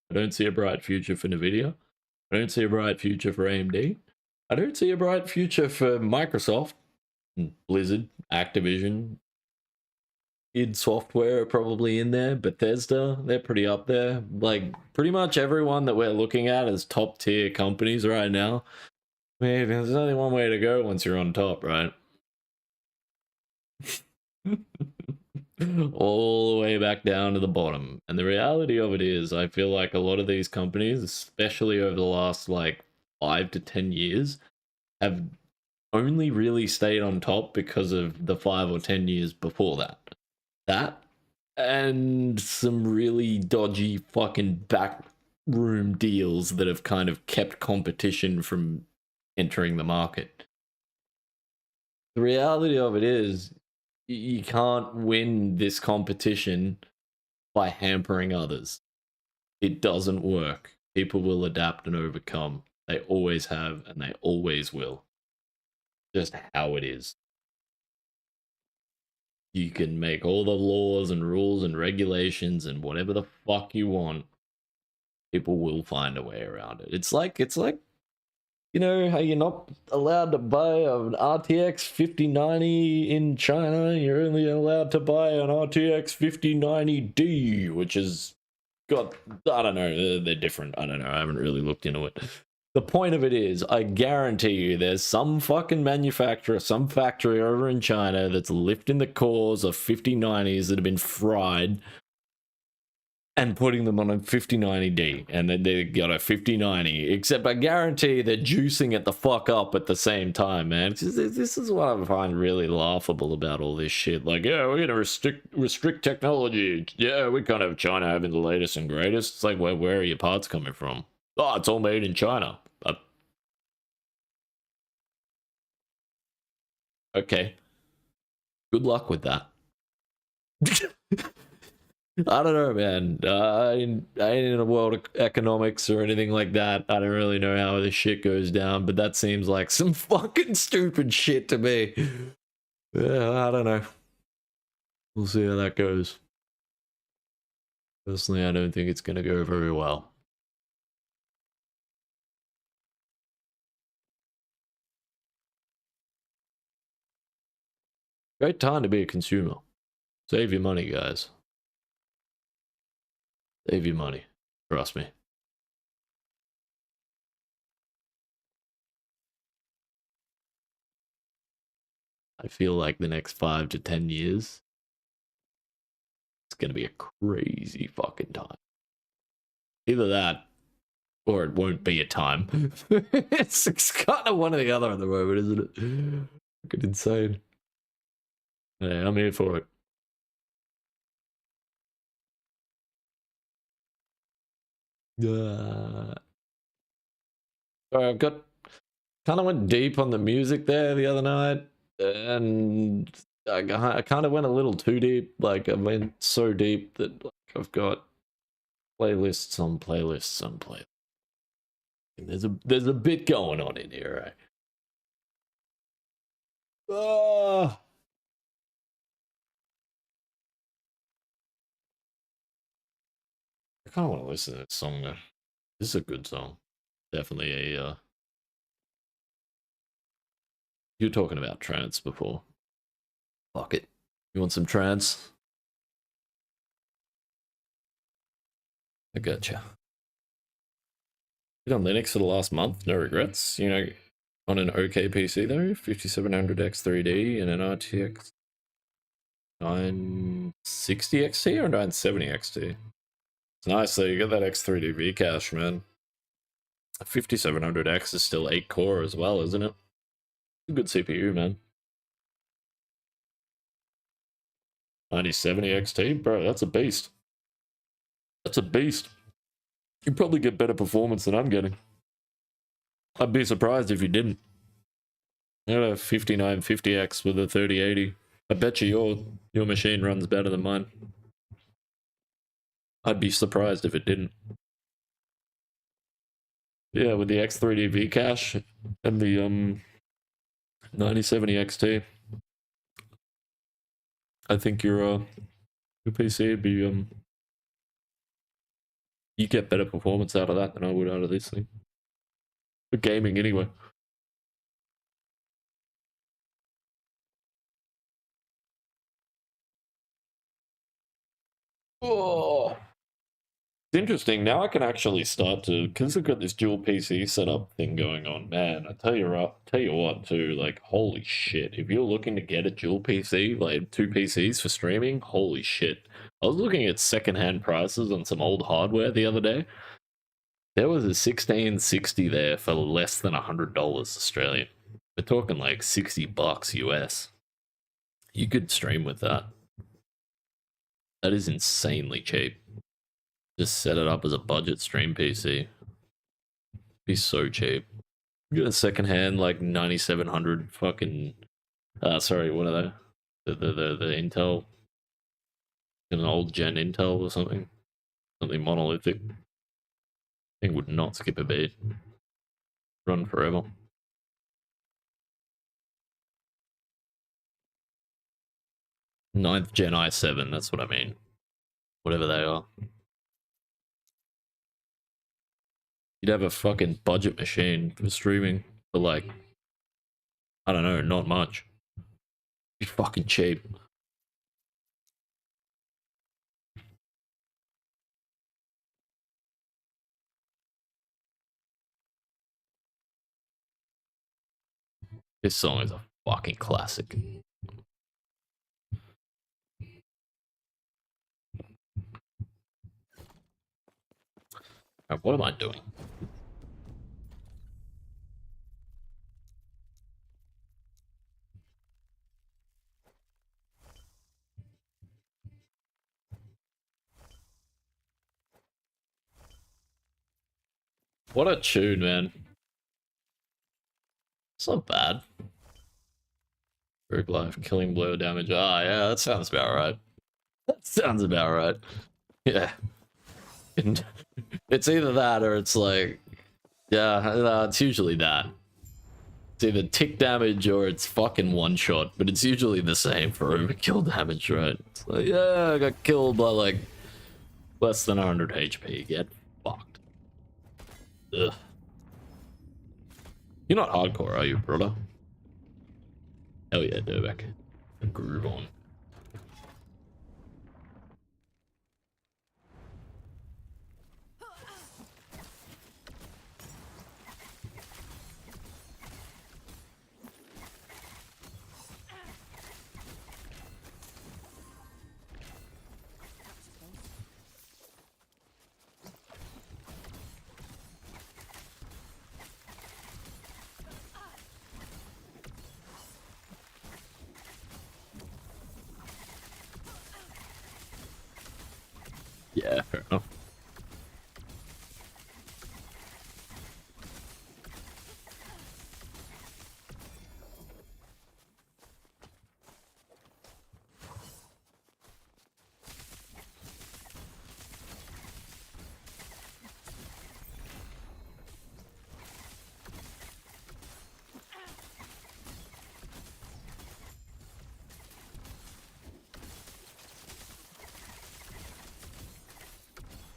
I don't see a bright future for Nvidia. I don't see a bright future for AMD. I don't see a bright future for Microsoft, Blizzard, Activision, id Software are probably in there. Bethesda, they're pretty up there. Like, pretty much everyone that we're looking at as top tier companies right now. I mean, there's only one way to go once you're on top, right? All the way back down to the bottom. And the reality of it is, I feel like a lot of these companies, especially over the last like 5 to 10 years, have only really stayed on top because of the 5 or 10 years before that. That and some really dodgy fucking backroom deals that have kind of kept competition from entering the market. The reality of it is, you can't win this competition by hampering others. It doesn't work. People will adapt and overcome. They always have, and they always will. Just how it is. You can make all the laws and rules and regulations and whatever the fuck you want. People will find a way around it. It's like, you know how you're not allowed to buy an RTX 5090 in China? You're only allowed to buy an RTX 5090D, which has got, I don't know, they're different. I don't know, I haven't really looked into it. The point of it is, I guarantee you there's some fucking manufacturer, some factory over in China that's lifting the cores of 5090s that have been fried and putting them on a 5090D, and then they got a 5090. Except I guarantee they're juicing it the fuck up at the same time, man. This is what I find really laughable about all this shit. Like, yeah, we're gonna restrict technology. Yeah, we can't have China having the latest and greatest. It's like, where are your parts coming from? Oh, it's all made in China. Okay. Good luck with that. I don't know, man. I ain't in a world of economics or anything like that. I don't really know how this shit goes down, but that seems like some fucking stupid shit to me. Yeah, I don't know. We'll see how that goes. Personally, I don't think it's going to go very well. Great time to be a consumer. Save your money, guys. Save your money. Trust me. I feel like the next 5 to 10 years, it's going to be a crazy fucking time. Either that, or it won't be a time. It's kind of one or the other at the moment, isn't it? Fucking insane. Yeah, I'm here for it. I've got kind of went deep on the music there the other night, and I kind of went a little too deep. Like, I went so deep that like, I've got playlists on playlists on playlists. There's a bit going on in here, right? I kind of want to listen to this song though. This is a good song. Definitely a you were talking about trance before. Fuck it. You want some trance? I gotcha. Been on Linux for the last month, no regrets. You know, on an okay PC though, 5700X 3D and an RTX 960 XT or 970 XT? It's nice though, you get that X3D cache, man. 5700X is still 8 core as well, isn't it? A good CPU, man. 9070 XT? Bro, that's a beast. That's a beast. You probably get better performance than I'm getting. I'd be surprised if you didn't. I got a 5950X with a 3080. I bet you your machine runs better than mine. I'd be surprised if it didn't. Yeah, with the X3D cache and the 9070 XT, I think your PC would be you get better performance out of that than I would out of this thing. For gaming anyway. Oh, it's interesting. Now I can actually start to, because I've got this dual PC setup thing going on. Man, I tell you what, too. Like, holy shit! If you're looking to get a dual PC, like 2 PCs for streaming, holy shit! I was looking at secondhand prices on some old hardware the other day. There was a 1660 there for less than $100 Australian. We're talking like $60 US. You could stream with that. That is insanely cheap. Just set it up as a budget stream PC. Be so cheap. You get a secondhand like 9700 fucking sorry, what are they? The Intel, an old gen Intel or something. Something monolithic. Thing would not skip a beat. Run forever. 9th gen i7, that's what I mean. Whatever they are. You'd have a fucking budget machine for streaming for like, I don't know, not much. Be fucking cheap. This song is a fucking classic. What am I doing? What a tune, man. It's not bad. Rogue life, killing blow damage. Ah, yeah, that sounds about right. That sounds about right. Yeah. And it's either that or it's like, yeah, no, it's usually that. It's either tick damage or it's fucking one shot, but it's usually the same for overkill damage, right? It's like, yeah, I got killed by like less than 100 HP. Get fucked. Ugh. You're not hardcore, are you, brother? Hell yeah, Durbeck. Groove on. Yeah, fair enough.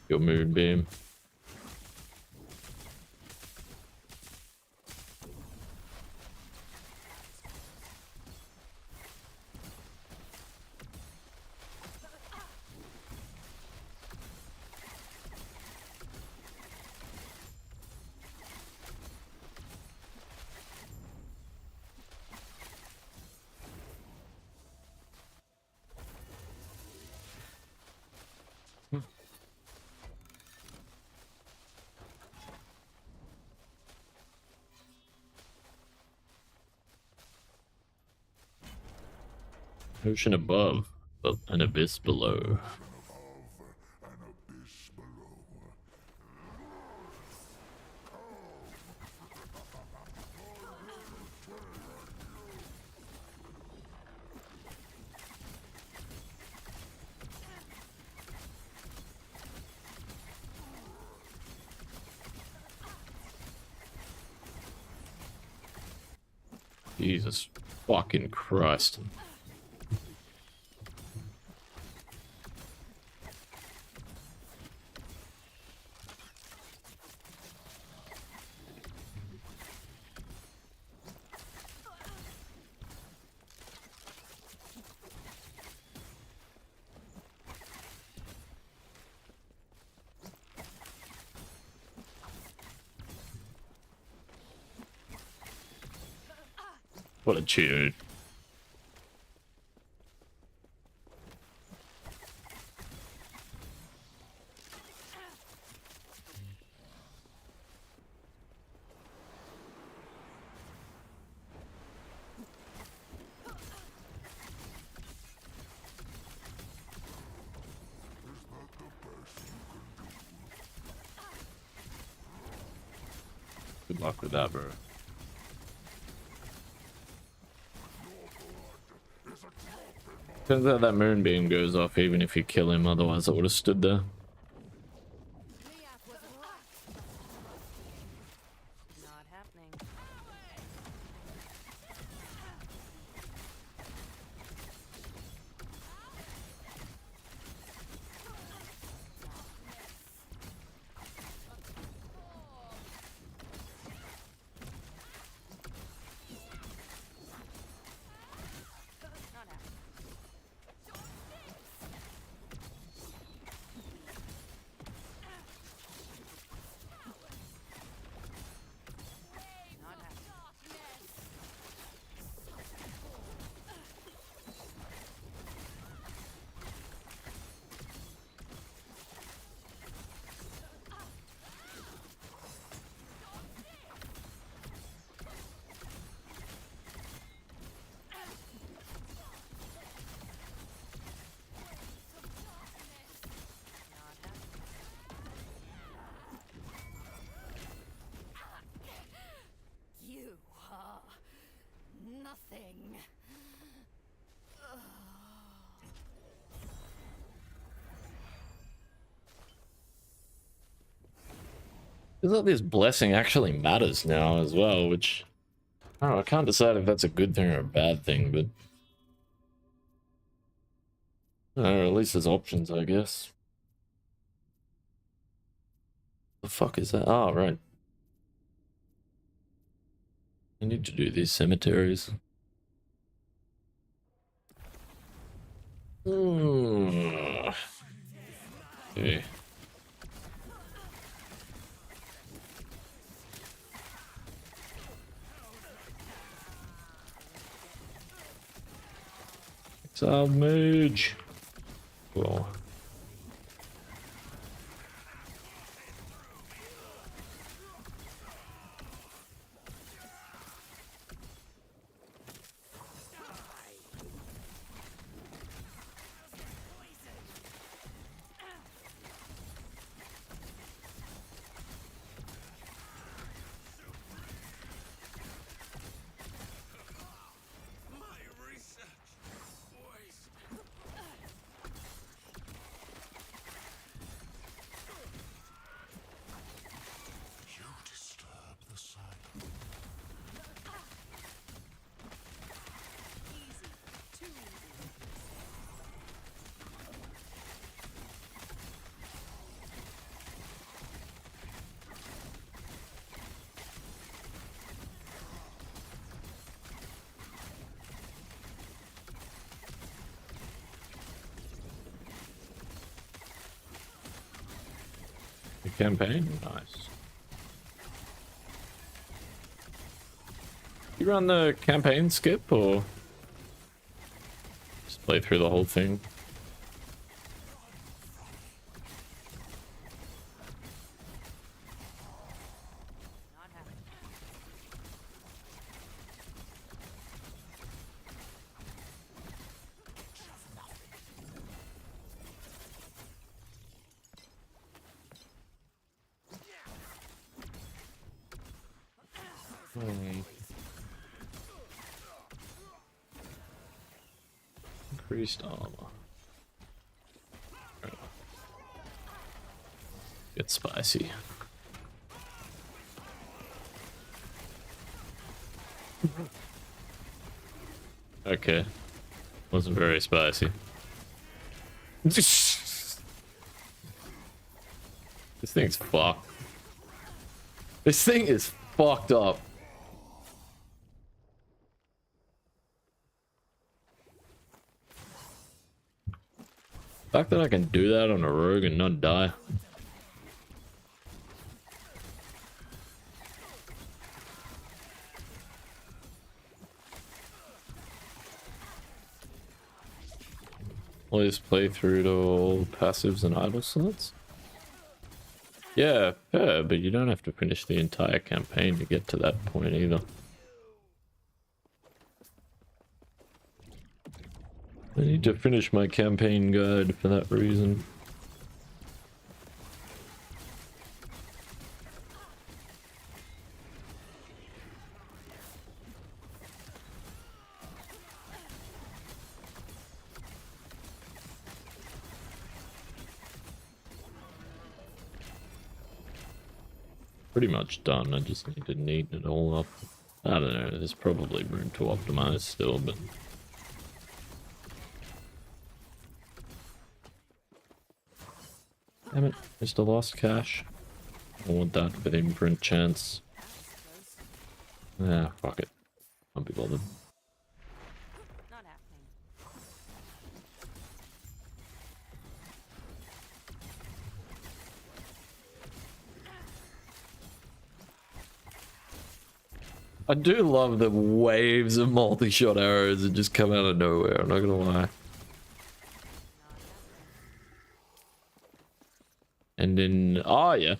Your moonbeam. Ocean above, but an abyss below. Jesus fucking Christ. What a tune. Good luck with that, bro. Turns out that moonbeam goes off even if you kill him, otherwise I would have stood there. Not happening. Not happening. Not happening. Not happening. You are nothing. Feels like this blessing actually matters now as well, which I don't know, I can't decide if that's a good thing or a bad thing, but I don't know, at least there's options, I guess. The fuck is that? Oh, right. I need to do these cemeteries. Okay. Exiled mage. Cool. My research waste. You disturb the silence. Easy. Too easy. The campaign? Nice. You run the campaign skip or just play through the whole thing? Not happening. Increased armor. Get spicy. Okay. Wasn't very spicy. This thing's fucked. This thing is fucked up. The fact that I can do that on a rogue and not die. Always play through to all passives and idle slots. Yeah, fair, but you don't have to finish the entire campaign to get to that point either. I need to finish my campaign guide for that reason. Pretty much done. I just need to neaten it all up. I don't know, there's probably room to optimize still, but... Damn it, it's the lost cash. I want that for the imprint chance. Ah, fuck it. Can't be bothered. Not happening. I do love the waves of multi-shot arrows that just come out of nowhere, I'm not gonna lie. And then, oh yeah.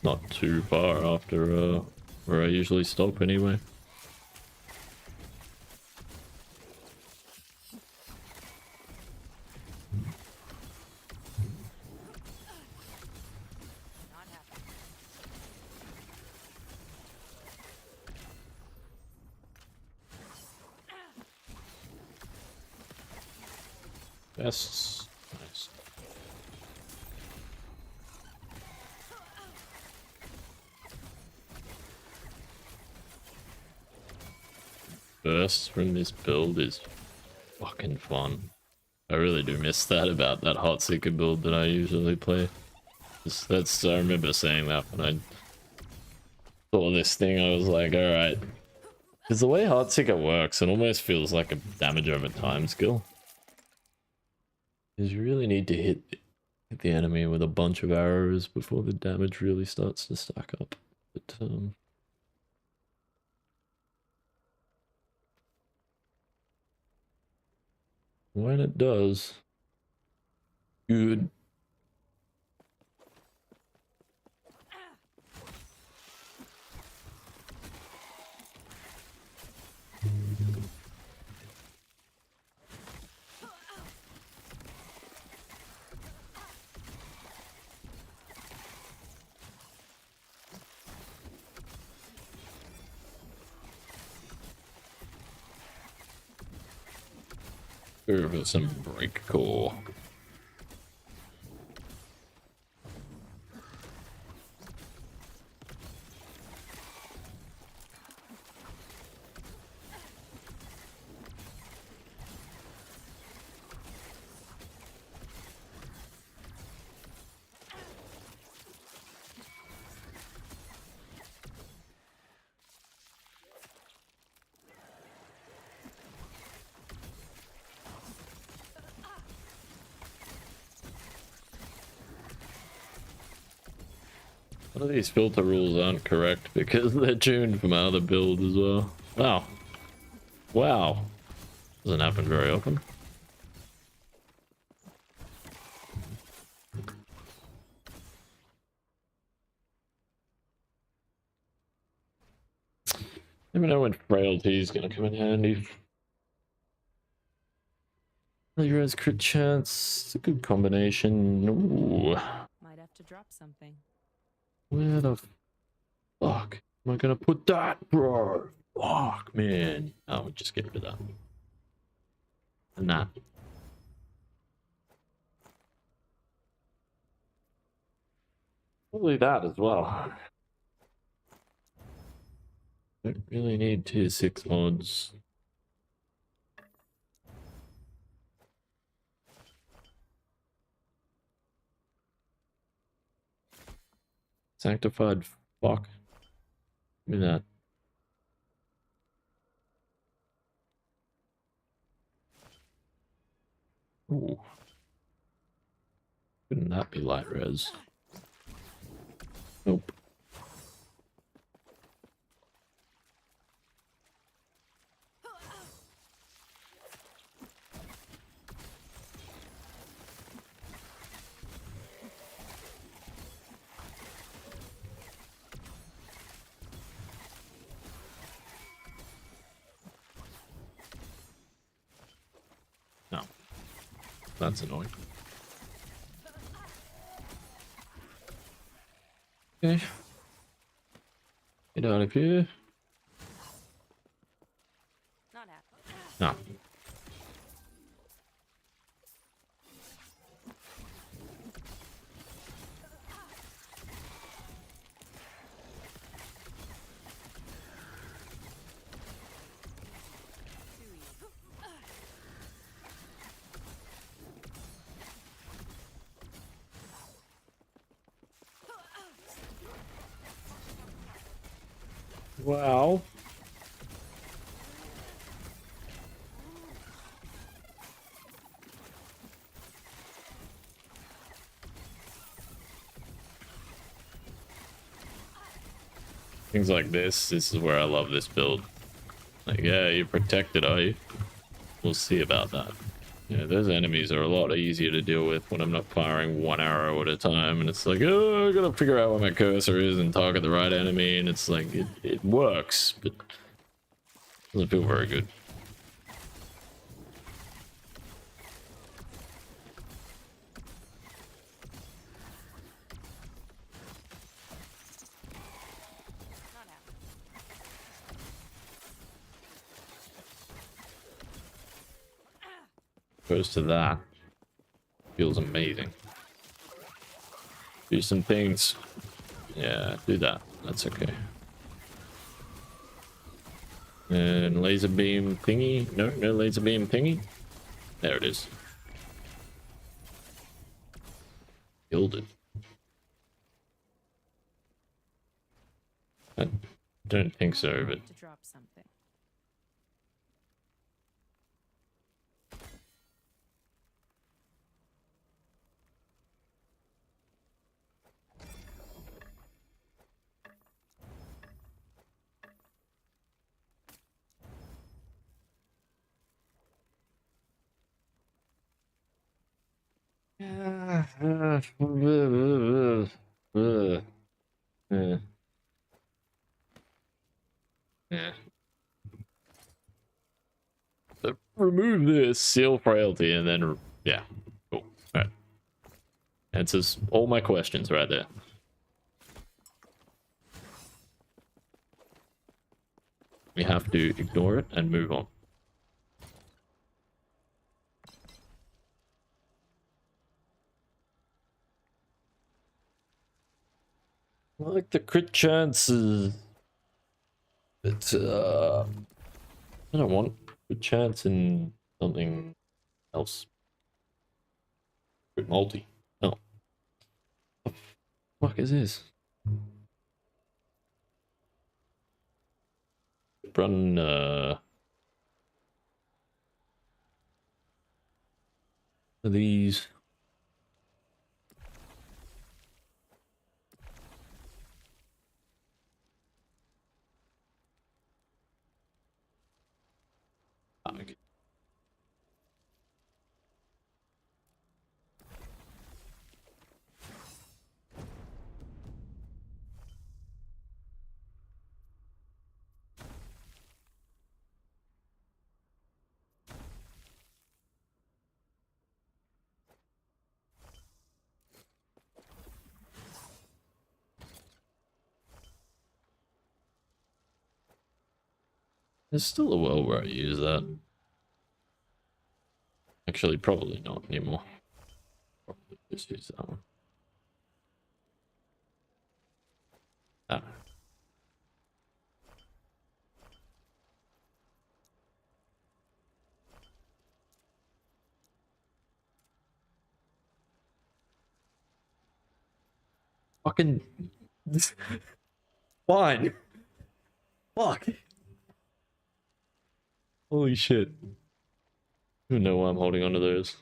Not too far after where I usually stop anyway. Not happening. Yes. Nice. Bursts from this build is fucking fun. I really do miss that about that Hot Seeker build that I usually play. That's I remember saying that when I saw this thing, I was like, alright. Because the way Hot Seeker works, it almost feels like a damage over time skill. Because you really need to hit the enemy with a bunch of arrows before the damage really starts to stack up. But when it does, good. Over some break core. One of these filter rules aren't correct because they're tuned for my other build as well. Wow. Wow. Doesn't happen very often. Never know when frailty is going to come in handy. Hero's crit chance. It's a good combination. Ooh. Might have to drop something. Where the Fuck. Am I gonna put that, bro? Fuck, man. Oh, we'll just get rid of that. And that. Probably that as well. Don't really need tier 6 mods. Sanctified fuck. Give me that. Ooh. Couldn't that be light res? Nope. No. That's annoying. Okay. Get out of here. Not happening. No. Too easy. Wow. Things like this is where I love this build. Like, yeah, you're protected, are you? We'll see about that. Yeah, those enemies are a lot easier to deal with when I'm not firing one arrow at a time, and it's like, oh, I gotta figure out where my cursor is and target the right enemy, and it's like, it works, but doesn't feel very good. Not happening. Opposed to that, feels amazing. Do some things. Yeah, do that. That's okay. And laser beam thingy. No, no laser beam thingy. There it is. Killed it. I don't think so, but To drop something. Yeah. So remove this, seal frailty, and then yeah, cool. All right, answers all my questions right there. We have to ignore it and move on. I like the crit chances, but I don't want crit chance in something else. Crit multi. Oh, what the fuck is this? Run these. Okay. There's still a world where I use that. Actually, probably not anymore. Probably just use that one. Ah. Fucking fine. Fuck. Holy shit. I don't even know why I'm holding onto those.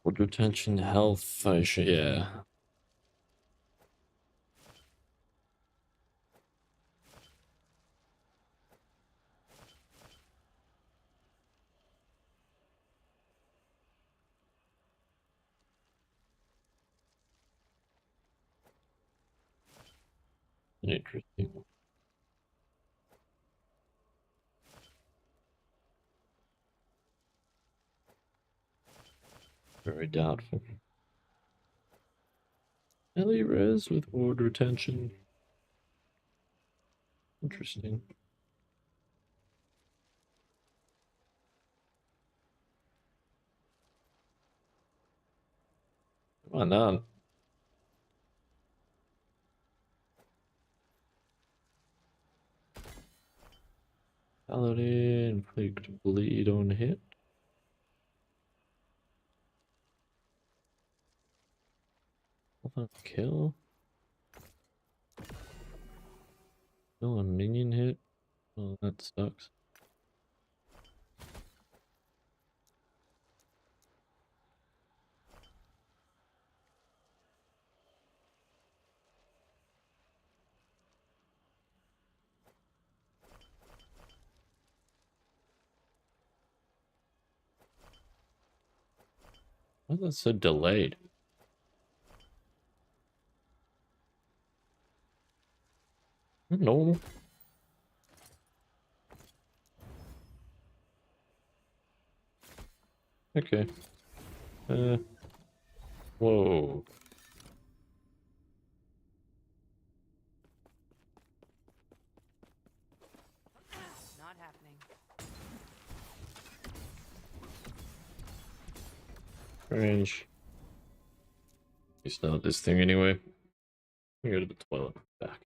Wood retention, health, I should, yeah. Interesting. Very doubtful. Ellie res with ward retention. Interesting. Why not? Paladin, inflict bleed on hit. Kill. Kill a minion hit. Oh, that sucks. Why is that so delayed? Is that normal? Okay. Whoa. Not happening. Range. You start this thing anyway. Go to the toilet. Back.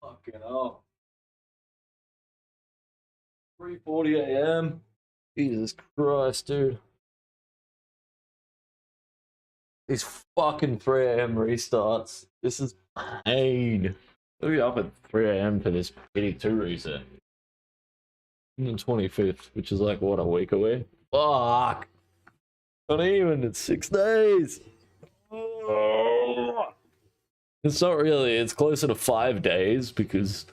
Fucking hell. 3:40 a.m. Jesus Christ, dude. These fucking 3 a.m. restarts. This is pain. I'll be up at 3 a.m. for this PD2 reset. On the 25th, which is like, what, a week away? Fuck! Not even, it's 6 days! It's not really, it's closer to 5 days because...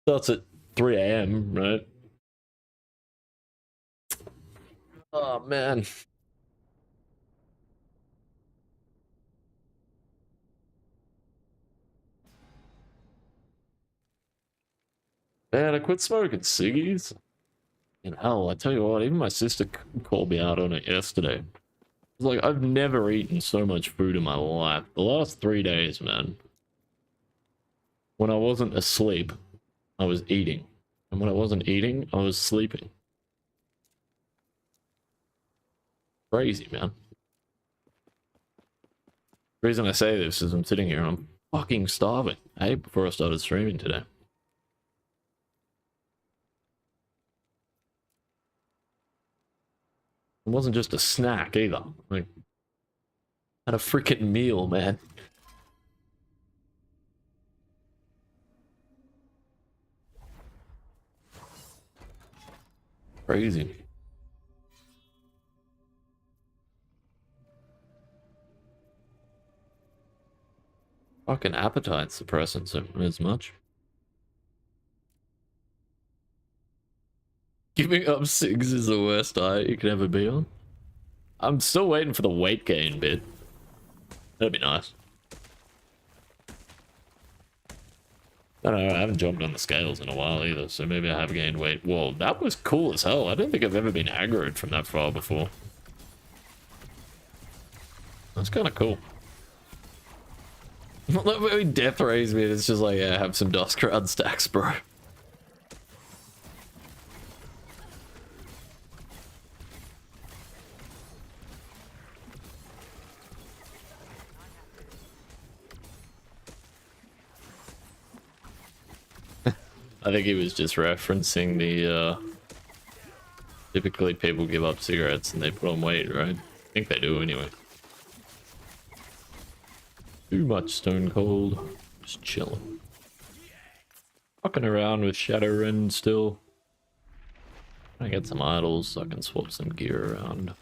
Starts at 3 a.m., right? Oh, man. Man, I quit smoking ciggies. And hell, I tell you what, even my sister called me out on it yesterday. It's like, I've never eaten so much food in my life. The last 3 days, man. When I wasn't asleep, I was eating. And when I wasn't eating, I was sleeping. Crazy, man. The reason I say this is I'm sitting here and I'm fucking starving. I ate before I started streaming today. It wasn't just a snack either. Like, I had a freaking meal, man. Crazy. Fucking appetite suppressants as much. Giving up cigs is the worst diet you could ever be on. I'm still waiting for the weight gain bit. That'd be nice. I don't know, I haven't jumped on the scales in a while either, so maybe I have gained weight. Whoa, that was cool as hell. I don't think I've ever been aggroed from that far before. That's kind of cool. That way death rays me, it's just like, yeah, have some dust crowd stacks, bro. I think he was just referencing the, typically people give up cigarettes and they put on weight, right? I think they do anyway. Too much stone cold. Just chilling. Fucking around with Shadow Rend still. I get some idols so I can swap some gear around.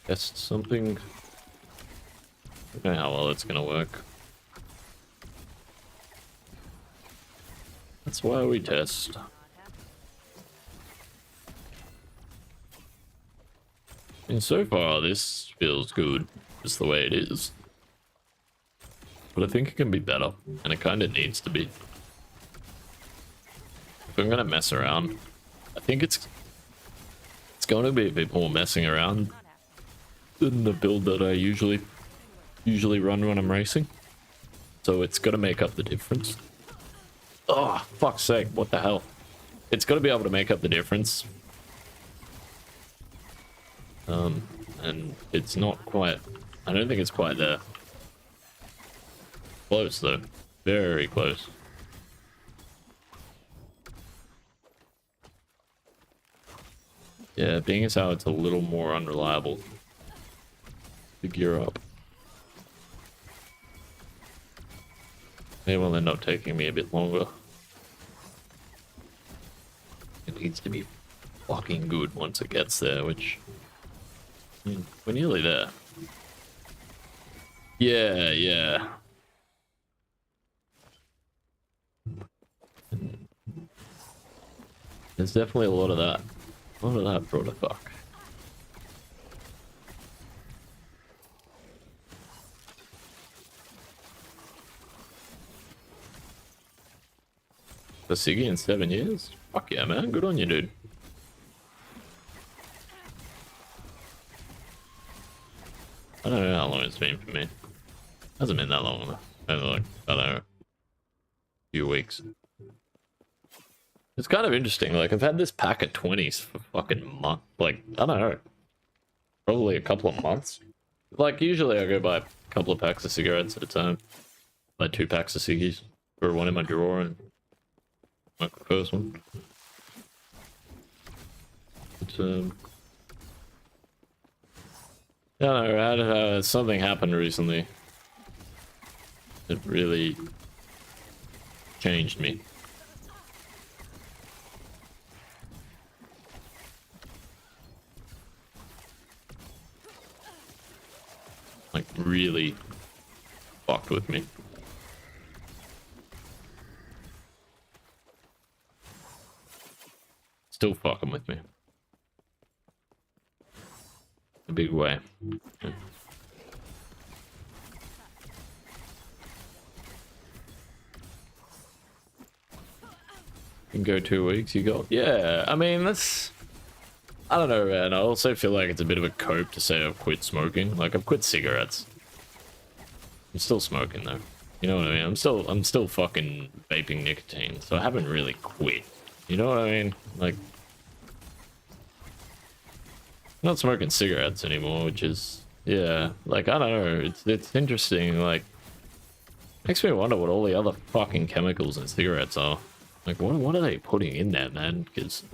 Test something. I don't know how well it's gonna work. That's why we test. And so far, this feels good, just the way it is. But I think it can be better, and it kind of needs to be. If I'm gonna mess around, I think it's going to be a bit more messing around than the build that I usually run when I'm racing. So it's got to make up the difference. Oh, fuck's sake, what the hell? It's got to be able to make up the difference. And it's not quite, I don't think it's quite there. Close though, very close. Yeah, being as how it's a little more unreliable to gear up. It will end up taking me a bit longer. It needs to be fucking good once it gets there, which... we're nearly there. Yeah, yeah. There's definitely a lot of that. A lot of that brought a fuck. For Siggy in 7 years? Fuck yeah, man. Good on you, dude. I don't know how long it's been for me. Hasn't been that long, though. Maybe like, I don't know, a few weeks. It's kind of interesting. Like, I've had this pack of 20s for fucking months. Like, I don't know. Probably a couple of months. Like, usually I go buy a couple of packs of cigarettes at a time. Buy 2 packs of ciggies. Throw one in my drawer and smoke the first one. But, I don't know, something happened recently. It really changed me. Like, really fucked with me. Still fucking with me. A big way. Yeah. You can go 2 weeks, you go. Yeah, I mean, that's. I don't know, man. I also feel like it's a bit of a cope to say I've quit smoking. Like, I've quit cigarettes. I'm still smoking, though. You know what I mean? I'm still fucking vaping nicotine, so I haven't really quit. You know what I mean? Like, I'm not smoking cigarettes anymore, which is, yeah, like, I don't know. It's interesting, like, makes me wonder what all the other fucking chemicals in cigarettes are. Like, what are they putting in there, man? Because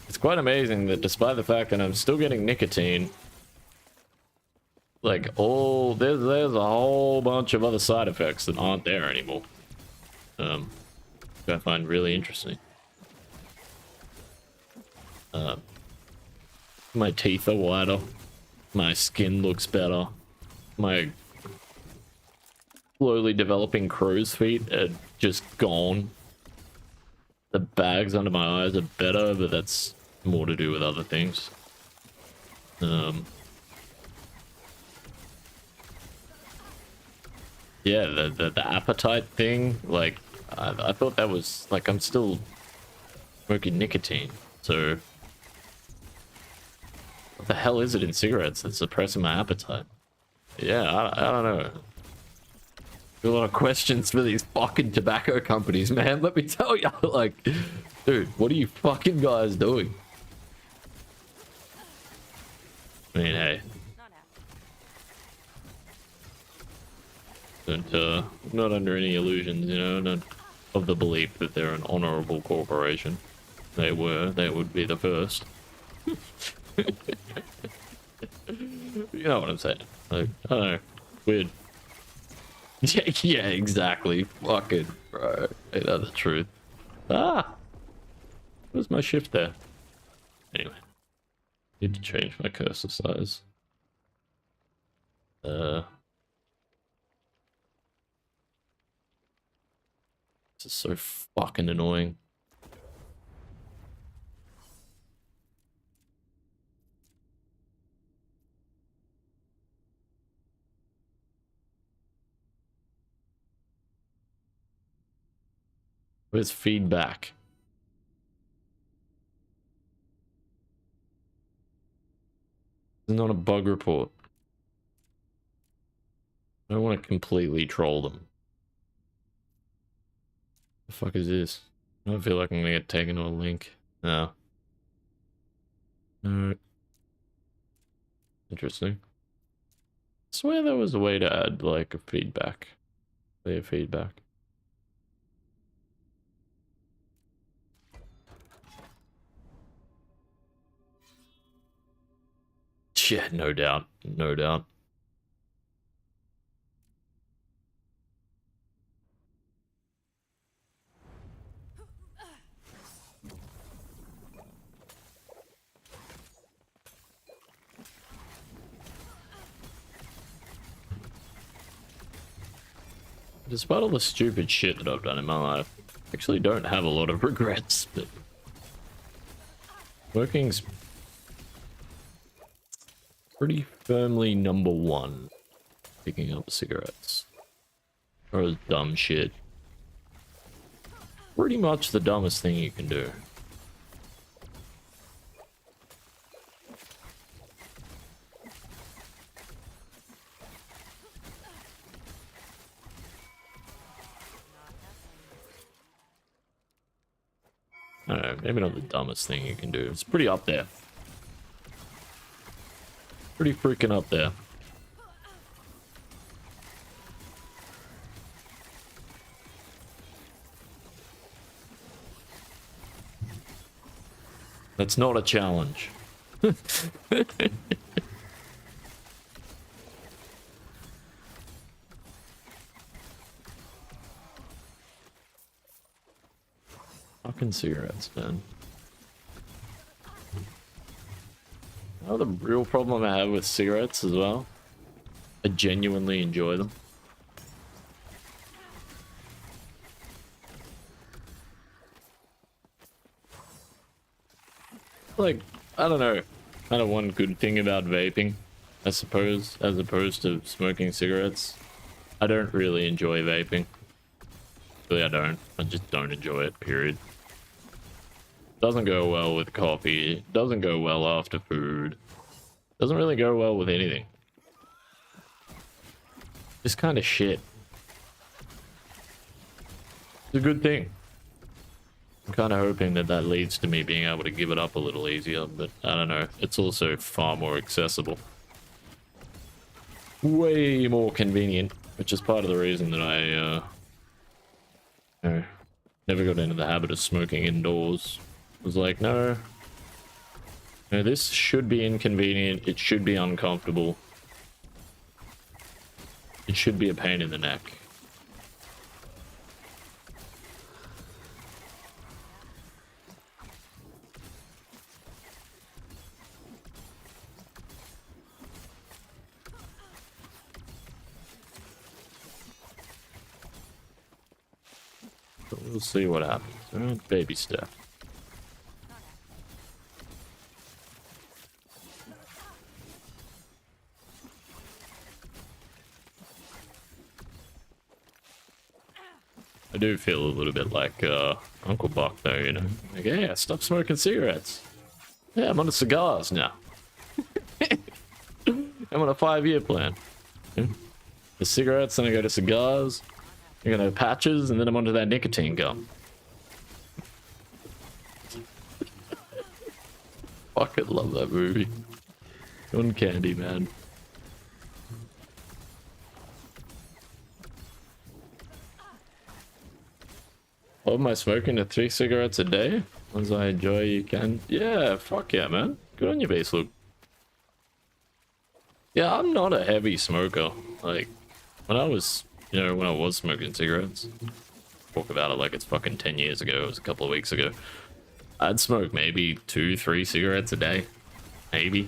it's quite amazing that despite the fact that I'm still getting nicotine, like, there's a whole bunch of other side effects that aren't there anymore. Which I find really interesting. My teeth are whiter. My skin looks better. My slowly developing crow's feet are just gone. The bags under my eyes are better, but that's more to do with other things. Yeah, the appetite thing, like, I thought that was, like, I'm still smoking nicotine, so what the hell is it in cigarettes that's suppressing my appetite? Yeah, I don't know. A lot of questions for these fucking tobacco companies, man. Let me tell you, like, dude, what are you fucking guys doing? I mean, hey, Not happening. don't, not under any illusions, you know, not of the belief that they're an honorable corporation. They would be the first. You know what I'm saying? Like, I don't know, weird. Yeah, exactly. Fucking bro. Ain't that the truth? Ah! Where's my shift there? Anyway. Need to change my cursor size. This is so fucking annoying. Where's feedback? It's not a bug report. I don't want to completely troll them. The fuck is this? I don't feel like I'm gonna get taken to a link. No. Alright. Interesting. I swear there was a way to add, like, a feedback. Way of feedback. Yeah, no doubt. No doubt. Despite all the stupid shit that I've done in my life, I actually don't have a lot of regrets, but working's pretty firmly #1. Picking up cigarettes. Or dumb shit. Pretty much the dumbest thing you can do. I don't know, maybe not the dumbest thing you can do. It's pretty up there. Pretty freaking up there. That's not a challenge. Smoking cigarettes, man. Oh, the real problem I have with cigarettes as well. I genuinely enjoy them. Like, I don't know. Kind of one good thing about vaping, I suppose, as opposed to smoking cigarettes. I don't really enjoy vaping. Really, I don't. I just don't enjoy it, period. Doesn't go well with coffee. Doesn't go well after food. Doesn't really go well with anything. Just kind of shit. It's a good thing. I'm kind of hoping that that leads to me being able to give it up a little easier, but I don't know. It's also far more accessible. Way more convenient, which is part of the reason that I, never got into the habit of smoking indoors. I was like, no, this should be inconvenient. It should be uncomfortable. It should be a pain in the neck. But we'll see what happens. Baby step. I do feel a little bit like Uncle Buck though, you know. Like, yeah, stop smoking cigarettes. Yeah, I'm on the cigars now. I'm on a 5-year plan. The cigarettes, then I go to cigars, I go to patches, and then I'm onto that nicotine gum. Fucking love that movie. Gun Candy, man. What am I smoking? To 3 cigarettes a day? Ones I enjoy, you can. Yeah, fuck yeah, man. Good on your base, Luke. Yeah, I'm not a heavy smoker. Like, when I was, when I was smoking cigarettes, talk about it like it's fucking 10 years ago, it was a couple of weeks ago. I'd smoke maybe 2-3 cigarettes a day. Maybe.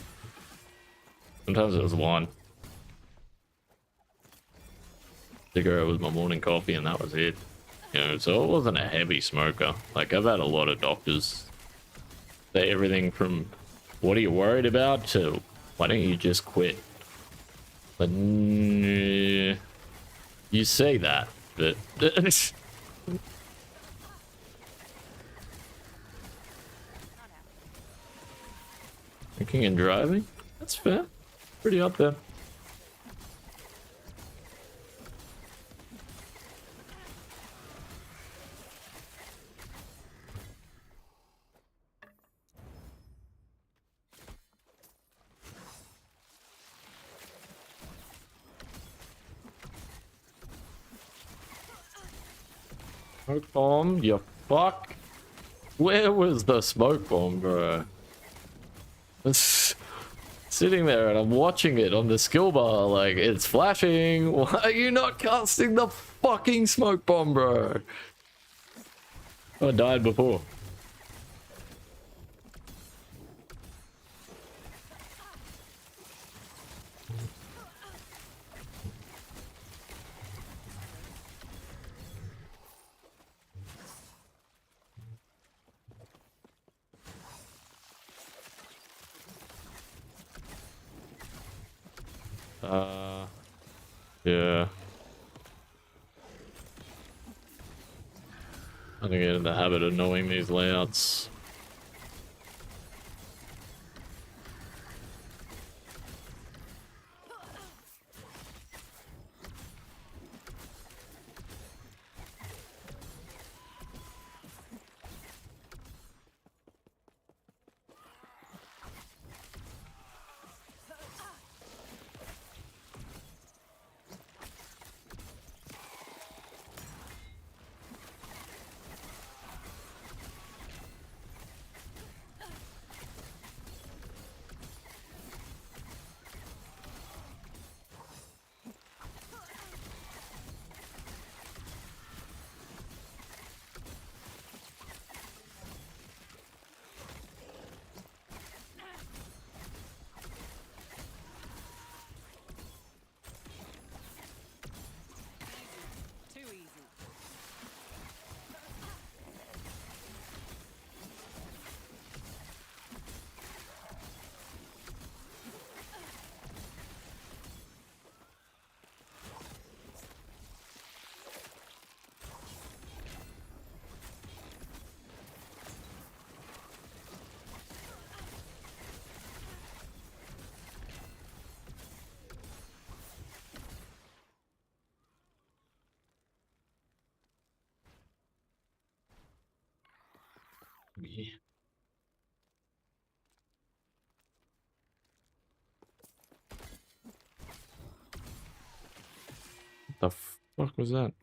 Sometimes it was 1. Cigarette was my morning coffee and that was it. So it wasn't a heavy smoker. Like, I've had a lot of doctors say everything from, what are you worried about, to, why don't you just quit? But, you say that, but... Drinking and driving? That's fair. Pretty up there. Smoke bomb, you fuck. Where was the smoke bomb, bro? It's sitting there and I'm watching it on the skill bar, like, it's flashing. Why are you not casting the fucking smoke bomb, bro? I died before. Yeah. I think I get in the habit of knowing these layouts. Yeah. What the fuck was that?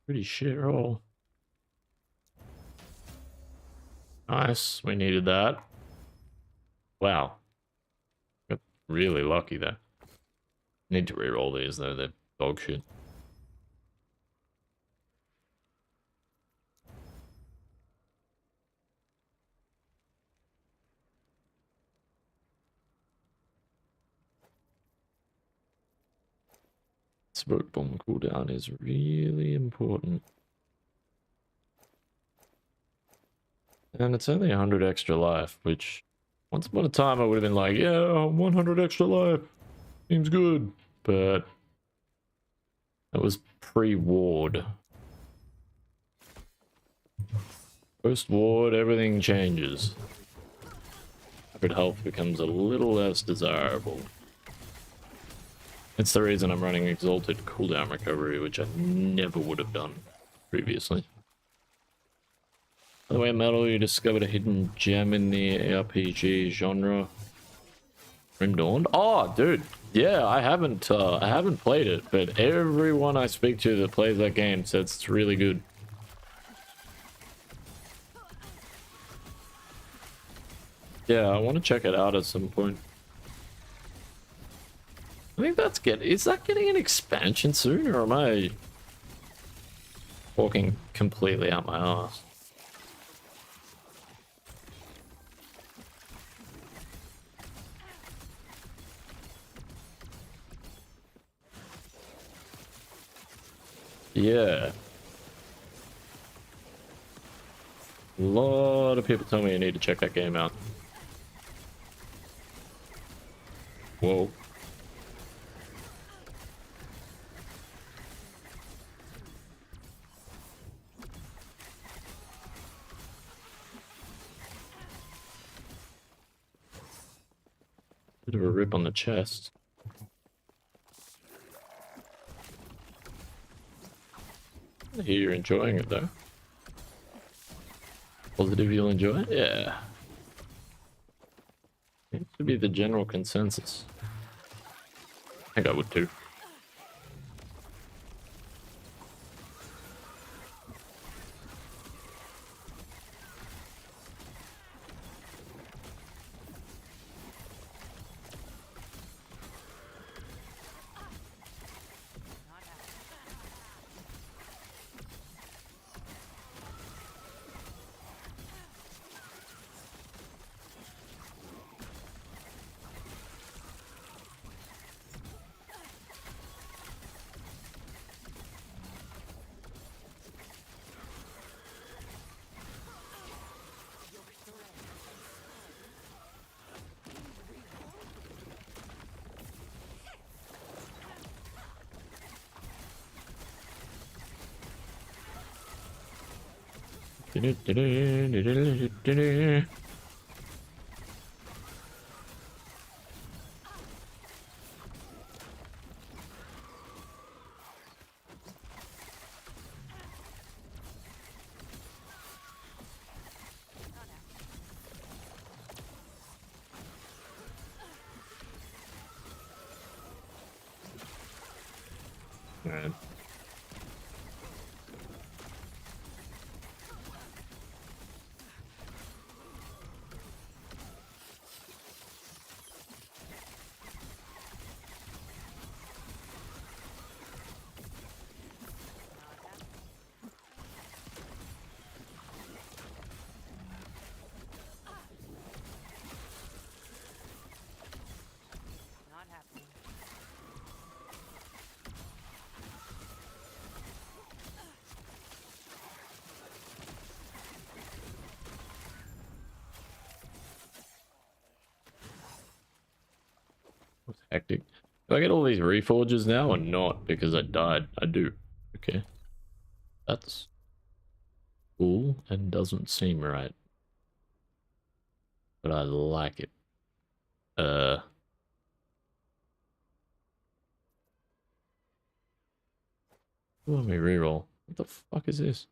Pretty shit roll. Nice, we needed that. Wow. Got really lucky there. Need to reroll these though, they're dog shit. Smoke bomb cooldown is really important. And it's only 100 extra life, which once upon a time I would have been like, yeah, 100 extra life. Seems good. But that was pre-ward. Post-ward, everything changes. Rapid health becomes a little less desirable. It's the reason I'm running Exalted cooldown recovery, which I never would have done previously. By the way, Metal, you discovered a hidden gem in the RPG genre. Grim Dawn? Oh, dude. Yeah, I haven't played it, but everyone I speak to that plays that game says it's really good. Yeah, I want to check it out at some point. I think that's is that getting an expansion soon, or am I walking completely out my ass? Yeah. A lot of people tell me I need to check that game out. Whoa. Bit of a rip on the chest. I hear you're enjoying it though. Positive you'll enjoy it? Yeah. Seems to be the general consensus. I think I would too. Alright. Not happening. What's hectic? Do I get all these reforges now or not? Because I died. I do. Okay. That's cool and doesn't seem right. But I like it. Let me reroll. What the fuck is this?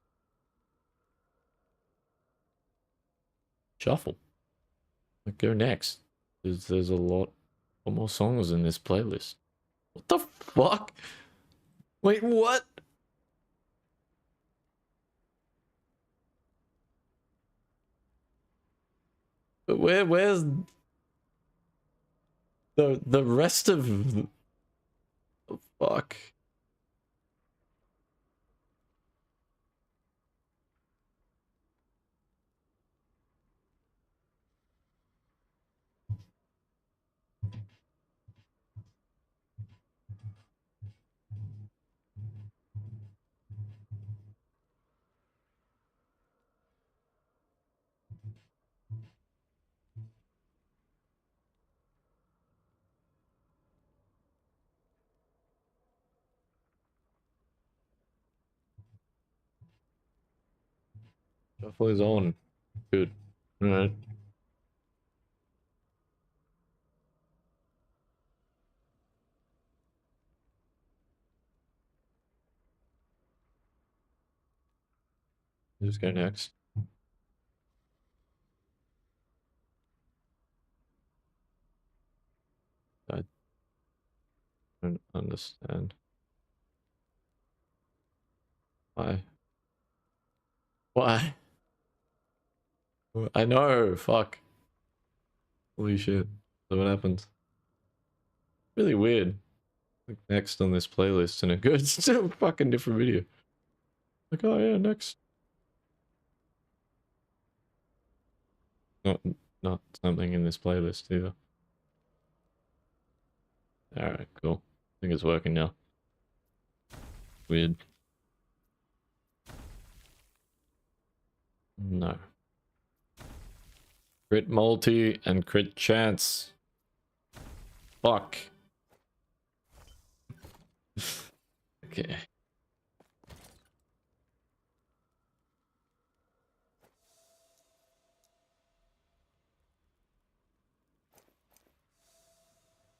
Shuffle. Like, go next. There's a lot more songs in this playlist. What the fuck? Wait, what? Where's the rest of the fuck? Shuffle is on. Good. Alright. Just go next. I don't understand. Why? Why? I know, fuck. Holy shit. So what happens? Really weird. Like next on this playlist and it goes to a fucking different video. Like, oh yeah, next. Not not something in this playlist either. Alright, cool. I think it's working now. Weird. No. Crit multi and crit chance. Fuck. Okay.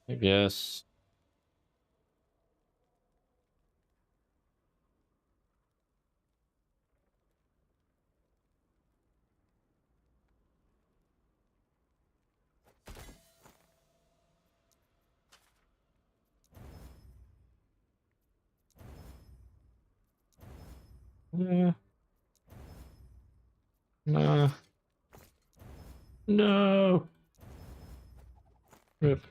I guess. Yeah. Nah. No. Rip.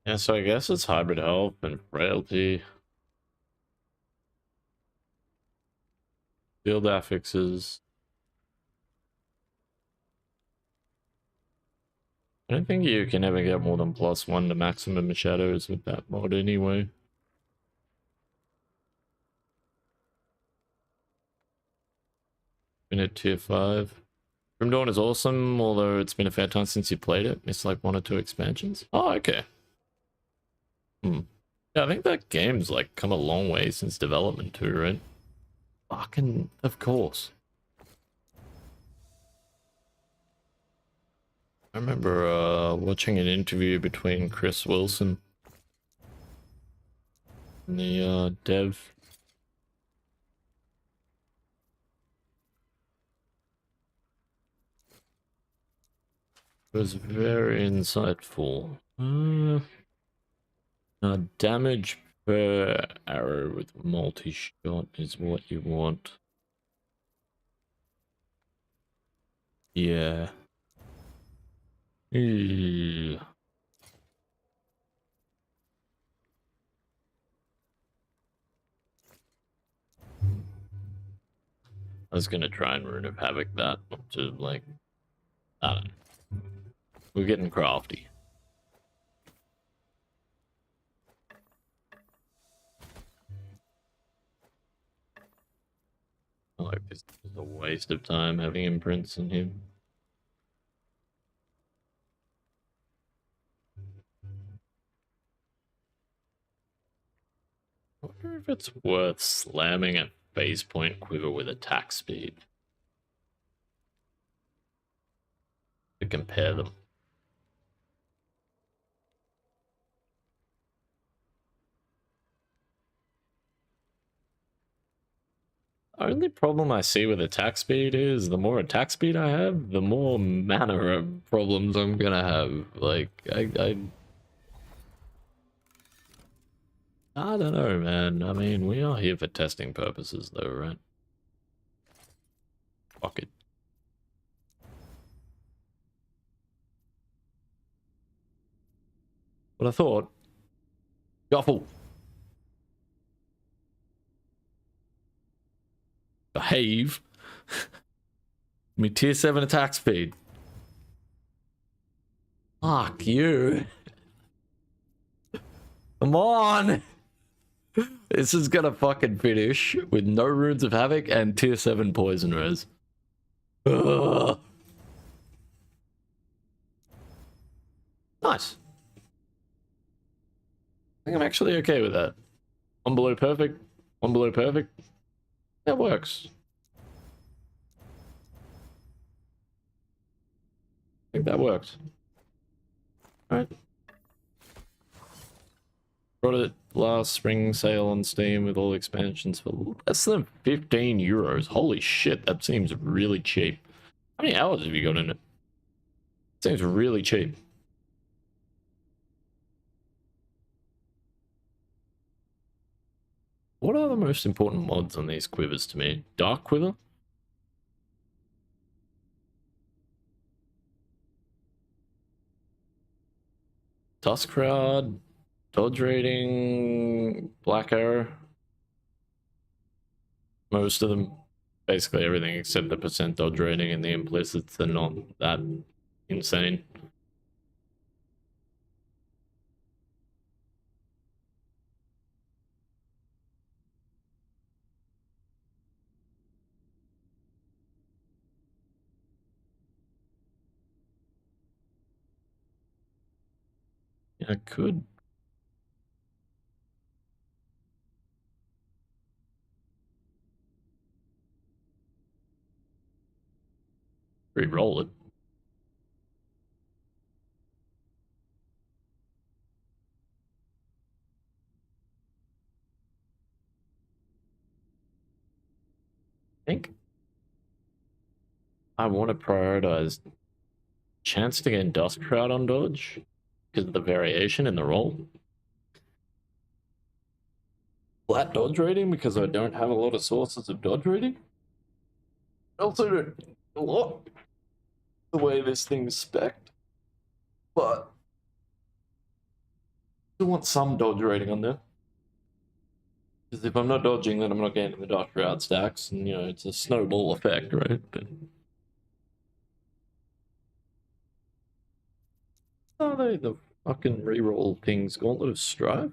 Yeah, so I guess it's hybrid health and frailty. Field affixes. I don't think you can ever get more than +1 to maximum shadows with that mod anyway. Been at tier 5. Grim Dawn is awesome, although it's been a fair time since you played it. It's like 1 or 2 expansions. Oh, okay. Yeah, I think that game's like come a long way since development too, right? Fucking, of course. I remember watching an interview between Chris Wilson and the dev. It was very insightful. Damage per arrow with multi-shot is what you want. Yeah. Ew. I was gonna try and Rune of Havoc that to like, I don't know. We're getting crafty. I like this is a waste of time having imprints in him. I wonder if it's worth slamming a base point quiver with attack speed to compare them. Only problem I see with attack speed is the more attack speed I have, the more mana problems I'm gonna have. Like, I don't know, man. I mean, we are here for testing purposes, though, right? Fuck it. But I thought, Goffle, behave. Me tier 7 attack speed. Fuck you. Come on. This is gonna fucking finish with no Runes of Havoc and tier 7 poison res. Ugh. Nice. I think I'm actually okay with that. One below perfect. One below perfect. That works. I think that works. Alright. Brought it last spring sale on Steam with all expansions for less than 15 euros. Holy shit, that seems really cheap. How many hours have you got in it? Seems really cheap. What are the most important mods on these quivers to me? Dark Quiver? Tusk Crowd? Dodge rating? Black Arrow? Most of them. Basically everything except the percent dodge rating and the implicits are not that insane. Yeah, I could. Re-roll it. I think I want to prioritize chance to gain Dust Crowd on dodge because of the variation in the roll. Flat dodge rating because I don't have a lot of sources of dodge rating. Also don't a lot the way this thing's spec'd, but I want some dodge rating on there. Because if I'm not dodging, then I'm not getting the Dust Crowd stacks, and you know, it's a snowball effect, right? Are they the fucking reroll things? Gauntlet of Strife?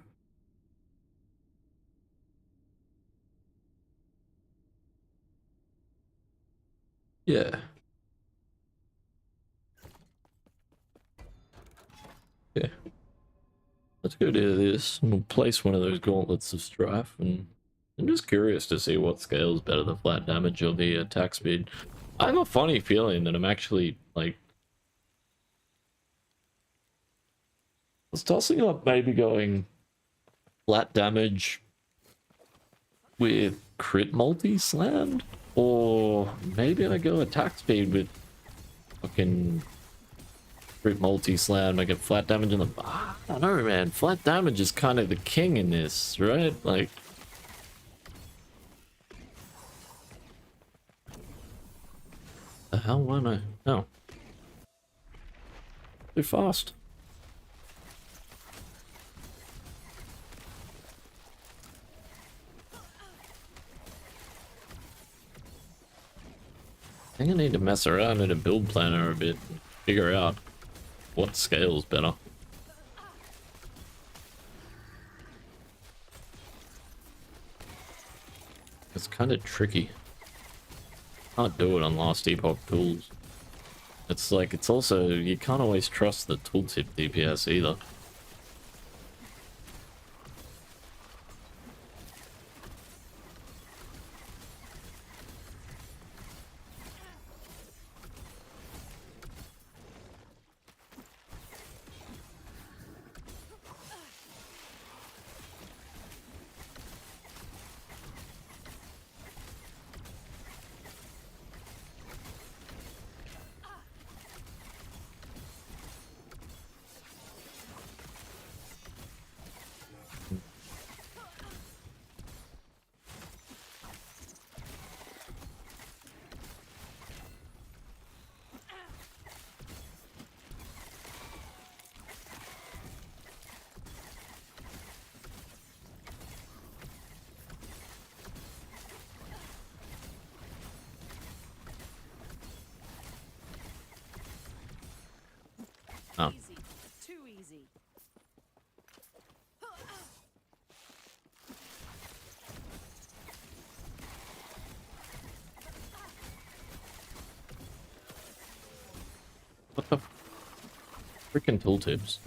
Yeah. Yeah. Let's go do this. I'm gonna place one of those Gauntlets of Strife, and I'm just curious to see what scales better, the flat damage or the attack speed. I have a funny feeling that I'm actually, like... I was tossing up maybe going flat damage with crit multi-slammed, or maybe I go attack speed with fucking crit multi-slam, I get flat damage in the... I don't know, man. Flat damage is kind of the king in this, right? Like... The hell, why am I... Oh. Too fast. I think I need to mess around in a build planner a bit, figure out what scales better. It's kind of tricky. Can't do it on last epoch tools. It's like, it's also, you can't always trust the tooltip DPS either. Oh. Easy. Too easy. What the freaking tooltips?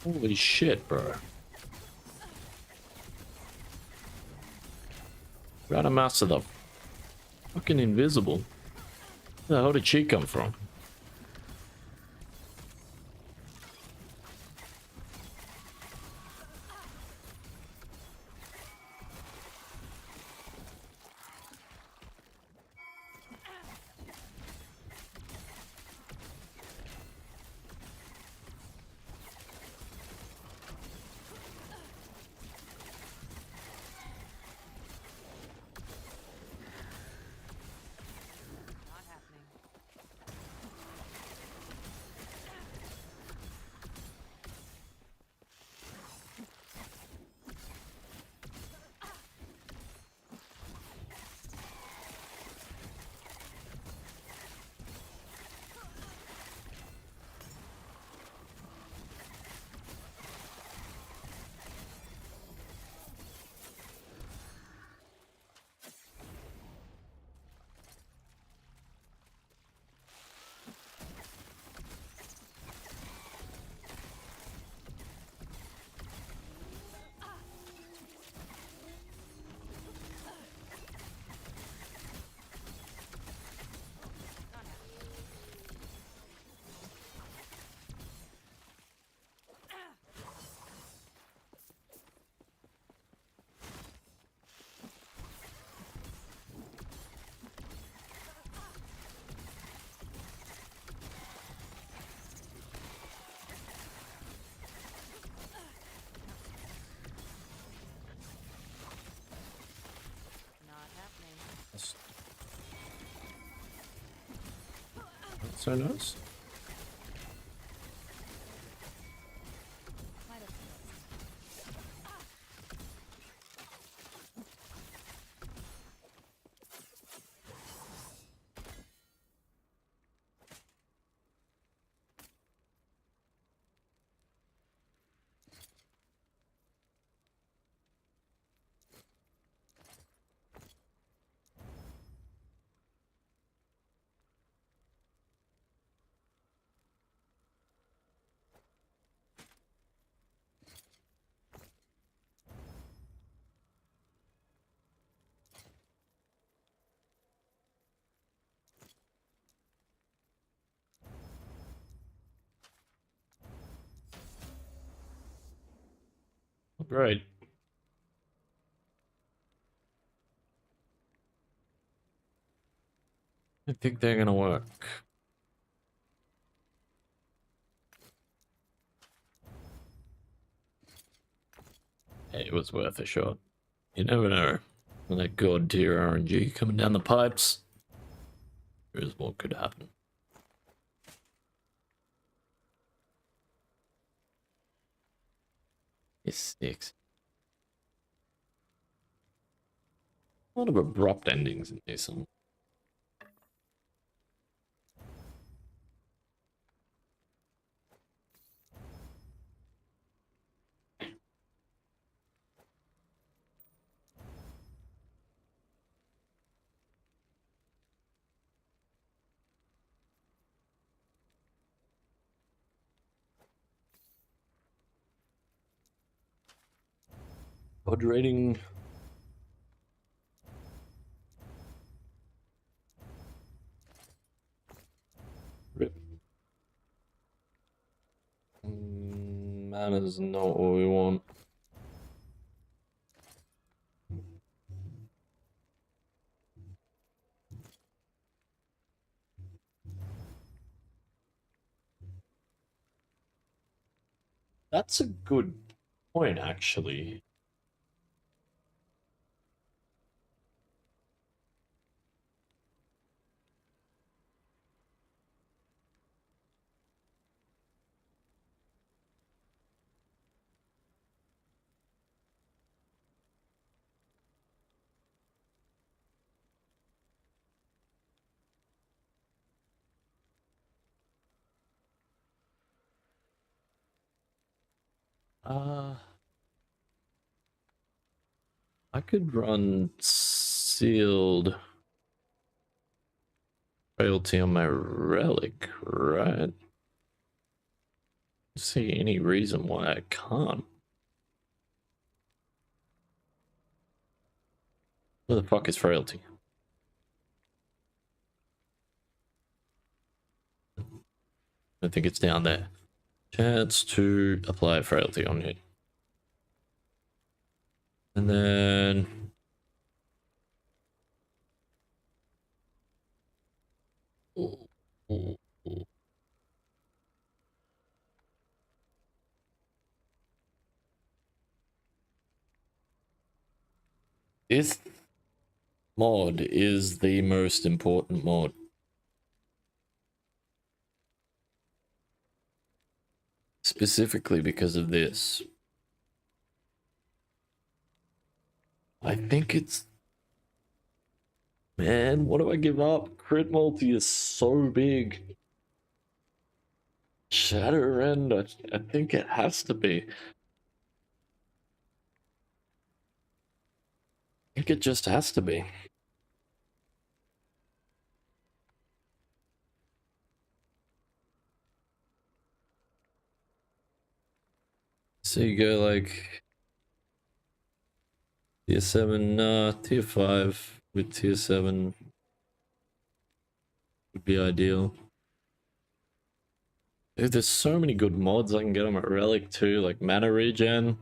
Holy shit, bro. Grandmaster the fucking invisible. Where the hell did she come from? Not happening. So nice. Great. I think they're gonna work. Hey, it was worth a shot. You never know. When that god tier RNG coming down the pipes, there is what could happen. It sticks. A lot of abrupt endings in this one. Pod rating. Rip. Mana's not what we want. That's a good point, actually. I could run sealed frailty on my relic, right? See any reason why I can't. Where the fuck is frailty? I think it's down there. Chance to apply frailty on it. And then this mod is the most important mod. Specifically because of this. I think it's... Man, what do I give up? Crit multi is so big. Shatter Rend, I think it has to be. I think it just has to be. So you go like tier 7, tier 5 with tier 7 would be ideal. Dude, there's so many good mods I can get on my relic too, like mana regen,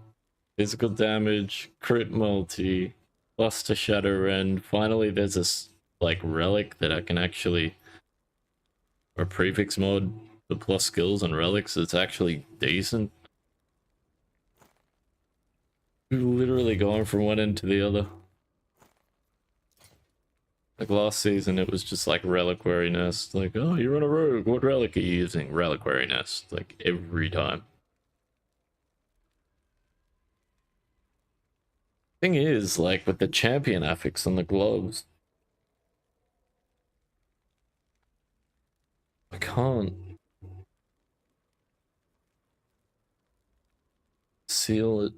physical damage, crit multi, plus to shatter rend. Finally, there's this like relic that I can actually, or prefix mod, the plus skills and relics. It's actually decent. Literally going from one end to the other. Like last season, it was just like Reliquary Nest. Like, oh, you're on a rogue. What relic are you using? Reliquary Nest. Like every time. Thing is, like with the champion affix on the gloves, I can't seal it.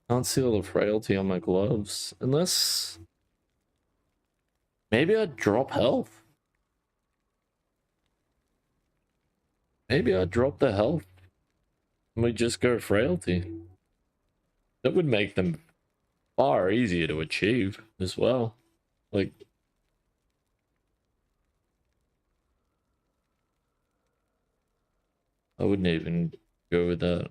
Can't seal the frailty on my gloves unless maybe I'd drop health. Maybe I'd drop the health and we just go frailty. That would make them far easier to achieve as well. Like, I wouldn't even go with that.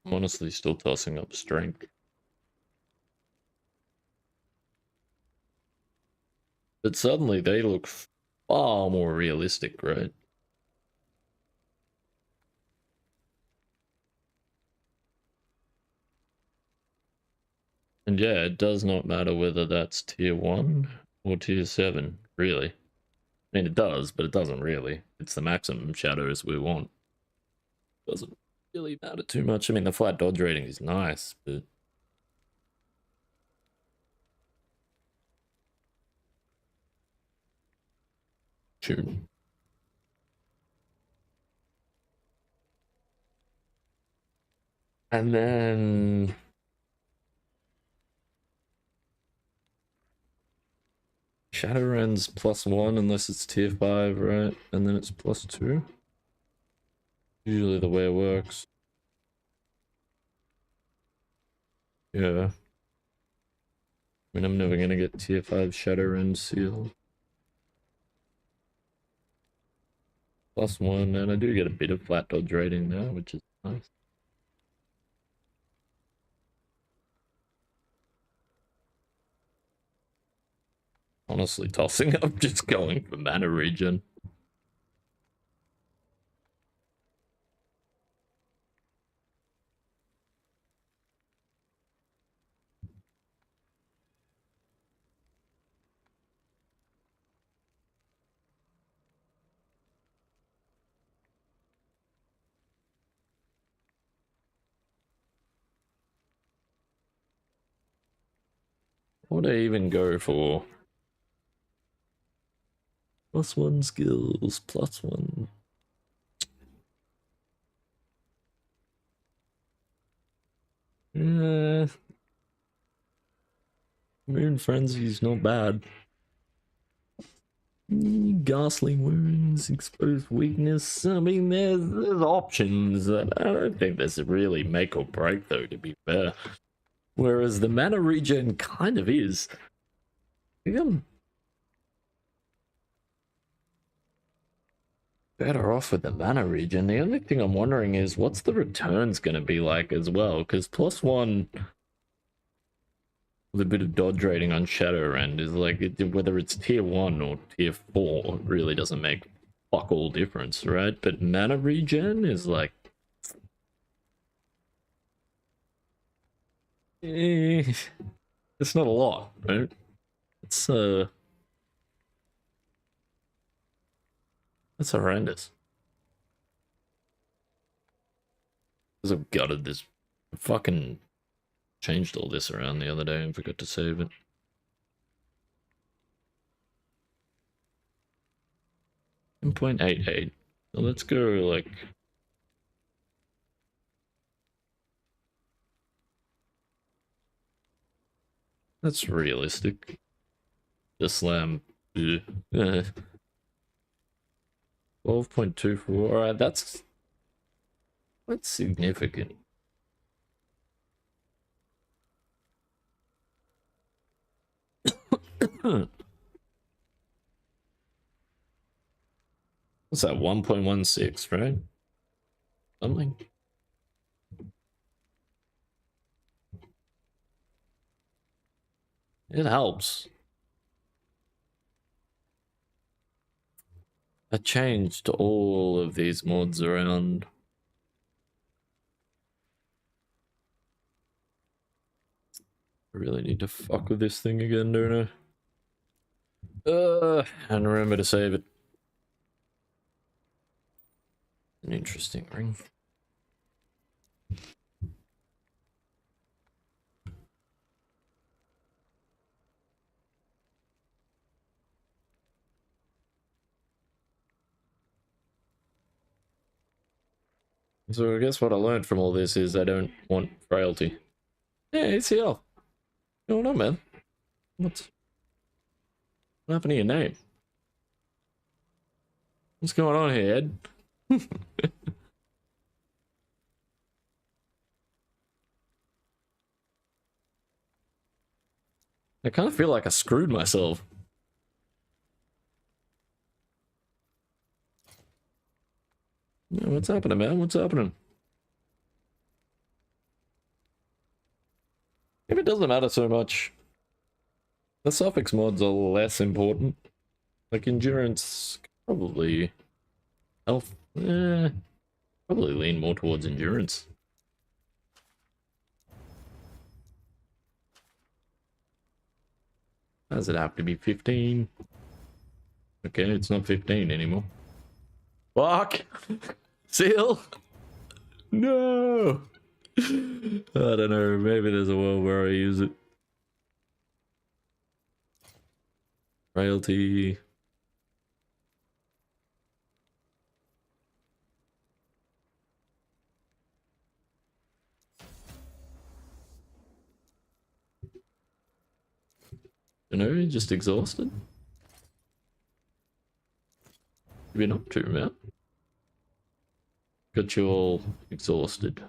I'm honestly still tossing up strength. But suddenly they look far more realistic, right? And yeah, it does not matter whether that's tier 1 or tier 7, really. I mean, it does, but it doesn't really. It's the maximum shadows we want. Doesn't really matter too much. I mean, the flat dodge rating is nice, but... Shoot. And then... Shadow Rend's +1 unless it's tier 5, right? And then it's +2. Usually the way it works. Yeah. I mean, I'm never gonna get tier 5 Shadow Rend seal. +1, and I do get a bit of flat dodge rating now, which is nice. Honestly, tossing up, just going for mana regen. What would I even go for? +1 skills, +1. Yeah. Moon Frenzy's not bad. Ghastly wounds, exposed weakness. I mean, there's options. I don't think there's really make or break, though, to be fair. Whereas the mana regen kind of is. I think I'm better off with the mana regen. The only thing I'm wondering is what's the returns going to be like as well? Because +1 with a bit of dodge rating on Shadow Rend is like, whether it's tier 1 or tier 4 really doesn't make fuck all difference, right? But mana regen is like... it's not a lot, right? It's that's horrendous. Because I've gutted this. Fucking changed all this around the other day and forgot to save it. .88. So let's go like... That's realistic. The slam. 12.24. Alright, that's significant. What's that? 1.16, right? Something. It helps. I changed all of these mods around I really need to fuck with this thing again, don't I? And remember to save it. An interesting ring. So I guess what I learned from all this is I don't want frailty. Yeah, ACL. What's going on, man? What happened to your name? What's going on here, Ed? I kind of feel like I screwed myself. Yeah, what's happening, man? What's happening? If it doesn't matter so much, the suffix mods are less important. Like endurance, probably health. Probably lean more towards endurance. Does it have to be 15? Okay, it's not 15 anymore. Fuck! Seal! No! I don't know, maybe there's a world where I use it. Frailty. You know, just exhausted. You've been up to, man. Got you all exhausted.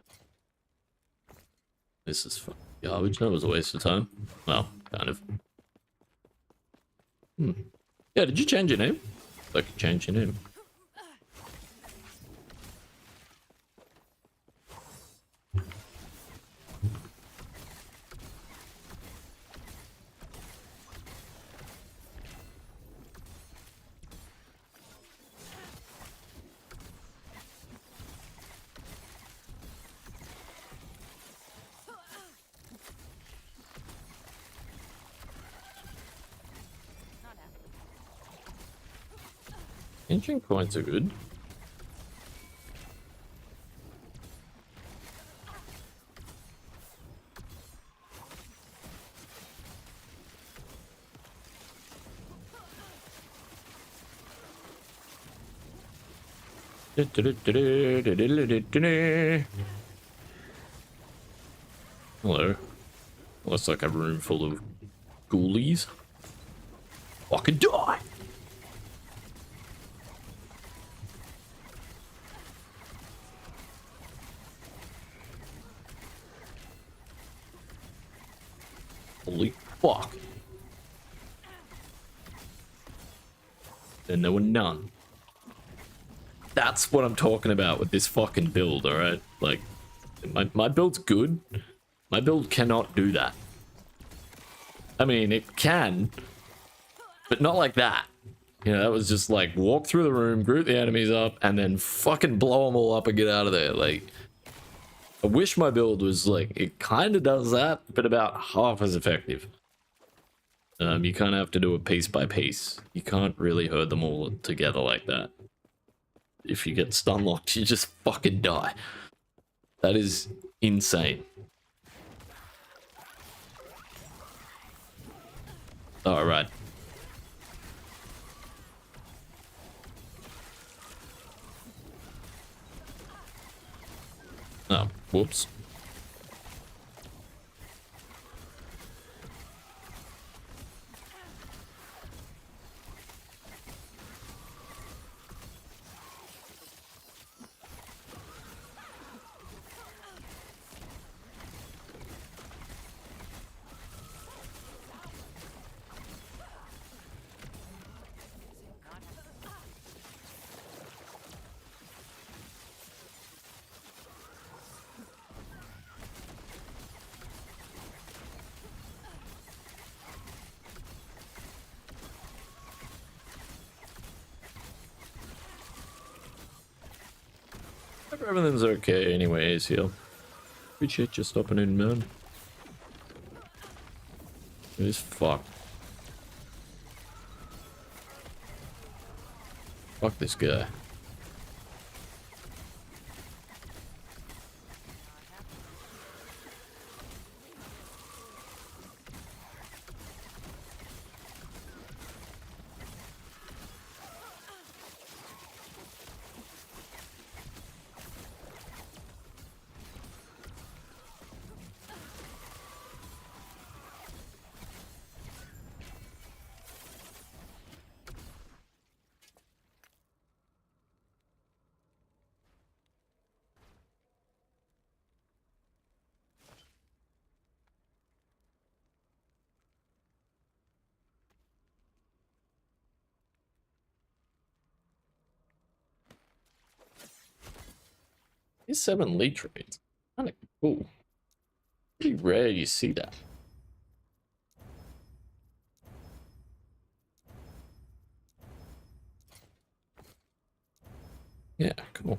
This is fucking garbage. That was a waste of time. Well, kind of. Yeah, did you change your name? I could change your name. Ancient coins are good. Hello. Looks like a room full of ghoulies. Fucking die! Holy fuck. Then there were none. That's what I'm talking about with this fucking build, alright? Like, my build's good. My build cannot do that. I mean, it can, but not like that. You know, that was just like, walk through the room, group the enemies up, and then fucking blow them all up and get out of there. Like, I wish my build was like, it kind of does that, but about half as effective. You kind of have to do it piece by piece. You can't really herd them all together like that. If you get stun locked, you just fucking die. That is insane. All right. Oh, whoops. Hope everything's okay anyways, here. Appreciate you stopping in, man. He's fucked. Fuck this guy. He's 7 lead trades. Kinda cool. Pretty rare you see that. Yeah, cool.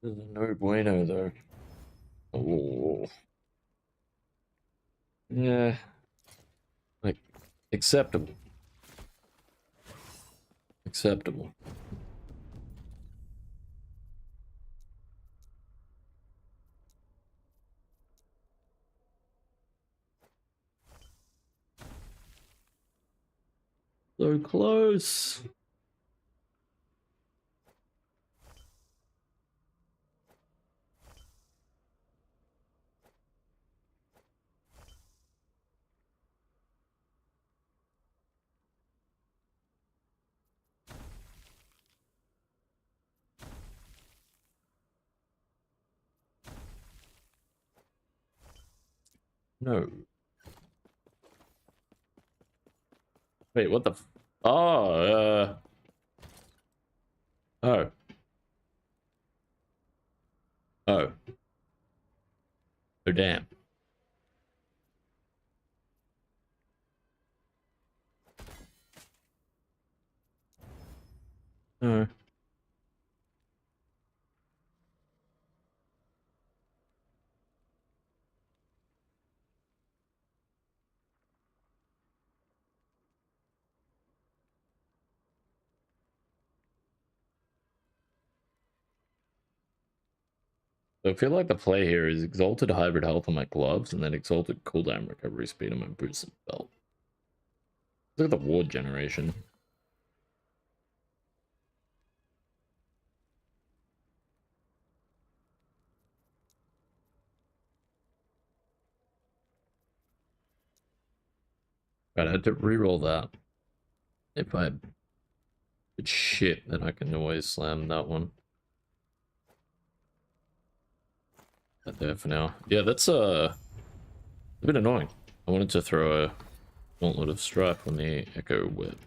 This is no bueno though. Oh. Yeah. Like, acceptable. Acceptable. So close. No. Wait, what the f— Oh, oh. Oh. Oh, damn. Oh. So I feel like the play here is exalted hybrid health on my gloves and then exalted cooldown recovery speed on my boots and belt. Look at the ward generation. Right, I had to reroll that. If I it's shit, then I can always slam that one. That there for now. Yeah, that's a bit annoying. I wanted to throw a gauntlet of strife on the echo web.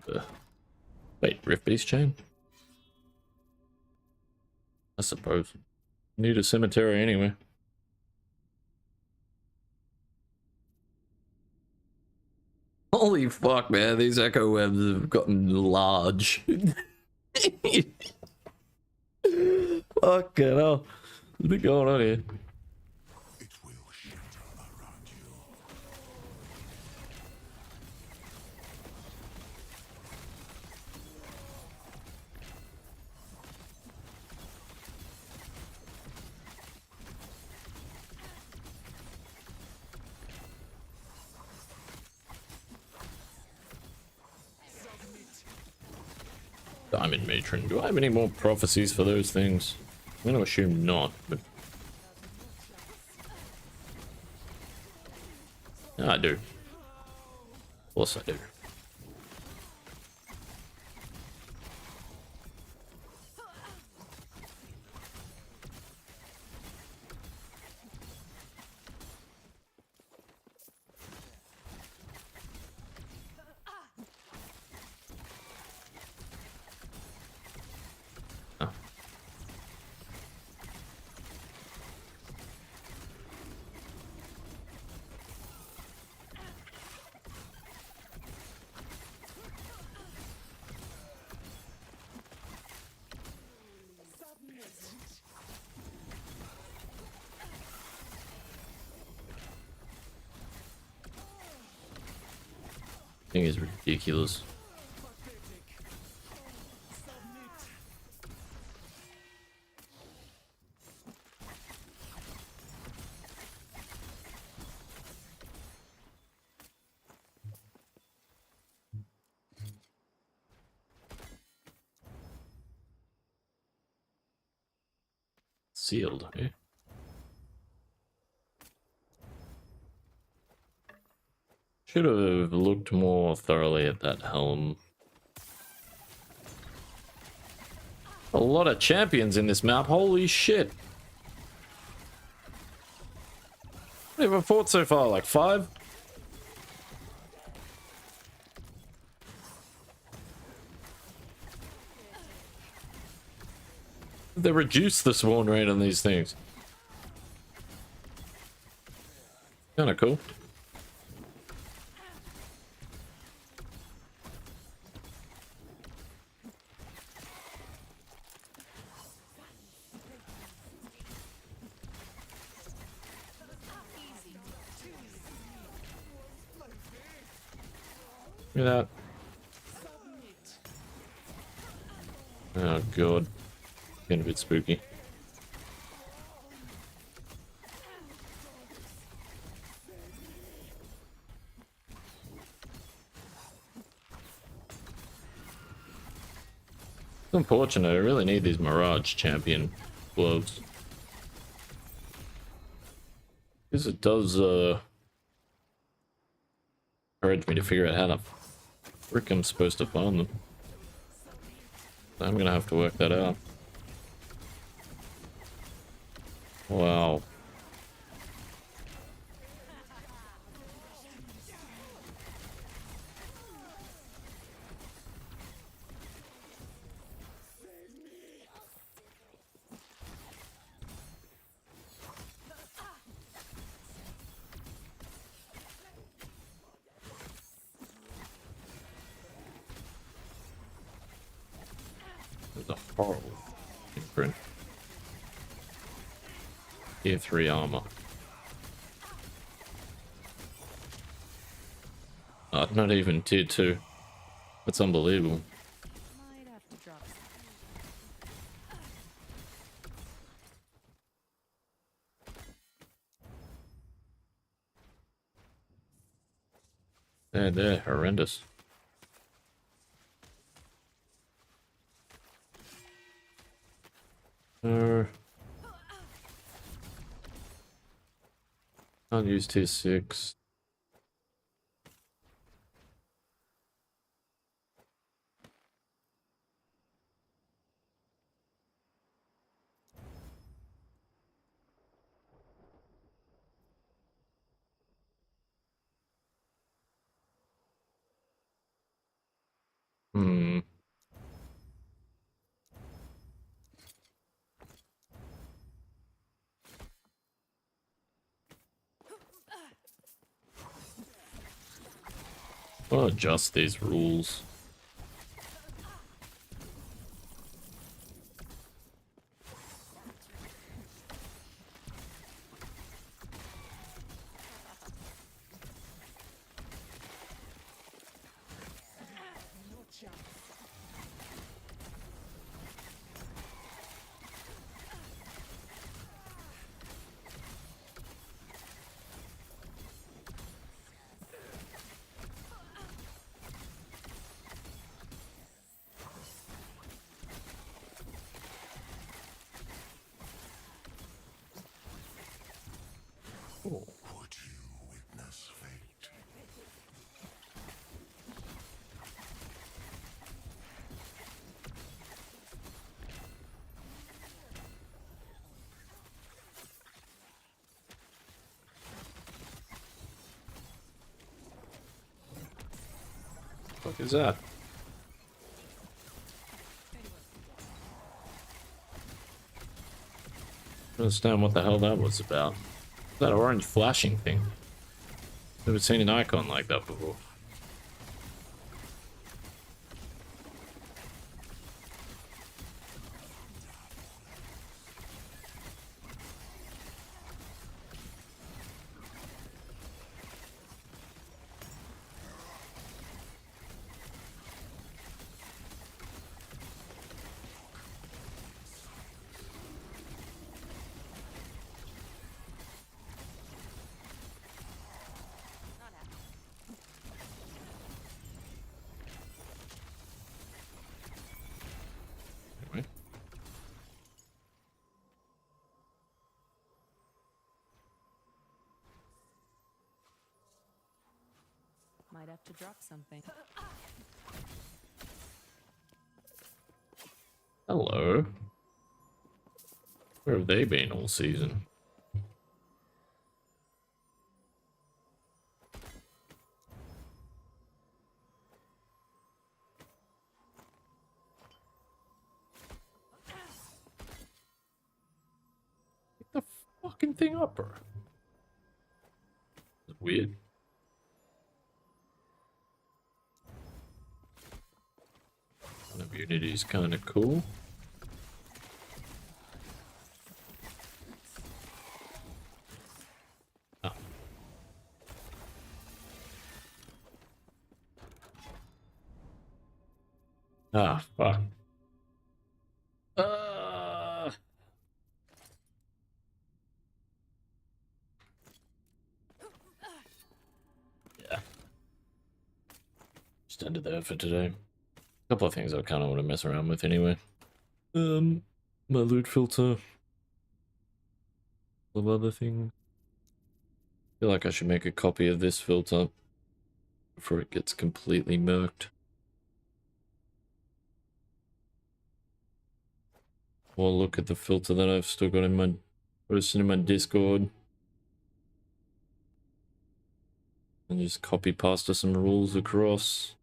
Wait, Rift Beast chain? I suppose. Need a cemetery anyway. Holy fuck, man, these echo webs have gotten large. Fucking hell. What's been going on here? It will shatter around you. Diamond Matron. Do I have any more prophecies for those things? I'm gonna assume not, but yeah, I do. Of course I do. Thing is ridiculous. Sealed, eh? Should have looked more thoroughly at that helm. A lot of champions in this map, holy shit. What have I fought so far? Like 5? They reduced the spawn rate on these things. Kinda cool. Look at that. Oh god. Getting a bit spooky. It's unfortunate, I really need these Mirage champion gloves. Because it does encourage me to figure out how the frick I'm supposed to farm them. I'm gonna have to work that out. Wow. There's a horrible imprint. Tier 3 armor. Not even tier 2. That's unbelievable. Might have to drop some. They're horrendous. Can't use tier 6. Hmm. I'll adjust these rules. Would you witness fate? What the fuck is that? I don't understand what the hell that was about. That orange flashing thing. Never seen an icon like that before. have to drop something. Hello. Where have they been all season? Pick the fucking thing up, bro. It's weird. Immunity is kind of cool. Ah. Ah, fuck. Yeah. Just ended there for today. A couple of things I kind of want to mess around with anyway. My loot filter. Of other things. I feel like I should make a copy of this filter before it gets completely murked. Or look at the filter that I've still got in my posted in my Discord. And just copy pasta some rules across.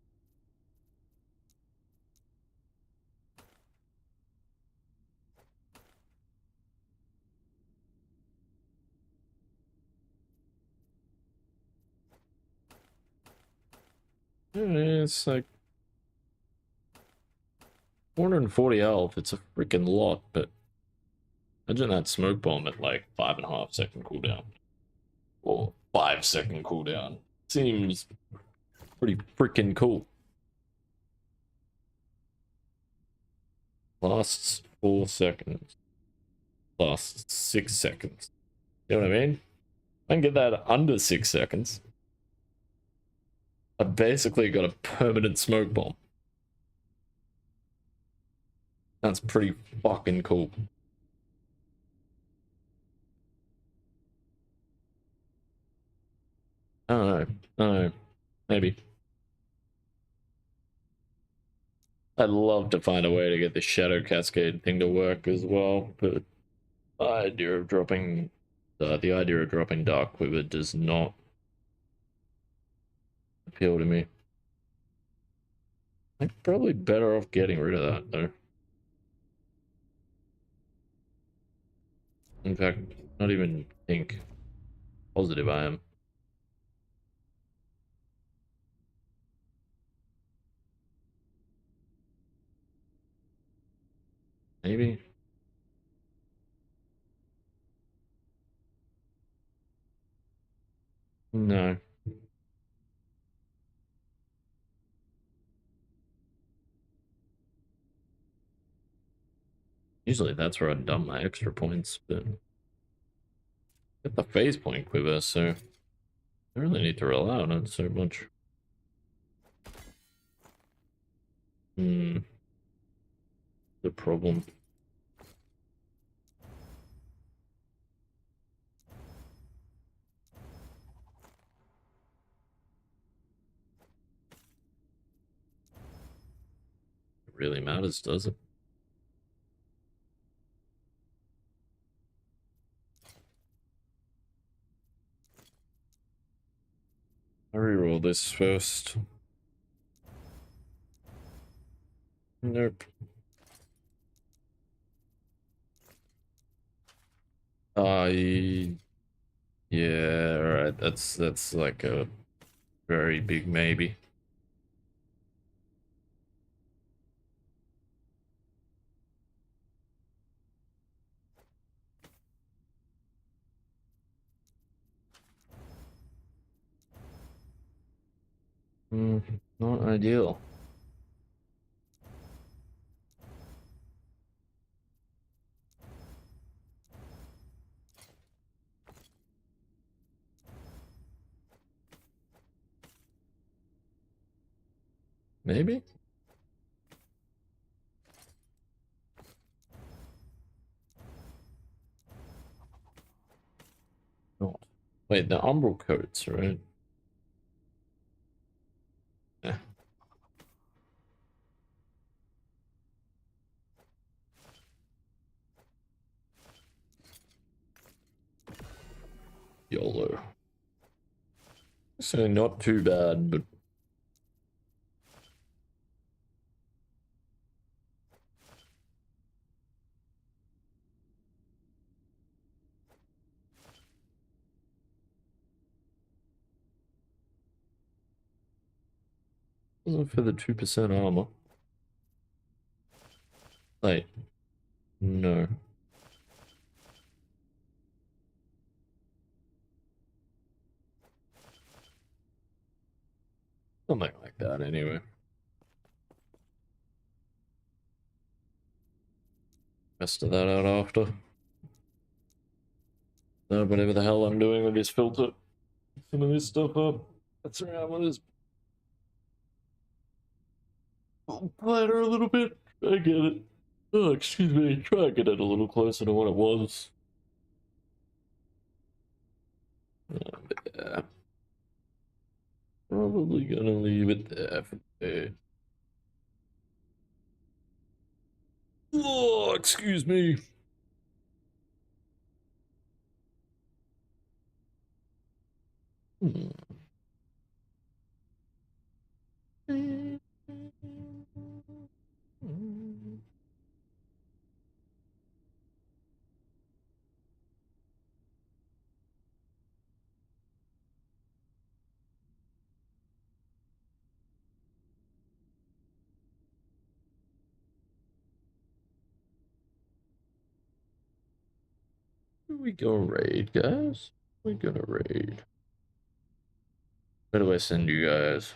It's like 440 health. It's a freaking lot, but imagine that smoke bomb at like 5.5 second cooldown. Or 5 second cooldown. Seems pretty freaking cool. Lasts 4 seconds. Lasts 6 seconds. You know what I mean? I can get that under 6 seconds. I basically got a permanent smoke bomb. That's pretty fucking cool. I don't know. I don't know. Maybe. I'd love to find a way to get the Shadow Cascade thing to work as well, but the idea of dropping Dark Quiver does not appeal to me. I'm probably better off getting rid of that though. In fact, not even think positive I am. Maybe. No. Usually that's where I'd dump my extra points, but get the phase point quiver, so I really need to rely on it so much. The problem. It really matters, does it? I reroll this first. Nope. Yeah, alright, that's like a very big maybe. Not ideal. Maybe? Not. Wait, the umbral coats, right? YOLO. So not too bad, but wasn't for the 2% armor. Wait, no. Something like that, anyway. Rest of that out after. No, whatever the hell I'm doing with this filter. Some of this stuff up. That's around with this platter a little bit. I get it. Oh, excuse me. Try to get it a little closer to what it was. Yeah. Probably gonna leave it there for today. Oh, excuse me. Hmm. We go raid, guys. We're gonna raid. Where do I send you guys?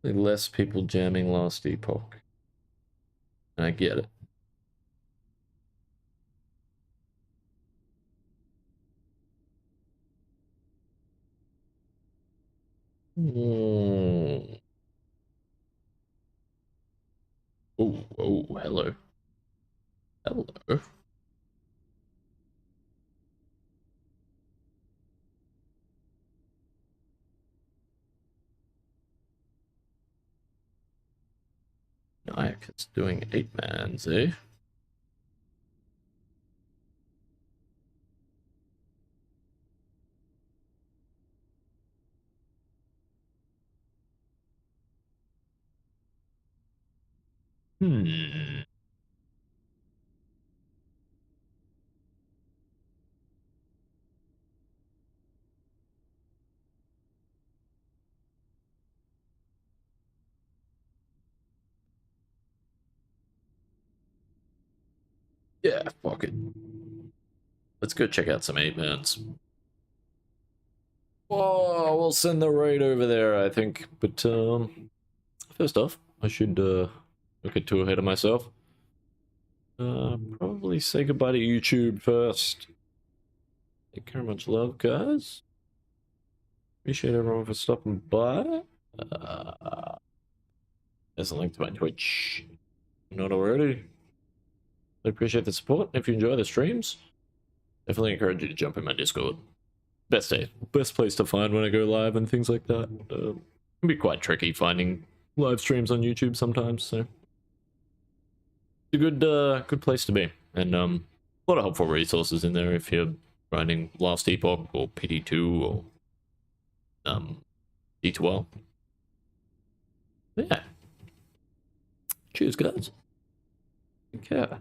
Less people jamming last epoch. I get it. Mm. Oh, oh, hello. Hello. Nyack is doing 8-mans, eh? Hmm. Yeah, fuck it. Let's go check out some 8-mans. Oh, we'll send the raid over there, I think. But, first off, I should, get too ahead of myself. Probably say goodbye to YouTube first. Take care, much love, guys. Appreciate everyone for stopping by. There's a link to my Twitch. Not already. I appreciate the support. If you enjoy the streams, definitely encourage you to jump in my Discord. Best place to find when I go live and things like that. It can be quite tricky finding live streams on YouTube sometimes, so it's a good place to be. And a lot of helpful resources in there if you're grinding Last Epoch or PD2 or D2L. Yeah. Cheers, guys. Take care.